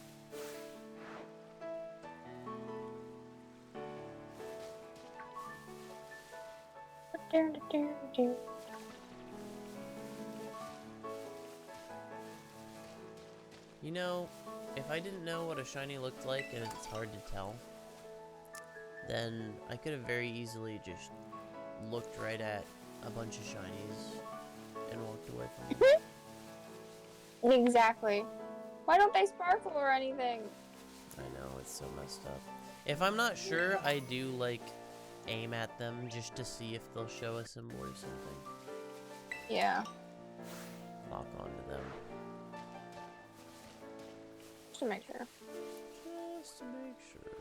You know, if I didn't know what a shiny looked like, and it's hard to tell, then I could have very easily just looked right at a bunch of shinies and walked away from them. Exactly. Why don't they sparkle or anything? I know, it's so messed up. If I'm not sure, I do, like, aim at them just to see if they'll show a symbol or something. Yeah. Lock onto them. Just to make sure. Just to make sure.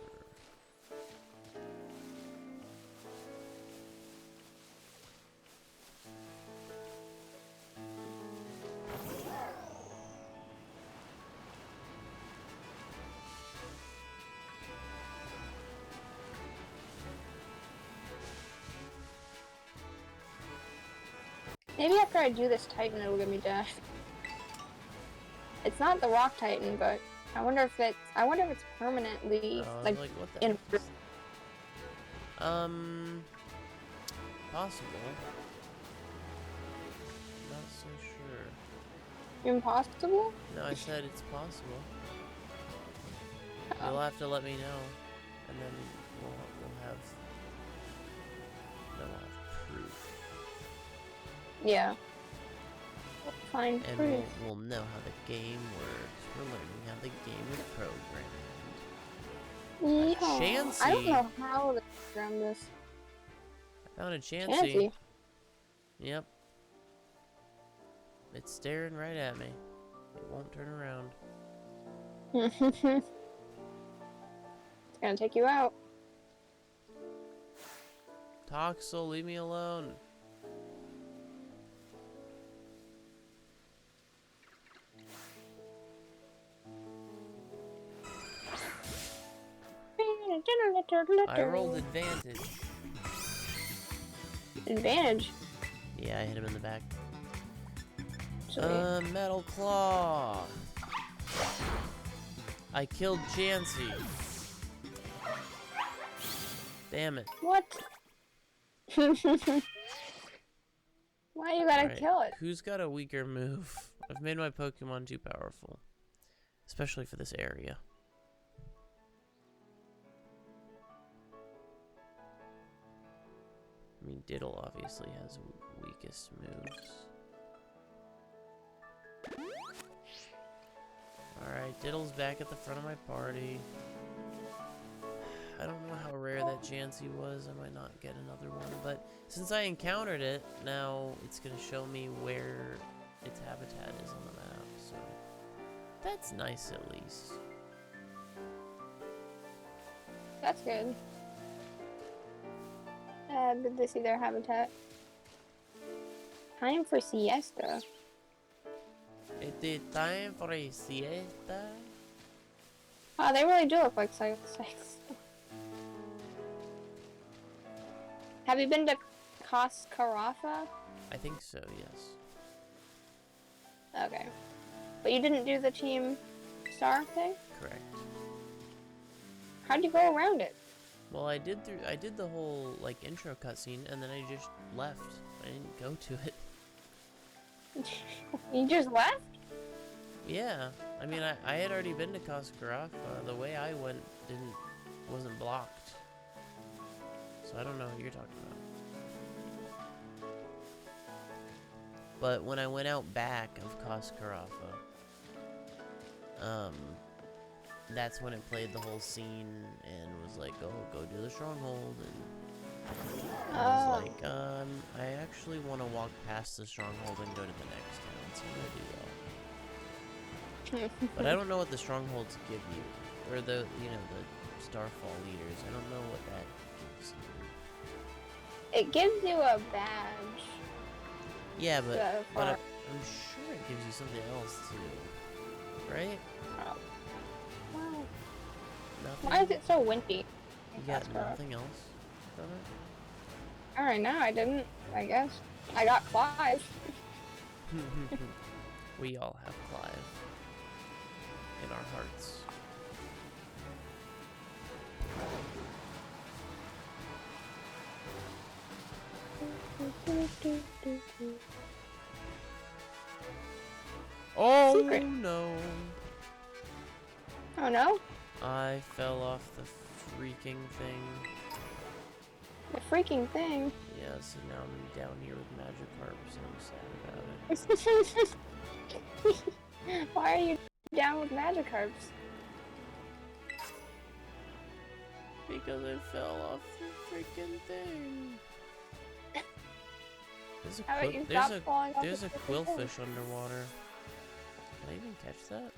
Maybe after I do this Titan, it'll give me dash. It's not the Rock Titan, but I wonder if it's permanently I was like what the in. heck is- Possible. Not so sure. Impossible? No, I said it's possible. Oh. You'll have to let me know, and then we'll have proof, Yeah. We'll find and proof. we'll know how the game works. We're learning how the game is programmed. Yeehaw. Chansey. I don't know how to program this. I found a Chansey. Fancy. Yep. It's staring right at me. It won't turn around. It's gonna take you out. Toxel, leave me alone. I rolled advantage. Advantage. Yeah, I hit him in the back. Sweet. Metal Claw. I killed Chansey. Damn it. What? Why you gotta Alright, kill it? Who's got a weaker move? I've made my Pokemon too powerful. Especially for this area. I mean, Diddle obviously has weakest moves. Alright, Diddle's back at the front of my party. I don't know how rare that Chansey was. I might not get another one, but since I encountered it, now it's gonna show me where its habitat is on the map, so that's nice at least. That's good. Good to see their habitat. Time for siesta. It is time for a siesta. Wow, they really do look like cycles. Have you been to Coscarafa? I think so, yes. Okay. But you didn't do the Team Star thing? Correct. How'd you go around it? Well, I did the whole like intro cutscene, and then I just left. I didn't go to it. You just left? Yeah, I mean, I had already been to Coscarafa. The way I went wasn't blocked. So I don't know what you're talking about. But when I went out back of Coscarafa, that's when it played the whole scene and was like, "Oh, go do the stronghold." And I was like, I actually want to walk past the stronghold and go to the next town, so I'm gonna do that. But I don't know what the strongholds give you, or the the Starfall leaders. I don't know what that gives you. It gives you a badge. Yeah, but So far. I'm sure it gives you something else too, right? Wow. Nothing. Why is it so wimpy? You got nothing else from it? Alright, now I didn't, I guess. I got Clive. We all have Clive in our hearts. Oh Secret. no! Oh no? I fell off the freaking thing. The freaking thing. Yeah, so now I'm down here with Magikarp, so I'm sad about it. Why are you down with Magikarps? Because I fell off the freaking thing. There's a How about you there's stop falling off there's the a freaking thing? quillfish underwater. Can I even catch that?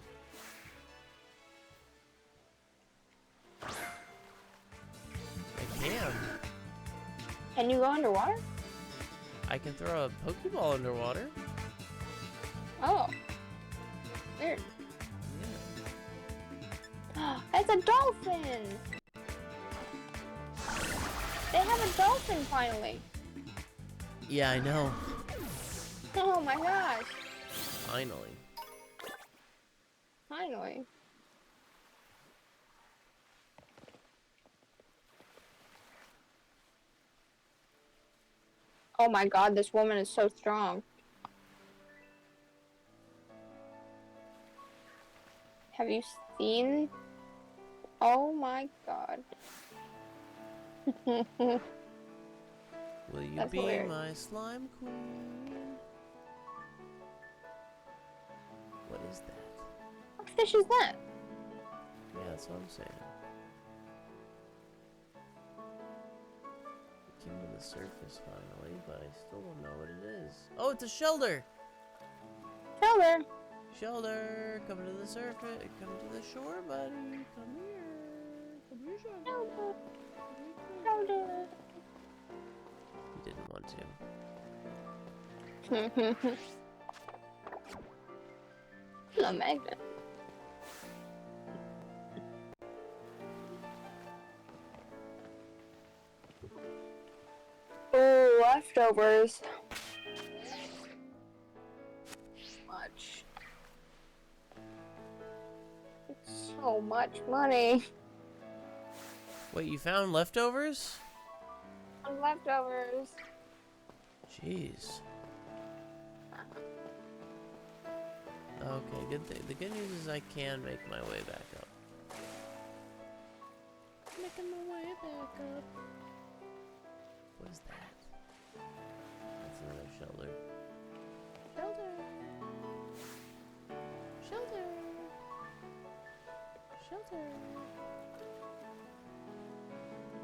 I can. Can you go underwater? I can throw a Pokeball underwater. Oh. Weird. Yeah. It's a dolphin! They have a dolphin finally. Yeah, I know. Oh my gosh. Finally. Finally. Oh my god, this woman is so strong. Have you seen? Oh my god. Will you That's be hilarious. my slime queen? What is that? What fish is that? Yeah, that's what I'm saying. It came to the surface finally, but I still don't know what it is. Oh, it's a shelter! Shelter. Shelter! Come to the surface. Come to the shore, buddy. Come here. Come here, shelter. Shelter. He didn't want to. A magnet. Oh, leftovers. Much. It's so much money. Wait, you found leftovers? On leftovers. Jeez. Okay, good thing. The good news is I can make my way back up. Making my way back up. What is that? That's another shelter. Shelter. Shelter. Shelter.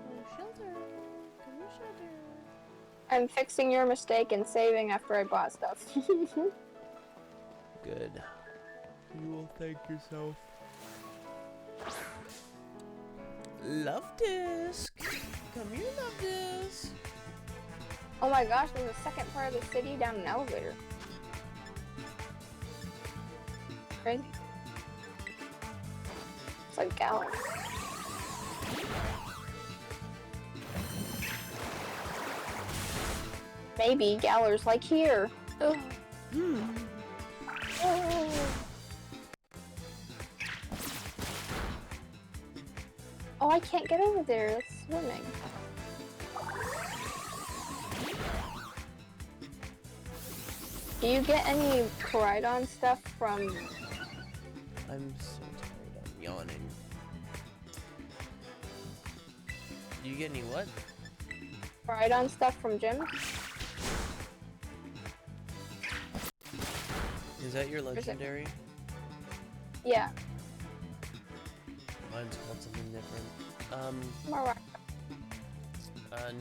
Oh, shelter. Come here, shelter. I'm fixing your mistake and saving after I bought stuff. Good. You will thank yourself. Love disc. Come here, love disc. Oh my gosh, there's a second part of the city down an elevator. Crazy. It's like Gallon. Maybe Galler's like here. Ugh. Oh. Oh, I can't get over there. It's swimming. Do you get any Koridon stuff from... I'm so tired. I'm yawning. Do you get any what? Koridon stuff from gyms? Is that your it? legendary? Yeah. Mine's called something different. Mara-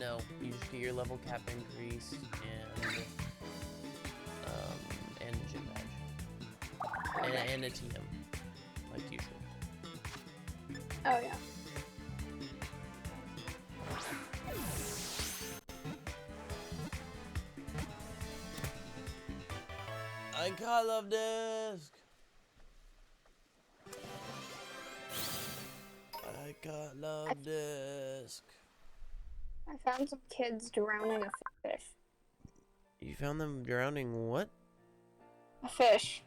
No. You just get your level cap increase and a gym badge. And a TM. Like usual. Oh, yeah. I got love disc. I got love disc. I found some kids drowning a fish. You found them drowning what? A fish.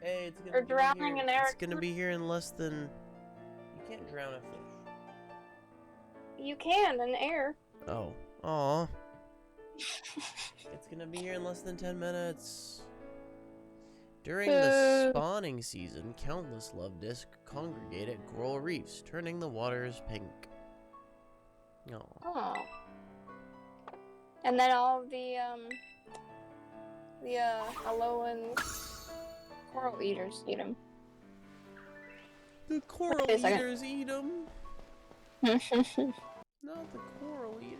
Hey, it's gonna They're be drowning here. in Eric. It's gonna be here in less than. You can't drown a fish. You can in air. Oh. Aw. It's gonna be here in less than 10 minutes. During the spawning season, countless love disc congregate at coral reefs, turning the waters pink. Oh. Oh. And then all of the Alolan coral eaters eat them. The coral Wait a second. eaters eat them. I Not the coral eaters.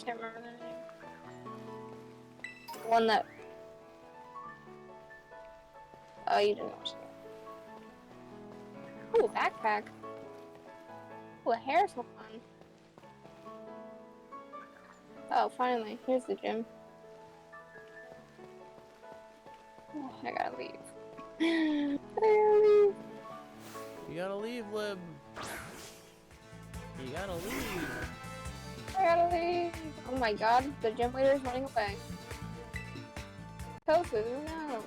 can't remember the name. The one that... Oh, you didn't watch it. Ooh, backpack. Ooh, a hair salon. Oh, finally. Here's the gym. Oh, I gotta leave. I gotta leave. You gotta leave, Lib. You gotta leave. I gotta leave. Oh my god, the gym leader is running away. Tofu, no.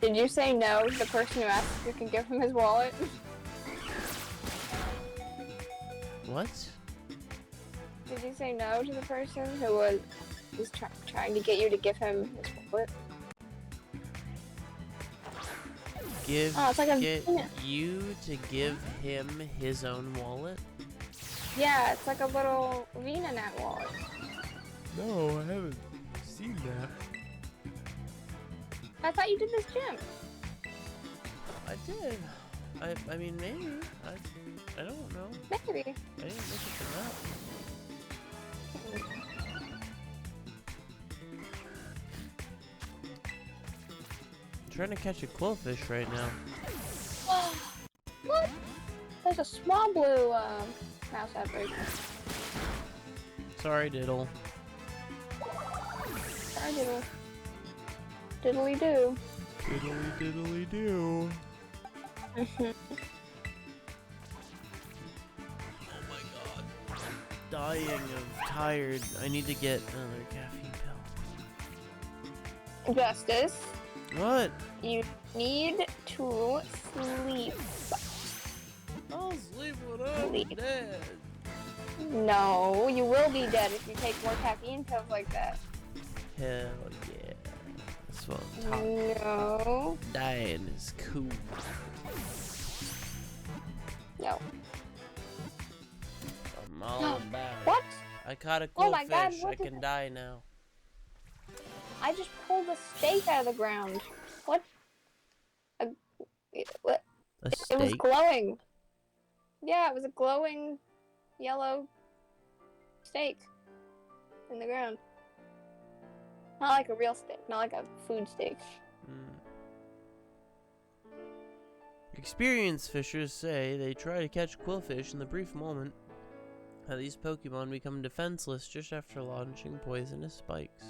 Did you say no to the person who asked if you can give him his wallet? What? Did you say no to the person who was trying to get you to give him his wallet? Oh, it's like a Get yeah. you to give him his own wallet? Yeah, it's like a little VenaNet wallet. No, I haven't seen that. I thought you did this gym. I did. I mean, maybe. I don't know. Maybe. I didn't look at the map. I'm trying to catch a quillfish right now. What? There's a small blue mouse outbreak. Sorry, Diddle. Sorry, Diddle. Diddly do. Diddly diddly do. Oh my god. Dying of tired. I need to get another caffeine pill. Justice, What? you need to sleep. I'll sleep when I'm Sleep. dead. No, you will be dead if you take more caffeine pills like that. Hell yeah. That's what I'm talking about. No. Dying is cool. No. I'm all about it. What? I caught a Oh my quillfish. God, I what can die now. I just pulled a steak out of the ground. What? What? A It was steak? glowing. Yeah, it was a glowing yellow steak in the ground. Not like a real steak, not like a food steak. Experienced fishers say they try to catch quillfish in the brief moment that these Pokemon become defenseless just after launching poisonous spikes.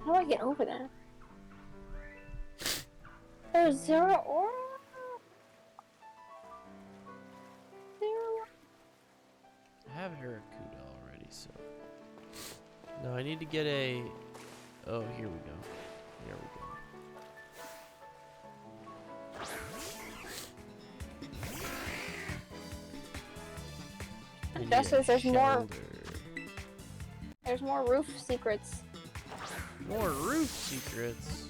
How do I get over there? There's zero aura? Zero? I have Harakuda already, so... No, I need to get a... Oh, here we go. Here we go. I need a Justice, there's more. shelter. There's more roof secrets. More roof secrets.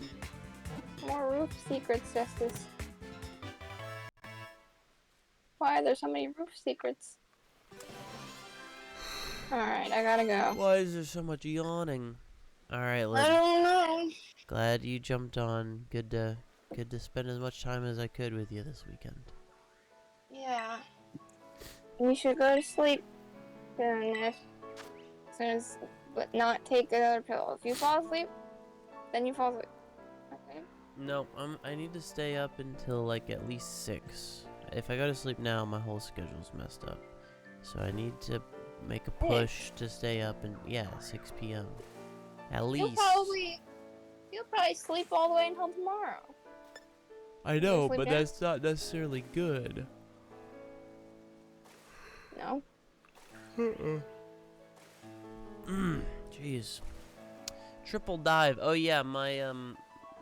More roof secrets, Justice. Why are there so many roof secrets? Alright, I gotta go. Why is there so much yawning? Alright, I Lynn. don't know. Glad you jumped on. Good to spend as much time as I could with you this weekend. Yeah. You should go to sleep soon as soon as, but not take another pill. If you fall asleep, then you fall asleep. Okay? No, I need to stay up until like at least 6. If I go to sleep now, my whole schedule's messed up. So I need to make a push to stay up and 6 p.m. At least. You'll probably sleep all the way until tomorrow. I know, sleep but in? that's not necessarily good. No. Jeez. Triple dive. Oh yeah, my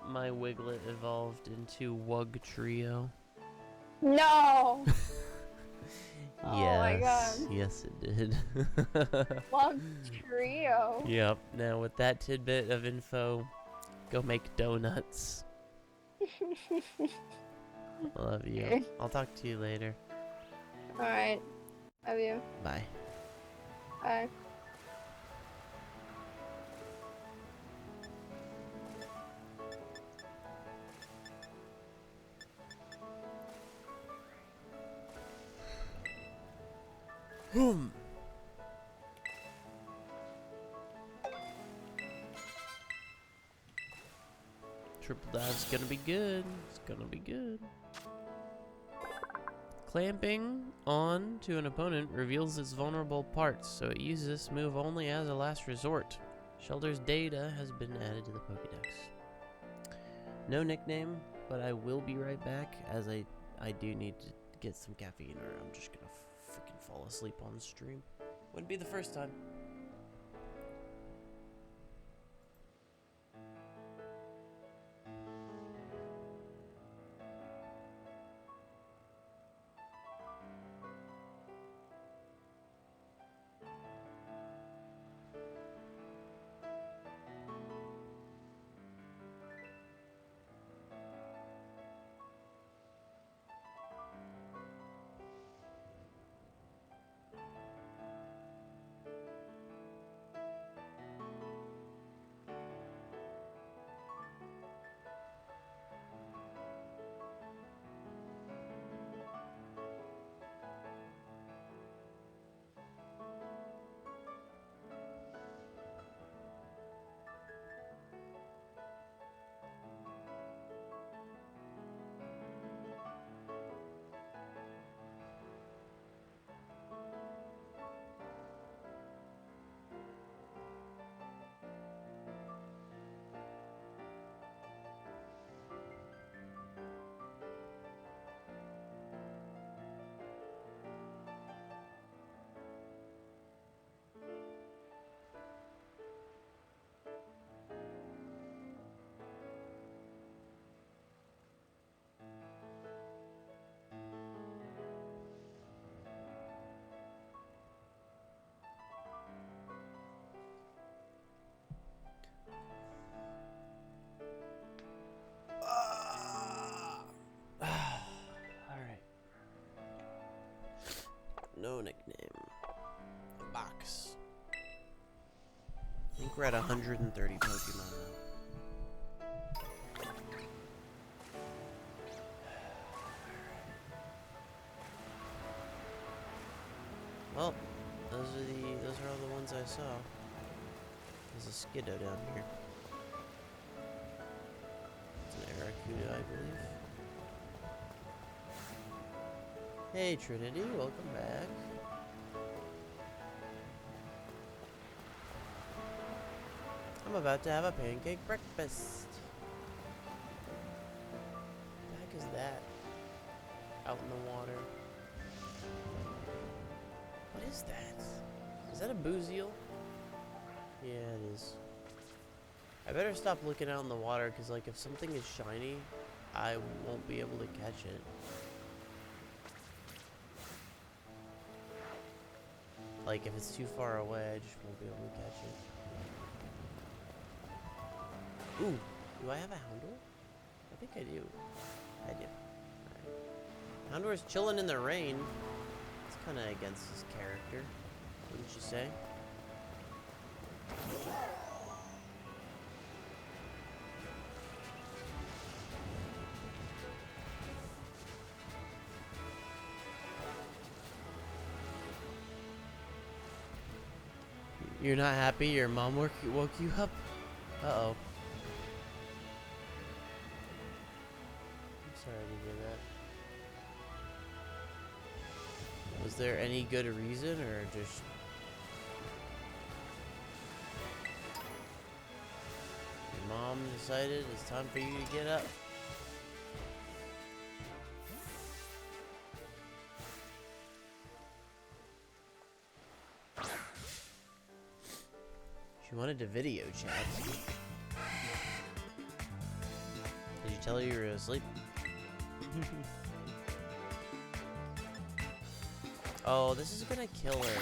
my Wiglet evolved into Wug Trio. No. Yes. Oh my God. Yes, it did. Love trio. Yep. Now with that tidbit of info, go make donuts. Love you. Okay. I'll talk to you later. Alright. Love you. Bye. Bye. Hmm. Triple dive's gonna be good. It's gonna be good. Clamping on to an opponent reveals its vulnerable parts, so it uses this move only as a last resort. Shelter's data has been added to the Pokédex. No nickname, but I will be right back, as I do need to get some caffeine or I'm just gonna freaking fall asleep on stream. Wouldn't be the first time. Alright. No nickname. Box. I think we're at 130 Pokemon now. Well, those are all the ones I saw. There's a Skiddo down here. It's an Arrokuda, I believe. Hey Trinity, welcome back. I'm about to have a pancake breakfast. What the heck is that? Out in the water. What is that? Is that a Boozeal? Yeah, it is. I better stop looking out in the water, because like if something is shiny, I won't be able to catch it. Like if it's too far away, I just won't be able to catch it. Ooh, do I have a Houndour? I think I do. I do. Alright. Houndour's chilling in the rain. It's kind of against his character, wouldn't you say? You're not happy your mom woke you up? Uh-oh. I'm sorry to hear that. Was there any good reason, or just... Your mom decided it's time for you to get up? She wanted to video chat. Did you tell her you were asleep? Oh, this is gonna kill her.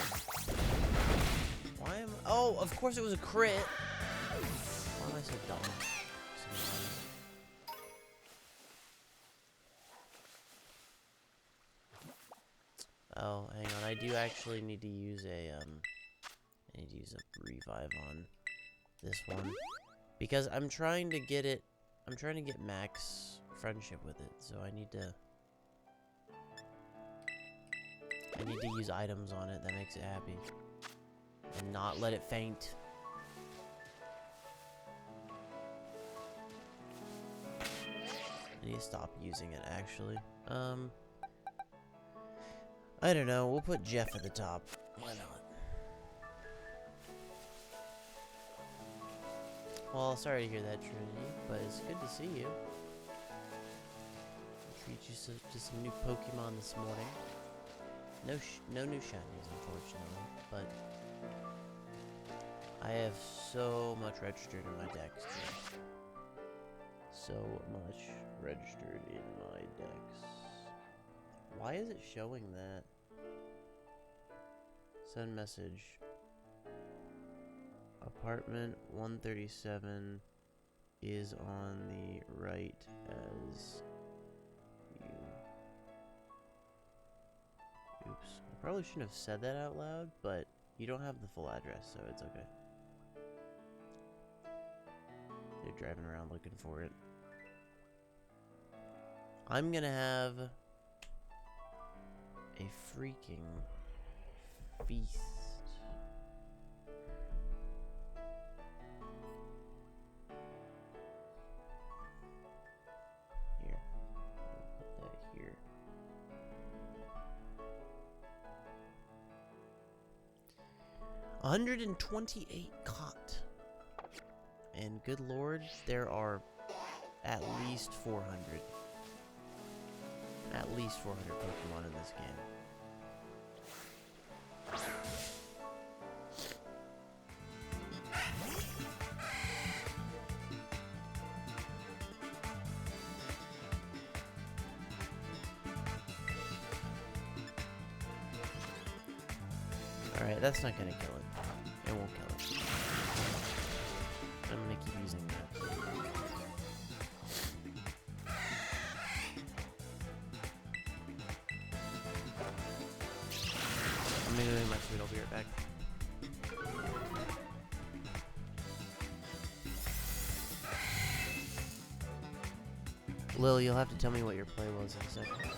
Why am I... Oh, of course it was a crit. Why am I so dumb? Oh, hang on. I do actually need to use a, I need to use a revive on this one. Because I'm trying to get it... I'm trying to get max friendship with it, so I need to... I need to use items on it that makes it happy. And not let it faint. I need to stop using it, actually. I don't know. We'll put Jeff at the top. Why not? Well, sorry to hear that, Trinity, but it's good to see you. treat you to some new Pokemon this morning. No new shinies, unfortunately, but I have so much registered in my decks too. So much registered in my decks. Why is it showing that? Send message. Apartment 137 is on the right as you. Oops. I probably shouldn't have said that out loud, but you don't have the full address, so it's okay. They're driving around looking for it. I'm gonna have a freaking feast. Here. I'll put that here. $128 caught. And good lord, there are at least 400. At least 400 Pokemon in this game. Alright, that's not gonna kill it. It won't kill it. I'm gonna keep using that. I'm gonna do my food, I'll be right back. Lil, you'll have to tell me what your play was in a second.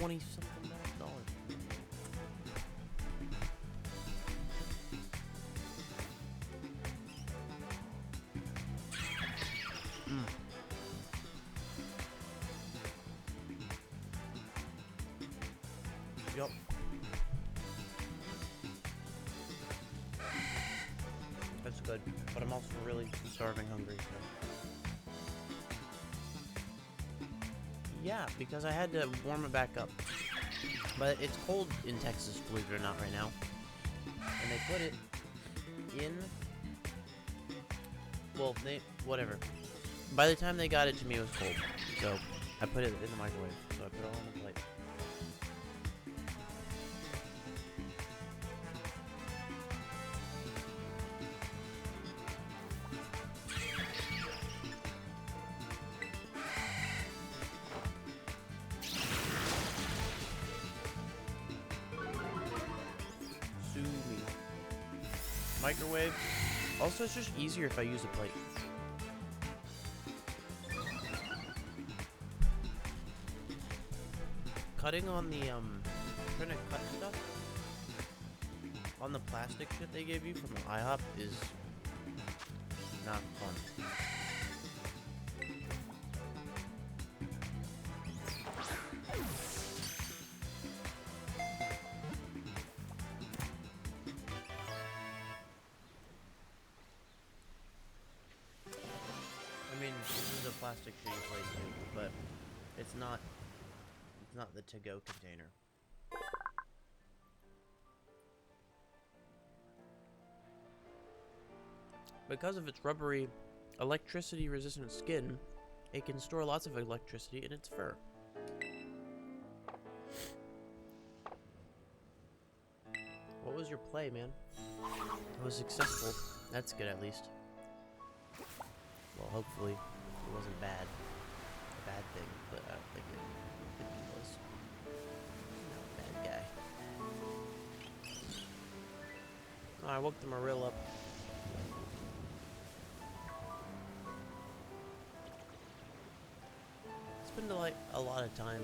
$20-something dollars. Yup. That's good, but I'm also really starving hungry, so. Yeah, because I had to warm it back up. But it's cold in Texas, believe it or not, right now. And they put it in... Well, whatever. By the time they got it to me, it was cold. So, I put it in the microwave. So I put it all on the plate. Sue me. Microwave. Also, it's just easier if I use a plate. Cutting on the, trying to cut stuff on the plastic shit they gave you from IHOP is not fun. I mean, this is a plastic shitty plate too, but it's not the to-go container. Because of its rubbery, electricity-resistant skin, it can store lots of electricity in its fur. What was your play, man? It was successful. That's good, at least. Well, hopefully, it wasn't bad. A bad thing, but I don't think it was. No, bad guy. Oh, I woke the Marill up. Spend like a lot of time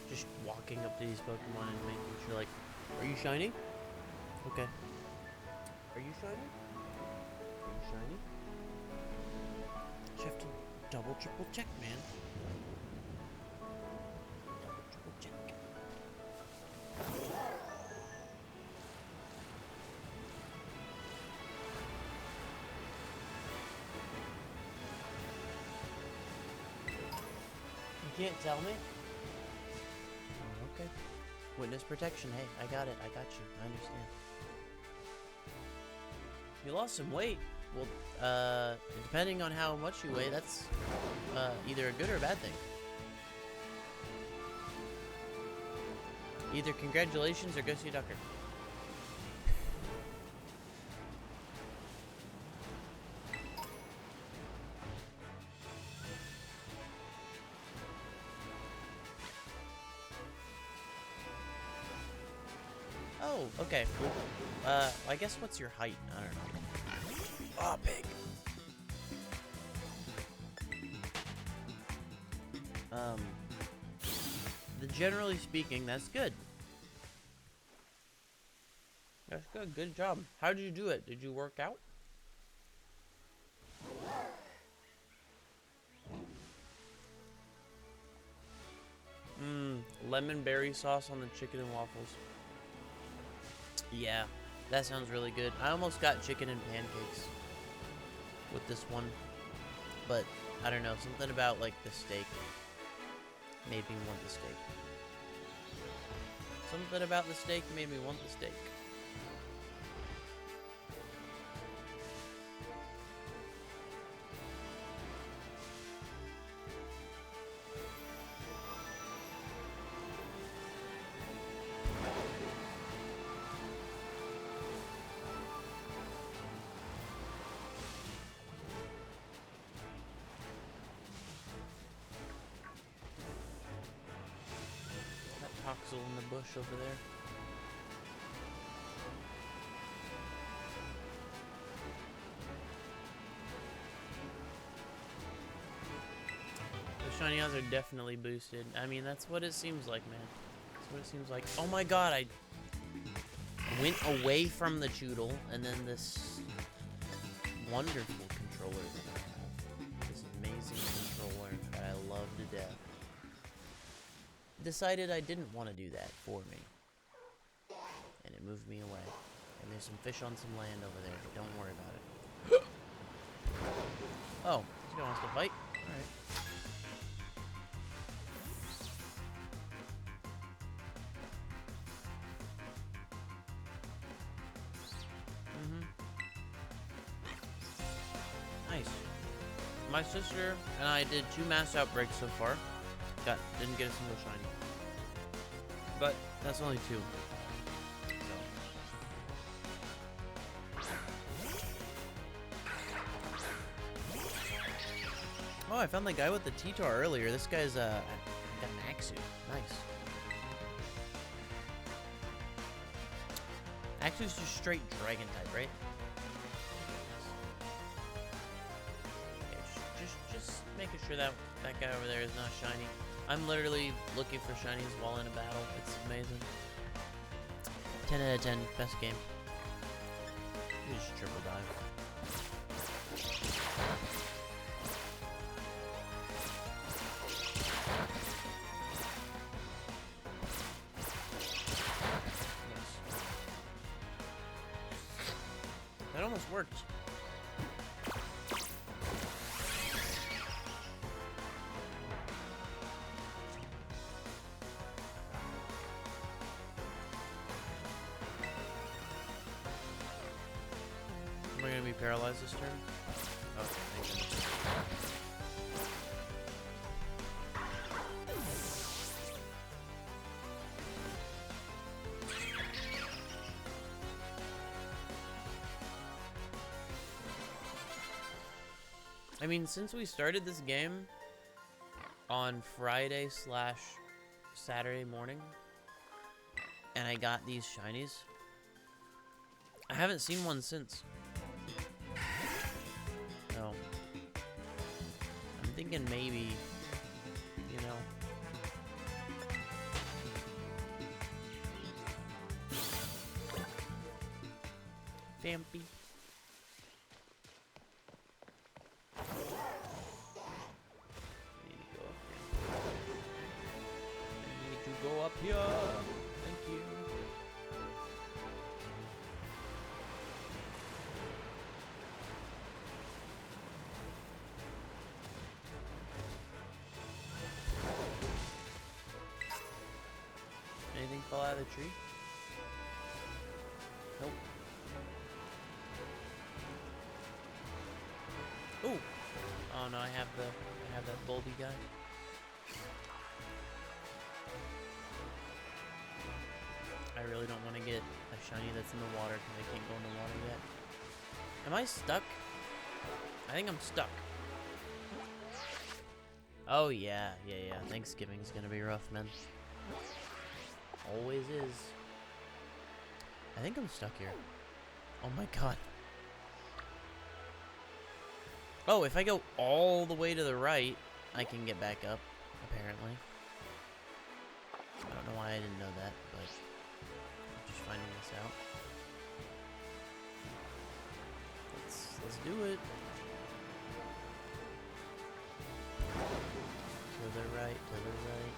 just walking up to these Pokemon and making sure, like, are you shiny? Okay. Are you shiny? Are you shiny? You have to double, triple check, man. Double, triple check. You can't tell me? Oh, okay. Witness protection. Hey, I got it. I got you. I understand. You lost some weight. Well, depending on how much you weigh, that's either a good or a bad thing. Either congratulations or go see a doctor. Oh, okay. Well, I guess what's your height? I don't know. Oh, pig. Generally speaking, that's good. That's good. Good job. How did you do it? Did you work out? Lemon berry sauce on the chicken and waffles. Yeah, that sounds really good. I almost got chicken and pancakes with this one, but I don't know, something about like the steak made me want the steak. Something about the steak made me want the steak. Toxel in the bush over there. The shiny odds are definitely boosted. I mean, that's what it seems like, man. That's what it seems like. Oh my god, I went away from the Choodle, and then this wonderful controller that I have. This amazing controller that I love to death. Decided I didn't want to do that for me. And it moved me away. And there's some fish on some land over there, but don't worry about it. Oh, this guy wants to fight? Alright. Nice. My sister and I did 2 mass outbreaks so far. Didn't get a single shiny. But that's only 2. Oh, I found the guy with the T-Tar earlier. This guy's got an Axu. Nice. Axu's just straight dragon type, right? Okay, just making sure that guy over there is not shiny. I'm literally looking for shinies while in a battle. It's amazing. 10 out of 10, best game. You just triple dive. That almost worked. Am I gonna be paralyzed this turn? Okay, thank goodness. I mean, since we started this game on Friday/Saturday morning, and I got these shinies, I haven't seen one since. So, I'm thinking maybe, you know. Vampy. Go up here. Thank you. Anything fall out of the tree? Nope. Ooh. Oh no, I have that bulby guy. I really don't want to get a shiny that's in the water because I can't go in the water yet. Am I stuck? I think I'm stuck. Oh yeah. Thanksgiving's gonna be rough, man. Always is. I think I'm stuck here. Oh my god. Oh, if I go all the way to the right, I can get back up, apparently. I don't know why I didn't know that, but I'm just finding this out. Let's do it. To the right, to the right.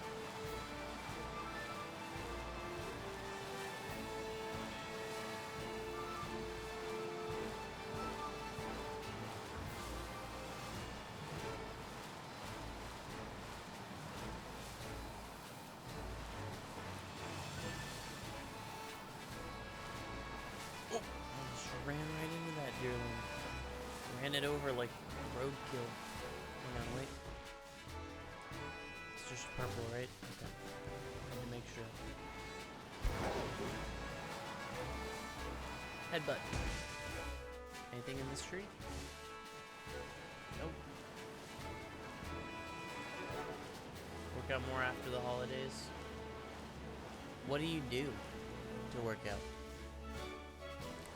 Ran right into that deerling. Ran it over like roadkill. Hang on, wait. It's just purple, right? Okay. Let me make sure. Headbutt. Anything in this tree? Nope. Work out more after the holidays. What do you do to work out?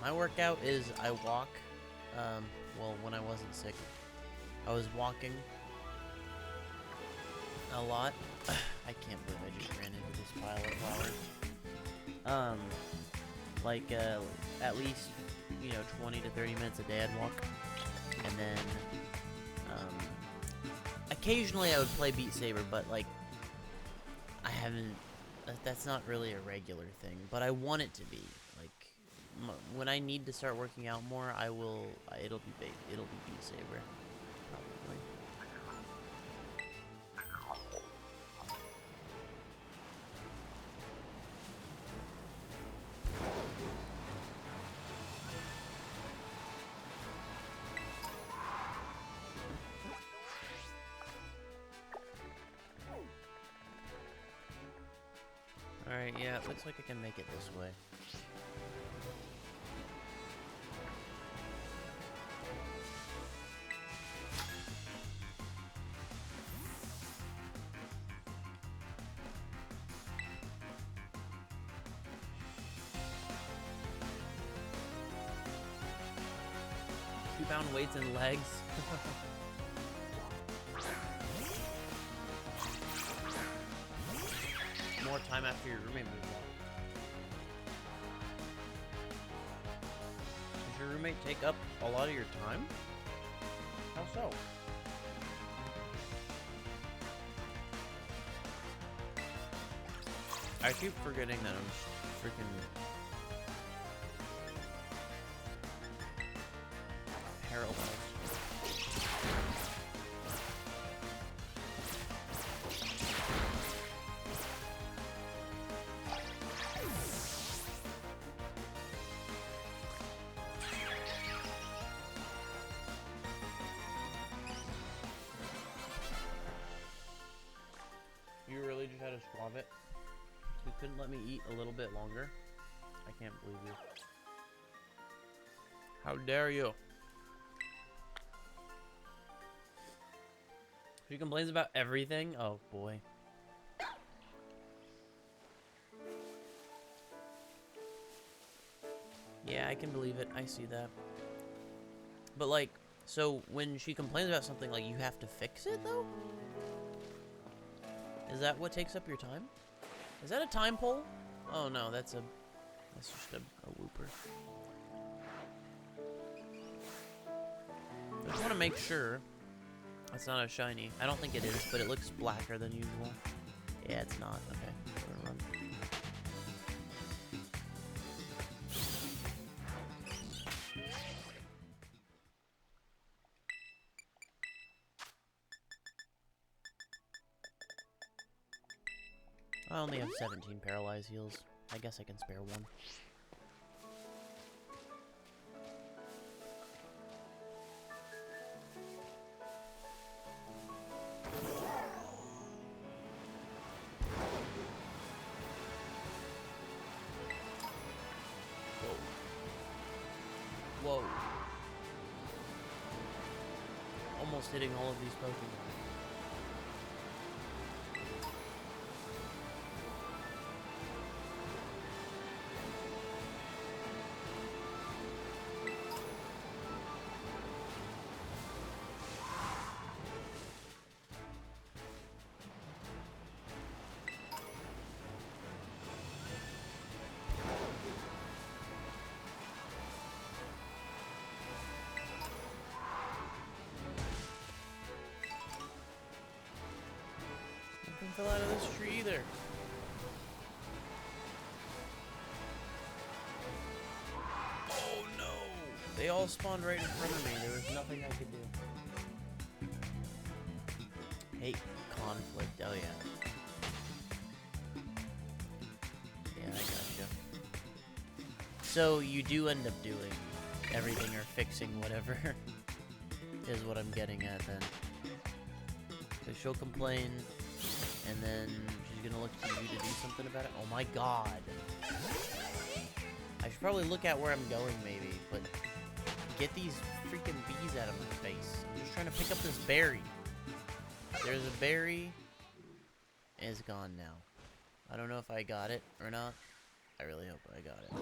My workout is I walk, well, when I wasn't sick, I was walking a lot. I can't believe I just ran into this pile of flowers. Like, at least, 20 to 30 minutes a day I'd walk. And then, occasionally I would play Beat Saber, but, like, I haven't, that's not really a regular thing, but I want it to be. Like, when I need to start working out more, it'll be Beat Saber, probably. Alright, yeah, it looks like I can make it this way. Two-pound weights and legs. More time after your roommate moves out. Does your roommate take up a lot of your time? How so? I keep forgetting that I'm freaking paralyzed. You really just had to swab it? You couldn't let me eat a little bit longer? I can't believe you. How dare you? She complains about everything? Oh boy. Yeah, I can believe it. I see that. But like, so when she complains about something, like, you have to fix it though? Is that what takes up your time? Is that a time pole? Oh no, that's just a whooper. I just want to make sure it's not a shiny. I don't think it is, but it looks blacker than usual. Yeah, it's not. Okay, we're gonna run. I only have 17 paralyzed heals. I guess I can spare one. Whoa. Whoa. Almost hitting all of these Pokemon. Nothing fell out of this tree either. Oh no! They all spawned right in front of me. There was nothing I could do. Hate conflict. Oh yeah. Yeah, I gotcha. So you do end up doing everything or fixing whatever is what I'm getting at then. So she'll complain, and then she's gonna look to you to do something about it. Oh my god. I should probably look at where I'm going maybe, but get these freaking bees out of my face. I'm just trying to pick up this berry. There's a berry. It's gone now. I don't know if I got it or not. I really hope I got it.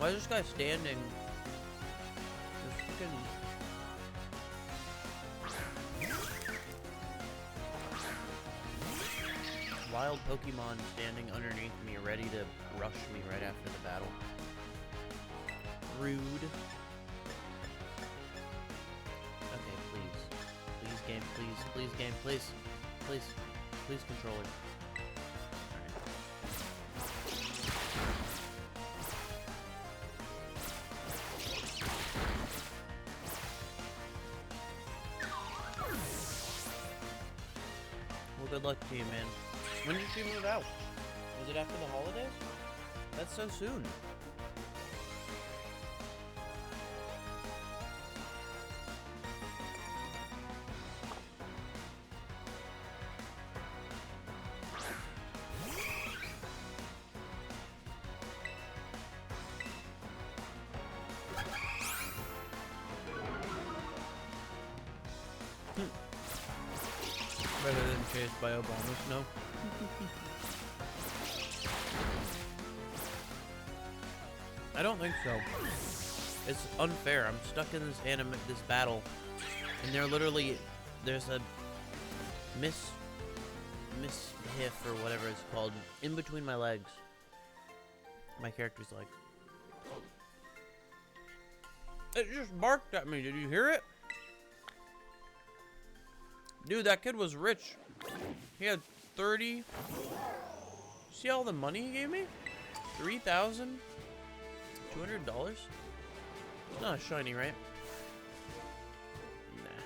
Why is this guy standing? This freaking... wild Pokemon standing underneath me, ready to rush me right after the battle. Rude. Okay, please. Please, game, please. Please, game, please. Please. Please, controller. Well, good luck to you, man. When did she move out? Was it after the holidays? That's so soon. Rather than chased by Obama snow. I don't think so. It's unfair. I'm stuck in this battle, and they're literally, there's a mishiff or whatever it's called in between my legs. My character's like, it just barked at me. Did you hear it? Dude, that kid was rich. He had 30. See all the money he gave me? $3,200? It's not a shiny, right? Nah.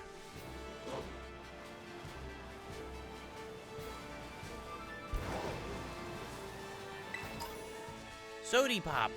Sody Pop.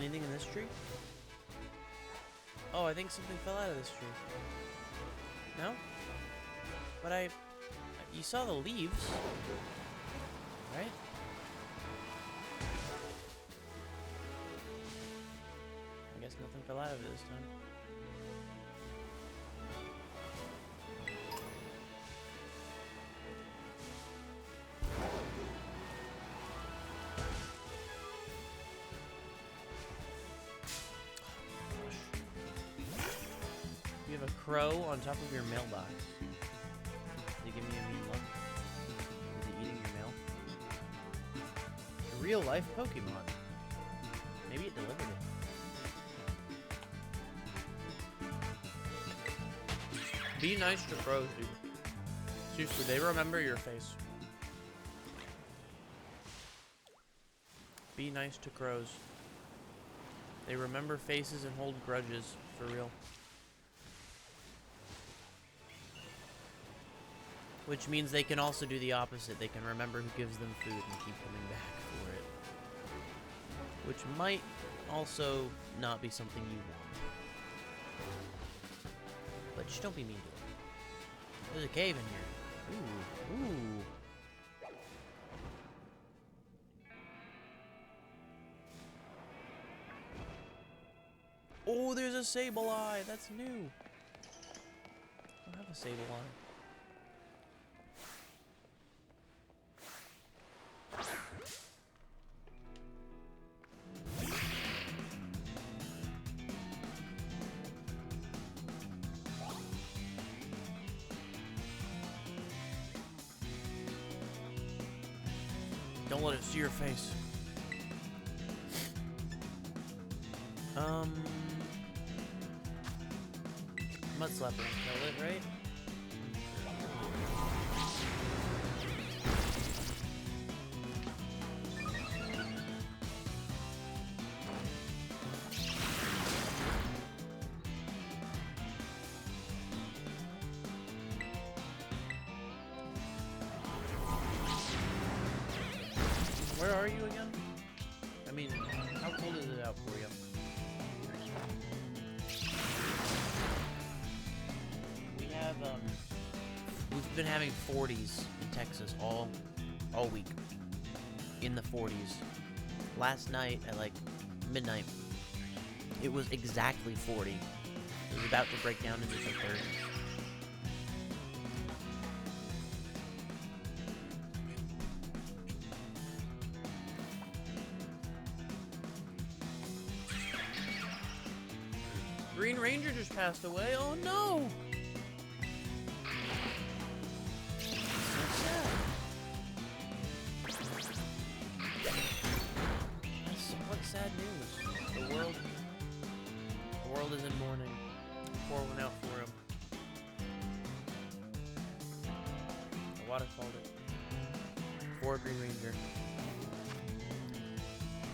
Anything in this tree? Oh, I think something fell out of this tree. No? But you saw the leaves, right? I guess nothing fell out of it this time. You have a crow on top of your mailbox. Did he give me a mean look? Is he eating your mail? A real life Pokemon. Maybe it delivered it. Be nice to crows, dude. Seriously, they remember your face. Be nice to crows. They remember faces and hold grudges, for real. Which means they can also do the opposite. They can remember who gives them food and keep coming back for it. Which might also not be something you want. But just don't be mean to it. There's a cave in here. Ooh, ooh. Oh, there's a Sableye. That's new. I don't have a Sableye. Don't let it see your face. Mudslap will kill it, right? Where are you again? I mean, how cold is it out for you? We have, been having 40s in Texas all week. In the 40s. Last night at like midnight, it was exactly 40. It was about to break down into the 30s. Green Ranger just passed away. Oh no! So sad. That's somewhat sad news. The world is in mourning. Pour one out for him. The water called it. For Green Ranger.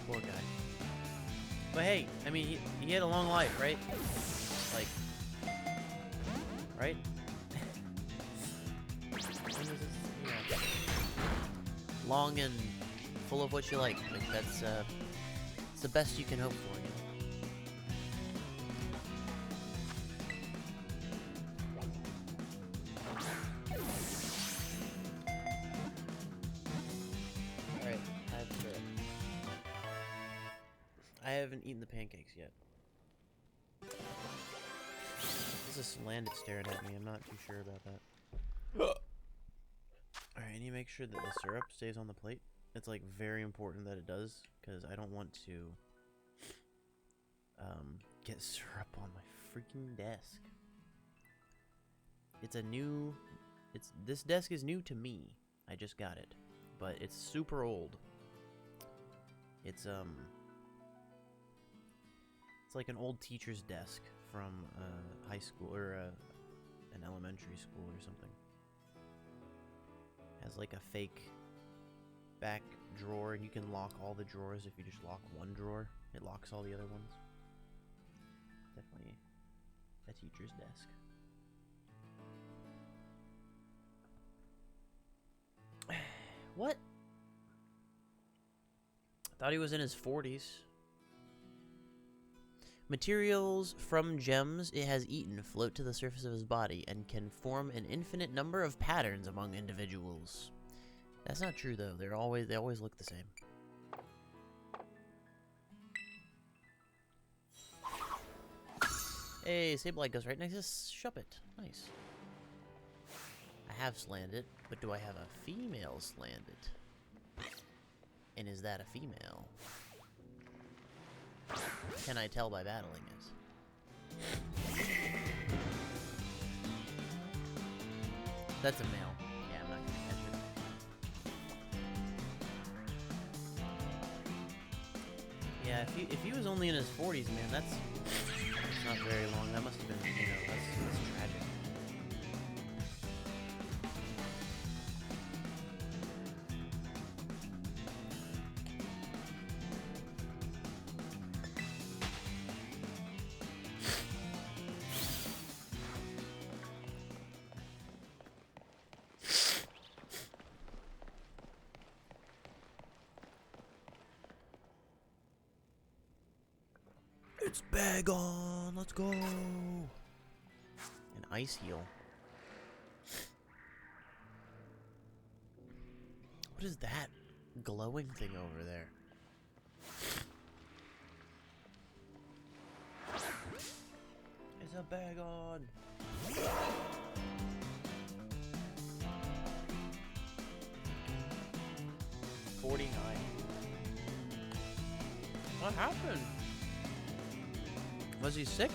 Poor guy. But hey, I mean, he had a long life, right? Like, right? Long and full of what you like. Like that's it's the best you can hope for, you know? Alright, I haven't eaten the pancakes yet. This is Landit staring at me. I'm not too sure about that. Alright, I need to make sure that the syrup stays on the plate. It's like very important that it does, because I don't want to get syrup on my freaking desk. This desk is new to me. I just got it, but it's super old. It's like an old teacher's desk from high school or an elementary school or something. Has like a fake back drawer, and you can lock all the drawers if you just lock one drawer. It locks all the other ones. Definitely a teacher's desk. What? I thought he was in his 40s. Materials from gems it has eaten float to the surface of his body and can form an infinite number of patterns among individuals. That's not true though. They always look the same. Hey, Sableye goes right next to Shuppet. Nice. I have Slandit, but do I have a female Slandit? And is that a female? Can I tell by battling it? That's a male. Yeah, I'm not gonna catch it. Yeah, if he was only in his 40s, man, that's not very long. That must have been, you know, that's tragic. It's Bagon! Let's go! An ice heal. What is that glowing thing over there? It's a Bagon! 49. What happened? Was he sick?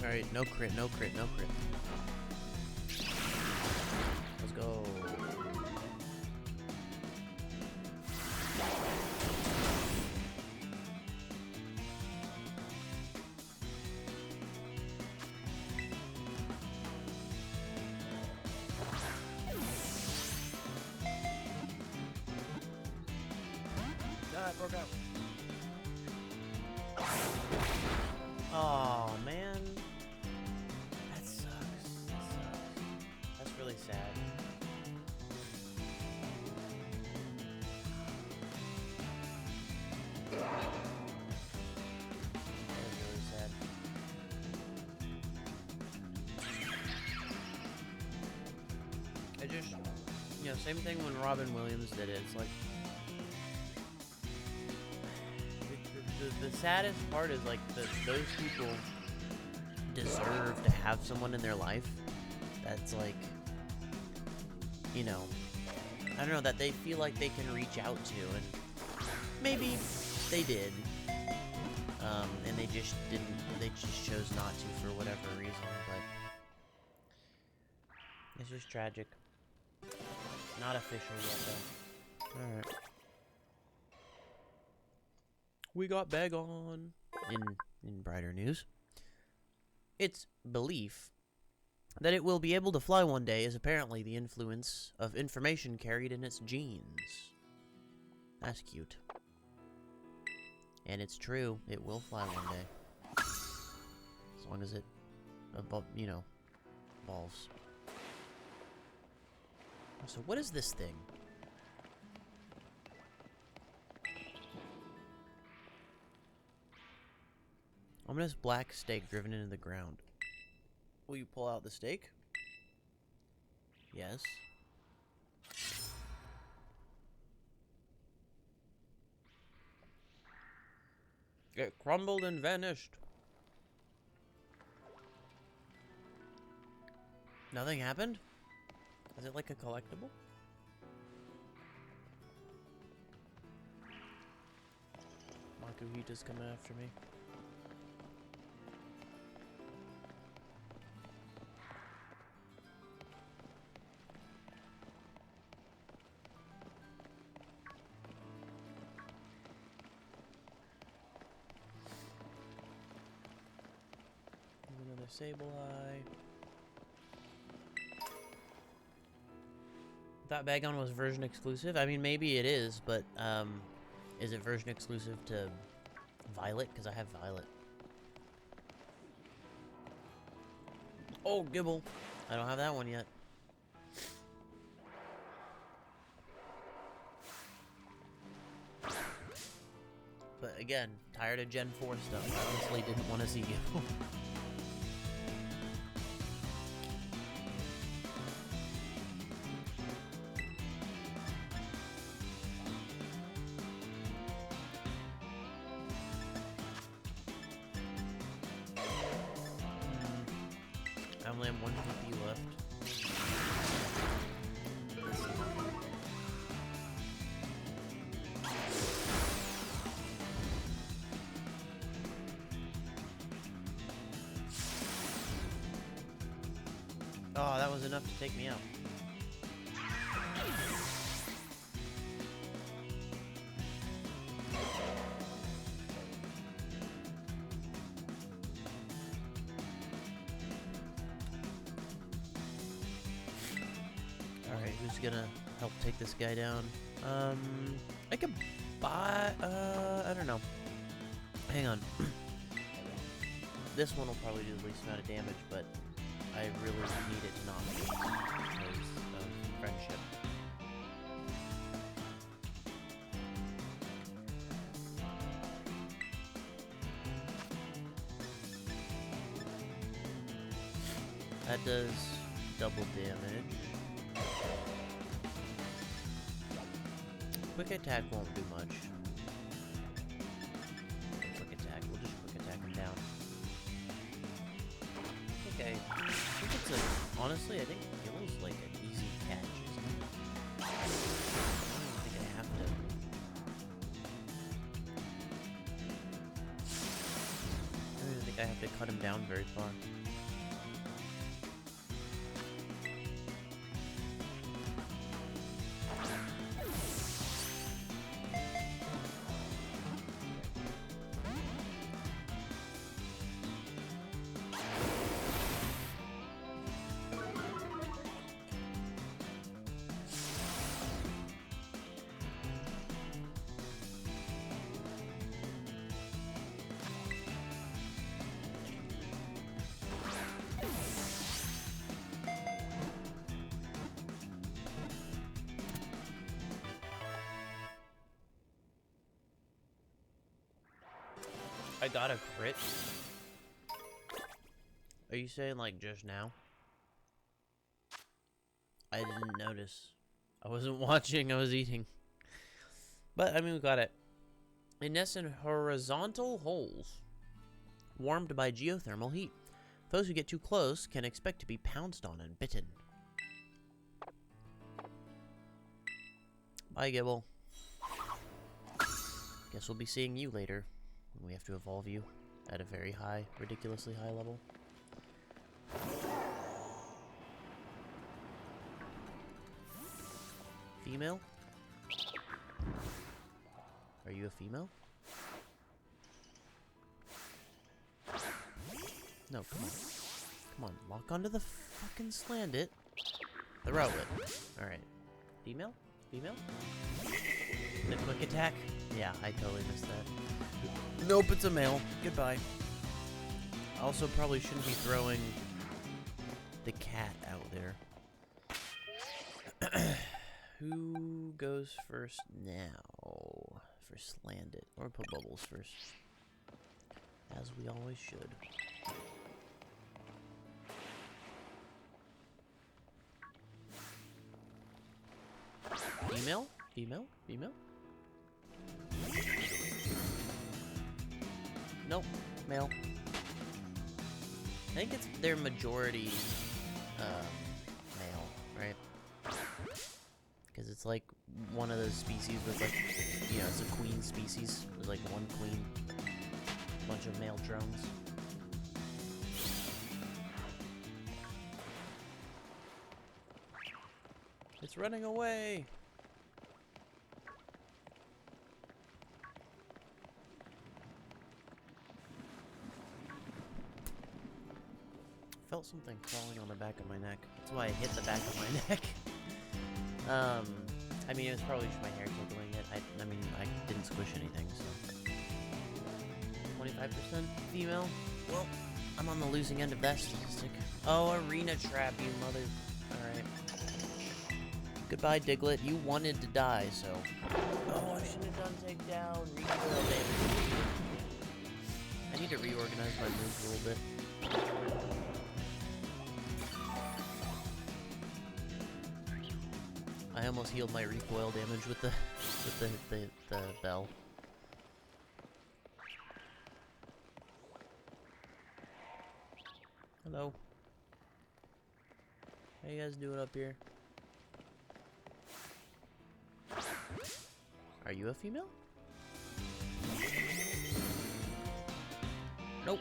Alright, no crit, no crit, no crit. Let's go. Broke out. Oh man, that sucks. That sucks. That's really sad. know, same thing when Robin Williams did it. It's like the saddest part is like that those people deserve to have someone in their life that's like, you know, I don't know, that they feel like they can reach out to, and maybe they did, and they just chose not to for whatever reason, but it's just tragic. Not official yet, though. Alright. We got Bagon. In brighter news, its belief that it will be able to fly one day is apparently the influence of information carried in its genes. That's cute. And it's true, it will fly one day. As long as it, you know, evolves. So what is this thing? Ominous black stake driven into the ground. Will you pull out the stake? Yes. It crumbled and vanished. Nothing happened? Is it like a collectible? Makuhita's coming after me. Another Sableye. Thought Bagon was version exclusive. I mean, maybe it is, but is it version exclusive to Violet? Because I have Violet. Oh, Gibble. I don't have that one yet. But again, tired of Gen 4 stuff. I honestly didn't want to see Gibble. I only have 1 PP left. Oh, that was enough to take me out. Alright, who's gonna help take this guy down? I could buy, I don't know. Hang on. This one will probably do the least amount of damage, but I really need it to not be because of friendship. That does double damage. Quick attack won't do much. Quick attack, we'll just quick attack him down. Okay, I think it's a, honestly, I think Gibble's like an easy catch, isn't it? I don't even think I have to. I don't even think I have to cut him down very far. I got a crit? Are you saying like just now? I didn't notice. I wasn't watching, I was eating. But, I mean, we got it. They nest in horizontal holes, warmed by geothermal heat. Those who get too close can expect to be pounced on and bitten. Bye, Gibble. Guess we'll be seeing you later, when we have to evolve you at a very high, ridiculously high level. Female? Are you a female? No, come on. Come on, lock onto the fucking slandit. The Rowlet. Alright. Female? Female? The quick attack? Yeah, I totally missed that. Nope, it's a male. Goodbye. Also, probably shouldn't be throwing the cat out there. Who goes first now? For Slandit. Or put Bubbles first. As we always should. Female? Female? Female? Nope. Male. I think it's their majority male, right? Because it's like one of those species with like, you know, it's a queen species with like one queen, a bunch of male drones. It's running away! Felt something crawling on the back of my neck. That's why I hit the back of my neck. I mean, it was probably just my hair tickling it. I mean, I didn't squish anything, so. 25% female? Well, I'm on the losing end of that statistic. Oh, arena trap, you mother. Alright. Goodbye, Diglett. You wanted to die, so. Oh, I should have done takedown. Recoil damage. I need to reorganize my moves a little bit. I almost healed my recoil damage with the bell. Hello. How you guys doing up here? Are you a female? Nope.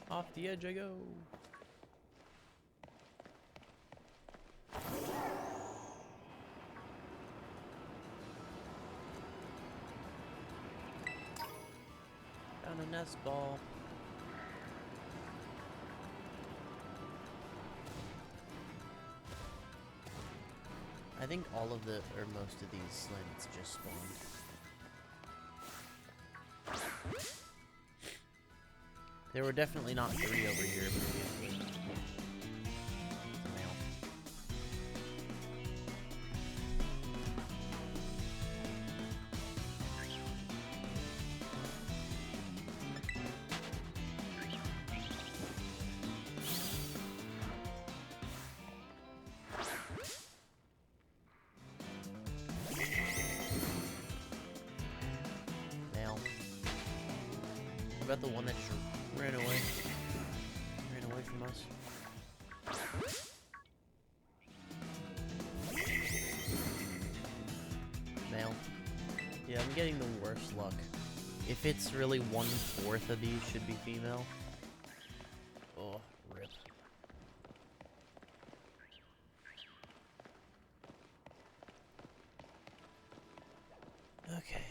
Off the edge I go. Found a nest ball. I think all of the, or most of these slants just spawned. There were definitely not 3 over here previously. It's a male. Male. What about the one that just ran away? Ran away from us. Male. Yeah, I'm getting the worst luck. If it's really 1/4 of these should be female. Oh, rip. Okay.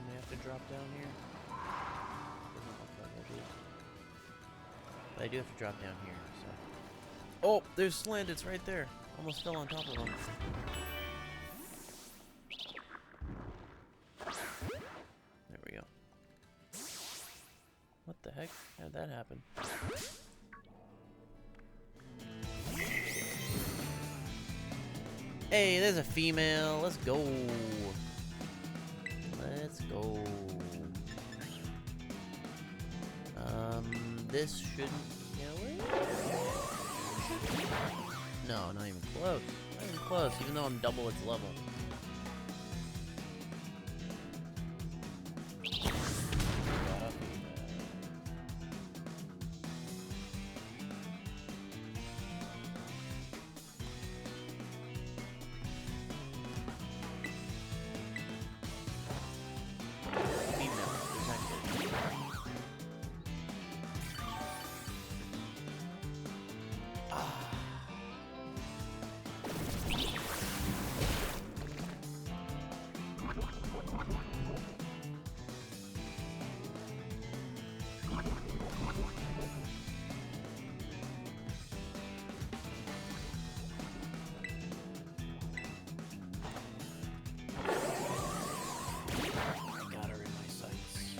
May have to drop down here. Doesn't look like I do. But I do have to drop down here, so. Oh, there's Slandits right there. Almost fell on top of them. There we go. What the heck? How'd that happen? Hey, there's a female. Let's go. Let's go. This shouldn't kill it. No, not even close. Not even close, even though I'm double its level. Got her in my sights.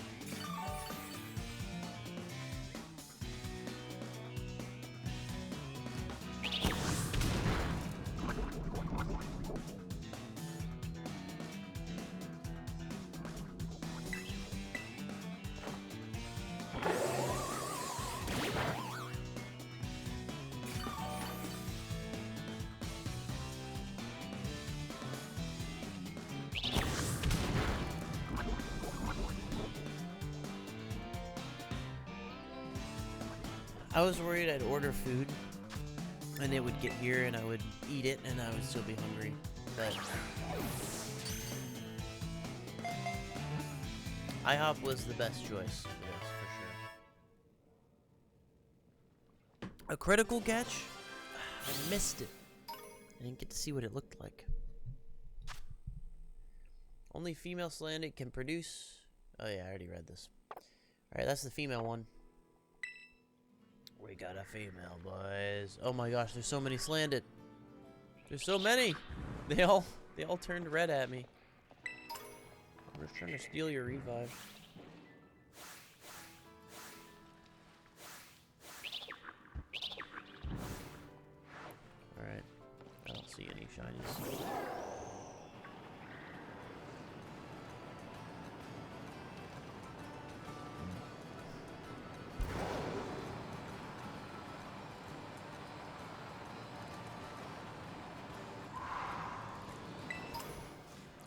I was worried I'd order food and it would get here and I would eat it and I would still be hungry. But IHOP was the best choice for this, for sure. A critical catch? I missed it. I didn't get to see what it looked like. Only female Slandit can produce. Oh yeah, I already read this. Alright, that's the female one. We got a female, boys. Oh my gosh, there's so many Slandit. There's so many. They all turned red at me. I'm just trying to steal your revive. Alright. I don't see any shinies.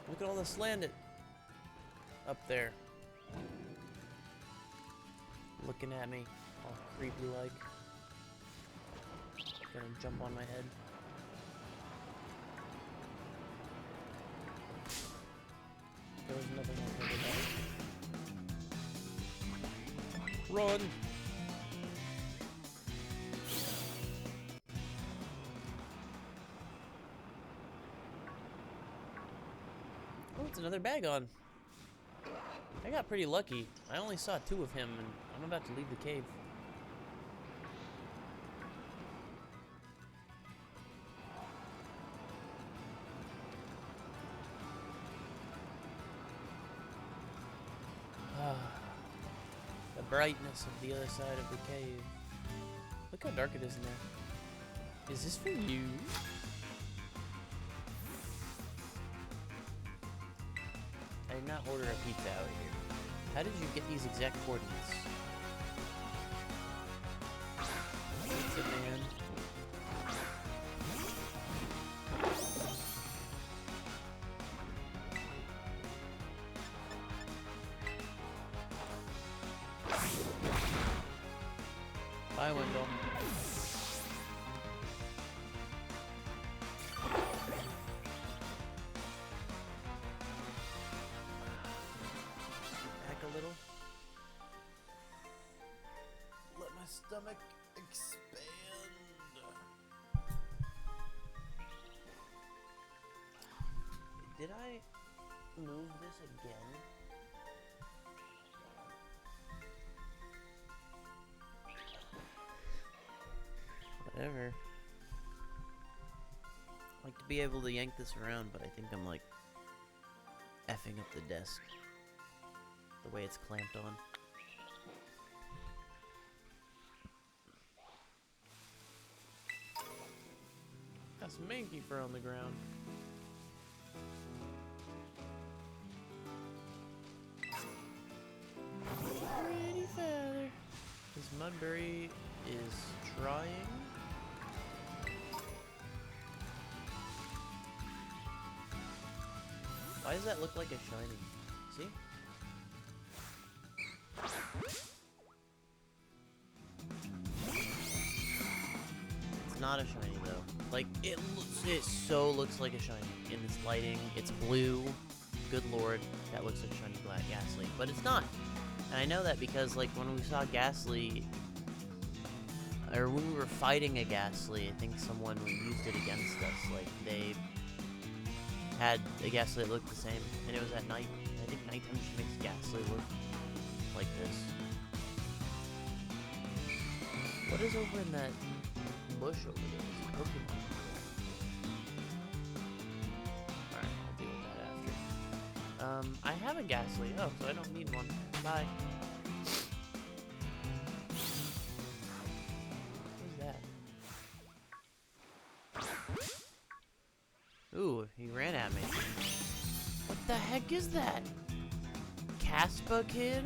Look at all the Slandit up there. Looking at me, all creepy like. Gonna jump on my head. There was nothing I could do. Run! Oh, it's another Bagon. I got pretty lucky. I only saw 2 of him, and I'm about to leave the cave. The brightness of the other side of the cave. Look how dark it is in there. Is this for you? I did not order a pizza out here. How did you get these exact coordinates? Pizza man. Bye, Wendell. Back a little. Let my stomach expand. Did I move this again? Whatever. I'd like to be able to yank this around, but I think I'm like effing up the desk. The way it's clamped on. Got some manky fur on the ground. Mudberry is trying. Why does that look like a shiny? See? It's not a shiny though. Like it so looks like a shiny in this lighting. It's blue. Good lord, that looks like a shiny black Ghastly, but it's not. And I know that because like when we saw Ghastly, or when we were fighting a Ghastly, I think someone used it against us. Like they had a Ghastly that looked the same, and it was at night. I think nighttime just makes Ghastly look like this. What is over in that bush over there? Is it Pokemon? Alright, I'll deal with that after. I have a Ghastly. Oh, so I don't need one. Bye. Who's that? Ooh, he ran at me. What the heck is that? Caspa Kid?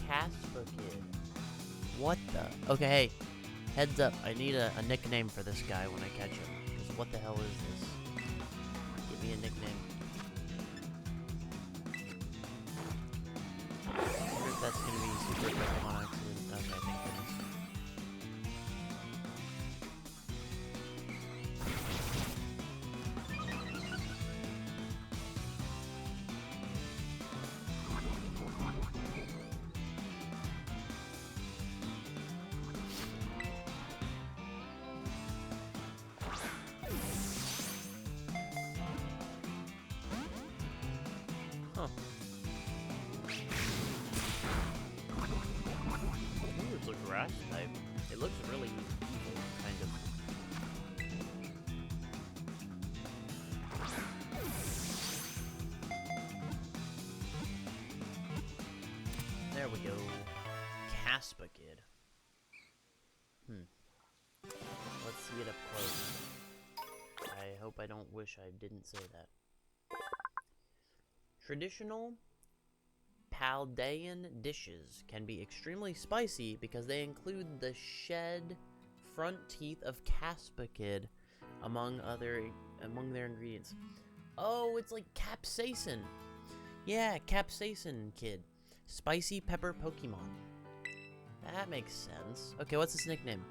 Caspa Kid. What the? Okay, hey. Heads up. I need a nickname for this guy when I catch him. Because what the hell is this? Give me a nickname. I wonder if that's going to be super Pokemon accident. Okay, thank goodness. Huh. Ooh, it's a grass type. It looks really evil, kind of. There we go. Caspa Kid. Let's see it up close. I hope I don't wish I didn't say that. Traditional Paldean dishes can be extremely spicy because they include the shed front teeth of Caspa Kid among their ingredients. Oh, it's like capsaicin. Yeah, capsaicin Kid. Spicy pepper Pokemon. That makes sense. Okay, what's its nickname?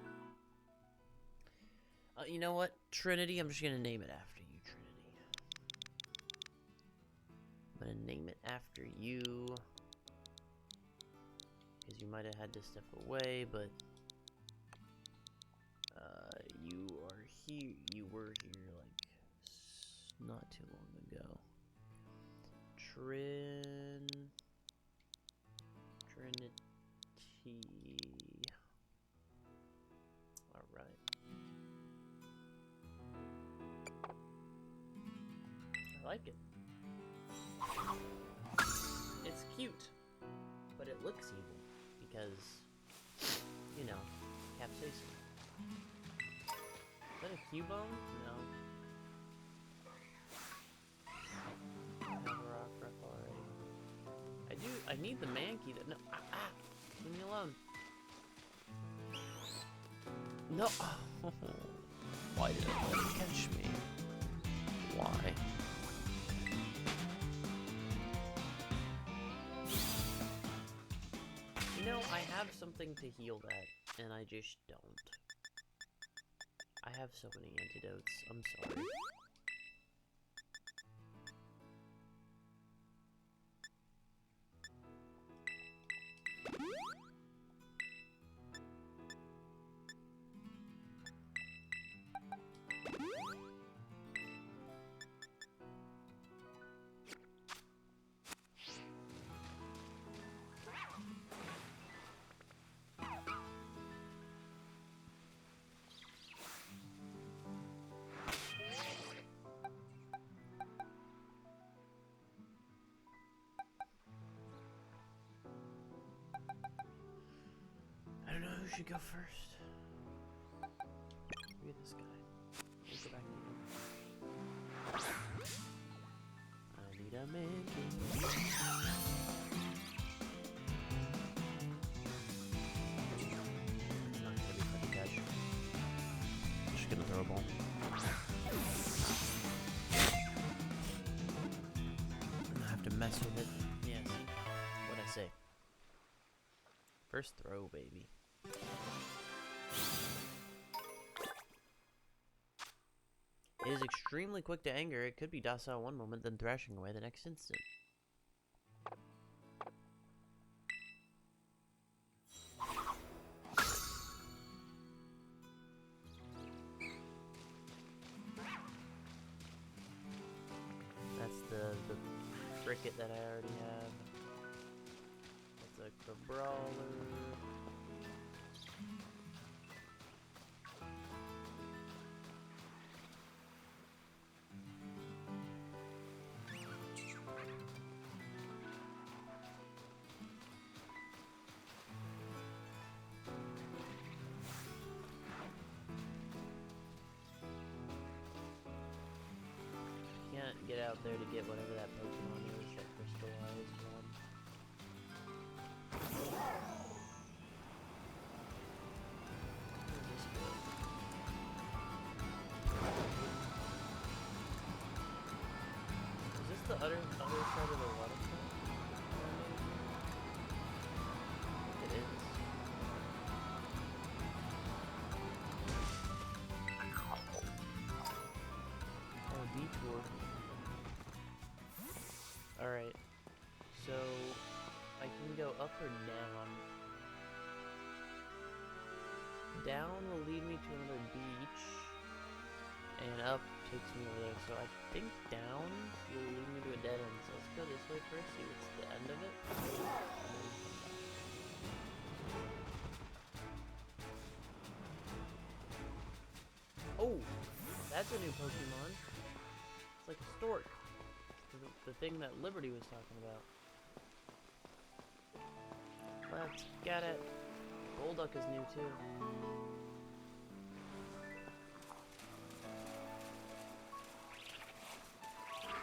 You know what? Trinity, I'm just gonna name it after you, Trinity. I'm gonna name it after you. Because you might have had to step away, but you are here. You were here like not too long ago. Trinity. All right. I like it. It's cute, but it looks evil because, you know, capsaicin. Is that a Cubone? No. I have a rock already. I need the Mankey that, no, leave me alone. No, why did it let it catch me? Why? You know, I have something to heal that, and I just don't. I have so many antidotes, I'm sorry. I don't know who should go first. Maybe this guy. We'll go back to him. I need a Mankey. mess with it. Yeah, see? What'd I say? First throw, baby. It is extremely quick to anger. It could be docile one moment, then thrashing away the next instant. That's the cricket that I already have. That's a Crabrawler. Can't get out there to get whatever that Pokemon is, that crystallized one. Where does this go? Is this the other side of the waterfall? I think it is. Oh, detour. Alright, so I can go up or down. Down will lead me to another beach, and up takes me over there. So I think down will lead me to a dead end. So let's go this way first, see what's the end of it. Oh, that's a new Pokemon. It's like a stork. The thing that Liberty was talking about. Let's get it. Golduck is new too.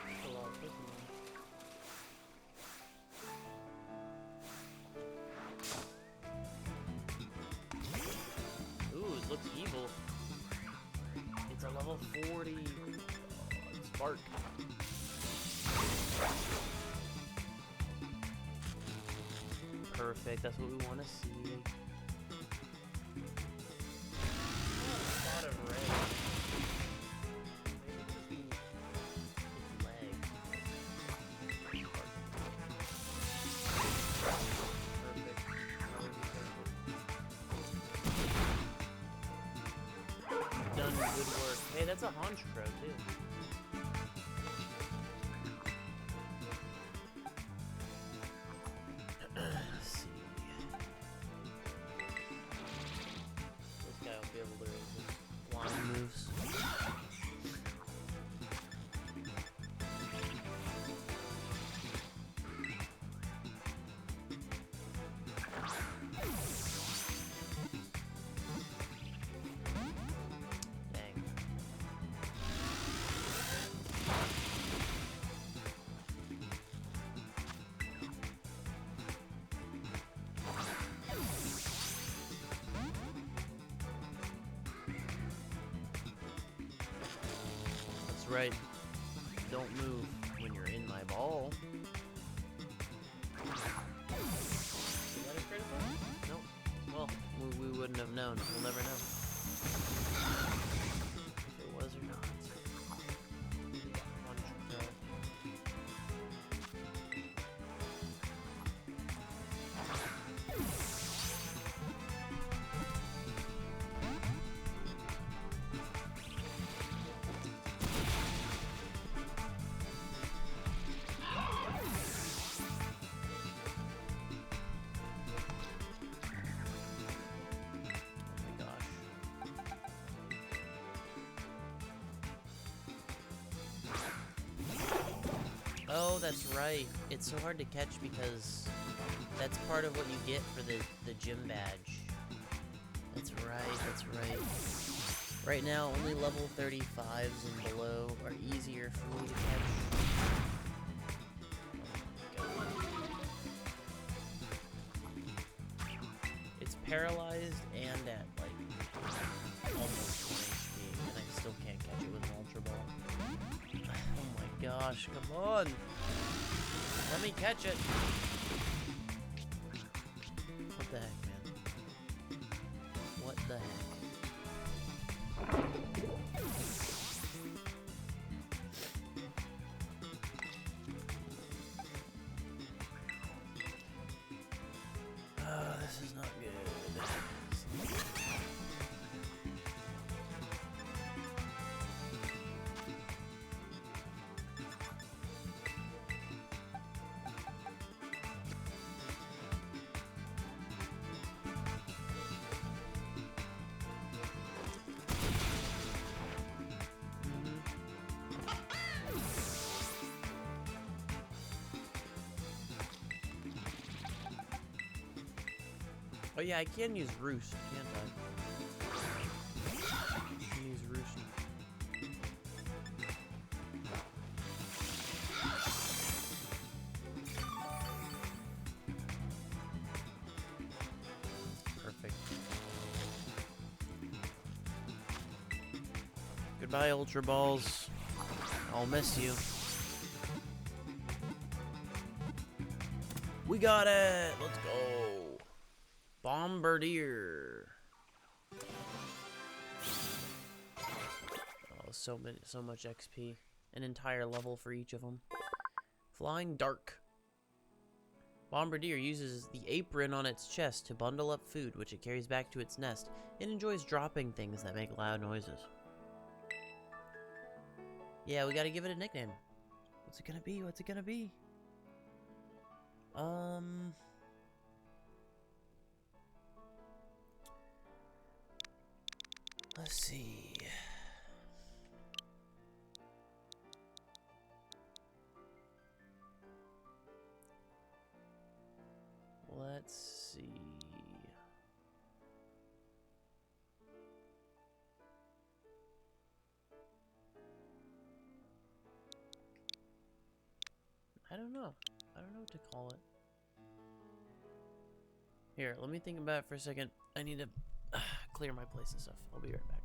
That's a lot of Pokemon. Ooh, it looks evil. It's a level 40 Spark. Perfect, that's what we want to see. A lot of red. Maybe just its leg. Perfect. Done good work. Hey, that's a Honchkrow too. Right. Don't move when you're in my ball. Is that a critical? Nope. Well, we wouldn't have known. We'll never know. If it was or not. Honchkrow. Oh, that's right. It's so hard to catch because that's part of what you get for the gym badge. That's right, that's right. Right now, only level 35s and below are easier for me to catch. It's paralyzed and at, like, almost 1 HP. and I still can't catch it with an Ultra Ball. Oh my gosh, come on! Let me catch it! What the heck, man? What the heck? This is not good. Oh yeah, I can use Roost, can't I? I can use Roost. Perfect. Goodbye, Ultra Balls. I'll miss you. We got it! Let's go! Bombardier. Oh, so much XP. An entire level for each of them. Flying Dark. Bombardier uses the apron on its chest to bundle up food, which it carries back to its nest. It enjoys dropping things that make loud noises. Yeah, we gotta give it a nickname. What's it gonna be? What's it gonna be? Let's see. Let's see. I don't know. I don't know what to call it. Here, let me think about it for a second. I need to clear my place and stuff. I'll be right back.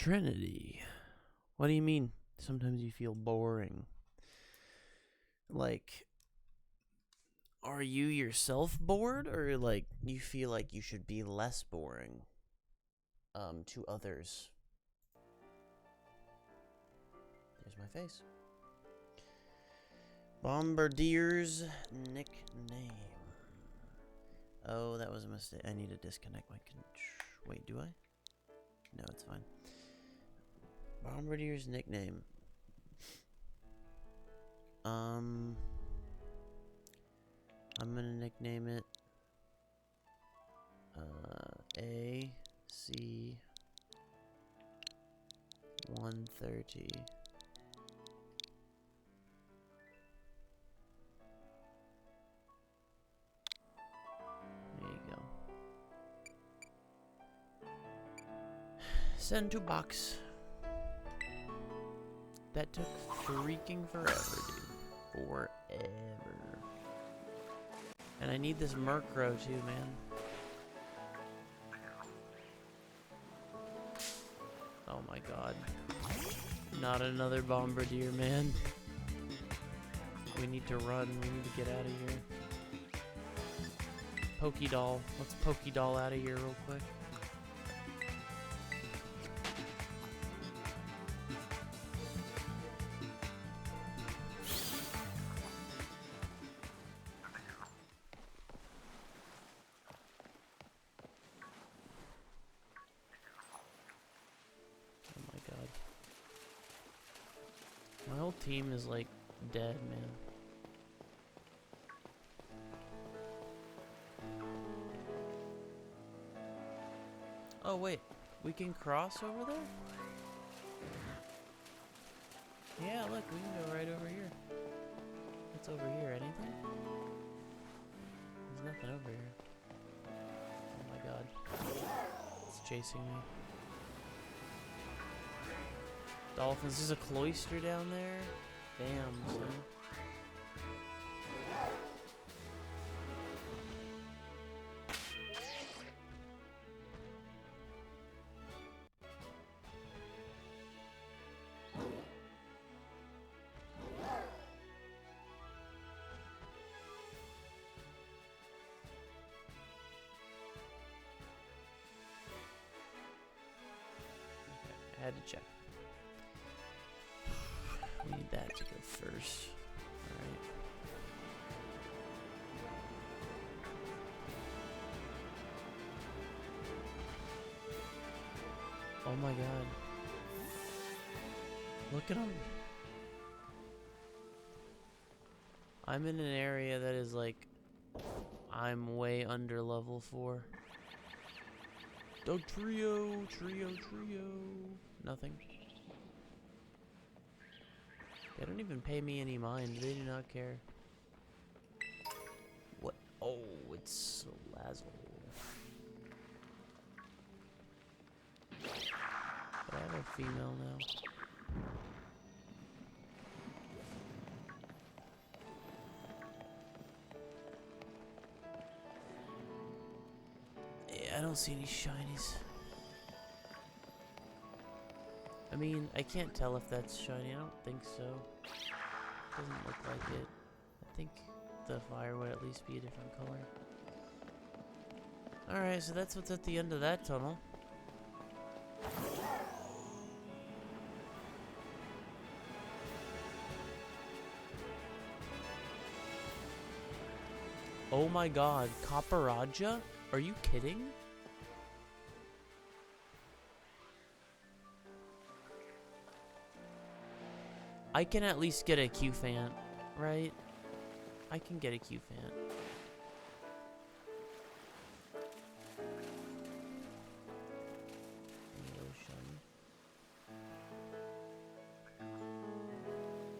Trinity. What do you mean? Sometimes you feel boring. Like, are you yourself bored, or like you feel like you should be less boring to others? There's my face. Bombardier's nickname. Oh, that was a mistake. I need to disconnect my wait, do I? No, it's fine. Bombardier's nickname. I'm gonna nickname it AC 130. There you go. Send to box. That took freaking forever, dude. Forever. And I need this Murkrow too, man. Oh my god. Not another Bombardier, man. We need to run. We need to get out of here. Pokédoll. Let's Pokédoll out of here real quick. My whole team is like dead, man. Oh wait, we can cross over there? Yeah, look, we can go right over here. What's over here? Anything? There's nothing over here. Oh my god. It's chasing me. Dolphins. There's a cloister down there. Damn, son. Okay, I had to check. We need that to go first. Alright. Oh my god. Look at him. I'm in an area that is like, I'm way under level 4. Dugtrio, trio. Nothing. They don't even pay me any mind. They do not care. What? Oh, it's Salazzle. But I have a female now. Yeah, I don't see any shinies. I mean, I can't tell if that's shiny. I don't think so. Doesn't look like it. I think the fire would at least be a different color. Alright, so that's what's at the end of that tunnel. Oh my god, Copperajah? Are you kidding? I can at least get a Q-Fant, right? I can get a Q-Fant.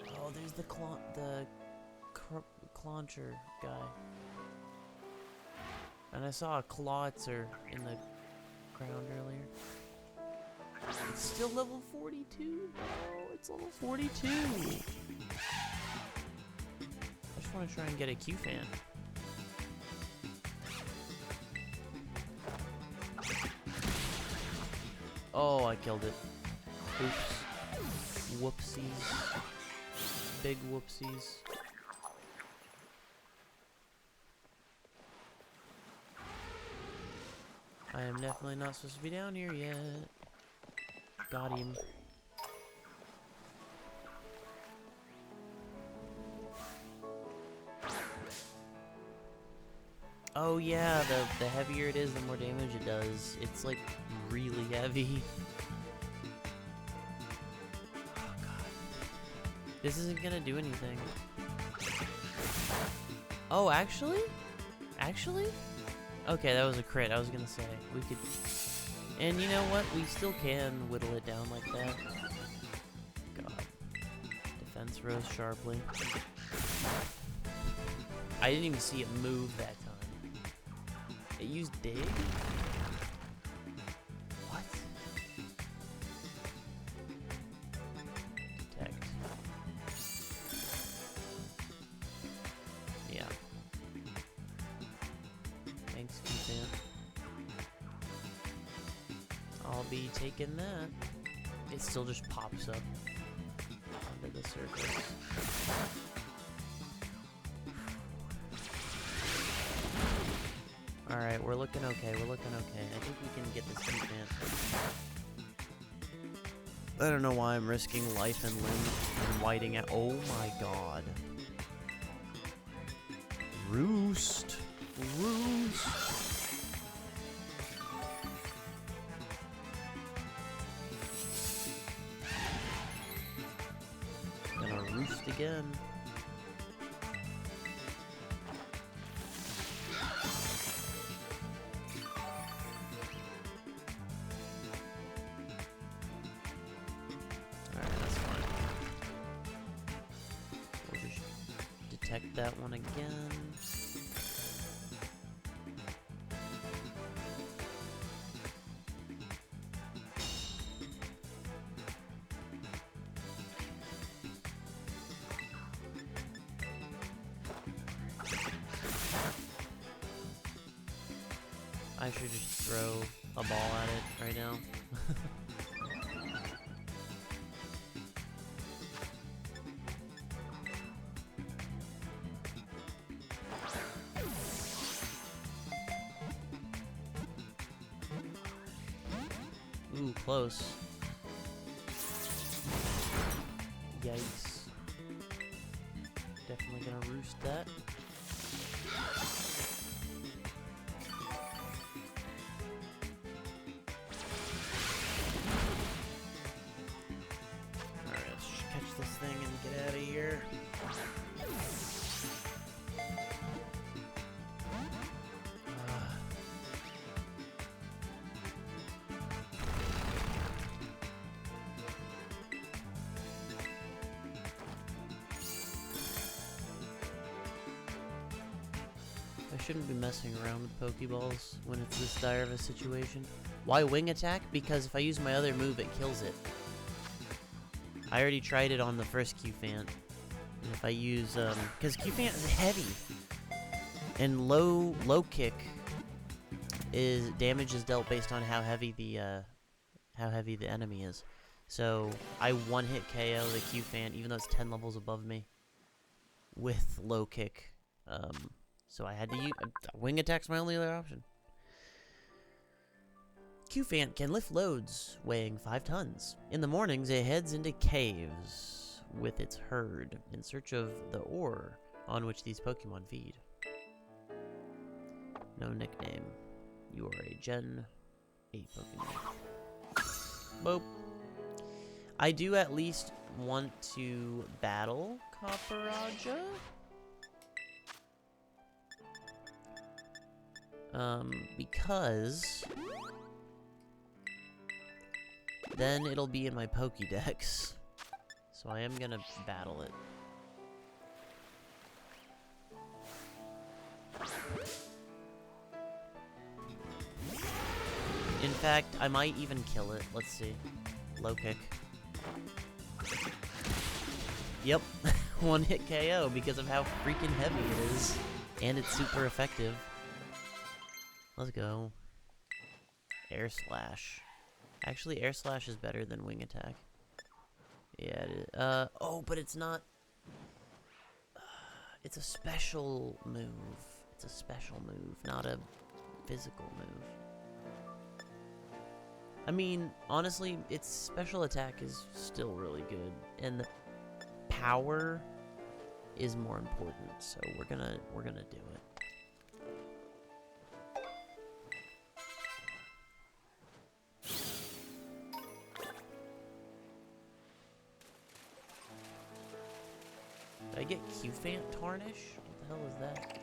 Oh, there's the Clauncher guy. And I saw a Clawitzer in the ground earlier. It's still level 42? Oh, it's level 42. I just want to try and get a Q-Fan. Oh, I killed it. Oops. Whoopsies. Big whoopsies. I am definitely not supposed to be down here yet. Got him. Oh yeah, the heavier it is, the more damage it does. It's like really heavy. Oh god. This isn't gonna do anything. Oh, actually? Actually? Okay, that was a crit. I was gonna say, we could... And you know what? We still can whittle it down like that. God. Defense rose sharply. I didn't even see it move that time. It used dig? What? Detect. Yeah. Thanks, Keith. I'll be taking that. It still just pops up onto the surface. Alright, we're looking okay, we're looking okay. I think we can get this defense. I don't know why I'm risking life and limb and whiting out. Oh my god. Roost. Roost. Gonna roost again. Detect that one again. I should just throw a ball at it right now. Ooh, close. Yikes. Definitely gonna roost that. Alright, let's just catch this thing and get out of here. I shouldn't be messing around with Pokeballs when it's this dire of a situation. Why wing attack? Because if I use my other move, it kills it. I already tried it on the first Qfant. And if I use, because Qfant is heavy. And low kick is damage is dealt based on how heavy the enemy is. So I one-hit KO the Qfant, even though it's 10 levels above me, with low kick. So I had to use... wing attack's my only other option. Qfant can lift loads weighing 5 tons. In the mornings, it heads into caves with its herd in search of the ore on which these Pokemon feed. No nickname. You are a Gen 8 Pokemon. Boop. I do at least want to battle Copperajah. Because then it'll be in my Pokédex. So I am gonna battle it. In fact, I might even kill it. Let's see. Low kick. Yep. One hit KO because of how freaking heavy it is. And it's super effective. Let's go. Air Slash. Actually, Air Slash is better than Wing Attack. Yeah, it is. Oh, but it's not... it's a special move. It's a special move, not a physical move. I mean, honestly, its special attack is still really good, and the power is more important, so we're gonna do it. Did I get Cufant Tarnish? What the hell is that?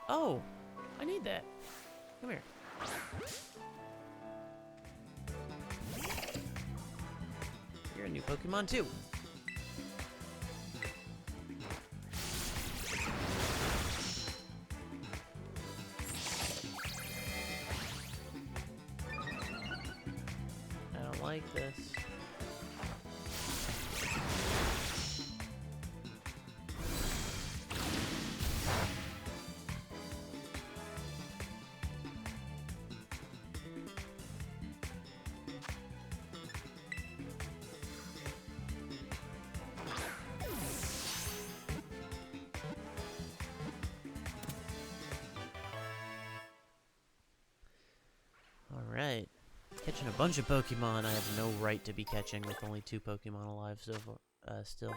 Oh! I need that. Come here. You're a new Pokemon too. I don't like this. Alright. Catching a bunch of Pokemon I have no right to be catching with only 2 Pokemon alive so far, still.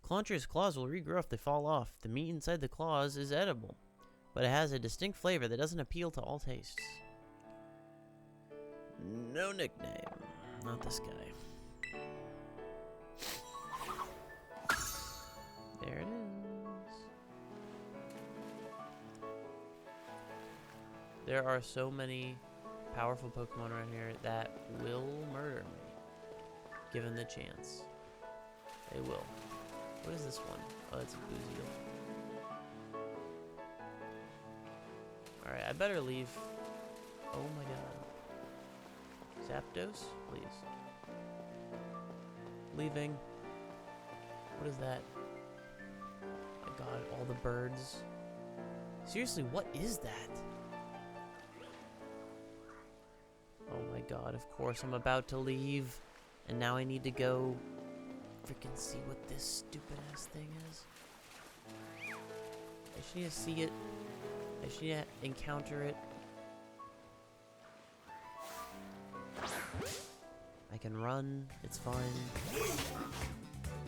Clauncher's claws will regrow if they fall off. The meat inside the claws is edible, but it has a distinct flavor that doesn't appeal to all tastes. No nickname. Not this guy. There it is. There are so many powerful Pokemon around here that will murder me, given the chance. They will. What is this one? Oh, it's a Buziel. Alright, I better leave. Oh my god. Zapdos? Please. Leaving. What is that? Oh my god, all the birds. Seriously, what is that? Oh my god, of course I'm about to leave. And now I need to go freaking see what this stupid ass thing is. I just need to see it. I just need to encounter it. I can run. It's fine.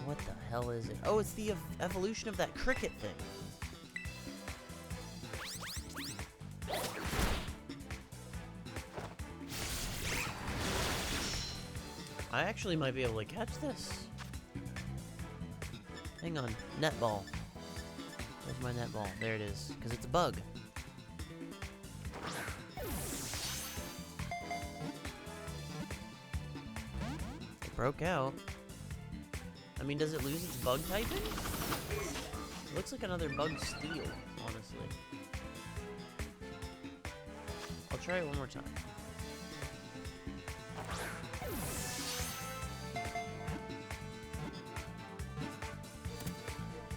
What the hell is it? Oh, it's the evolution of that cricket thing. I actually might be able to catch this. Hang on. Netball. Where's my netball? There it is. Because it's a bug. It broke out. I mean, does it lose its bug typing? It looks like another bug steel, honestly. I'll try it one more time.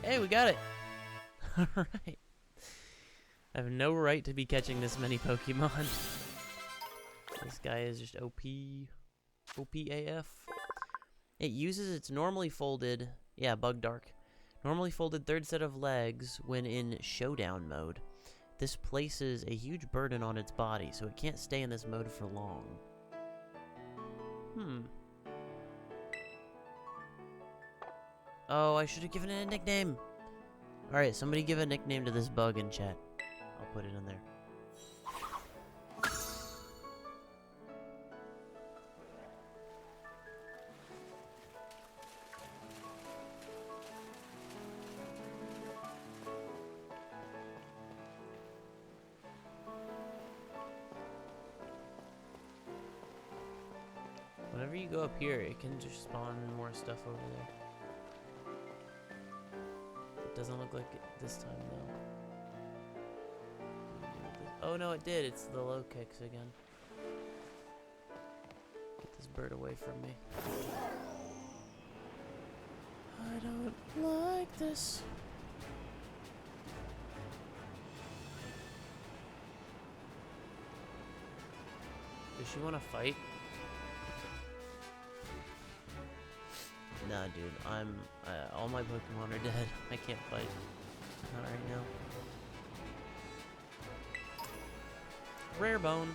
Hey, we got it! Alright. I have no right to be catching this many Pokemon. This guy is just OP. OP AF. It uses its normally folded... Yeah, Bug Dark. Normally folded third set of legs when in showdown mode. This places a huge burden on its body, so it can't stay in this mode for long. Oh, I should have given it a nickname. Alright, somebody give a nickname to this bug in chat. I'll put it in there. Whenever you go up here, it can just spawn more stuff over there. Doesn't look like it this time, though. Oh, no, it did. It's the low kicks again. Get this bird away from me. I don't like this. Does she want to fight? Nah, dude. I'm... all my Pokemon are dead. I can't fight. Not right now. Rare Bone.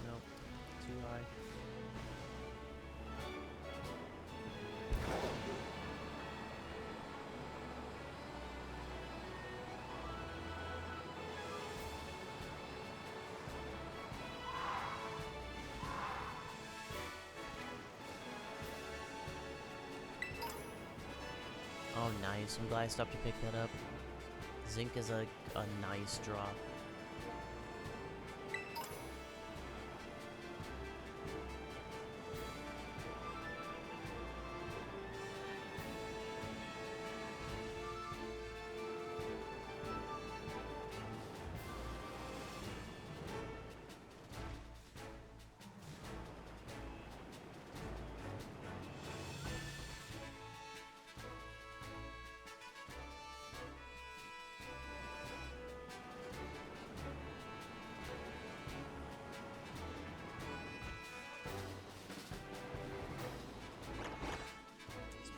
Nope. Too high. Oh, nice. I'm glad I stopped to pick that up. Zinc is a nice drop.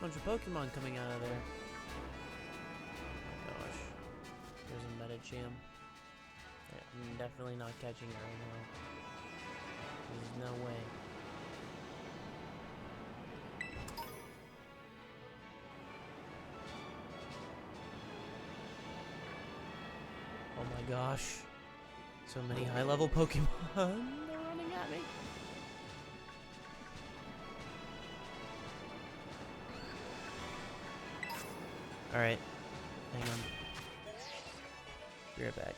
Bunch of Pokemon coming out of there. Oh my gosh. There's a Medicham. I'm definitely not catching it right now. There's no way. Oh my gosh. So many high-level Pokemon. They're running at me. Alright. Hang on. Be right back.